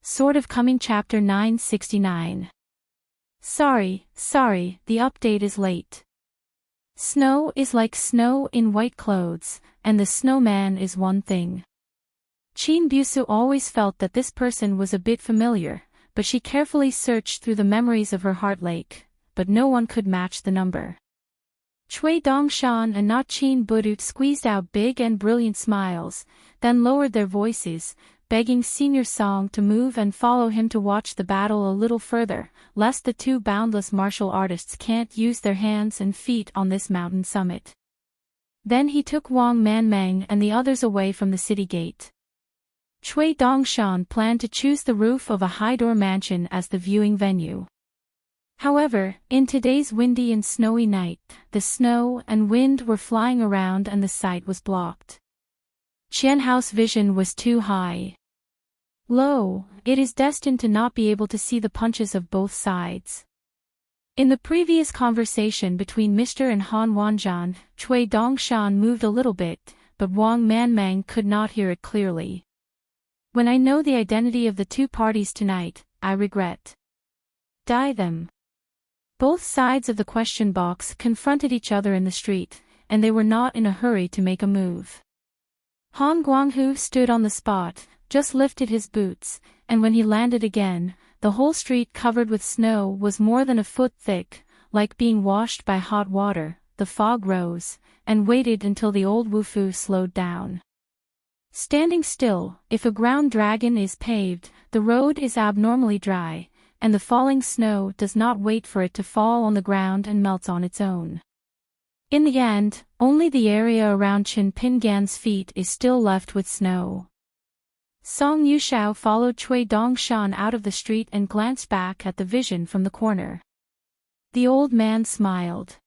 Sort of coming chapter 969. Sorry, the update is late. Snow is like snow in white clothes, and the snowman is one thing. Qin Busu always felt that this person was a bit familiar, but she carefully searched through the memories of her heart lake, but no one could match the number. Chui Dongshan and not Qin Budu squeezed out big and brilliant smiles, then lowered their voices, begging Senior Song to move and follow him to watch the battle a little further, lest the two boundless martial artists can't use their hands and feet on this mountain summit. Then he took Wang Manmang and the others away from the city gate. Chui Dongshan planned to choose the roof of a high-door mansion as the viewing venue. However, in today's windy and snowy night, the snow and wind were flying around and the sight was blocked. Qianhao's vision was too high. Lo, it is destined to not be able to see the punches of both sides. In the previous conversation between Mr. and Han Wanzhan, Chui Dongshan moved a little bit, but Wang Manmang could not hear it clearly. When I know the identity of the two parties tonight, I regret. Die them. Both sides of the question box confronted each other in the street, and they were not in a hurry to make a move. Han Guanghu stood on the spot, just lifted his boots, and when he landed again, the whole street covered with snow was more than a foot thick, like being washed by hot water. The fog rose, and waited until the old Wufu slowed down. Standing still, if a ground dragon is paved, the road is abnormally dry, and the falling snow does not wait for it to fall on the ground and melts on its own. In the end, only the area around Chen Pingan's feet is still left with snow. Song Yushao followed Chui Dongshan out of the street and glanced back at the vision from the corner. The old man smiled.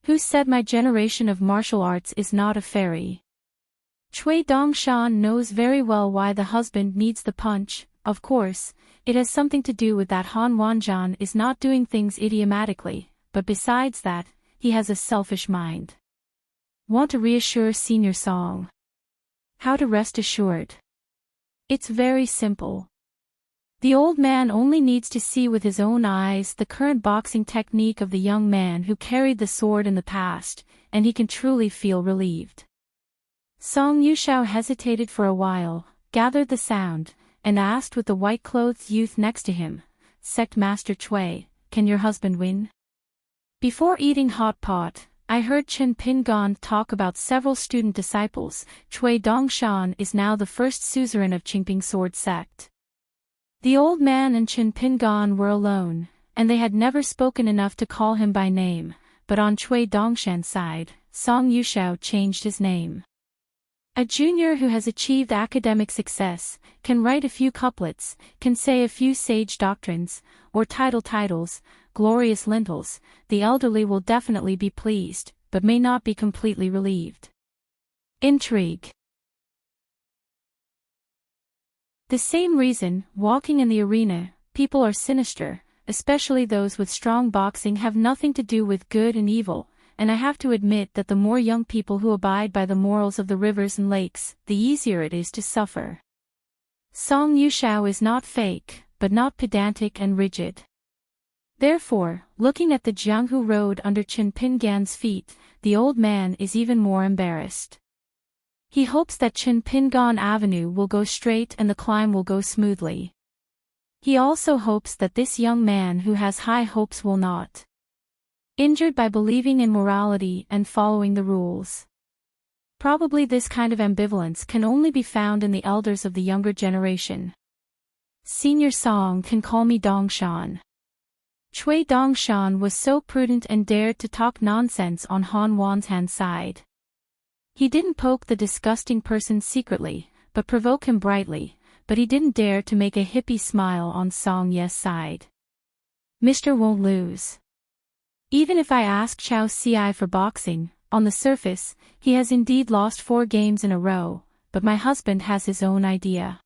Who said my generation of martial arts is not a fairy? Chui Dongshan knows very well why the husband needs the punch. Of course, it has something to do with that Han Wanzhan is not doing things idiomatically, but besides that, he has a selfish mind. Want to reassure Senior Song? How to rest assured? It's very simple. The old man only needs to see with his own eyes the current boxing technique of the young man who carried the sword in the past, and he can truly feel relieved. Song Yushao hesitated for a while, gathered the sound, and asked with the white-clothed youth next to him, Sect Master Chui, can your husband win? Before eating hot pot, I heard Chen Pingan talk about several student disciples. Chui Dongshan is now the first suzerain of Qingping Sword Sect. The old man and Qin Pingan were alone, and they had never spoken enough to call him by name, but on Cui Dongshan's side, Song Yushao changed his name. A junior who has achieved academic success, can write a few couplets, can say a few sage doctrines, or titles, glorious lintels, the elderly will definitely be pleased, but may not be completely relieved. Intrigue. The same reason, walking in the arena, people are sinister, especially those with strong boxing have nothing to do with good and evil, and I have to admit that the more young people who abide by the morals of the rivers and lakes, the easier it is to suffer. Song Yushao is not fake, but not pedantic and rigid. Therefore, looking at the Jianghu road under Qin Pingan's feet, the old man is even more embarrassed. He hopes that Qin Pingan Avenue will go straight and the climb will go smoothly. He also hopes that this young man who has high hopes will not injured by believing in morality and following the rules. Probably this kind of ambivalence can only be found in the elders of the younger generation. Senior Song can call me Dongshan. Cui Dongshan was so prudent and dared to talk nonsense on Han Wanzhan's side. He didn't poke the disgusting person secretly, but provoke him brightly, but he didn't dare to make a hippie smile on Song Ye's side. Mr. won't lose. Even if I ask Chao Ci for boxing, on the surface, he has indeed lost 4 games in a row, but my husband has his own idea.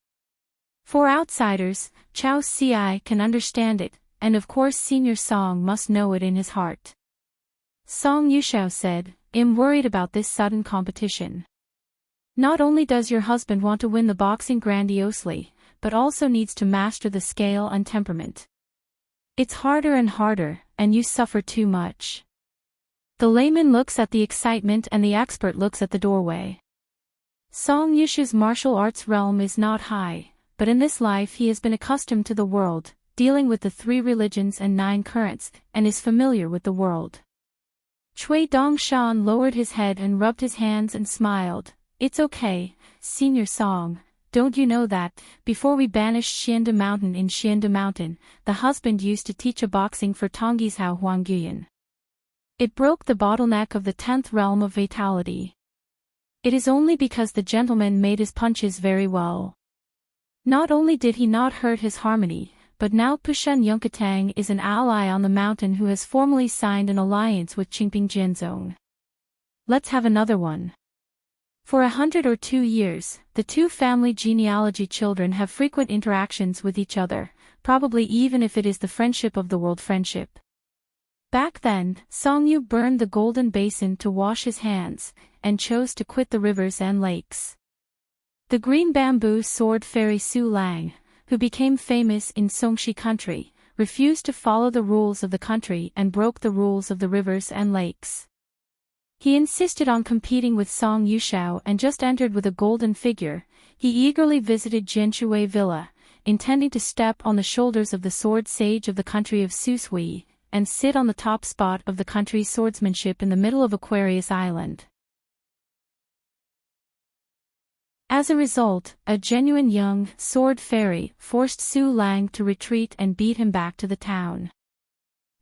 For outsiders, Chao Ci can understand it, and of course Senior Song must know it in his heart. Song Yushao said, I'm worried about this sudden competition. Not only does your husband want to win the boxing grandiosely, but also needs to master the scale and temperament. It's harder and harder, and you suffer too much. The layman looks at the excitement and the expert looks at the doorway. Song Yushu's martial arts realm is not high, but in this life he has been accustomed to the world, dealing with the 3 religions and 9 currents, and is familiar with the world. Cui Dongshan lowered his head and rubbed his hands and smiled. It's okay, Senior Song. Don't you know that, before we banished Xiande Mountain in Xiande Mountain, the husband used to teach a boxing for Tonggishao Huangguyan. It broke the bottleneck of the 10th realm of vitality. It is only because the gentleman made his punches very well. Not only did he not hurt his harmony, but now Pushen Yunkatang is an ally on the mountain who has formally signed an alliance with Qingping Jianzong. Let's have another one. For 100 or 2 years, the 2 family genealogy children have frequent interactions with each other, probably even if it is the friendship of the world friendship. Back then, Song Yu burned the golden basin to wash his hands, and chose to quit the rivers and lakes. The green bamboo sword fairy Su Lang, who became famous in Songshi country, refused to follow the rules of the country and broke the rules of the rivers and lakes. He insisted on competing with Song Yushao and just entered with a golden figure. He eagerly visited Jianshui Villa, intending to step on the shoulders of the sword sage of the country of Susui, and sit on the top spot of the country's swordsmanship in the middle of Aquarius Island. As a result, a genuine young sword fairy forced Su Lang to retreat and beat him back to the town.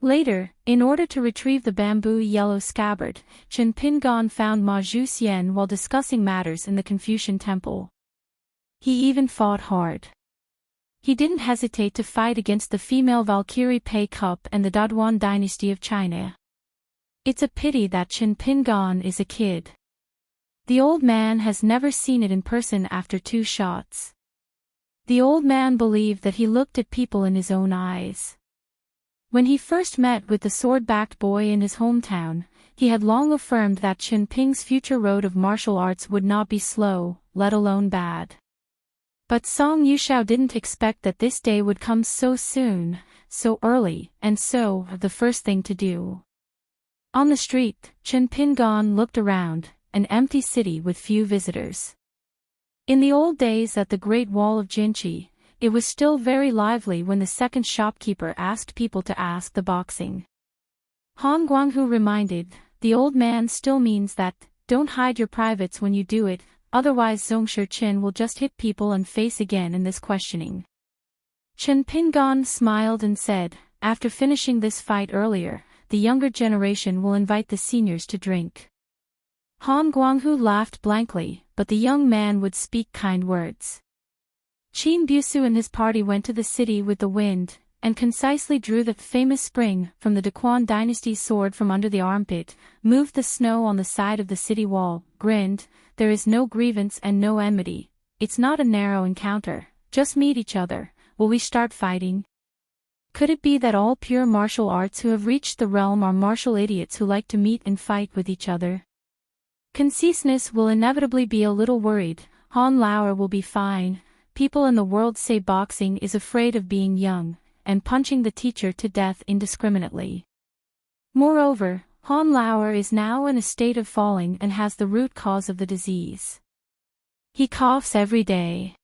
Later, in order to retrieve the bamboo yellow scabbard, Qin Pingan found Ma Zhuxian while discussing matters in the Confucian temple. He even fought hard. He didn't hesitate to fight against the female Valkyrie Pei Cup and the Daduan dynasty of China. It's a pity that Qin Pingan is a kid. The old man has never seen it in person after 2 shots. The old man believed that he looked at people in his own eyes. When he first met with the sword-backed boy in his hometown, he had long affirmed that Qin Ping's future road of martial arts would not be slow, let alone bad. But Song Yushao didn't expect that this day would come so soon, so early, and so, the first thing to do. On the street, Qin Pingan looked around, an empty city with few visitors. In the old days at the Great Wall of Jinchi, it was still very lively when the second shopkeeper asked people to ask the boxing. Han Guanghu reminded, the old man still means that, don't hide your privates when you do it, otherwise Zhongsher Qin will just hit people and face again in this questioning. Chen Pingon smiled and said, after finishing this fight earlier, the younger generation will invite the seniors to drink. Han Guanghu laughed blankly, but the young man would speak kind words. Qin Busu and his party went to the city with the wind, and concisely drew the famous spring from the Daquan dynasty's sword from under the armpit, moved the snow on the side of the city wall, grinned, there is no grievance and no enmity, it's not a narrow encounter, just meet each other, will we start fighting? Could it be that all pure martial arts who have reached the realm are martial idiots who like to meet and fight with each other? Conciseness will inevitably be a little worried, Han Lauer will be fine, people in the world say boxing is afraid of being young, and punching the teacher to death indiscriminately. Moreover, Han Lauer is now in a state of falling and has the root cause of the disease. He coughs every day.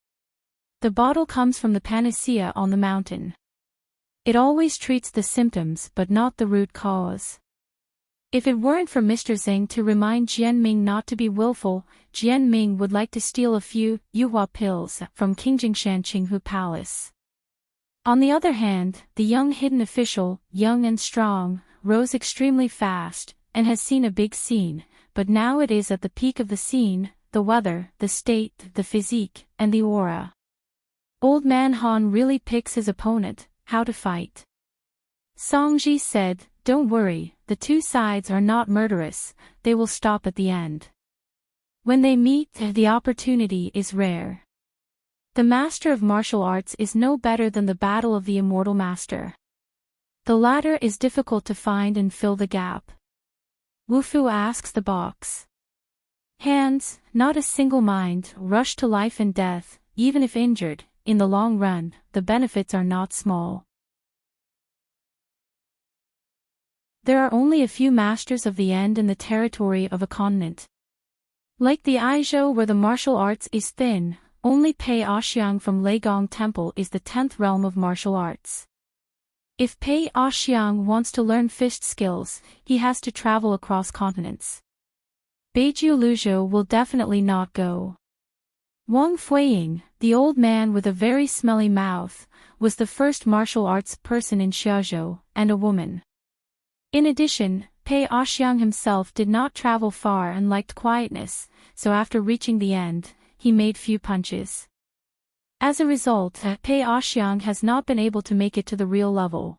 The bottle comes from the panacea on the mountain. It always treats the symptoms but not the root cause. If it weren't for Mr. Zheng to remind Jianming not to be willful, Jianming would like to steal a few Yuhua pills from Qingjingshan Qinghu Palace. On the other hand, the young hidden official, young and strong, rose extremely fast, and has seen a big scene, but now it is at the peak of the scene, the weather, the state, the physique, and the aura. Old man Han really picks his opponent, how to fight. Songji said, don't worry, the two sides are not murderous, they will stop at the end. When they meet, the opportunity is rare. The master of martial arts is no better than the battle of the immortal master. The latter is difficult to find and fill the gap. Wufu asks the box. Hands, not a single mind, rush to life and death, even if injured, in the long run, the benefits are not small. There are only a few masters of the end in the territory of a continent. Like the Aizhou where the martial arts is thin, only Pei Axiang from Leigong Temple is the 10th realm of martial arts. If Pei Axiang wants to learn fist skills, he has to travel across continents. Beiju Luzhou will definitely not go. Wang Fuiying, the old man with a very smelly mouth, was the first martial arts person in Xiaozhou, and a woman. In addition, Pei Axiang himself did not travel far and liked quietness, so after reaching the end, he made few punches. As a result, Pei Axiang has not been able to make it to the real level.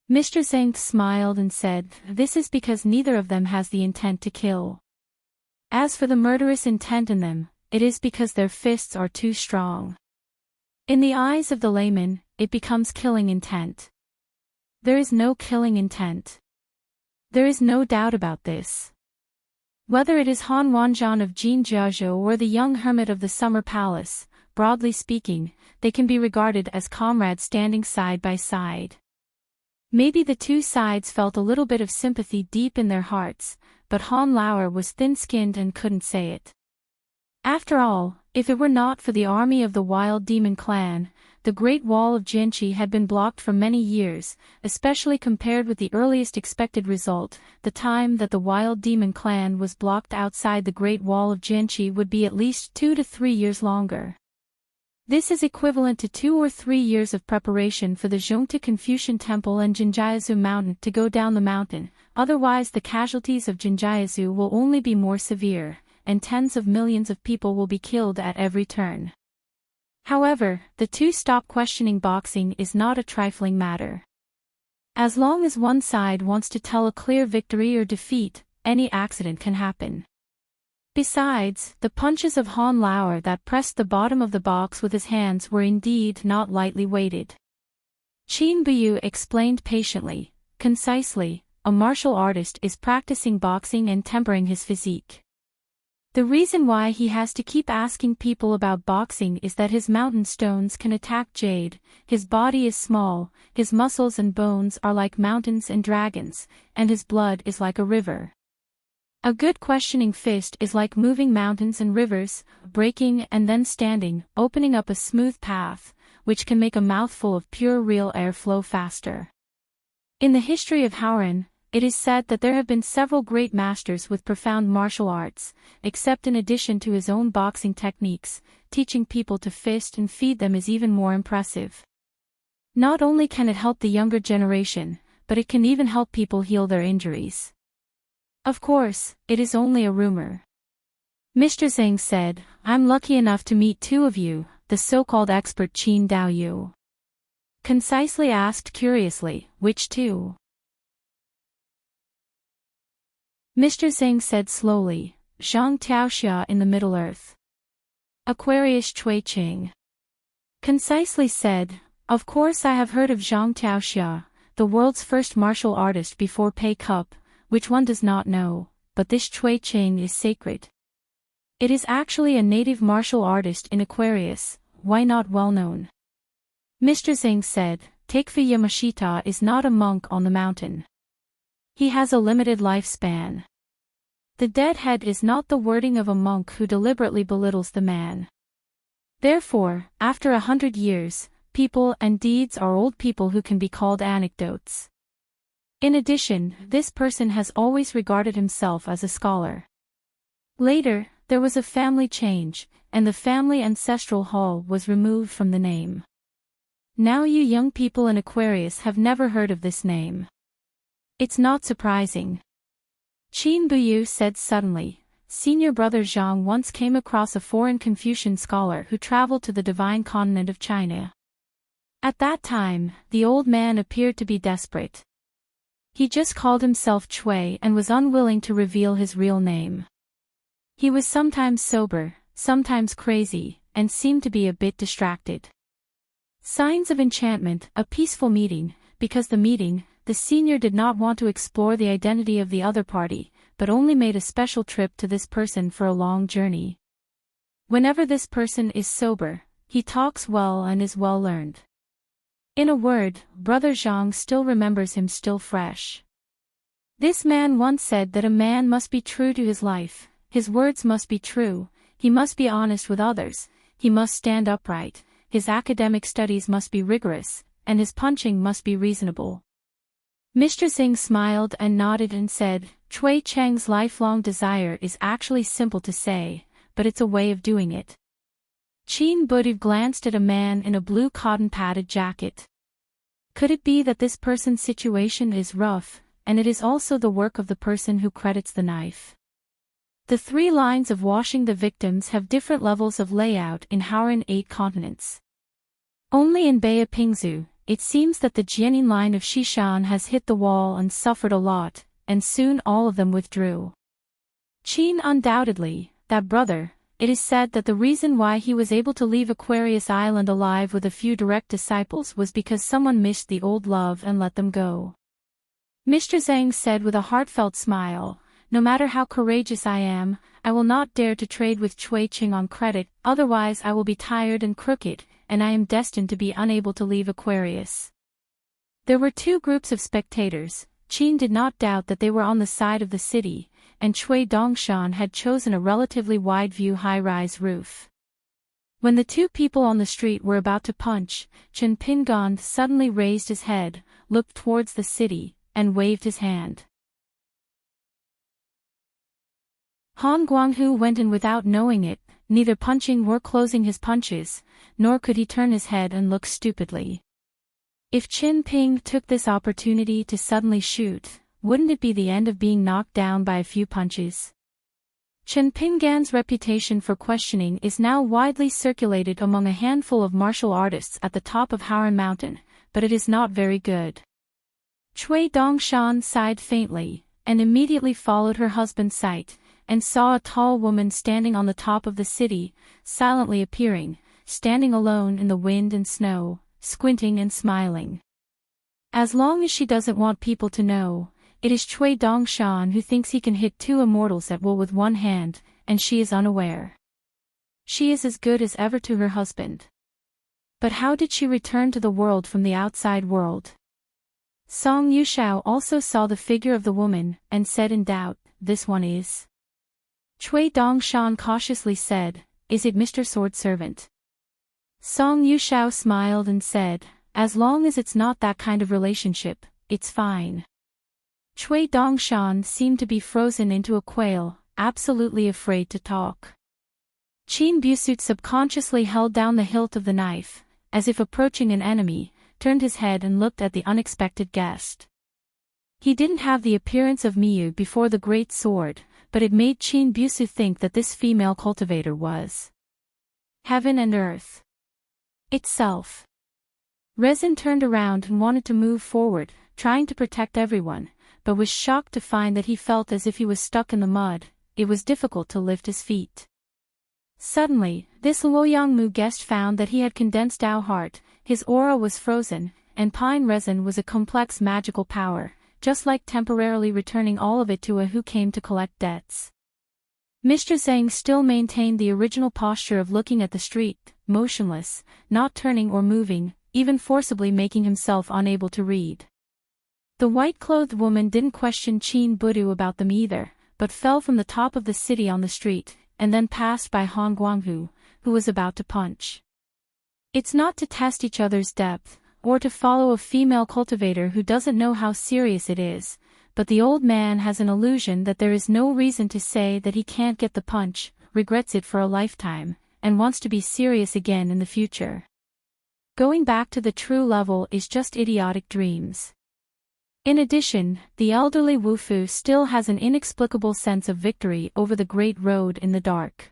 Mr. Zheng smiled and said, this is because neither of them has the intent to kill. As for the murderous intent in them, it is because their fists are too strong. In the eyes of the layman, it becomes killing intent. There is no killing intent. There is no doubt about this. Whether it is Han Wanzhan of Jinjiazhou or the young hermit of the Summer Palace, broadly speaking, they can be regarded as comrades standing side by side. Maybe the two sides felt a little bit of sympathy deep in their hearts, but Han Lauer was thin-skinned and couldn't say it. After all, if it were not for the army of the Wild Demon Clan, the Great Wall of Jianqi had been blocked for many years, especially compared with the earliest expected result. The time that the Wild Demon Clan was blocked outside the Great Wall of Jianqi would be at least 2 to 3 years longer. This is equivalent to 2 or 3 years of preparation for the Zhongta Confucian Temple and Jinjiazu Mountain to go down the mountain, otherwise the casualties of Jinjiazu will only be more severe, and tens of millions of people will be killed at every turn. However, the two stop questioning boxing is not a trifling matter. As long as one side wants to tell a clear victory or defeat, any accident can happen. Besides, the punches of Han Lauer that pressed the bottom of the box with his hands were indeed not lightly weighted. Qin Buyu explained patiently, concisely, a martial artist is practicing boxing and tempering his physique. The reason why he has to keep asking people about boxing is that his mountain stones can attack jade, his body is small, his muscles and bones are like mountains and dragons, and his blood is like a river. A good questioning fist is like moving mountains and rivers, breaking and then standing, opening up a smooth path, which can make a mouthful of pure real air flow faster. In the history of Hauran, it is said that there have been several great masters with profound martial arts, except in addition to his own boxing techniques, teaching people to fist and feed them is even more impressive. Not only can it help the younger generation, but it can even help people heal their injuries. Of course, it is only a rumor. Mr. Zhang said, I'm lucky enough to meet two of you, the so-called expert Qin Daoyu. Concisely asked curiously, which two? Mr. Zhang said slowly, Zhang Taoxia in the Middle Earth. Aquarius Chui Qing. Concisely said, of course I have heard of Zhang Taoxia, the world's first martial artist before Pei Cup, which one does not know, but this Chui Qing is sacred. It is actually a native martial artist in Aquarius, why not well known? Mr. Zhang said, Takefu Yamashita is not a monk on the mountain. He has a limited lifespan. The deadhead is not the wording of a monk who deliberately belittles the man. Therefore, after 100 years, people and deeds are old people who can be called anecdotes. In addition, this person has always regarded himself as a scholar. Later, there was a family change, and the family ancestral hall was removed from the name. Now you young people in Aquarius have never heard of this name. It's not surprising. Qin Buyu said suddenly, senior brother Zhang once came across a foreign Confucian scholar who traveled to the divine continent of China. At that time, the old man appeared to be desperate. He just called himself Chui and was unwilling to reveal his real name. He was sometimes sober, sometimes crazy, and seemed to be a bit distracted. Signs of enchantment, a peaceful meeting, because the senior did not want to explore the identity of the other party, but only made a special trip to this person for a long journey. Whenever this person is sober, he talks well and is well learned. In a word, Brother Zhang still remembers him still fresh. This man once said that a man must be true to his life. His words must be true, he must be honest with others, he must stand upright, his academic studies must be rigorous, and his punching must be reasonable. Mr. Zhang smiled and nodded and said, Chui Cheng's lifelong desire is actually simple to say, but it's a way of doing it. Qin Budu glanced at a man in a blue cotton-padded jacket. Could it be that this person's situation is rough, and it is also the work of the person who credits the knife? The 3 lines of washing the victims have different levels of layout in Hauran 8 continents. Only in Baya Pingzu, it seems that the Jianin line of Shishan has hit the wall and suffered a lot, and soon all of them withdrew. Qin undoubtedly, that brother, it is said that the reason why he was able to leave Aquarius Island alive with a few direct disciples was because someone missed the old love and let them go. Mr. Zhang said with a heartfelt smile, no matter how courageous I am, I will not dare to trade with Chui Qing on credit, otherwise I will be tired and crooked, and I am destined to be unable to leave Aquarius. There were 2 groups of spectators. Qin did not doubt that they were on the side of the city, and Chui Dongshan had chosen a relatively wide-view high-rise roof. When the 2 people on the street were about to punch, Chen Pingon suddenly raised his head, looked towards the city, and waved his hand. Han Guanghu went in without knowing it, neither punching nor closing his punches, nor could he turn his head and look stupidly. If Qin Ping took this opportunity to suddenly shoot, wouldn't it be the end of being knocked down by a few punches? Chen Pingan's reputation for questioning is now widely circulated among a handful of martial artists at the top of Hauran Mountain, but it is not very good. Chui Dongshan sighed faintly, and immediately followed her husband's sight, and saw a tall woman standing on the top of the city, silently appearing, standing alone in the wind and snow, squinting and smiling. As long as she doesn't want people to know, it is Chui Dongshan who thinks he can hit 2 immortals at will with one hand, and she is unaware. She is as good as ever to her husband. But how did she return to the world from the outside world? Song Yushao also saw the figure of the woman, and said in doubt, this one is. Chui Dongshan cautiously said, is it Mr. Sword Servant? Song Yushao smiled and said, as long as it's not that kind of relationship, it's fine. Chui Dongshan seemed to be frozen into a quail, absolutely afraid to talk. Qin Busut subconsciously held down the hilt of the knife, as if approaching an enemy, turned his head and looked at the unexpected guest. He didn't have the appearance of Miyu before the great sword, but it made Chin Busu think that this female cultivator was heaven and earth itself. Rezin turned around and wanted to move forward, trying to protect everyone, but was shocked to find that he felt as if he was stuck in the mud. It was difficult to lift his feet. Suddenly, this Luoyangmu guest found that he had condensed Dao heart, his aura was frozen, and pine resin was a complex magical power, just like temporarily returning all of it to a who came to collect debts. Mr. Zhang still maintained the original posture of looking at the street, motionless, not turning or moving, even forcibly making himself unable to read. The white-clothed woman didn't question Qin Budu about them either, but fell from the top of the city on the street, and then passed by Han Guanghu, who was about to punch. It's not to test each other's depth, or to follow a female cultivator who doesn't know how serious it is, but the old man has an illusion that there is no reason to say that he can't get the punch, regrets it for a lifetime, and wants to be serious again in the future. Going back to the true level is just idiotic dreams. In addition, the elderly Wufu still has an inexplicable sense of victory over the great road in the dark.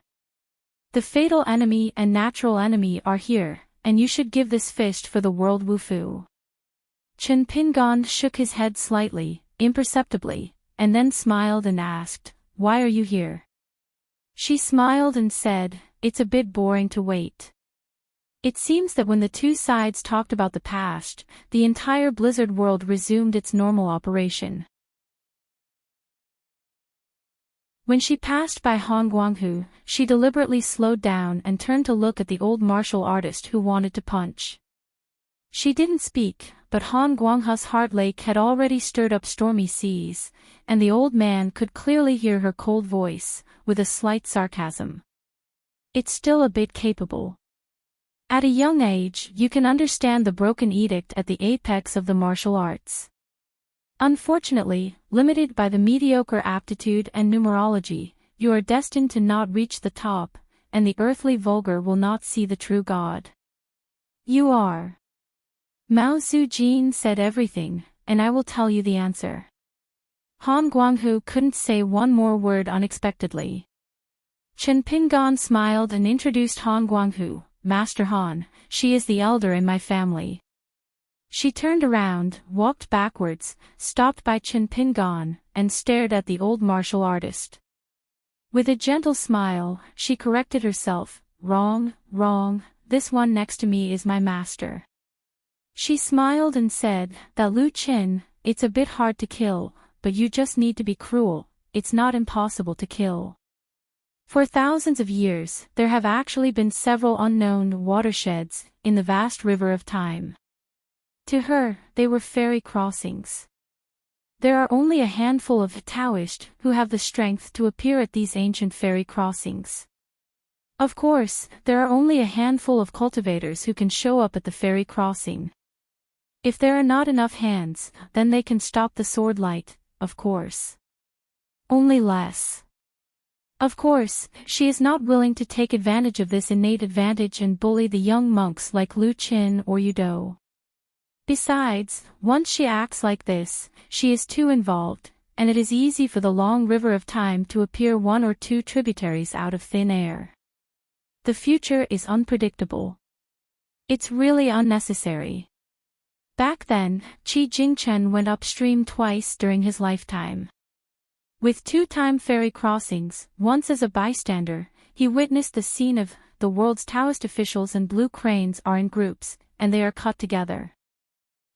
The fatal enemy and natural enemy are here, and you should give this fist for the world Wufu. Chen Pingon shook his head slightly, imperceptibly, and then smiled and asked, "Why are you here?" She smiled and said, "It's a bit boring to wait." It seems that when the two sides talked about the past, the entire blizzard world resumed its normal operation. When she passed by Han Guanghu, she deliberately slowed down and turned to look at the old martial artist who wanted to punch. She didn't speak, but Han Guanghu's heart lake had already stirred up stormy seas, and the old man could clearly hear her cold voice, with a slight sarcasm. "It's still a bit capable. At a young age, you can understand the broken edict at the apex of the martial arts. Unfortunately, limited by the mediocre aptitude and numerology, you are destined to not reach the top, and the earthly vulgar will not see the true God. You are." Mao Zedong said everything, and I will tell you the answer. Han Guanghu couldn't say one more word unexpectedly. Chen Pingon smiled and introduced Han Guanghu. "Master Han, she is the elder in my family." She turned around, walked backwards, stopped by Chen Pingon, and stared at the old martial artist. With a gentle smile, she corrected herself, "Wrong, wrong, this one next to me is my master." She smiled and said, "That Lu Qin, it's a bit hard to kill, but you just need to be cruel, it's not impossible to kill." For thousands of years, there have actually been several unknown watersheds in the vast river of time. To her, they were fairy crossings. There are only a handful of Taoists who have the strength to appear at these ancient fairy crossings. Of course, there are only a handful of cultivators who can show up at the fairy crossing. If there are not enough hands, then they can stop the sword light, of course. Only less. Of course, she is not willing to take advantage of this innate advantage and bully the young monks like Lu Qin or Yudo. Besides, once she acts like this, she is too involved, and it is easy for the long river of time to appear one or two tributaries out of thin air. The future is unpredictable. It's really unnecessary. Back then, Qi Jingchen went upstream twice during his lifetime. With two-time ferry crossings, once as a bystander, he witnessed the scene of the world's Taoist officials and blue cranes are in groups, and they are cut together.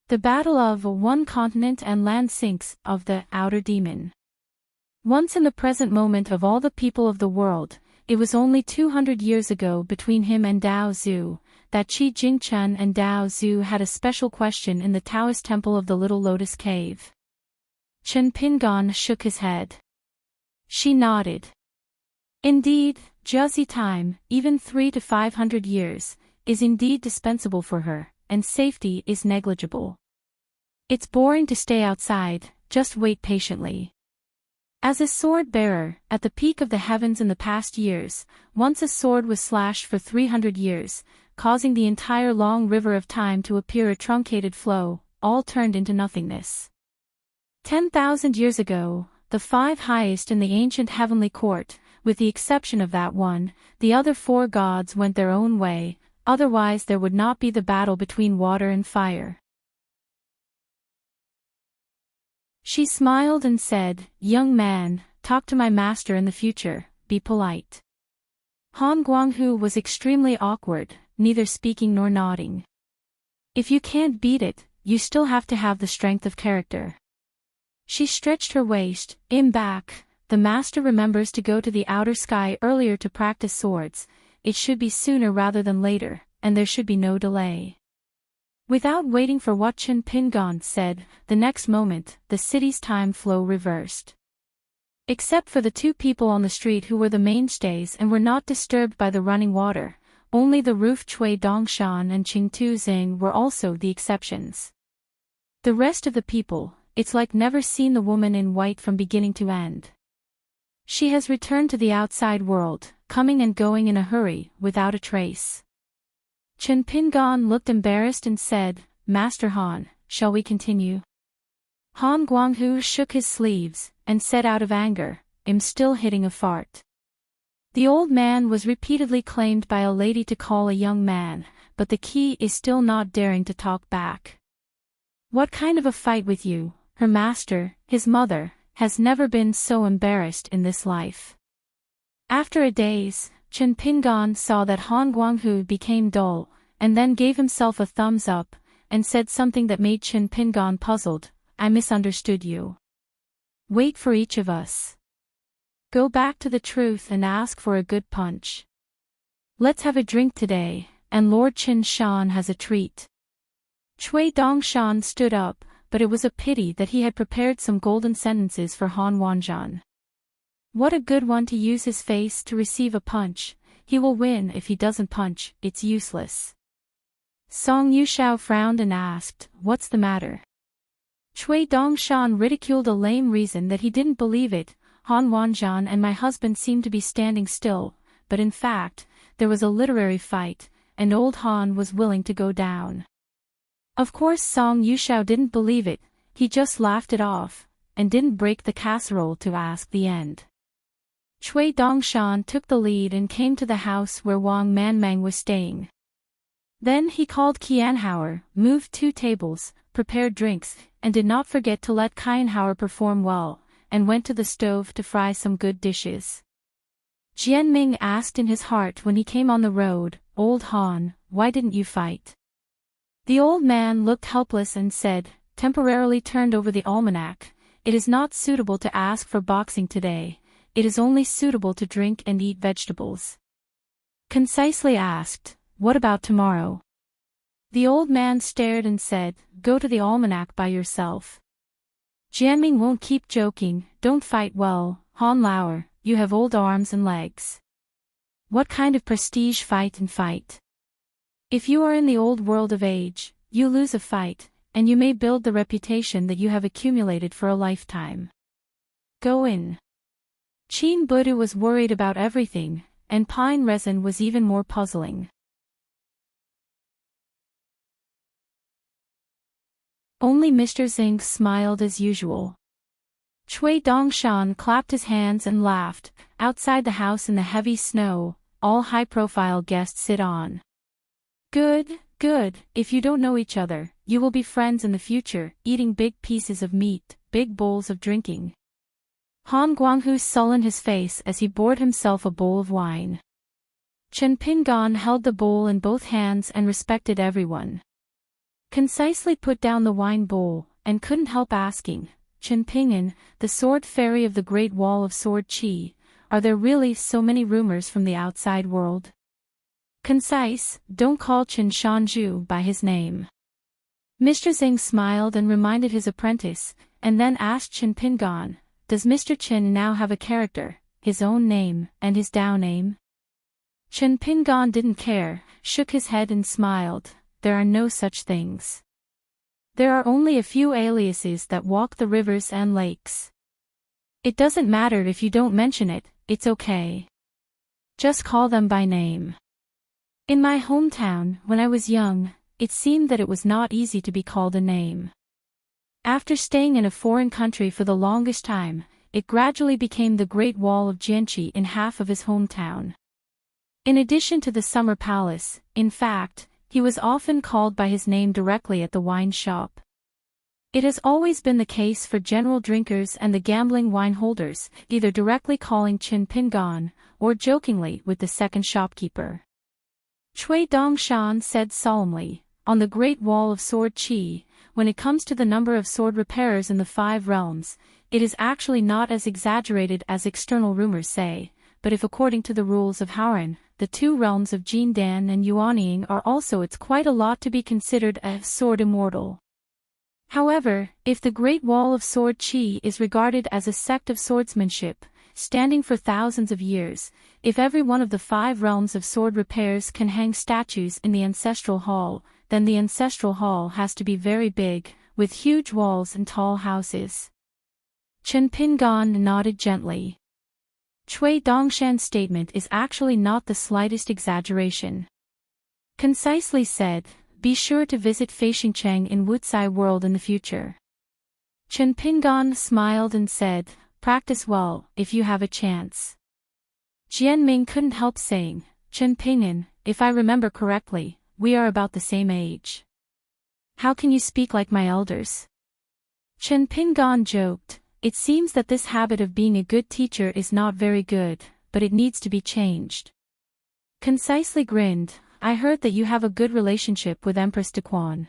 The battle of one continent and land sinks of the outer demon. Once in the present moment of all the people of the world, it was only 200 years ago between him and Dao Zhu, that Qi Jingchen and Dao Zhu had a special question in the Taoist temple of the Little Lotus Cave. Chen Pingon shook his head. She nodded. Indeed, Jiazi time, even 300 to 500 years, is indeed dispensable for her, and safety is negligible. It's boring to stay outside, just wait patiently. As a sword bearer, at the peak of the heavens in the past years, once a sword was slashed for 300 years, causing the entire long river of time to appear a truncated flow, all turned into nothingness. 10,000 years ago, the five highest in the ancient heavenly court, with the exception of that one, the other four gods went their own way, otherwise there would not be the battle between water and fire. She smiled and said, "Young man, talk to my master in the future, be polite." Han Guanghu was extremely awkward, neither speaking nor nodding. If you can't beat it, you still have to have the strength of character. She stretched her waist, back. The master remembers to go to the outer sky earlier to practice swords. It should be sooner rather than later, and there should be no delay. Without waiting for what Chen Pingon said, the next moment, the city's time flow reversed. Except for the two people on the street who were the mainstays and were not disturbed by the running water, only the roof Cui Dongshan and Qingtu Xing were also the exceptions. The rest of the people, it's like never seen the woman in white from beginning to end. She has returned to the outside world, coming and going in a hurry, without a trace. Chen Pingon looked embarrassed and said, "Master Han, shall we continue?" Han Guanghu shook his sleeves, and said out of anger, "I'm still hitting a fart." The old man was repeatedly claimed by a lady to call a young man, but the key is still not daring to talk back. What kind of a fight with you? Her master, his mother, has never been so embarrassed in this life. After a daze, Chen Pingon saw that Han Guanghu became dull, and then gave himself a thumbs up, and said something that made Chen Pingon puzzled. "I misunderstood you. Wait for each of us. Go back to the truth and ask for a good punch. Let's have a drink today, and Lord Qin Shan has a treat." Cui Dongshan stood up, but it was a pity that he had prepared some golden sentences for Han Wanzhan. What a good one to use his face to receive a punch. He will win. If he doesn't punch, it's useless. Song Yushao frowned and asked, "What's the matter?" Cui Dongshan ridiculed a lame reason that he didn't believe it. Han Wanzhan and my husband seemed to be standing still, but in fact, there was a literary fight, and old Han was willing to go down. Of course Song Yushao didn't believe it, he just laughed it off, and didn't break the casserole to ask the end. Cui Dongshan took the lead and came to the house where Wang Manmang was staying. Then he called Qianhauer, moved 2 tables, prepared drinks, and did not forget to let Qianhauer perform well, and went to the stove to fry some good dishes. Jianming asked in his heart when he came on the road, "Old Han, why didn't you fight?" The old man looked helpless and said, temporarily turned over the almanac, "It is not suitable to ask for boxing today, it is only suitable to drink and eat vegetables." Concisely asked, "What about tomorrow?" The old man stared and said, "Go to the almanac by yourself." Jianming won't keep joking, "Don't fight well, Han Lauer, you have old arms and legs. What kind of prestige fight and fight? If you are in the old world of age, you lose a fight, and you may build the reputation that you have accumulated for a lifetime. Go in." Qin Budu was worried about everything, and pine resin was even more puzzling. Only Mr. Xing smiled as usual. Cui Dongshan clapped his hands and laughed. Outside the house in the heavy snow, all high-profile guests sit on. "Good, good, if you don't know each other, you will be friends in the future, eating big pieces of meat, big bowls of drinking." Han Guanghu sullened his face as he poured himself a bowl of wine. Chen Pingon held the bowl in both hands and respected everyone. Concisely put down the wine bowl, and couldn't help asking, "Chen Pingon, the sword fairy of the Great Wall of Sword Qi, are there really so many rumors from the outside world?" Concise, don't call Chen Shanju by his name. Mr. Xing smiled and reminded his apprentice, and then asked Chen Pingon, "Does Mr. Chen now have a character, his own name, and his Dao name?" Chen Pingon didn't care, shook his head and smiled, "There are no such things. There are only a few aliases that walk the rivers and lakes. It doesn't matter if you don't mention it, it's okay. Just call them by name. In my hometown, when I was young, it seemed that it was not easy to be called a name. After staying in a foreign country for the longest time, it gradually became the Great Wall of Jianqi in half of his hometown. In addition to the Summer Palace, in fact, he was often called by his name directly at the wine shop. It has always been the case for general drinkers and the gambling wine holders, either directly calling Qin Pingan, or jokingly with the second shopkeeper. Cui Dongshan said solemnly, on the Great Wall of Sword Qi, when it comes to the number of sword repairers in the 5 realms, it is actually not as exaggerated as external rumors say, but if according to the rules of Haoran, the 2 realms of Jindan and Yuanying are also, it's quite a lot to be considered a sword immortal. However, if the Great Wall of Sword Qi is regarded as a sect of swordsmanship, standing for thousands of years, if every one of the 5 realms of sword repairs can hang statues in the Ancestral Hall, then the Ancestral Hall has to be very big, with huge walls and tall houses. Chen Pingan nodded gently. Cui Dongshan's statement is actually not the slightest exaggeration. Concisely said, be sure to visit Feixingcheng in Wucai World in the future. Chen Pingan smiled and said, practice well, if you have a chance. Jianming couldn't help saying, Chen Pingan, if I remember correctly, we are about the same age. How can you speak like my elders? Chen Pingan joked, it seems that this habit of being a good teacher is not very good, but it needs to be changed. Concisely grinned, I heard that you have a good relationship with Empress Daquan.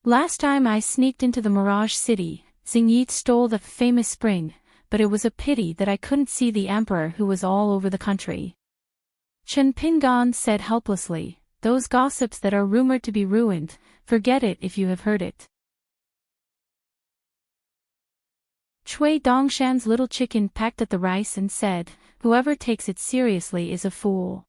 Last time I sneaked into the Mirage City, Xingyi stole the famous spring, but it was a pity that I couldn't see the emperor who was all over the country. Chen Pingan said helplessly, those gossips that are rumored to be ruined, forget it if you have heard it. Cui Dongshan's little chicken pecked at the rice and said, whoever takes it seriously is a fool.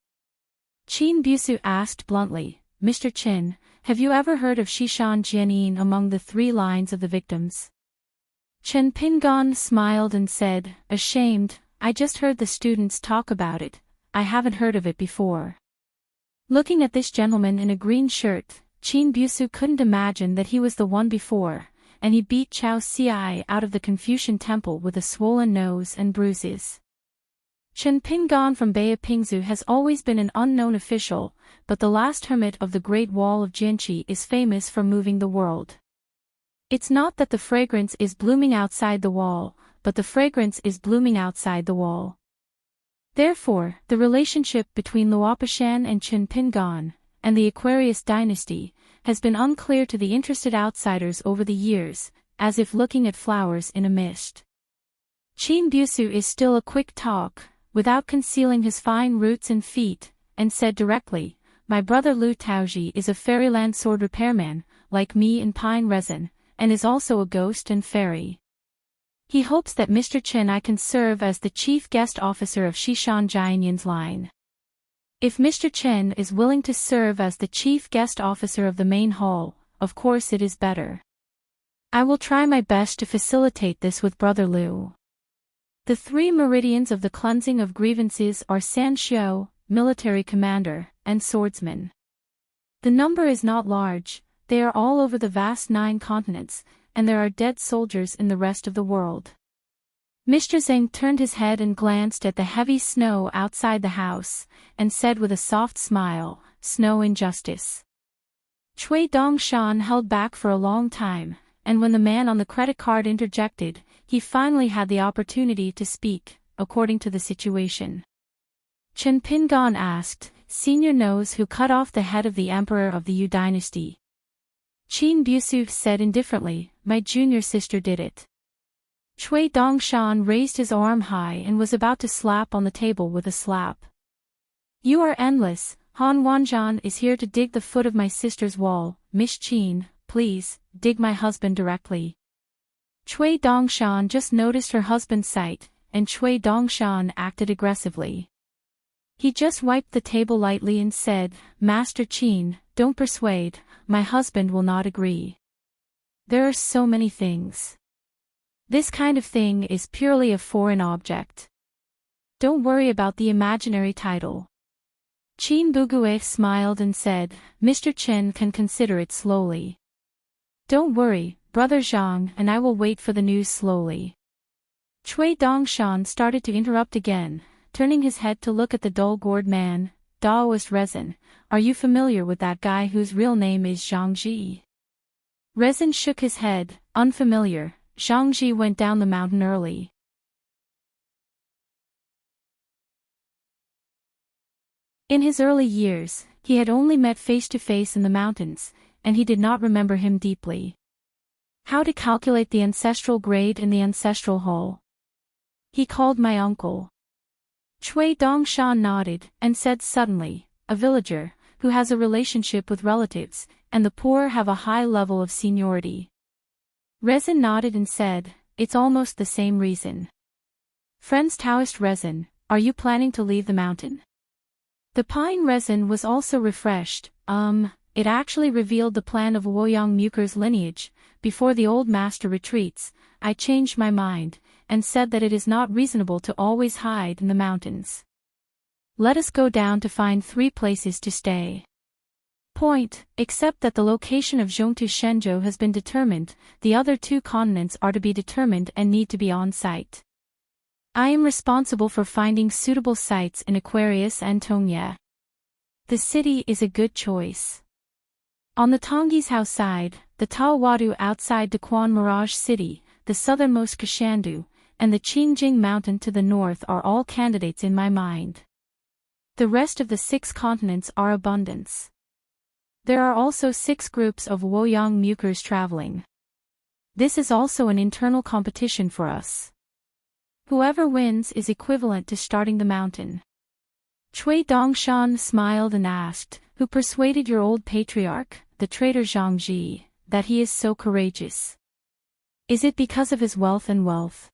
Qin Busu asked bluntly, Mr. Qin, have you ever heard of Shishan Jianyin among the 3 lines of the victims? Chen Pingan smiled and said, ashamed, I just heard the students talk about it, I haven't heard of it before. Looking at this gentleman in a green shirt, Qin Busu couldn't imagine that he was the one before, and he beat Chao Xiai out of the Confucian temple with a swollen nose and bruises. Chen Pingan from Beipingzu has always been an unknown official, but the last hermit of the Great Wall of Jianqi is famous for moving the world. It's not that the fragrance is blooming outside the wall, but the fragrance is blooming outside the wall. Therefore, the relationship between Luopishan and Chen Pingan, and the Aquarius dynasty, has been unclear to the interested outsiders over the years, as if looking at flowers in a mist. Qin Busu is still a quick talk, without concealing his fine roots and feet, and said directly, my brother Lu Taoji is a fairyland sword repairman, like me in pine resin, and is also a ghost and fairy. He hopes that Mr. Chen I can serve as the chief guest officer of Shishan Jianyin's line. If Mr. Chen is willing to serve as the chief guest officer of the main hall, of course it is better. I will try my best to facilitate this with Brother Lu. The 3 meridians of the cleansing of grievances are Sanxiu, military commander, and swordsman. The number is not large, they are all over the vast 9 continents, and there are dead soldiers in the rest of the world. Mr. Zhang turned his head and glanced at the heavy snow outside the house, and said with a soft smile, snow injustice. Cui Dongshan held back for a long time, and when the man on the credit card interjected, he finally had the opportunity to speak, according to the situation. Chen Pingan asked, Senior knows who cut off the head of the emperor of the Yu dynasty. Qin Busu said indifferently, my junior sister did it. Cui Dongshan raised his arm high and was about to slap on the table with a slap. You are endless, Han Wanzhan is here to dig the foot of my sister's wall, Miss Qin, please, dig my husband directly. Cui Dongshan just noticed her husband's sight, and Cui Dongshan acted aggressively. He just wiped the table lightly and said, Master Qin, don't persuade, my husband will not agree. There are so many things. This kind of thing is purely a foreign object. Don't worry about the imaginary title. Qin Bugue smiled and said, Mr. Chen can consider it slowly. Don't worry, Brother Zhang and I will wait for the news slowly. Cui Dongshan started to interrupt again, turning his head to look at the dull-gourd man. Daoist Rezin, are you familiar with that guy whose real name is Zhang Ji? Rezin shook his head, unfamiliar. Zhang Ji went down the mountain early. In his early years, he had only met face-to-face in the mountains, and he did not remember him deeply. How to calculate the ancestral grade in the ancestral hall? He called my uncle. Cui Dongshan nodded, and said suddenly, a villager, who has a relationship with relatives, and the poor have a high level of seniority. Rezin nodded and said, it's almost the same reason. Friends Taoist Rezin, are you planning to leave the mountain? The pine Rezin was also refreshed. It actually revealed the plan of Woyang Muker's lineage. Before the old master retreats, I changed my mind, and said that it is not reasonable to always hide in the mountains. Let us go down to find 3 places to stay. Except that the location of Zhongtu Shenzhou has been determined, the other 2 continents are to be determined and need to be on site. I am responsible for finding suitable sites in Aquarius and Tongye. The city is a good choice. On the Tongyishao side, the Tawadu outside Daquan Mirage City, the southernmost Kashandu, and the Qingjing Mountain to the north are all candidates in my mind. The rest of the 6 continents are abundance. There are also 6 groups of Woyang Mukers traveling. This is also an internal competition for us. Whoever wins is equivalent to starting the mountain. Cui Dongshan smiled and asked, who persuaded your old patriarch, the traitor Zhang Ji, that he is so courageous? Is it because of his wealth and wealth?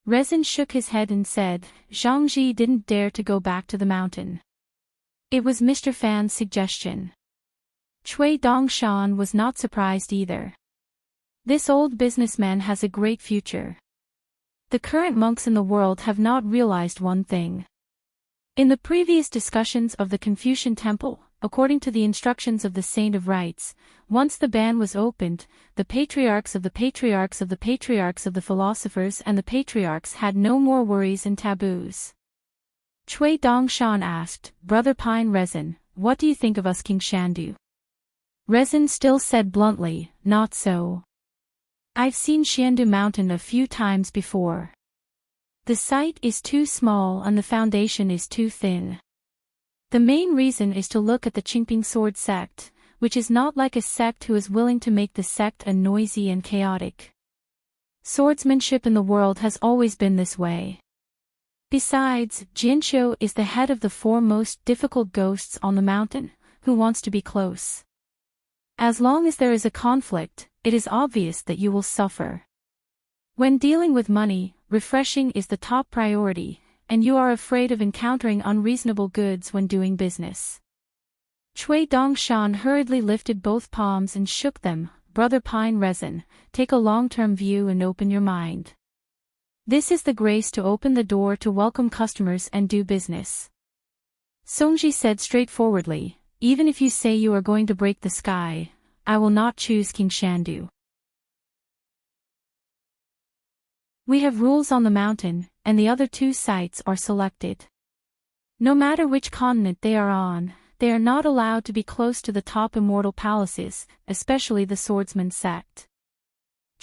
Rezin shook his head and said, Zhang Ji didn't dare to go back to the mountain. It was Mr. Fan's suggestion. Cui Dongshan was not surprised either. This old businessman has a great future. The current monks in the world have not realized one thing. In the previous discussions of the Confucian Temple, according to the instructions of the Saint of Rites, once the ban was opened, the patriarchs of the patriarchs of the patriarchs of the philosophers and the patriarchs had no more worries and taboos. Cui Dongshan asked, Brother Pine Rezin, what do you think of us King Shandu? Rezin still said bluntly, not so. I've seen Shandu Mountain a few times before. The site is too small and the foundation is too thin. The main reason is to look at the Qingping sword sect, which is not like a sect who is willing to make the sect a noisy and chaotic. Swordsmanship in the world has always been this way. Besides, Jinsho is the head of the 4 most difficult ghosts on the mountain, who wants to be close. As long as there is a conflict, it is obvious that you will suffer. When dealing with money, refreshing is the top priority, and you are afraid of encountering unreasonable goods when doing business. Cui Dongshan hurriedly lifted both palms and shook them. Brother Pine Rezin, take a long-term view and open your mind. This is the grace to open the door to welcome customers and do business. Songji said straightforwardly, even if you say you are going to break the sky, I will not choose King Shandu. We have rules on the mountain, and the other 2 sites are selected. No matter which continent they are on, they are not allowed to be close to the top immortal palaces, especially the swordsman sect.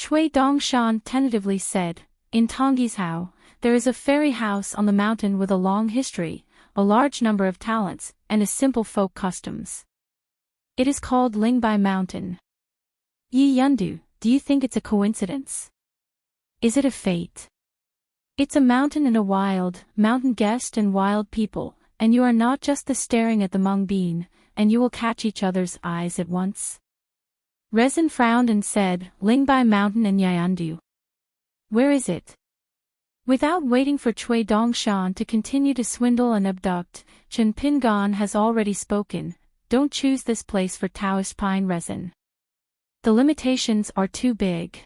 Cui Dongshan tentatively said, in Tongyishao, there is a fairy house on the mountain with a long history, a large number of talents, and a simple folk customs. It is called Lingbai Mountain. Yi Yundu, do you think it's a coincidence? Is it a fate? It's a mountain and a wild, mountain guest and wild people, and you are not just the staring at the mung bean, and you will catch each other's eyes at once. Rezin frowned and said, Lingbai Mountain and Yayandu. Where is it? Without waiting for Cui Dongshan to continue to swindle and abduct, Chen Pingan has already spoken, don't choose this place for Taoist Pine Rezin. The limitations are too big.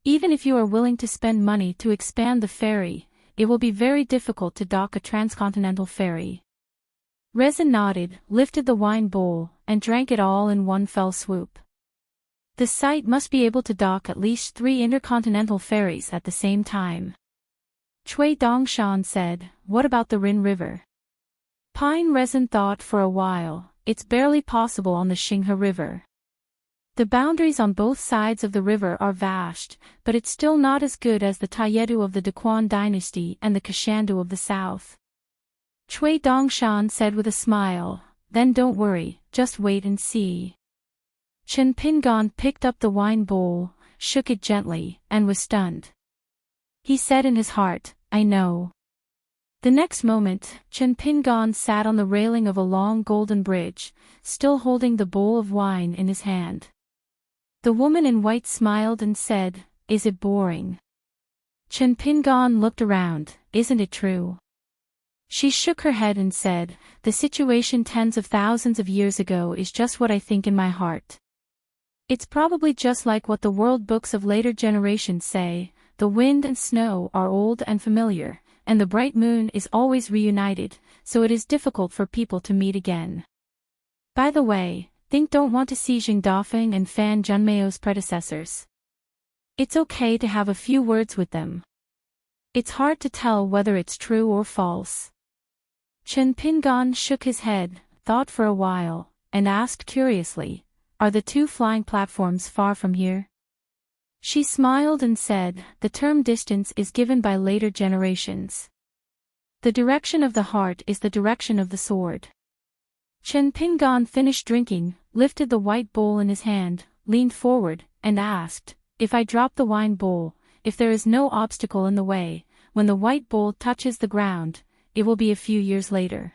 Even if you are willing to spend money to expand the ferry, it will be very difficult to dock a transcontinental ferry. Rezin nodded, lifted the wine bowl, and drank it all in one fell swoop. The site must be able to dock at least 3 intercontinental ferries at the same time. Cui Dongshan said, "What about the Rin River?" Pine Rezin thought for a while. It's barely possible on the Xinghe River. The boundaries on both sides of the river are vast, but it's still not as good as the Taiyedu of the Daquan dynasty and the Kashandu of the south. Cui Dongshan said with a smile, "Then don't worry, just wait and see." Chen Pingon picked up the wine bowl, shook it gently, and was stunned. He said in his heart, "I know." The next moment, Chen Pingon sat on the railing of a long golden bridge, still holding the bowl of wine in his hand. The woman in white smiled and said, "Is it boring?" Chen Pingon looked around, "Isn't it true?" She shook her head and said, "The situation tens of thousands of years ago is just what I think in my heart. It's probably just like what the world books of later generations say, the wind and snow are old and familiar, and the bright moon is always reunited, so it is difficult for people to meet again. By the way, don't want to see Jing Dafeng and Fan Junmeo's predecessors. It's okay to have a few words with them. It's hard to tell whether it's true or false." Chen Pingon shook his head, thought for a while, and asked curiously, "Are the 2 flying platforms far from here?" She smiled and said, "The term distance is given by later generations. The direction of the heart is the direction of the sword." Chen Pingon finished drinking, lifted the white bowl in his hand, leaned forward, and asked, "If I drop the wine bowl, if there is no obstacle in the way, when the white bowl touches the ground, it will be a few years later."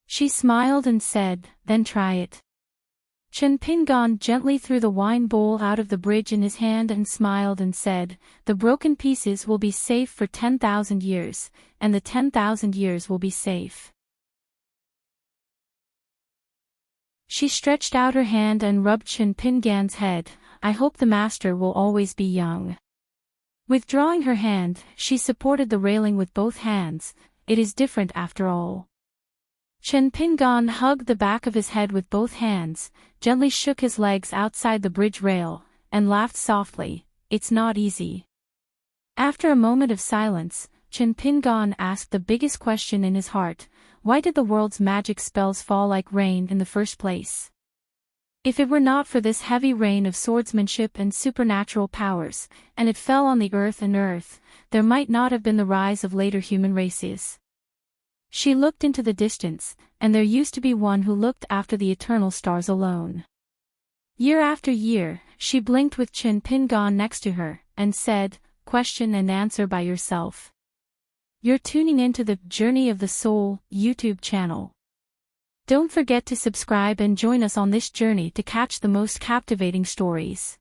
She smiled and said, "Then try it." Chen Pingon gently threw the wine bowl out of the bridge in his hand and smiled and said, "The broken pieces will be safe for 10,000 years, and the 10,000 years will be safe." She stretched out her hand and rubbed Chen Pingan's head. "I hope the master will always be young." Withdrawing her hand, she supported the railing with both hands. It is different after all. Chen Pingon hugged the back of his head with both hands, gently shook his legs outside the bridge rail, and laughed softly. "It's not easy." After a moment of silence, Chen Pingon asked the biggest question in his heart: why did the world's magic spells fall like rain in the first place? If it were not for this heavy rain of swordsmanship and supernatural powers, and it fell on the earth and earth, there might not have been the rise of later human races. She looked into the distance, and there used to be one who looked after the eternal stars alone. Year after year, she blinked with Chen Pingon next to her, and said, "Question and answer by yourself." You're tuning into the Journey of the Soul YouTube channel. Don't forget to subscribe and join us on this journey to catch the most captivating stories.